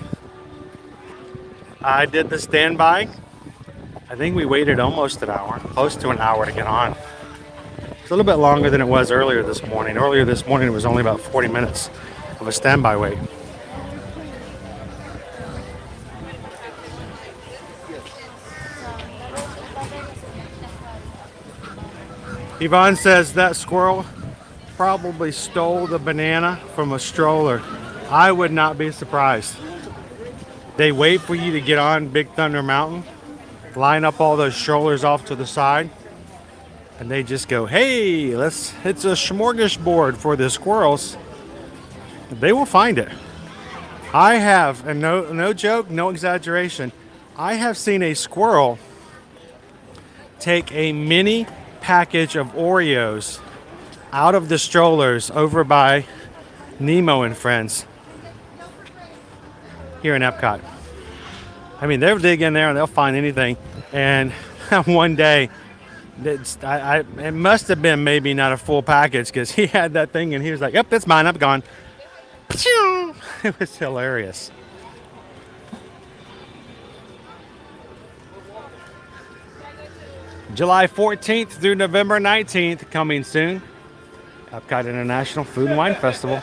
S1: I did the standby. I think we waited almost an hour, close to an hour to get on. It's a little bit longer than it was earlier this morning. Earlier this morning it was only about 40 minutes of a standby wait. Yvonne says that squirrel probably stole the banana from a stroller. I would not be surprised. They wait for you to get on Big Thunder Mountain, line up all those strollers off to the side, and they just go, hey, it's a smorgasbord for the squirrels. They will find it. I have, and no joke, no exaggeration, I have seen a squirrel take a mini package of Oreos out of the strollers over by Nemo and Friends here in Epcot. I mean, they'll dig in there and they'll find anything. And one day, it must have been maybe not a full package because he had that thing and he was like, yep, that's mine, I'm gone. It was hilarious. July 14th through November 19th, coming soon. Epcot International Food and Wine Festival.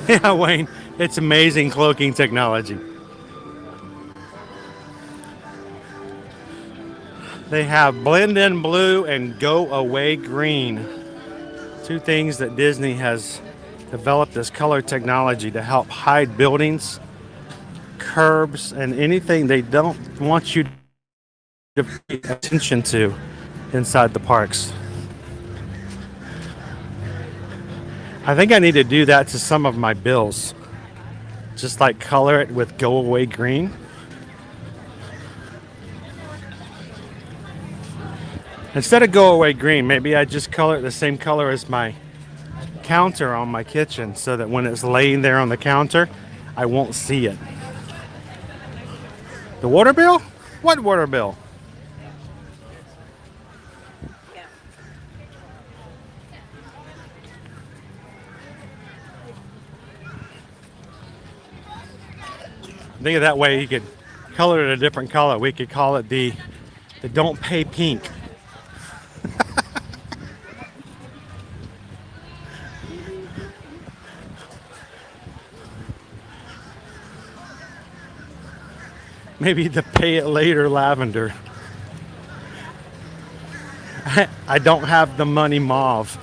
S1: Yeah, Wayne, it's amazing cloaking technology. They have blend in blue and go away green. Two things that Disney has developed this color technology to help hide buildings, curbs, and anything they don't want you to pay attention to inside the parks. I think I need to do that to some of my bills. Just like color it with go away green. Instead of go away green, maybe I just color it the same color as my counter on my kitchen so that when it's laying there on the counter, I won't see it. The water bill? What water bill?
S12: Yeah.
S1: think of that way you could color it a different color. We could call it the don't pay pink. Maybe the pay it later lavender. I don't have the money mauve.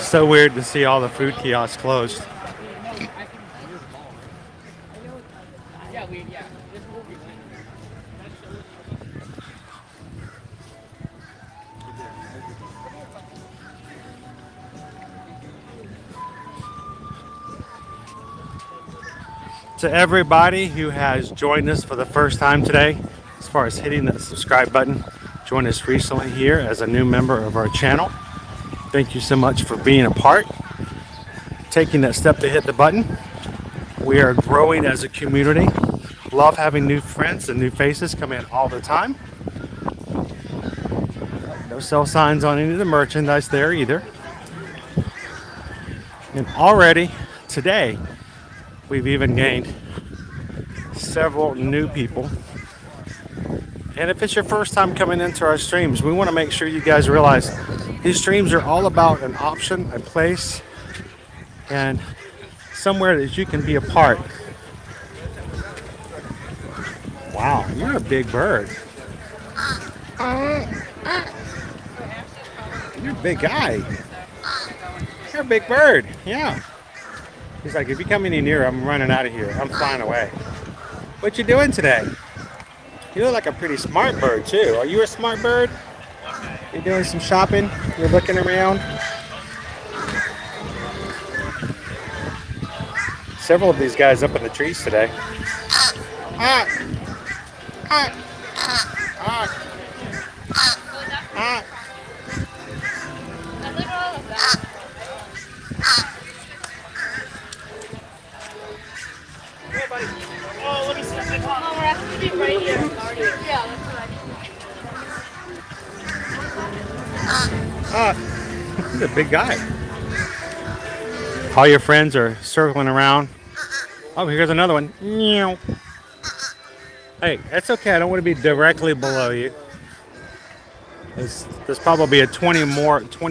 S1: So weird to see all the food kiosks closed. To everybody who has joined us for the first time today, as far as hitting that subscribe button, join us recently here as a new member of our channel. Thank you so much for being a part, taking that step to hit the button. We are growing as a community. Love having new friends and new faces come in all the time. No sell signs on any of the merchandise there either. And already today, we've even gained several new people. And if it's your first time coming into our streams, we want to make sure you guys realize these streams are all about an option, a place, and somewhere that you can be a part. Wow, you're a big bird. You're a big guy. You're a big bird, yeah. He's like, if you come any nearer, I'm running out of here. I'm flying away. What you doing today? You look like a pretty smart bird too. Are you a smart bird? You're doing some shopping? You're looking around? Several of these guys up in the trees today.
S8: Oh, let me see. Oh, we're actually right here. Yeah, that's what I mean.
S1: He's a big guy. All your friends are circling around. Oh, here's another one. Meow. Hey, that's okay. I don't want to be directly below you. There's probably 20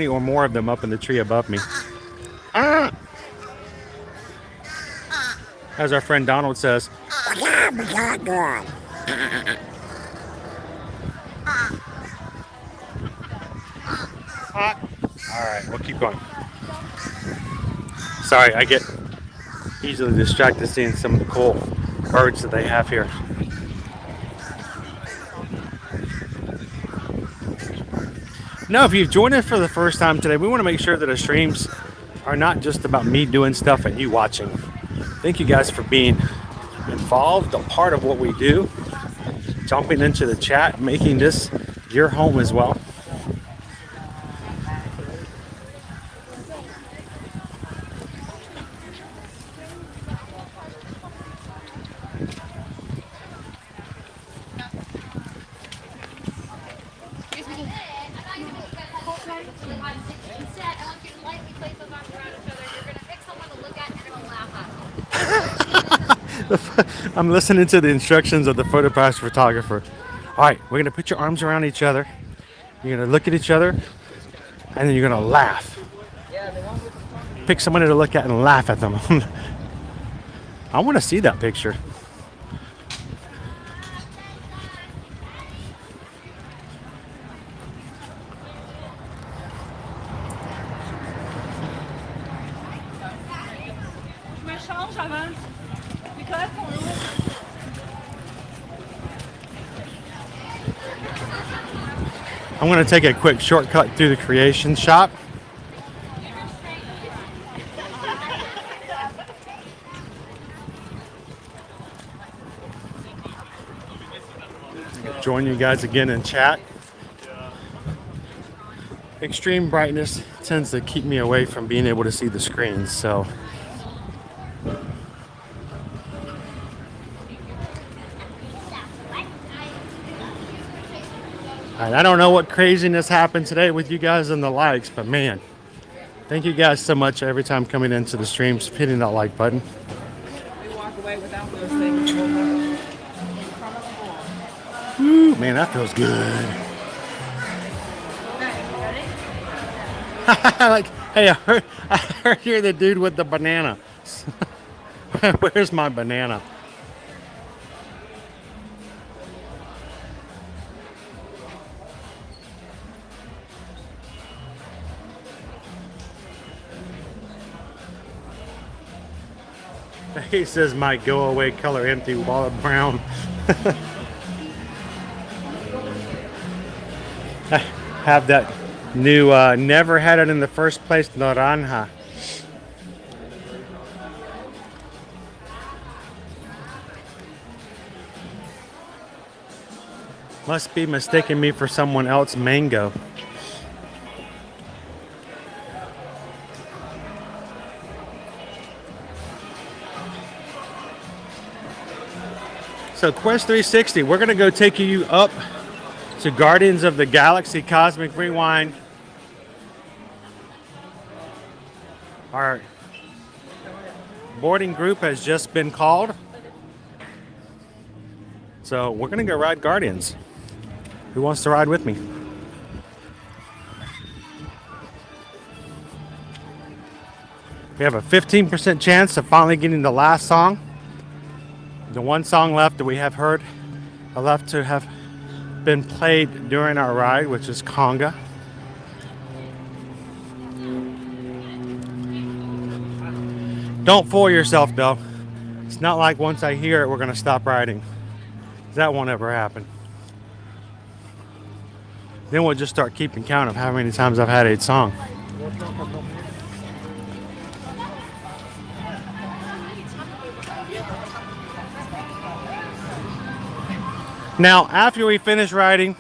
S1: or more of them up in the tree above me. As our friend Donald says. Alright, we'll keep going. Sorry, I get easily distracted seeing some of the cool birds that they have here. Now, if you've joined us for the first time today, we want to make sure that our streams are not just about me doing stuff and you watching. Thank you guys for being involved, a part of what we do, jumping into the chat, making this your home as well. I'm listening to the instructions of the photo pass photographer. All right, we're gonna put your arms around each other. You're gonna look at each other, and then you're gonna laugh. Pick somebody to look at and laugh at them. I want to see that picture. I'm going to take a quick shortcut through the creation shop. Join you guys again in chat. extreme brightness tends to keep me away from being able to see the screens. So I don't know what craziness happened today with you guys and the likes, but man, thank you guys so much every time coming into the streams, hitting that like button.
S4: We walk away without those things.
S1: Woo, man, that feels good. Like, hey, I heard you're the dude with the banana. Where's my banana? He says my go away color empty wall of brown. I have that new never had it in the first place naranja. Must be mistaking me for someone else mango. So Quest 360, we're gonna go take you up to Guardians of the Galaxy Cosmic Rewind. Our boarding group has just been called. So we're gonna go ride Guardians. Who wants to ride with me? We have a 15% chance of finally getting the last song. The one song left that we have heard, left to have been played during our ride, which is Conga. Don't fool yourself though. It's not like once I hear it, we're gonna stop riding. That won't ever happen. Then we'll just start keeping count of how many times I've had a song. Now, after we finish riding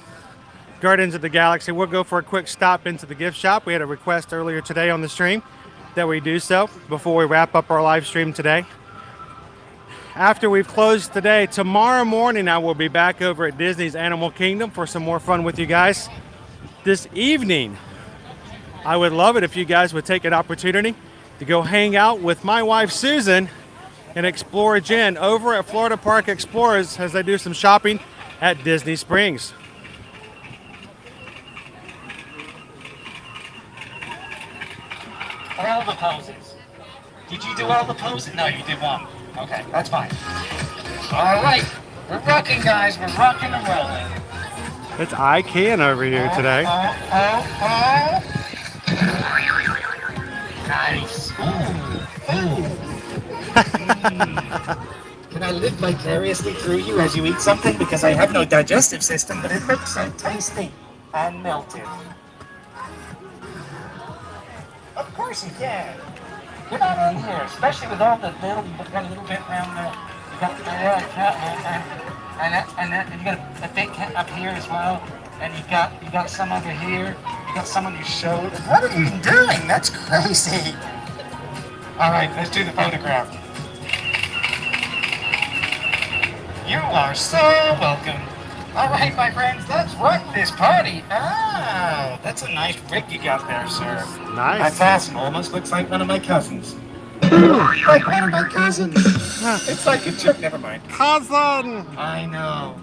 S1: Guardians of the Galaxy, we'll go for a quick stop into the gift shop. We had a request earlier today on the stream that we do so before we wrap up our live stream today. After we've closed today, tomorrow morning I will be back over at Disney's Animal Kingdom for some more fun with you guys. This evening, I would love it if you guys would take an opportunity to go hang out with my wife Susan and explore Jen over at Florida Park Explorers as they do some shopping at Disney Springs.
S10: All the poses. Did you do all the poses? No, you did one. Okay, that's fine. All right, we're rocking, guys. We're rocking and rolling.
S1: It's I Can over here today.
S10: Nice. Ooh. Can I live vicariously through you as you eat something? Because I have no digestive system, but it looks so tasty and melted. Of course you can. Get on in here, especially with all the little, you got a little bit around there. You got and you got a bit up here as well. And you got some over here. You got some on your shoulder. What are you doing? That's crazy. All right, let's do the photograph. You are so welcome. All right, my friends, let's rock this party. Ah, that's a nice rig you got there, sir.
S1: Nice.
S10: That's awesome. Almost looks like one of my cousins. Like one of my cousins. It's like a chick. Never mind.
S1: Cousin.
S10: I know.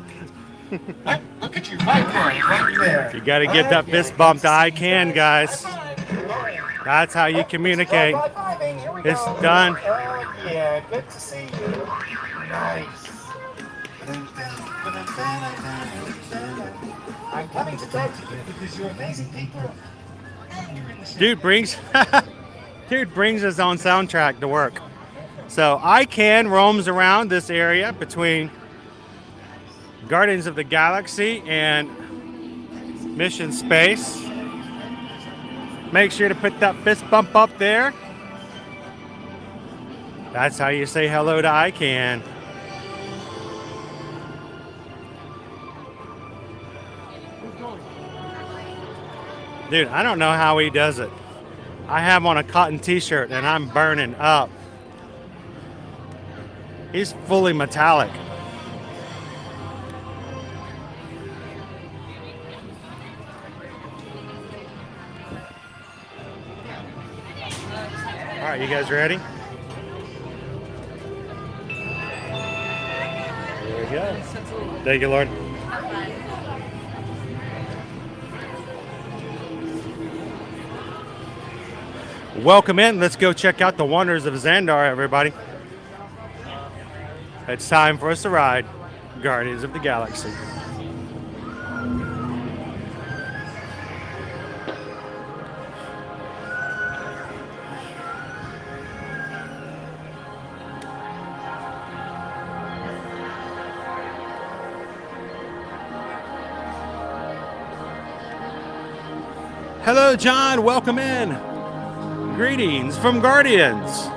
S10: Look at you right there, right there.
S1: You got to get that fist bump to I Can, guys. That's how you communicate. It's done.
S10: Oh, yeah, good to see you. Nice. I'm coming to talk to you because you're amazing people.
S1: Dude brings his own soundtrack to work. So I Can roams around this area between Guardians of the Galaxy and Mission Space. Make sure to put that fist bump up there. That's how you say hello to I Can. Dude, I don't know how he does it. I have on a cotton t-shirt and I'm burning up. He's fully metallic. All right, you guys ready? Here we go. Thank you, Lord. Welcome in. Let's go check out the wonders of Xandar, everybody. It's time for us to ride Guardians of the Galaxy. Hello, John. Welcome in. Greetings from Guardians.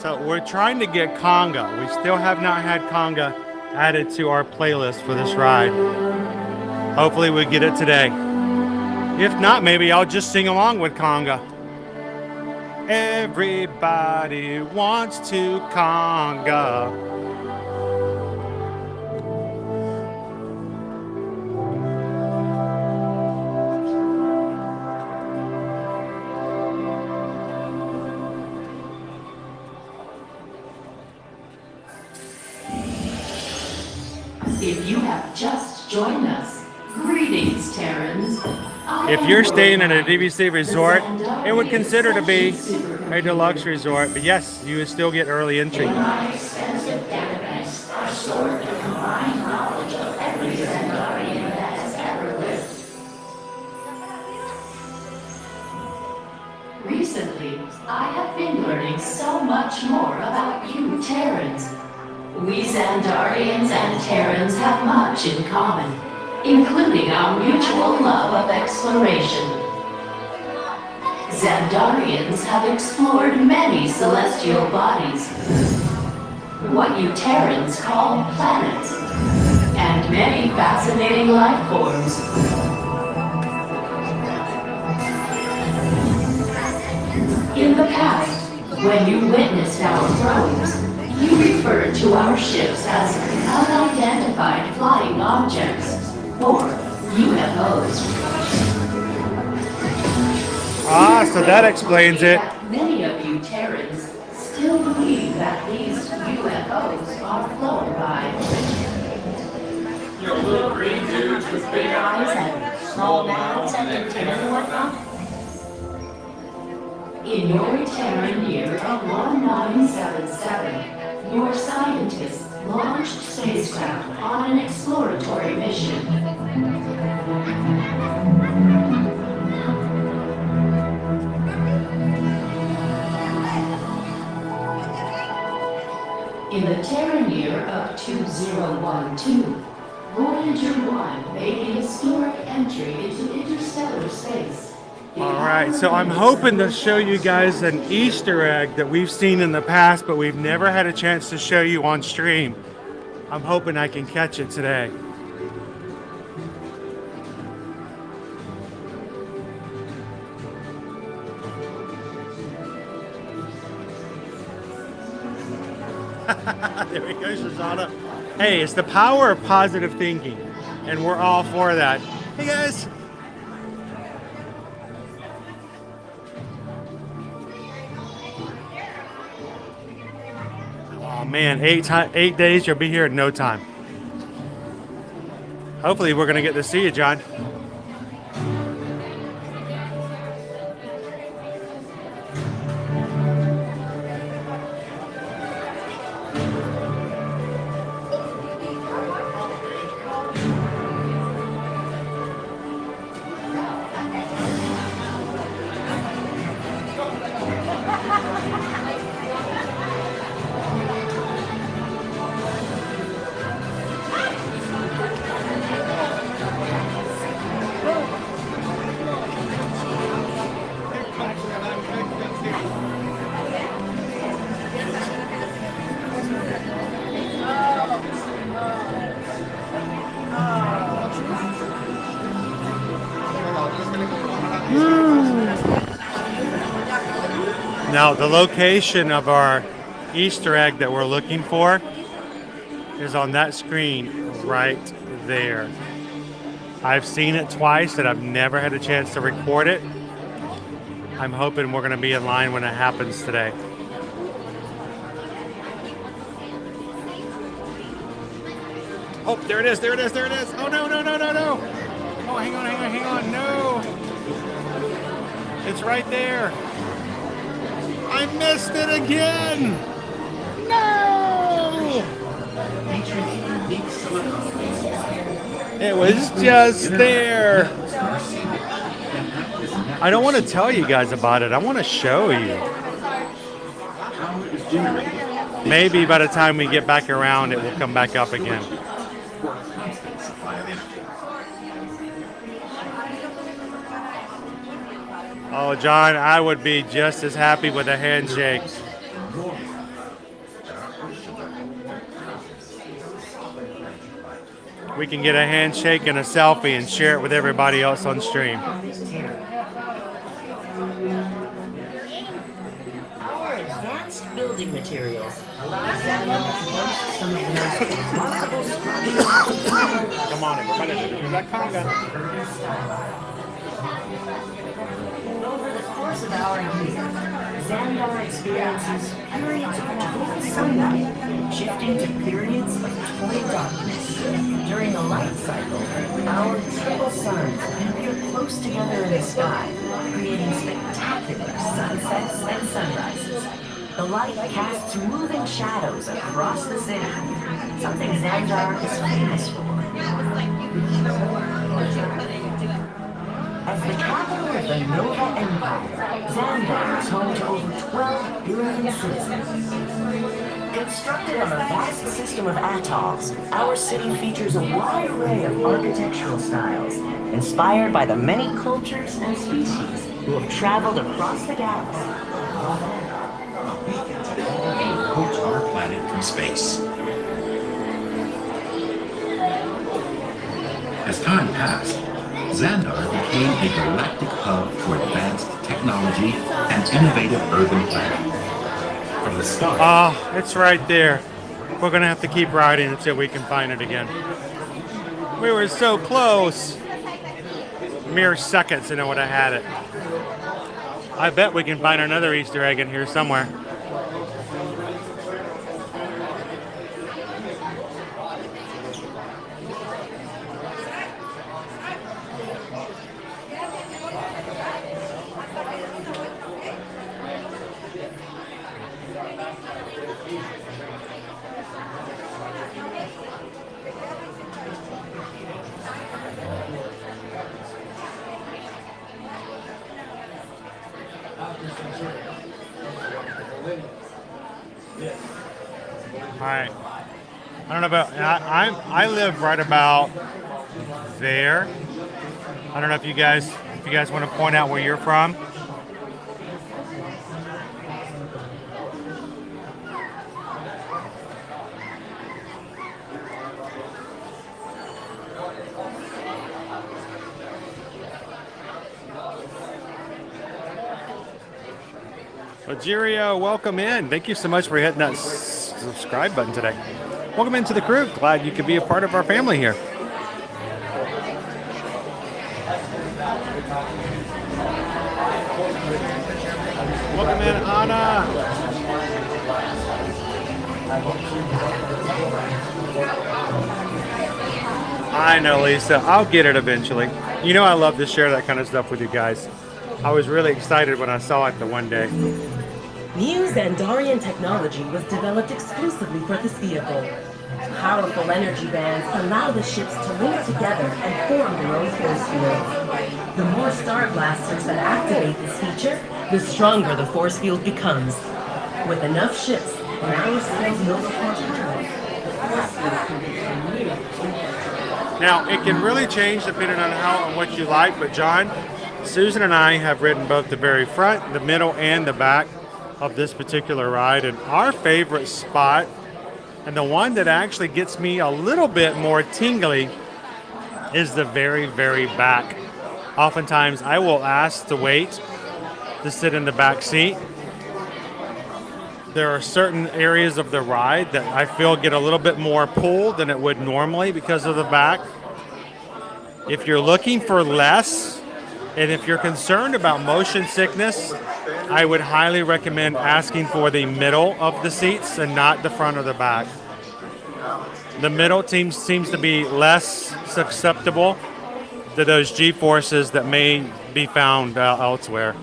S1: So we're trying to get conga. We still have not had conga added to our playlist for this ride. Hopefully we get it today. If not, maybe I'll just sing along with conga. Everybody wants to conga.
S13: If you have just joined us, greetings, Terrans.
S1: If you're staying in a DVC resort, it would consider to be a deluxe resort, but yes, you would still get early entry.
S13: In my extensive database are stored the combined knowledge of every Xandarian that has ever lived. Recently, I have been learning so much more about you, Terrans. We Xandarians and Terrans have much in common, including our mutual love of exploration. Xandarians have explored many celestial bodies, what you Terrans call planets, and many fascinating life forms. In the past, when you witnessed our thrones, you referred to our ships as unidentified flying objects, or UFOs.
S1: Ah, so that explains it.
S13: Many of you Terrans still believe that these UFOs are flown by little green dudes with big eyes and small mouths and antennas and whatnot. In your Terran year of 1977, your scientists launched spacecraft on an exploratory mission. In the Terran year of 2012, Voyager 1 made a historic entry into interstellar space.
S1: Alright, so I'm hoping to show you guys an Easter egg that we've seen in the past, but we've never had a chance to show you on stream. I'm hoping I can catch it today. There we go, Shazana. Hey, it's the power of positive thinking, and we're all for that. Hey guys! Oh man, 8 days, you'll be here in no time. Hopefully we're gonna get to see you, John. Now, the location of our Easter egg that we're looking for is on that screen right there. I've seen it twice and I've never had a chance to record it. I'm hoping we're going to be in line when it happens today. Oh, there it is, there it is, there it is. Oh, no, no, no, no, no. Oh, hang on, hang on, hang on. No. It's right there. I missed it again. No. It was just there. I don't want to tell you guys about it. I want to show you. Maybe by the time we get back around, it will come back up again. Oh, John, I would be just as happy with a handshake. We can get a handshake and a selfie and share it with everybody else on stream.
S13: Our advanced building materials allow Xandar to boast some of the most remarkable structures.
S1: Come on, everybody, do that conga.
S13: Over the course of our year, Xandar experiences periods of total sunlight, shifting to periods of total darkness. During the light cycle, our triple suns appear close together in the sky, creating spectacular sunsets and sunrises. The light casts moving shadows across the city, something Xandar is famous for. As the capital of the Nova Empire, Xandar is home to over 12 billion citizens. Constructed on a vast system of atolls, our city features a wide array of architectural styles, inspired by the many cultures and species who have traveled across the galaxy.
S5: Approach our planet from space. As time passed, Xandar became a galactic hub for advanced technology and innovative urban planning. From the start,
S1: It's right there. We're going to have to keep riding until we can find it again. We were so close. Mere seconds and I would have had it. I bet we can find another Easter egg in here somewhere. Alright. I don't know about I live right about there. I don't know if you guys want to point out where you're from. Rogerio, welcome in. Thank you so much for hitting that subscribe button today. Welcome into the crew. Glad you could be a part of our family here. Welcome in, Anna. I know, Lisa. I'll get it eventually. You know I love to share that kind of stuff with you guys. I was really excited when I saw it the one day.
S13: New Xandarian technology was developed exclusively for this vehicle. Powerful energy bands allow the ships to link together and form their own force field. The more star blasters that activate this feature, the stronger the force field becomes. With enough ships and our skilled Nova controls, the force field can become near.
S1: Now, it can really change depending on how and what you like, but John, Susan and I have ridden both the very front, the middle, and the back of this particular ride, and our favorite spot, and the one that actually gets me a little bit more tingly, is the very, very back Oftentimes, I will ask to wait to sit in the back seat. There are certain areas of the ride that I feel get a little bit more pull than it would normally because of the back. If you're looking for less, and if you're concerned about motion sickness, I would highly recommend asking for the middle of the seats and not the front or the back. The middle seems to be less susceptible to those G-forces that may be found elsewhere.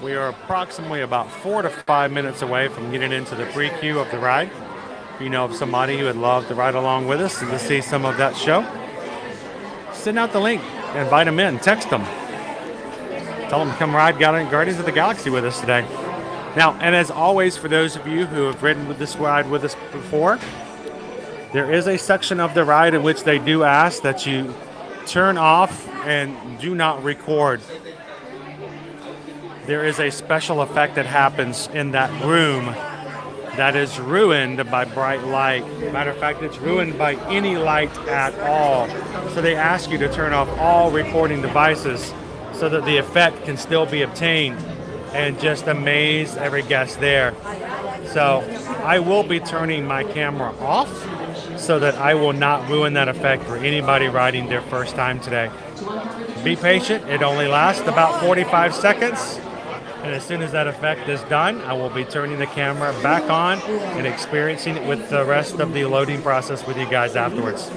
S1: We are approximately about 4 to 5 minutes away from getting into the pre-queue of the ride. If you know of somebody who would love to ride along with us and to see some of that show, send out the link, invite them in, text them. Tell them to come ride Guardians of the Galaxy with us today. Now, and as always, for those of you who have ridden with this ride with us before, there is a section of the ride in which they do ask that you turn off and do not record. There is a special effect that happens in that room that is ruined by bright light. Matter of fact, it's ruined by any light at all. So they ask you to turn off all recording devices so that the effect can still be obtained and just amaze every guest there. So I will be turning my camera off so that I will not ruin that effect for anybody riding their first time today. Be patient, it only lasts about 45 seconds. And as soon as that effect is done, I will be turning the camera back on and experiencing it with the rest of the loading process with you guys afterwards.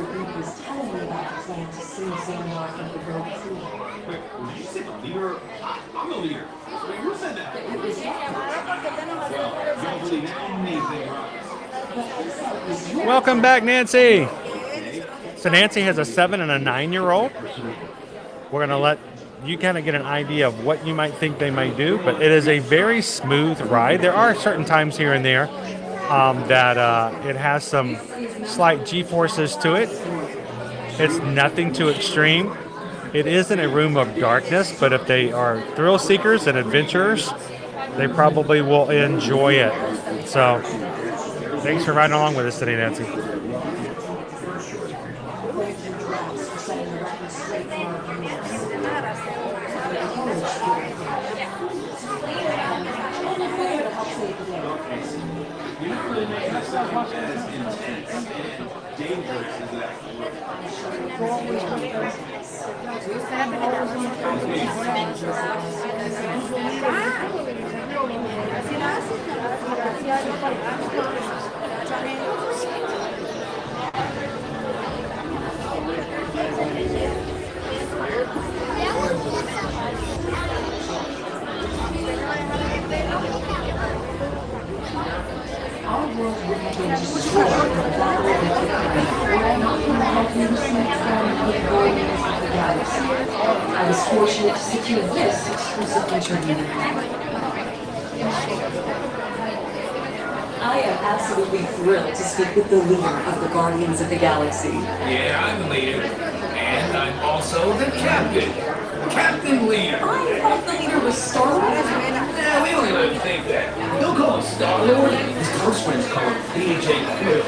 S11: I'm the leader. Who said that?
S1: Welcome back, Nancy. So Nancy has a 7 and a 9-year-old. We're going to let you kind of get an idea of what you might think they might do, but it is a very smooth ride. There are certain times here and there that it has some slight G-forces to it. It's nothing too extreme. It is in a room of darkness, but if they are thrill seekers and adventurers, they probably will enjoy it. So thanks for riding along with us today, Nancy.
S13: I was fortunate to secure this exclusive interview. I am absolutely thrilled to speak with the leader of the Guardians of the Galaxy.
S10: Yeah, I'm the leader. And I'm also the captain. Captain Leader.
S13: I thought the leader was Star-Lord.
S10: Yeah, we don't even think that. Don't call him Star-Lord. His close friends call him DJ Quill.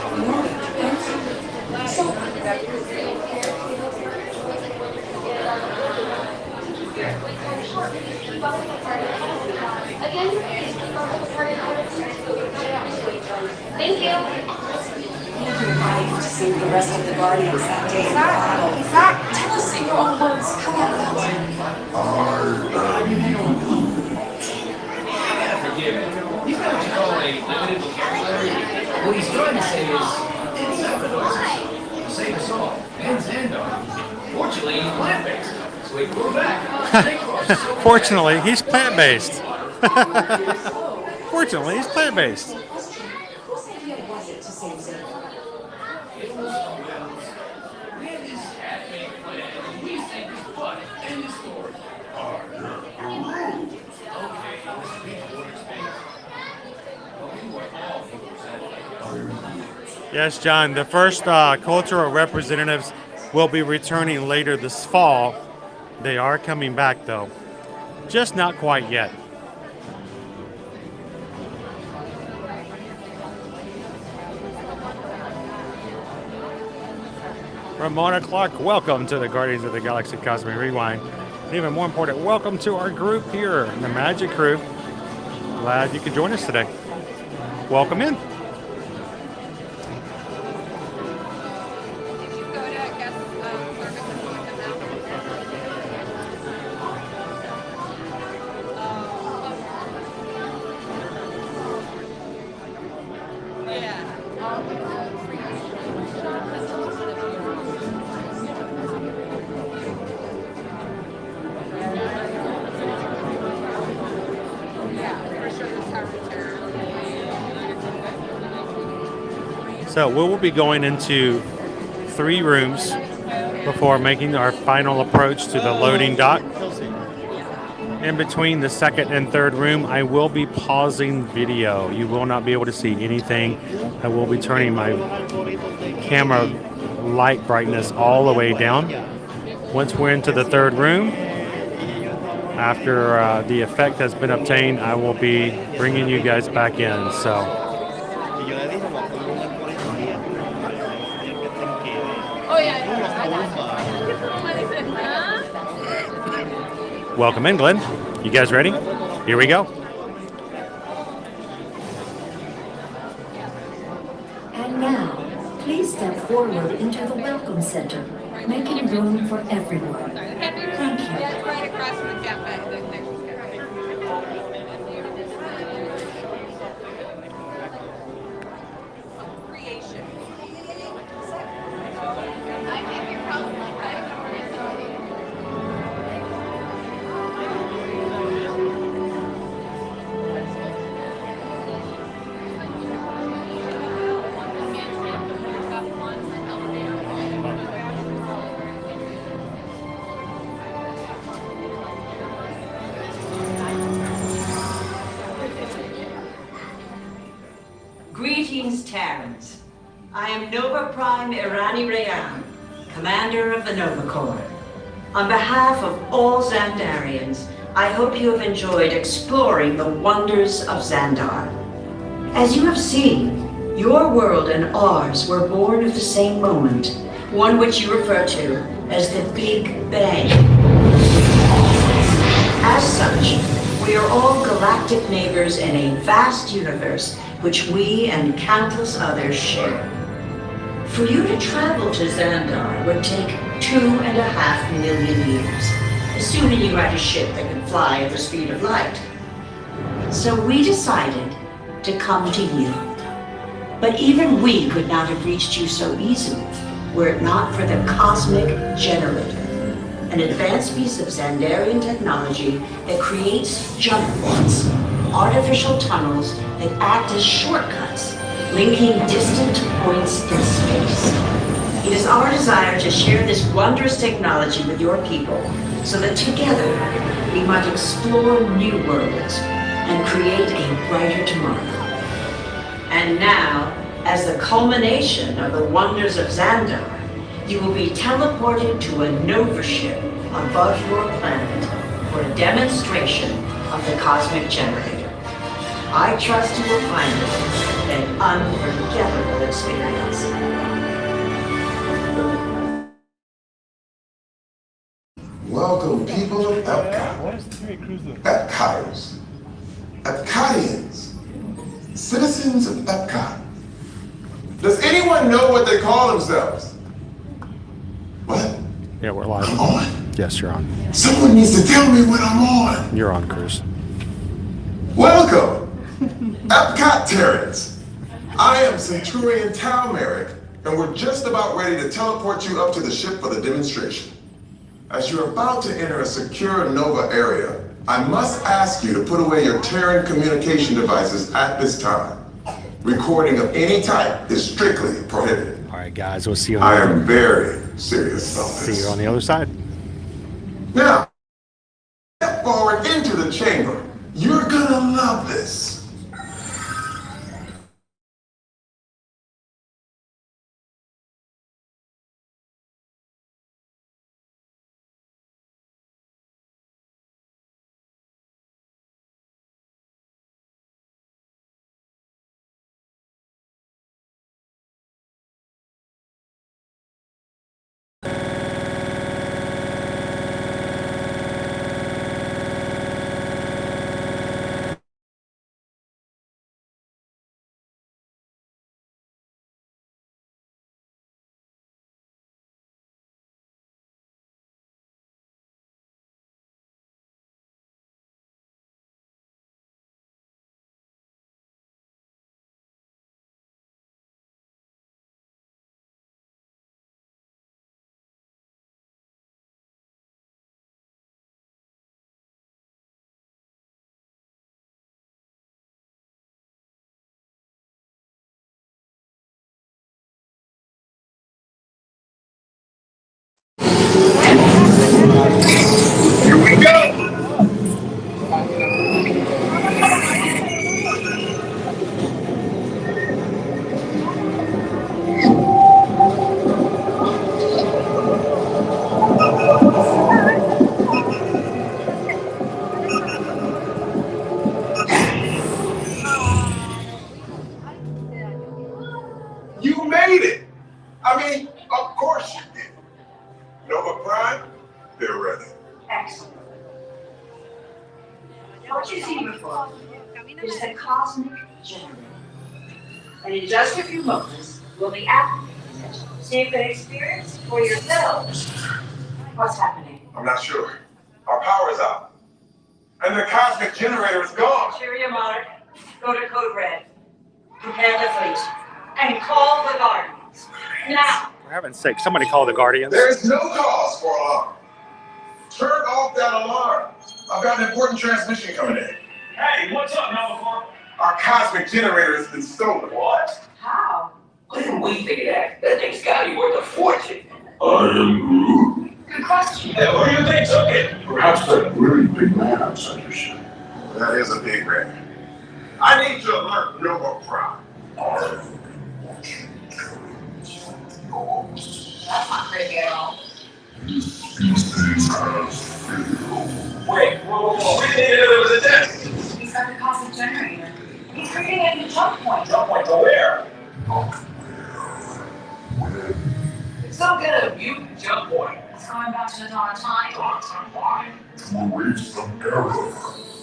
S3: Thank you.
S7: I get to see the rest of the Guardians that day in battle.
S13: Tell us in your own words how that felt.
S10: I gotta forgive him. He's got what you call a limited vocabulary. What he's trying to say is, it's sacrifices. Save us all. And Xandar. Fortunately, he's plant-based. So we grew back.
S1: Fortunately, he's plant-based. Fortunately, he's plant-based. Yes, John, the first cultural representatives will be returning later this fall. They are coming back, though. Just not quite yet. Ramona Clark, welcome to the Guardians of the Galaxy Cosmic Rewind. And even more important, welcome to our group here, the Magic Crew. Glad you could join us today. Welcome in. So we will be going into 3 rooms before making our final approach to the loading dock. In between the second and third room, I will be pausing video. You will not be able to see anything. I will be turning my camera light brightness all the way down. Once we're into the third room, after the effect has been obtained, I will be bringing you guys back in. So. Welcome in, Glenn. You guys ready? Here we go.
S13: And now, please step forward into the Welcome Center, making room for everyone. Thank you.
S12: That's right across from the cafe.
S14: Greetings, Terrans. I am Nova Prime Irani Rayan, Commander of the Nova Corps. On behalf of all Xandarians, I hope you have enjoyed exploring the wonders of Xandar. As you have seen, your world and ours were born of the same moment, one which you refer to as the Big Bang. As such, we are all galactic neighbors in a vast universe which we and countless others share. For you to travel to Xandar would take 2.5 million years, assuming you had a ship that could fly at the speed of light. So we decided to come to you. But even we could not have reached you so easily were it not for the Cosmic Generator, an advanced piece of Xandarian technology that creates jump points, artificial tunnels that act as shortcuts, linking distant points in space. It is our desire to share this wondrous technology with your people so that together we might explore new worlds and create a brighter tomorrow. And now, as the culmination of the wonders of Xandar, you will be teleported to a Nova ship above your planet for a demonstration of the Cosmic Generator. I trust you will find it an unforgettable experience.
S11: Welcome, people of Epcot. Epcoters. Epcotians. Citizens of Epcot. Does anyone know what they call themselves? What?
S1: Yeah, we're live.
S11: I'm on.
S1: Yes, you're on.
S11: Someone needs to tell me when I'm on.
S1: You're on, Cruz.
S11: Welcome, Epcot Terrans. I am Centurion Talmeric, and we're just about ready to teleport you up to the ship for the demonstration. As you're about to enter a secure Nova area, I must ask you to put away your Terran communication devices at this time. Recording of any type is strictly prohibited.
S1: All right, guys, we'll see you on
S11: I
S1: the
S11: am very serious about this.
S1: See you on the other side.
S11: Now, step forward into the chamber. You're gonna love this. Here we go. You made it. I mean, of course you did. Nova Prime, they're ready.
S14: Excellent. Now what you see before is the cosmic generator. And in just a few moments, we'll be activating it. So you can experience for yourselves what's happening.
S11: I'm not sure. Our power's out. And the cosmic generator is gone.
S14: Cheerio, Monarch. Go to Code Red. Prepare the fleet. And call the Guardians. Now.
S1: For heaven's sake, somebody call the Guardians.
S11: There's no cause for alarm. Turn off that alarm. I've got an important transmission coming in.
S10: Hey, what's up, Nova?
S11: Our cosmic generator has been stolen.
S10: What?
S14: How?
S10: When we figure that, that thing's gotta be worth a fortune.
S11: I am Groot.
S14: Good question.
S10: Yeah, who do you think took it?
S11: Perhaps that really big man outside your ship. That is a big man. I need to alert Nova Prime.
S14: That's not creepy at all.
S10: Wait, whoa. We didn't know there was a test.
S14: He's got the cosmic generator. He's creating a new jump point.
S10: Jump point to where?
S14: It's so good at
S10: You jump point.
S14: It's going back to the dawn of time.
S10: Why?
S11: To erase some error.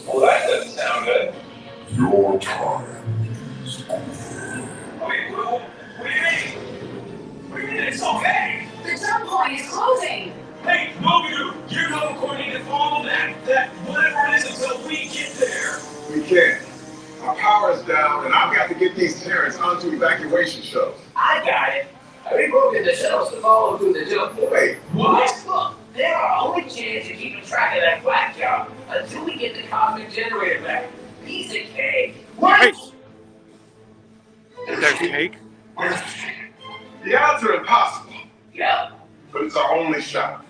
S10: Well, that doesn't sound good.
S11: Your time is over.
S10: Wait, what do you mean? What do you mean it's okay?
S14: The jump point is closing.
S10: Hey, Mobu, you know we're going to follow that whatever it is until we get there.
S11: We can't. Our power is down, and I've got to get these Terrans onto evacuation shuttles.
S10: I got it. We broken the shells to follow through the jump point.
S11: Wait,
S10: What? Look, they're our only chance of keeping track of that black job until we get the cosmic generator back. Piece of cake.
S1: Hey. There's cake?
S11: The odds are impossible,
S10: Yeah.
S11: but it's our only shot.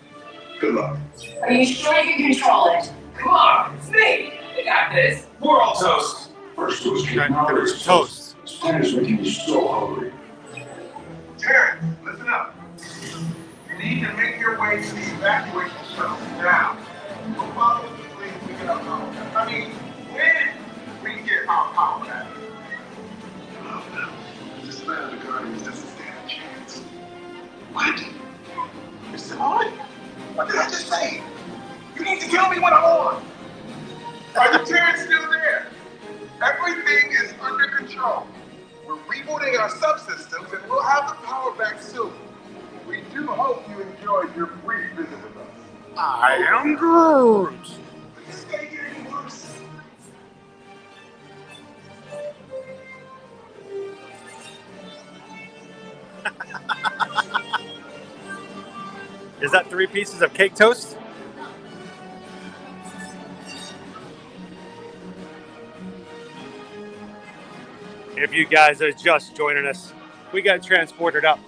S11: Good luck.
S14: Are you sure you can control it?
S10: Come on, it's me. We got this. We're all toast.
S11: First toast,
S1: There's toast.
S11: This plan is making me so hungry. Terrence, listen up. You need to make your way to the evacuation shuttle now. We'll follow the fleet we get our power back. I mean, when we get our power back. Oh, no. This man of the Guardians doesn't stand a chance. What? You're still on? What did I just say? You need to kill me when I'm on. Are the Terrans still there? Everything is under control. We're rebooting our subsystems and we'll have the power back soon. We do hope you enjoyed your brief visit with us.
S1: I am Groot.
S11: Stay here, you worse.
S1: Is that 3 pieces of cake toast? If you guys are just joining us, we got transported up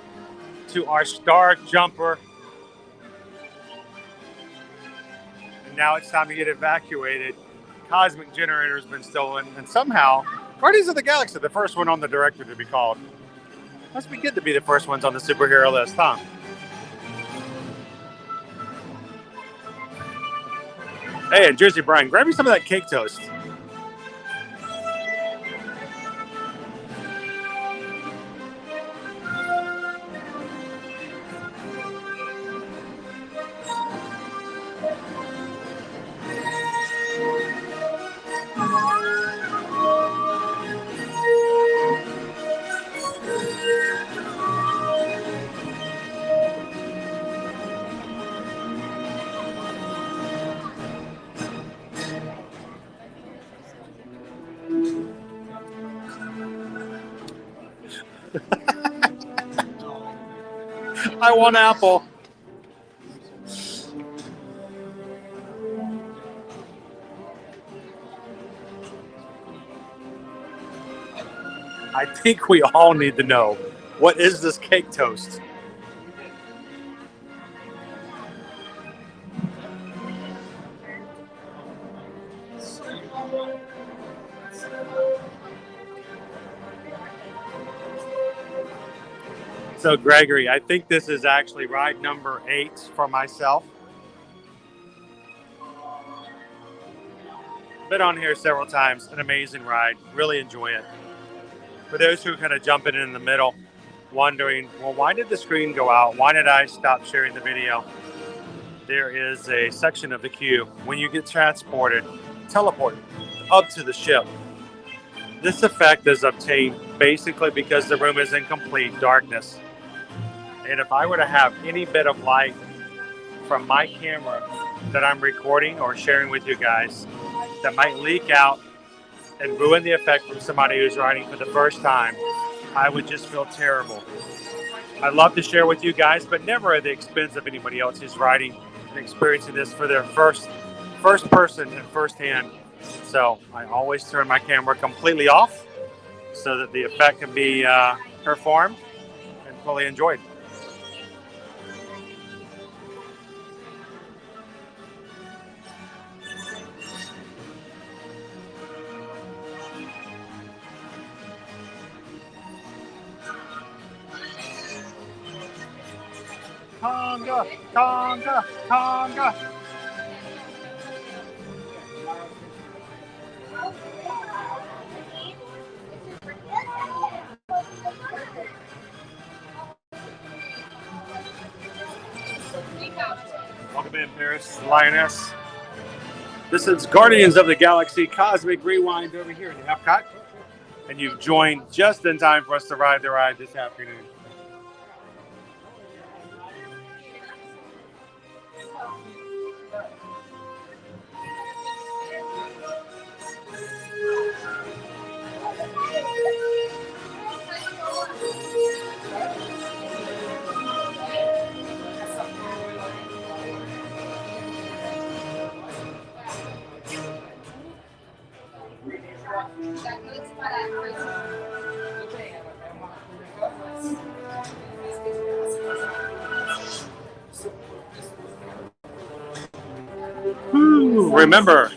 S1: to our Star Jumper. And now it's time to get evacuated. Cosmic generator has been stolen, and somehow Guardians of the Galaxy, the first one on the director to be called. Must be good to be the first ones on the superhero list, huh? Hey, and Jersey Brian, grab me some of that cake toast. I want apple. I think we all need to know, what is this cake toast? So Gregory, I think this is actually ride number 8 for myself. Been on here several times, an amazing ride, really enjoy it. For those who are kind of jumping in the middle, wondering, well, why did the screen go out? Why did I stop sharing the video? There is a section of the queue when you get transported, teleported up to the ship. This effect is obtained basically because the room is in complete darkness. And if I were to have any bit of light from my camera that I'm recording or sharing with you guys, that might leak out and ruin the effect from somebody who's riding for the first time, I would just feel terrible. I'd love to share with you guys, but never at the expense of anybody else who's riding and experiencing this for their first person and first hand. So I always turn my camera completely off so that the effect can be performed and fully enjoyed. Conga, conga, conga. Welcome in, Paris Lioness. This is Guardians of the Galaxy Cosmic Rewind over here in Epcot. And you've joined just in time for us to ride the ride this afternoon. Remember,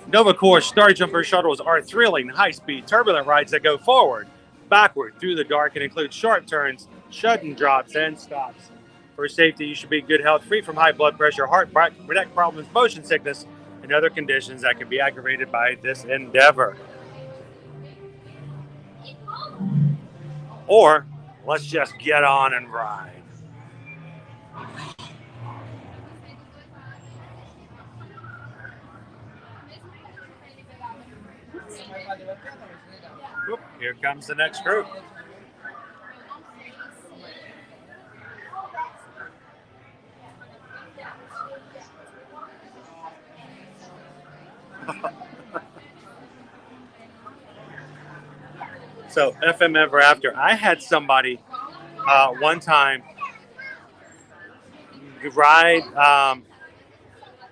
S1: Nova Corps Star Jumper shuttles are thrilling, high-speed, turbulent rides that go forward, backward, through the dark, and include sharp turns, sudden drops, and stops. For safety, you should be in good health, free from high blood pressure, heart, neck problems, motion sickness, and other conditions that can be aggravated by this endeavor. Or, let's just get on and ride. Oop, here comes the next group. So FM Ever After, I had somebody one time ride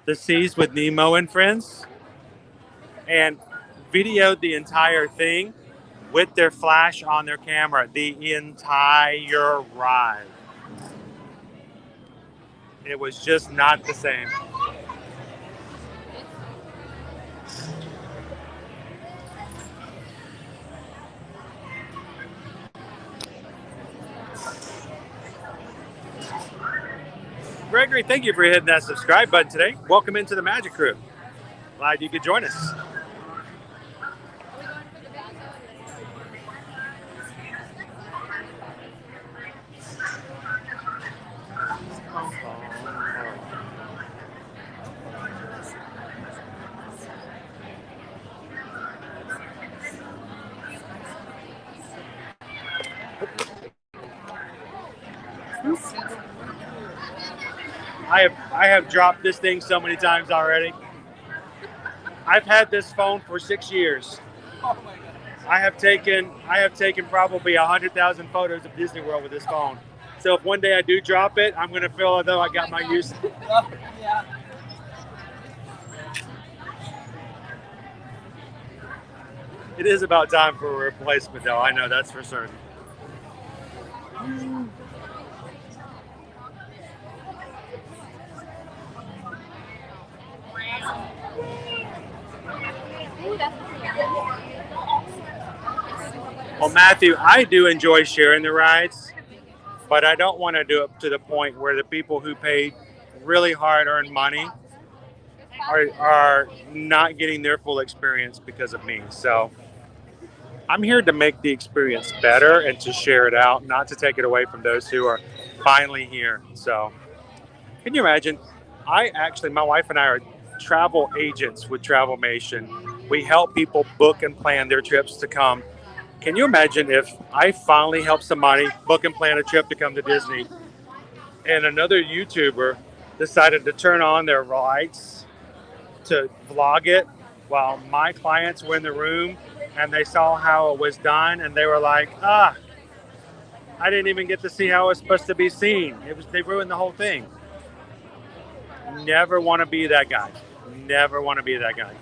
S1: the seas with Nemo and friends and videoed the entire thing with their flash on their camera, the entire ride. It was just not the same. Gregory, thank you for hitting that subscribe button today. Welcome into the Magic Crew. Glad you could join us. I have dropped this thing so many times already. I've had this phone for 6 years.
S9: Oh my God.
S1: I have taken probably 100,000 photos of Disney World with this phone. So if one day I do drop it, I'm going to feel as though I got my use.
S9: Yeah.
S1: It is about time for a replacement, though. I know that's for certain. Well, Matthew, I do enjoy sharing the rides, but I don't want to do it to the point where the people who paid really hard-earned money are not getting their full experience because of me. So I'm here to make the experience better and to share it out, not to take it away from those who are finally here. So can you imagine? My wife and I are travel agents with Travelmation. We help people book and plan their trips to come. Can you imagine if I finally help somebody book and plan a trip to come to Disney and another YouTuber decided to turn on their rides to vlog it while my clients were in the room and they saw how it was done and they were like, I didn't even get to see how it was supposed to be seen. They ruined the whole thing. Never want to be that guy. Never want to be that guy.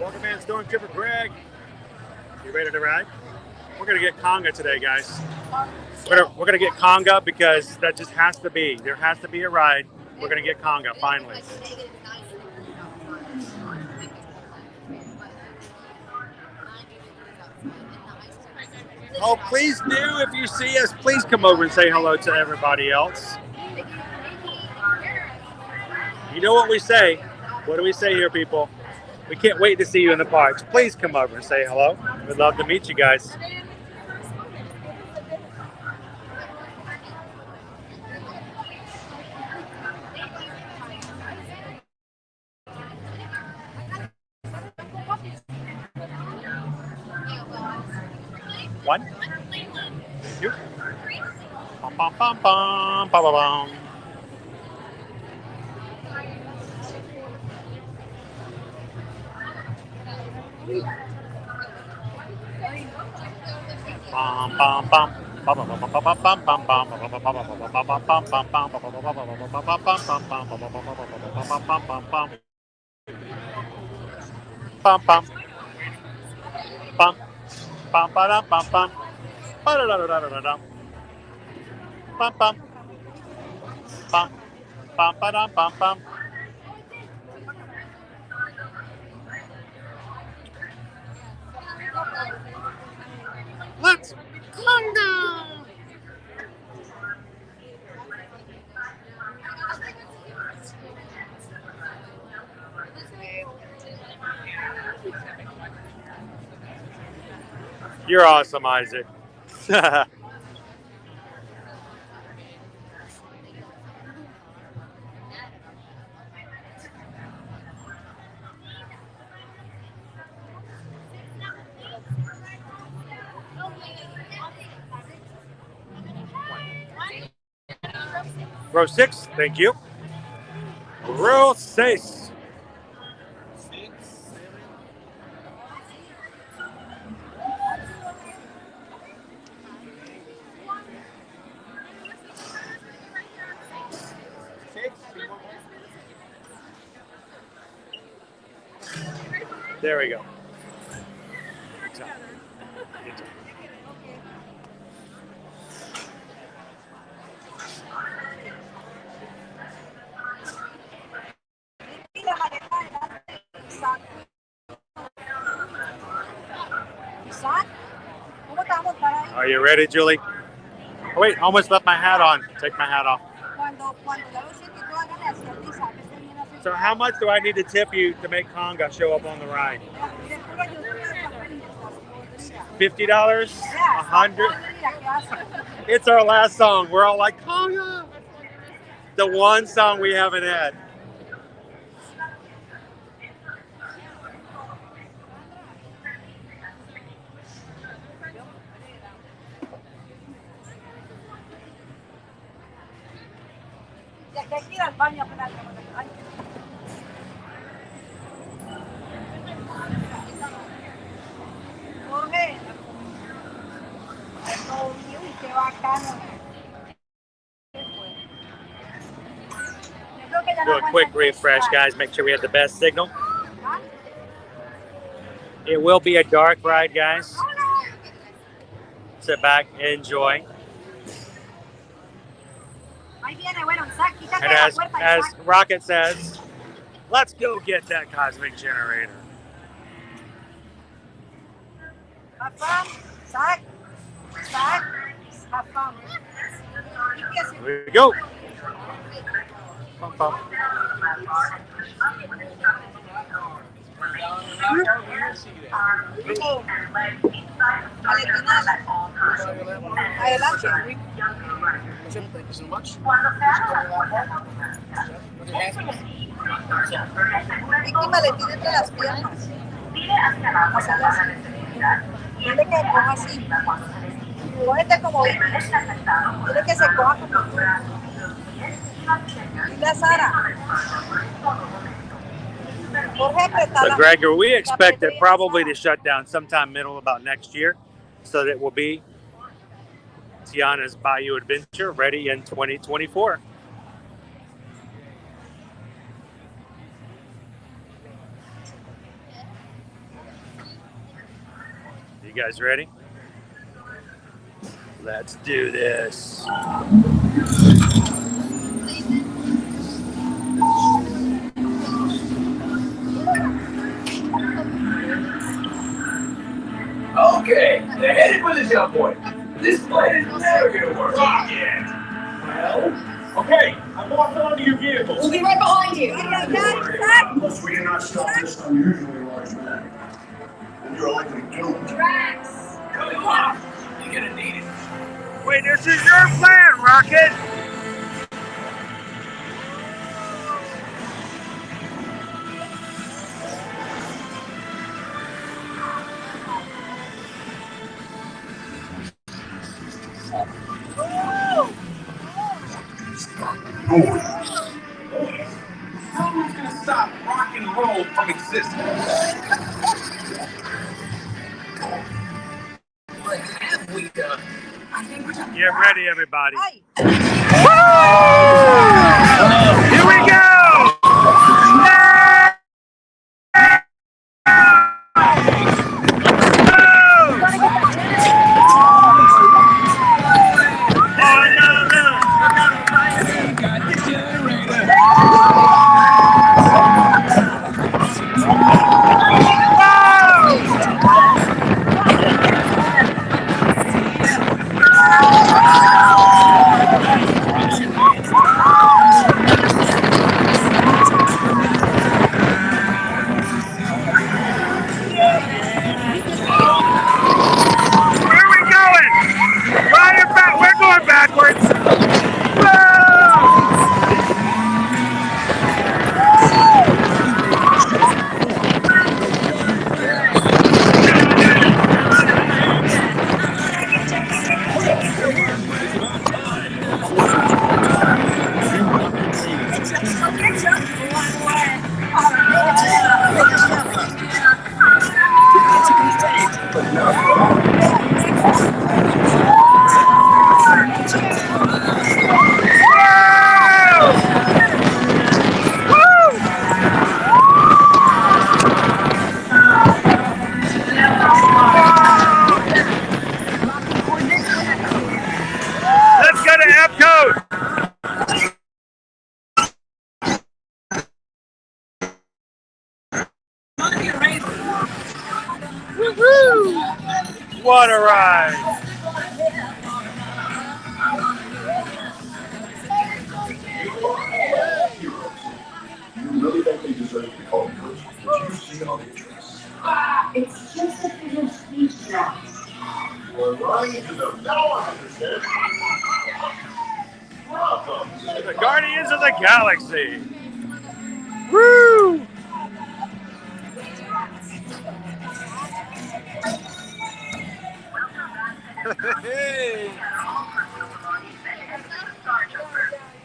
S1: Welcome in, Stormtrooper Greg. You ready to ride? We're gonna get conga today, guys. We're gonna get conga because that just has to be. There has to be a ride. We're gonna get conga finally. Oh, please do. If you see us, please come over and say hello to everybody else. You know what we say? What do we say here, people? We can't wait to see you in the parks. Please come over and say hello. We'd love to meet you guys. One. Thank you. Bum, bum, bum, bum, bum, bum, bum. Bum, bum, bum. Let's conga. You're awesome, Isaac. Row 6, thank you. Row 6. There we go. Good job. Good job. Are you ready, Julie? Oh, wait, almost left my hat on. Take my hat off. So how much do I need to tip you to make conga show up on the ride? $50? $100? It's our last song. We're all like, conga! The one song we haven't had. Do a quick refresh, guys. Make sure we have the best signal. It will be a dark ride, guys. sit back, enjoy. And as Rocket says, let's go get that cosmic generator.
S12: Have fun. Zach. Zach. Have fun.
S1: Here we go. Bum, bum.
S12: Adelante.
S9: Thank you so much.
S12: Vicky, maletín entre las piernas. Hacerle así. Dile que coja así. Cógete como Vicky. Dile que se coja como tú. Dile a Sara.
S1: But Gregor, we expect it probably to shut down sometime middle about next year, so that it will be Tiana's Bayou Adventure ready in 2024. You guys ready? Let's do this.
S10: Okay, they're headed for the jump point. This plan is never gonna work. Rocket! Well, okay, I'm walking onto your vehicle.
S12: We'll be right behind you.
S11: Unless we cannot stop this unusually large man, then you're likely doomed.
S12: Tracks.
S10: Come on, you're gonna need it.
S1: Wait, this is your plan, Rocket!
S10: No one's gonna stop rock and roll from existing. What have we done? I think we're done.
S1: Get ready, everybody.
S12: Ay.
S1: Here we go! Let's go to Epcot! Woohoo! What a ride!
S11: You really think they deserve to be called yours? Did you see all the tricks?
S13: It's just a figure of speech now.
S11: You are lying to them. Now I understand. Bravo.
S1: The Guardians of the Galaxy! Woo!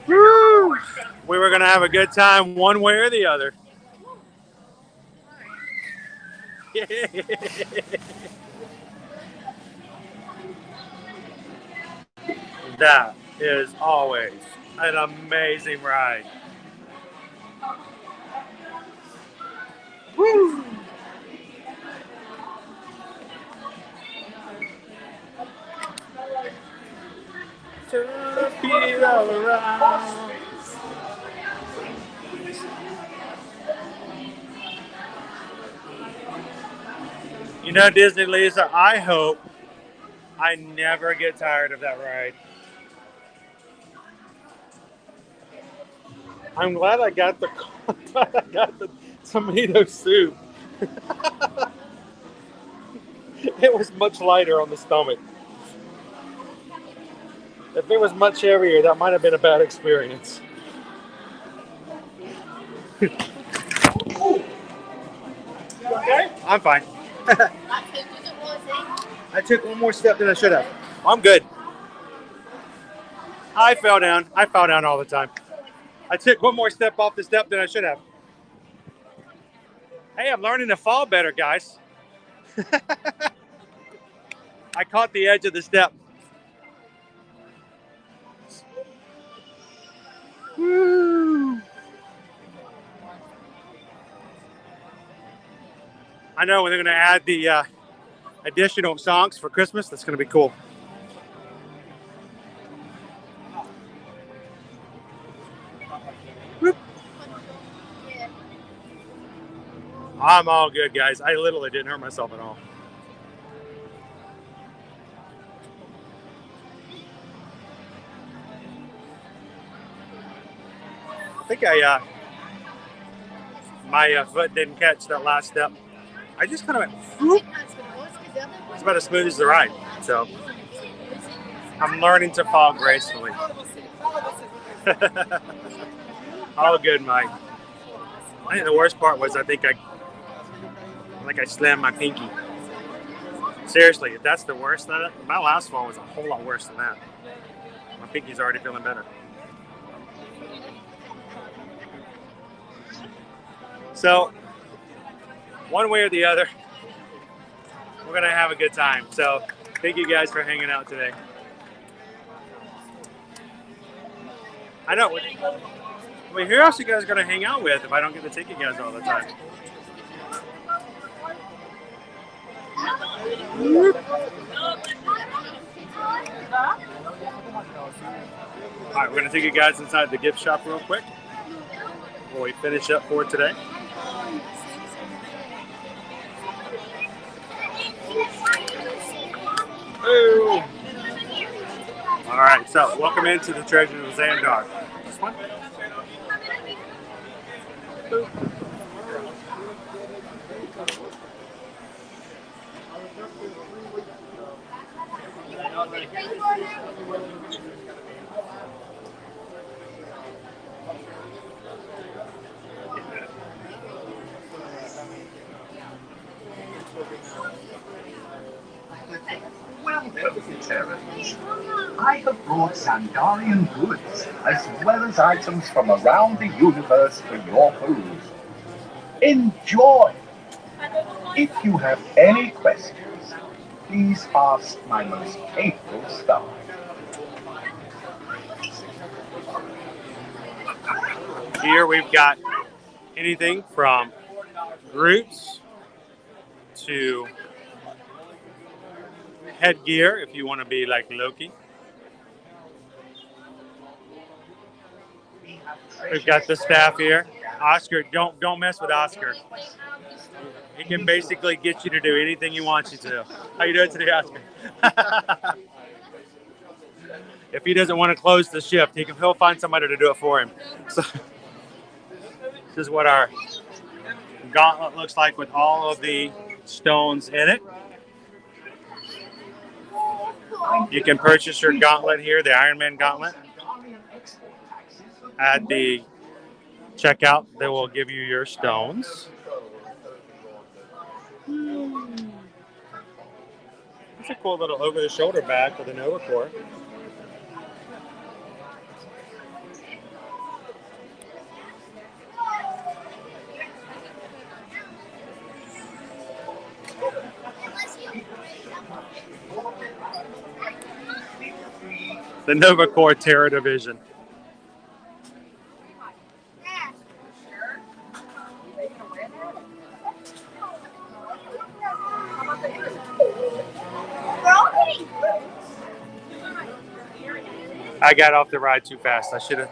S1: Woo! We were gonna have a good time one way or the other. That is always an amazing ride. Woo! feet all around. You know, Disney Lisa, I hope I never get tired of that ride. I'm glad I got the tomato soup. It was much lighter on the stomach. If it was much heavier, that might have been a bad experience. Okay? I'm fine. I took one more step than I should have. I'm good. I fell down. I fall down all the time. I took one more step off the step than I should have. Hey, I'm learning to fall better, guys. I caught the edge of the step. Woo! I know when they're going to add the additional songs for Christmas. That's going to be cool. Whoop. I'm all good, guys. I literally didn't hurt myself at all. I think my foot didn't catch that last step. I just kind of went, whoop. It's about as smooth as the ride. So I'm learning to fall gracefully. All good, Mike. I think the worst part was I slammed my pinky. Seriously, if that's the worst of it, my last fall was a whole lot worse than that. My pinky's already feeling better. So, one way or the other, we're going to have a good time. So, thank you guys for hanging out today. I know. Wait, who else are you guys going to hang out with if I don't get to take you guys all the time? All right, we're going to take you guys inside the gift shop real quick before we finish up for today. Ooh. All right, so welcome into the Treasures of Xandar. This one.
S15: Welcome, Terrence. I have brought Xandarian goods, as well as items from around the universe for your perusal. Enjoy! If you have any questions, please ask my most capable staff.
S1: Here we've got anything from roots to headgear if you want to be like Loki. We've got the staff here. Oscar, don't mess with Oscar. He can basically get you to do anything he wants you to. How you doing today, Oscar? If he doesn't want to close the shift, he'll find somebody to do it for him. So this is what our gauntlet looks like with all of the stones in it. You can purchase your gauntlet here, the Iron Man gauntlet. At the checkout, they will give you your stones. It's a cool little over-the-shoulder bag for the Nova Corps. The Nova Corps Terra Division. I got off the ride too fast. I should have.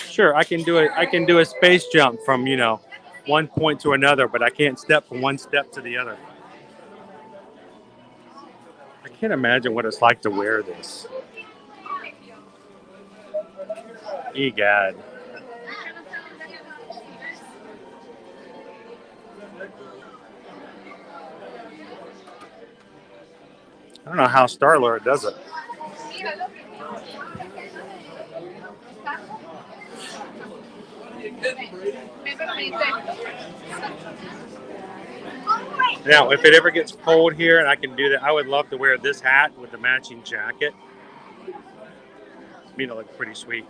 S1: Sure, I can do it. I can do a space jump from, one point to another, but I can't step from one step to the other. I can't imagine what it's like to wear this. Egad. I don't know how Star-Lord does it. Now, if it ever gets cold here and I can do that, I would love to wear this hat with the matching jacket. I mean, it looks pretty sweet.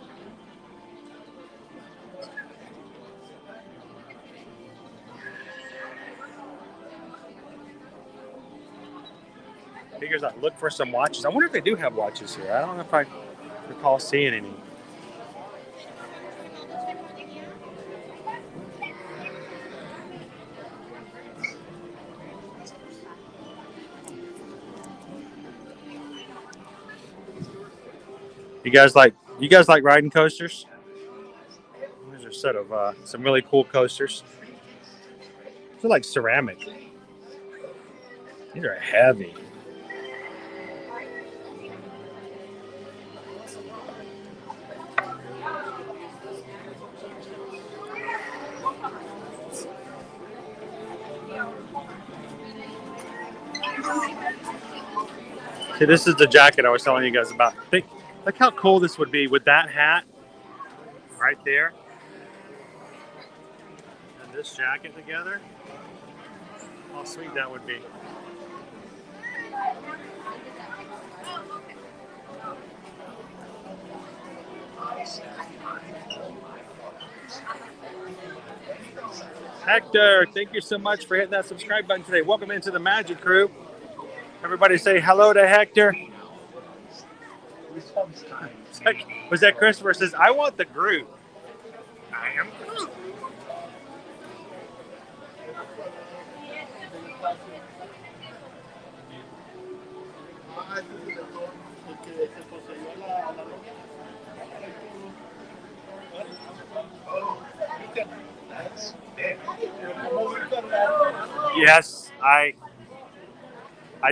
S1: Figures I look for some watches. I wonder if they do have watches here. I don't know if I recall seeing any. You guys like riding coasters? There's a set of some really cool coasters. They're like ceramic. These are heavy. See, this is the jacket I was telling you guys about. Look how cool this would be with that hat right there and this jacket together. How sweet that would be. Hector, thank you so much for hitting that subscribe button today. Welcome into the Magic Crew. Everybody say hello to Hector. Was that Christopher says, I want the Groot. I am Groot. Yes, I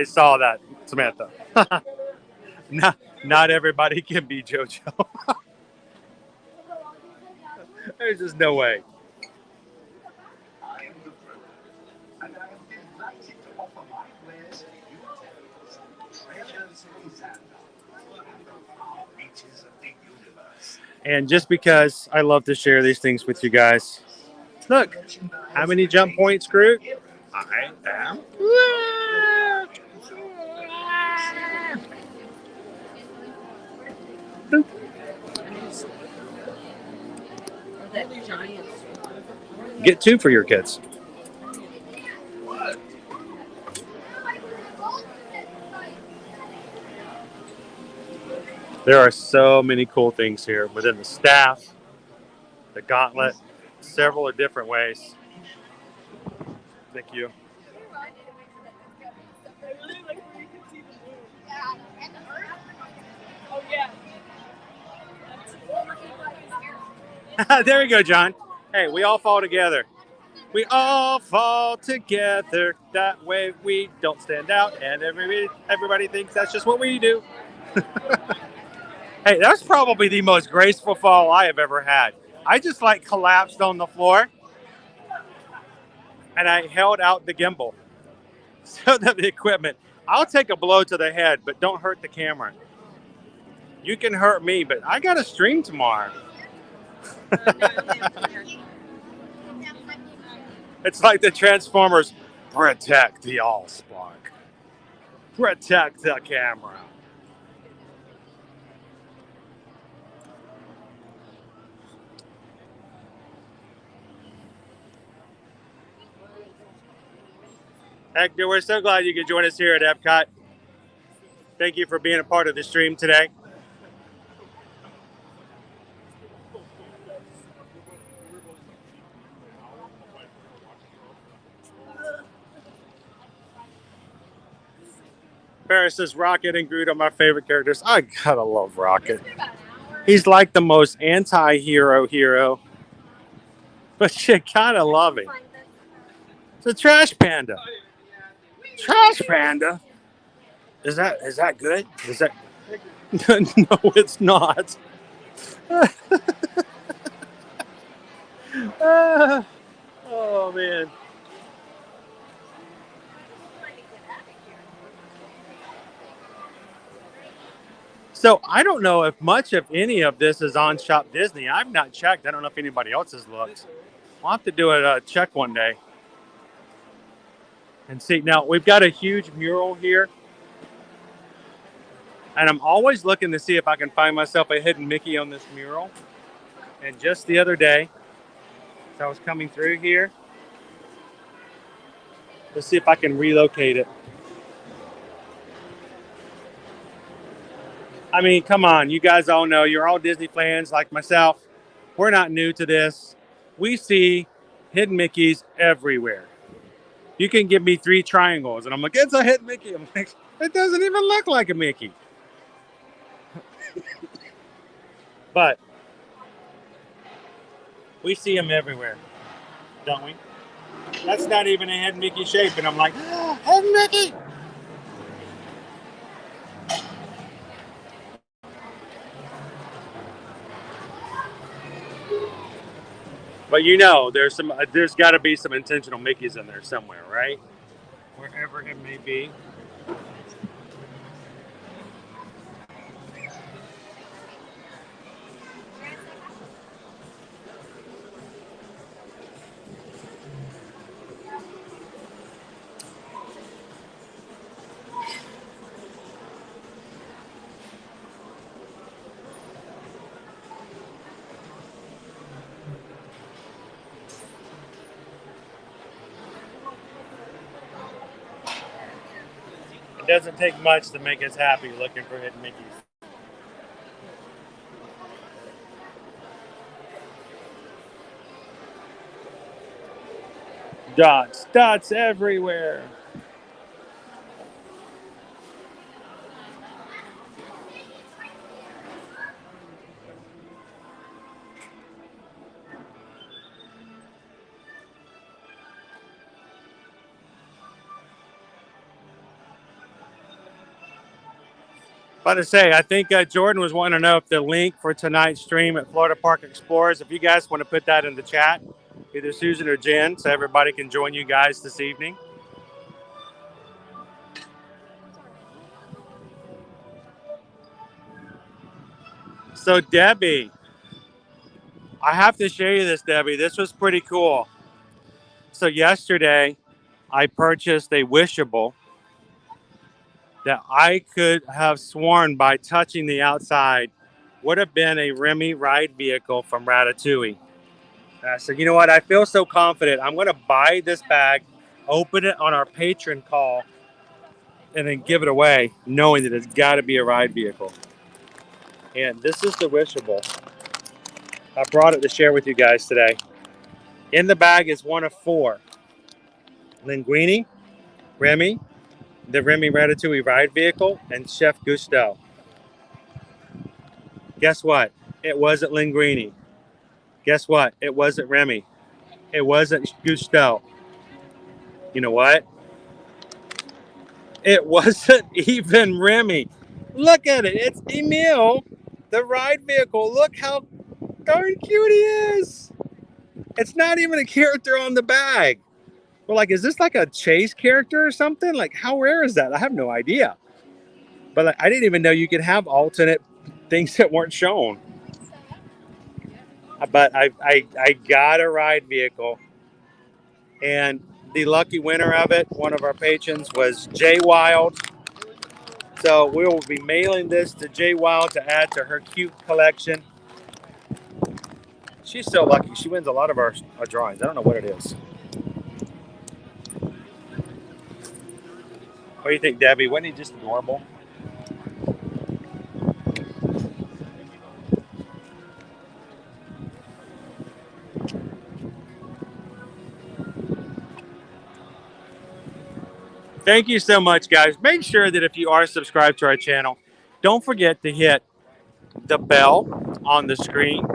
S1: saw that, Samantha. Not everybody can be JoJo. There's just no way. And just because I love to share these things with you guys, look, how many jump points, Groot? I am Groot. Get 2 for your kids. There are so many cool things here within the staff, the gauntlet, several different ways. Thank you. There we go, John. Hey, we all fall together. We all fall together. That way we don't stand out, and everybody thinks that's just what we do. Hey, that's probably the most graceful fall I have ever had. I just collapsed on the floor, and I held out the gimbal. So that the equipment, I'll take a blow to the head, but don't hurt the camera. You can hurt me, but I got to stream tomorrow. It's like the Transformers, protect the Allspark. Protect the camera. Hector, we're so glad you could join us here at Epcot. Thank you for being a part of the stream today. Paris says Rocket and Groot are my favorite characters. I gotta love Rocket. He's like the most anti-hero hero. But you gotta love him. It's a trash panda. Trash panda? Is that good? Is that no, it's not. Oh man. So I don't know if much of any of this is on Shop Disney. I've not checked. I don't know if anybody else has looked. I'll have to do a check one day and see. Now we've got a huge mural here, and I'm always looking to see if I can find myself a hidden Mickey on this mural. And just the other day, as I was coming through here, let's see if I can relocate it. I mean, come on. You guys all know, you're all Disney fans like myself. We're not new to this. We see hidden Mickeys everywhere. You can give me 3 triangles, and I'm like, it's a hidden Mickey. I'm like, it doesn't even look like a Mickey. But we see them everywhere, don't we? That's not even a hidden Mickey shape, and I'm like, oh, hidden Mickey! But you know, there's got to be some intentional Mickeys in there somewhere, right? Wherever it may be. It doesn't take much to make us happy looking for hidden Mickeys. Dots everywhere. About to say, I think Jordan was wanting to know if the link for tonight's stream at Florida Park Explorers, if you guys want to put that in the chat, either Susan or Jen, so everybody can join you guys this evening. So Debbie, I have to show you this, Debbie. This was pretty cool. So yesterday, I purchased a wishable that I could have sworn by touching the outside would have been a Remy ride vehicle from Ratatouille. I said, you know what? I feel so confident. I'm going to buy this bag, open it on our patron call, and then give it away, knowing that it's got to be a ride vehicle. And this is the wishable. I brought it to share with you guys today. In the bag is one of 4. Linguini, Remy, the Remy Ratatouille ride vehicle, and Chef Gusteau. Guess what? It wasn't Linguini. Guess what? It wasn't Remy. It wasn't Gusteau. You know what? It wasn't even Remy. Look at it. It's Emil, the ride vehicle. Look how darn cute he is. It's not even a character on the bag. We're like, is this like a chase character or something? Like, how rare is that? I have no idea. But like, I didn't even know you could have alternate things that weren't shown. But I got a ride vehicle. And the lucky winner of it, one of our patrons, was Jay Wild. So we will be mailing this to Jay Wild to add to her cute collection. She's so lucky. She wins a lot of our drawings. I don't know what it is. What do you think, Debbie? Wasn't he just adorable? Thank you so much, guys. Make sure that if you are subscribed to our channel, don't forget to hit the bell on the screen.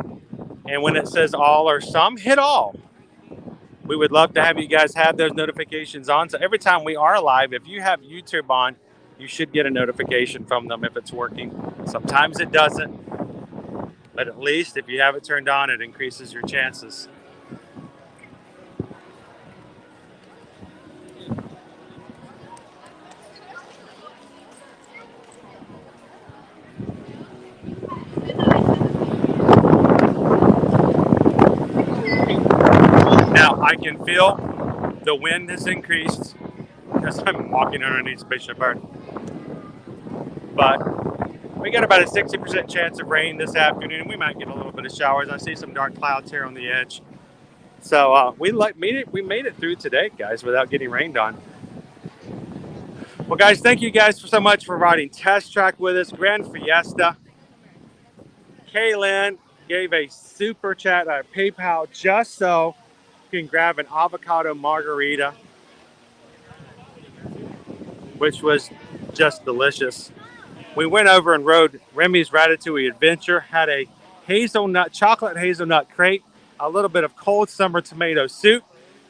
S1: And when it says all or some, hit all. We would love to have you guys have those notifications on. So every time we are live, if you have YouTube on, you should get a notification from them if it's working. Sometimes it doesn't, but at least if you have it turned on, it increases your chances. Now I can feel the wind has increased because I'm walking underneath Bishop Bird. But we got about a 60% chance of rain this afternoon. We might get a little bit of showers. I see some dark clouds here on the edge. So we made it through today, guys, without getting rained on. Well, guys, thank you guys so much for riding Test Track with us. Grand Fiesta. Kaylin gave a super chat at PayPal just so you can grab an avocado margarita, which was just delicious. We went over and rode Remy's Ratatouille Adventure, had a chocolate hazelnut crepe, a little bit of cold summer tomato soup,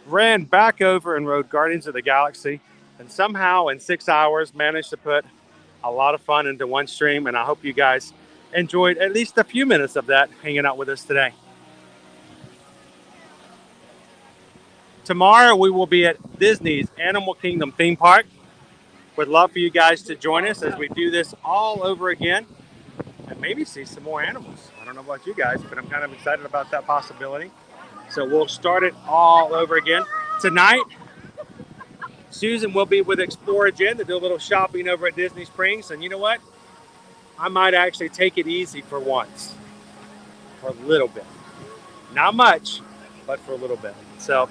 S1: ran back over and rode Guardians of the Galaxy, and somehow in 6 hours managed to put a lot of fun into one stream. And I hope you guys enjoyed at least a few minutes of that hanging out with us today. Tomorrow we will be at Disney's Animal Kingdom theme park. Would love for you guys to join us as we do this all over again and maybe see some more animals. I don't know about you guys, but I'm kind of excited about that possibility. So we'll start it all over again. Tonight, Susan will be with Explore Jen to do a little shopping over at Disney Springs. And you know what? I might actually take it easy for once, for a little bit. Not much, but for a little bit. So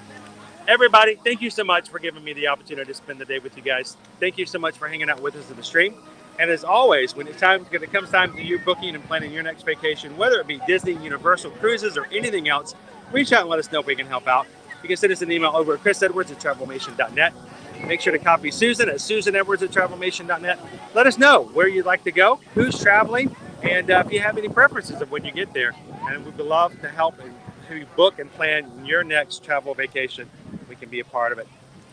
S1: everybody, thank you so much for giving me the opportunity to spend the day with you guys. Thank you so much for hanging out with us in the stream. And as always, when it comes time to you booking and planning your next vacation, whether it be Disney, Universal, cruises, or anything else, reach out and let us know if we can help out. You can send us an email over at chrisedwards@travelmation.net. Make sure to copy Susan at susanedwards@travelmation.net. Let us know where you'd like to go, who's traveling, and if you have any preferences of when you get there. And we would love to help you book and plan your next travel vacation. We can be a part of it.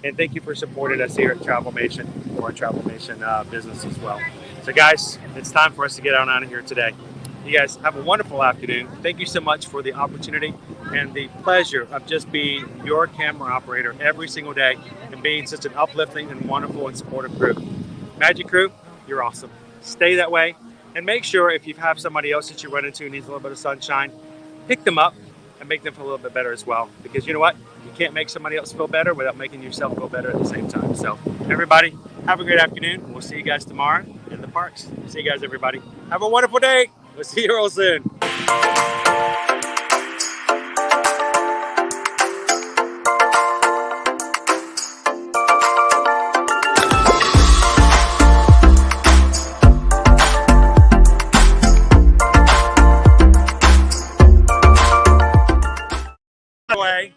S1: And thank you for supporting us here at Travelmation, or Travelmation business as well. So guys, it's time for us to get on out of here today. You guys have a wonderful afternoon. Thank you so much for the opportunity and the pleasure of just being your camera operator every single day and being such an uplifting and wonderful and supportive group. Magic Crew, you're awesome. Stay that way. And make sure if you have somebody else that you run into who needs a little bit of sunshine, pick them up and make them feel a little bit better as well. Because you know what? You can't make somebody else feel better without making yourself feel better at the same time. So everybody, have a great afternoon. We'll see you guys tomorrow in the parks. See you guys, everybody. Have a wonderful day. We'll see you real soon. Way.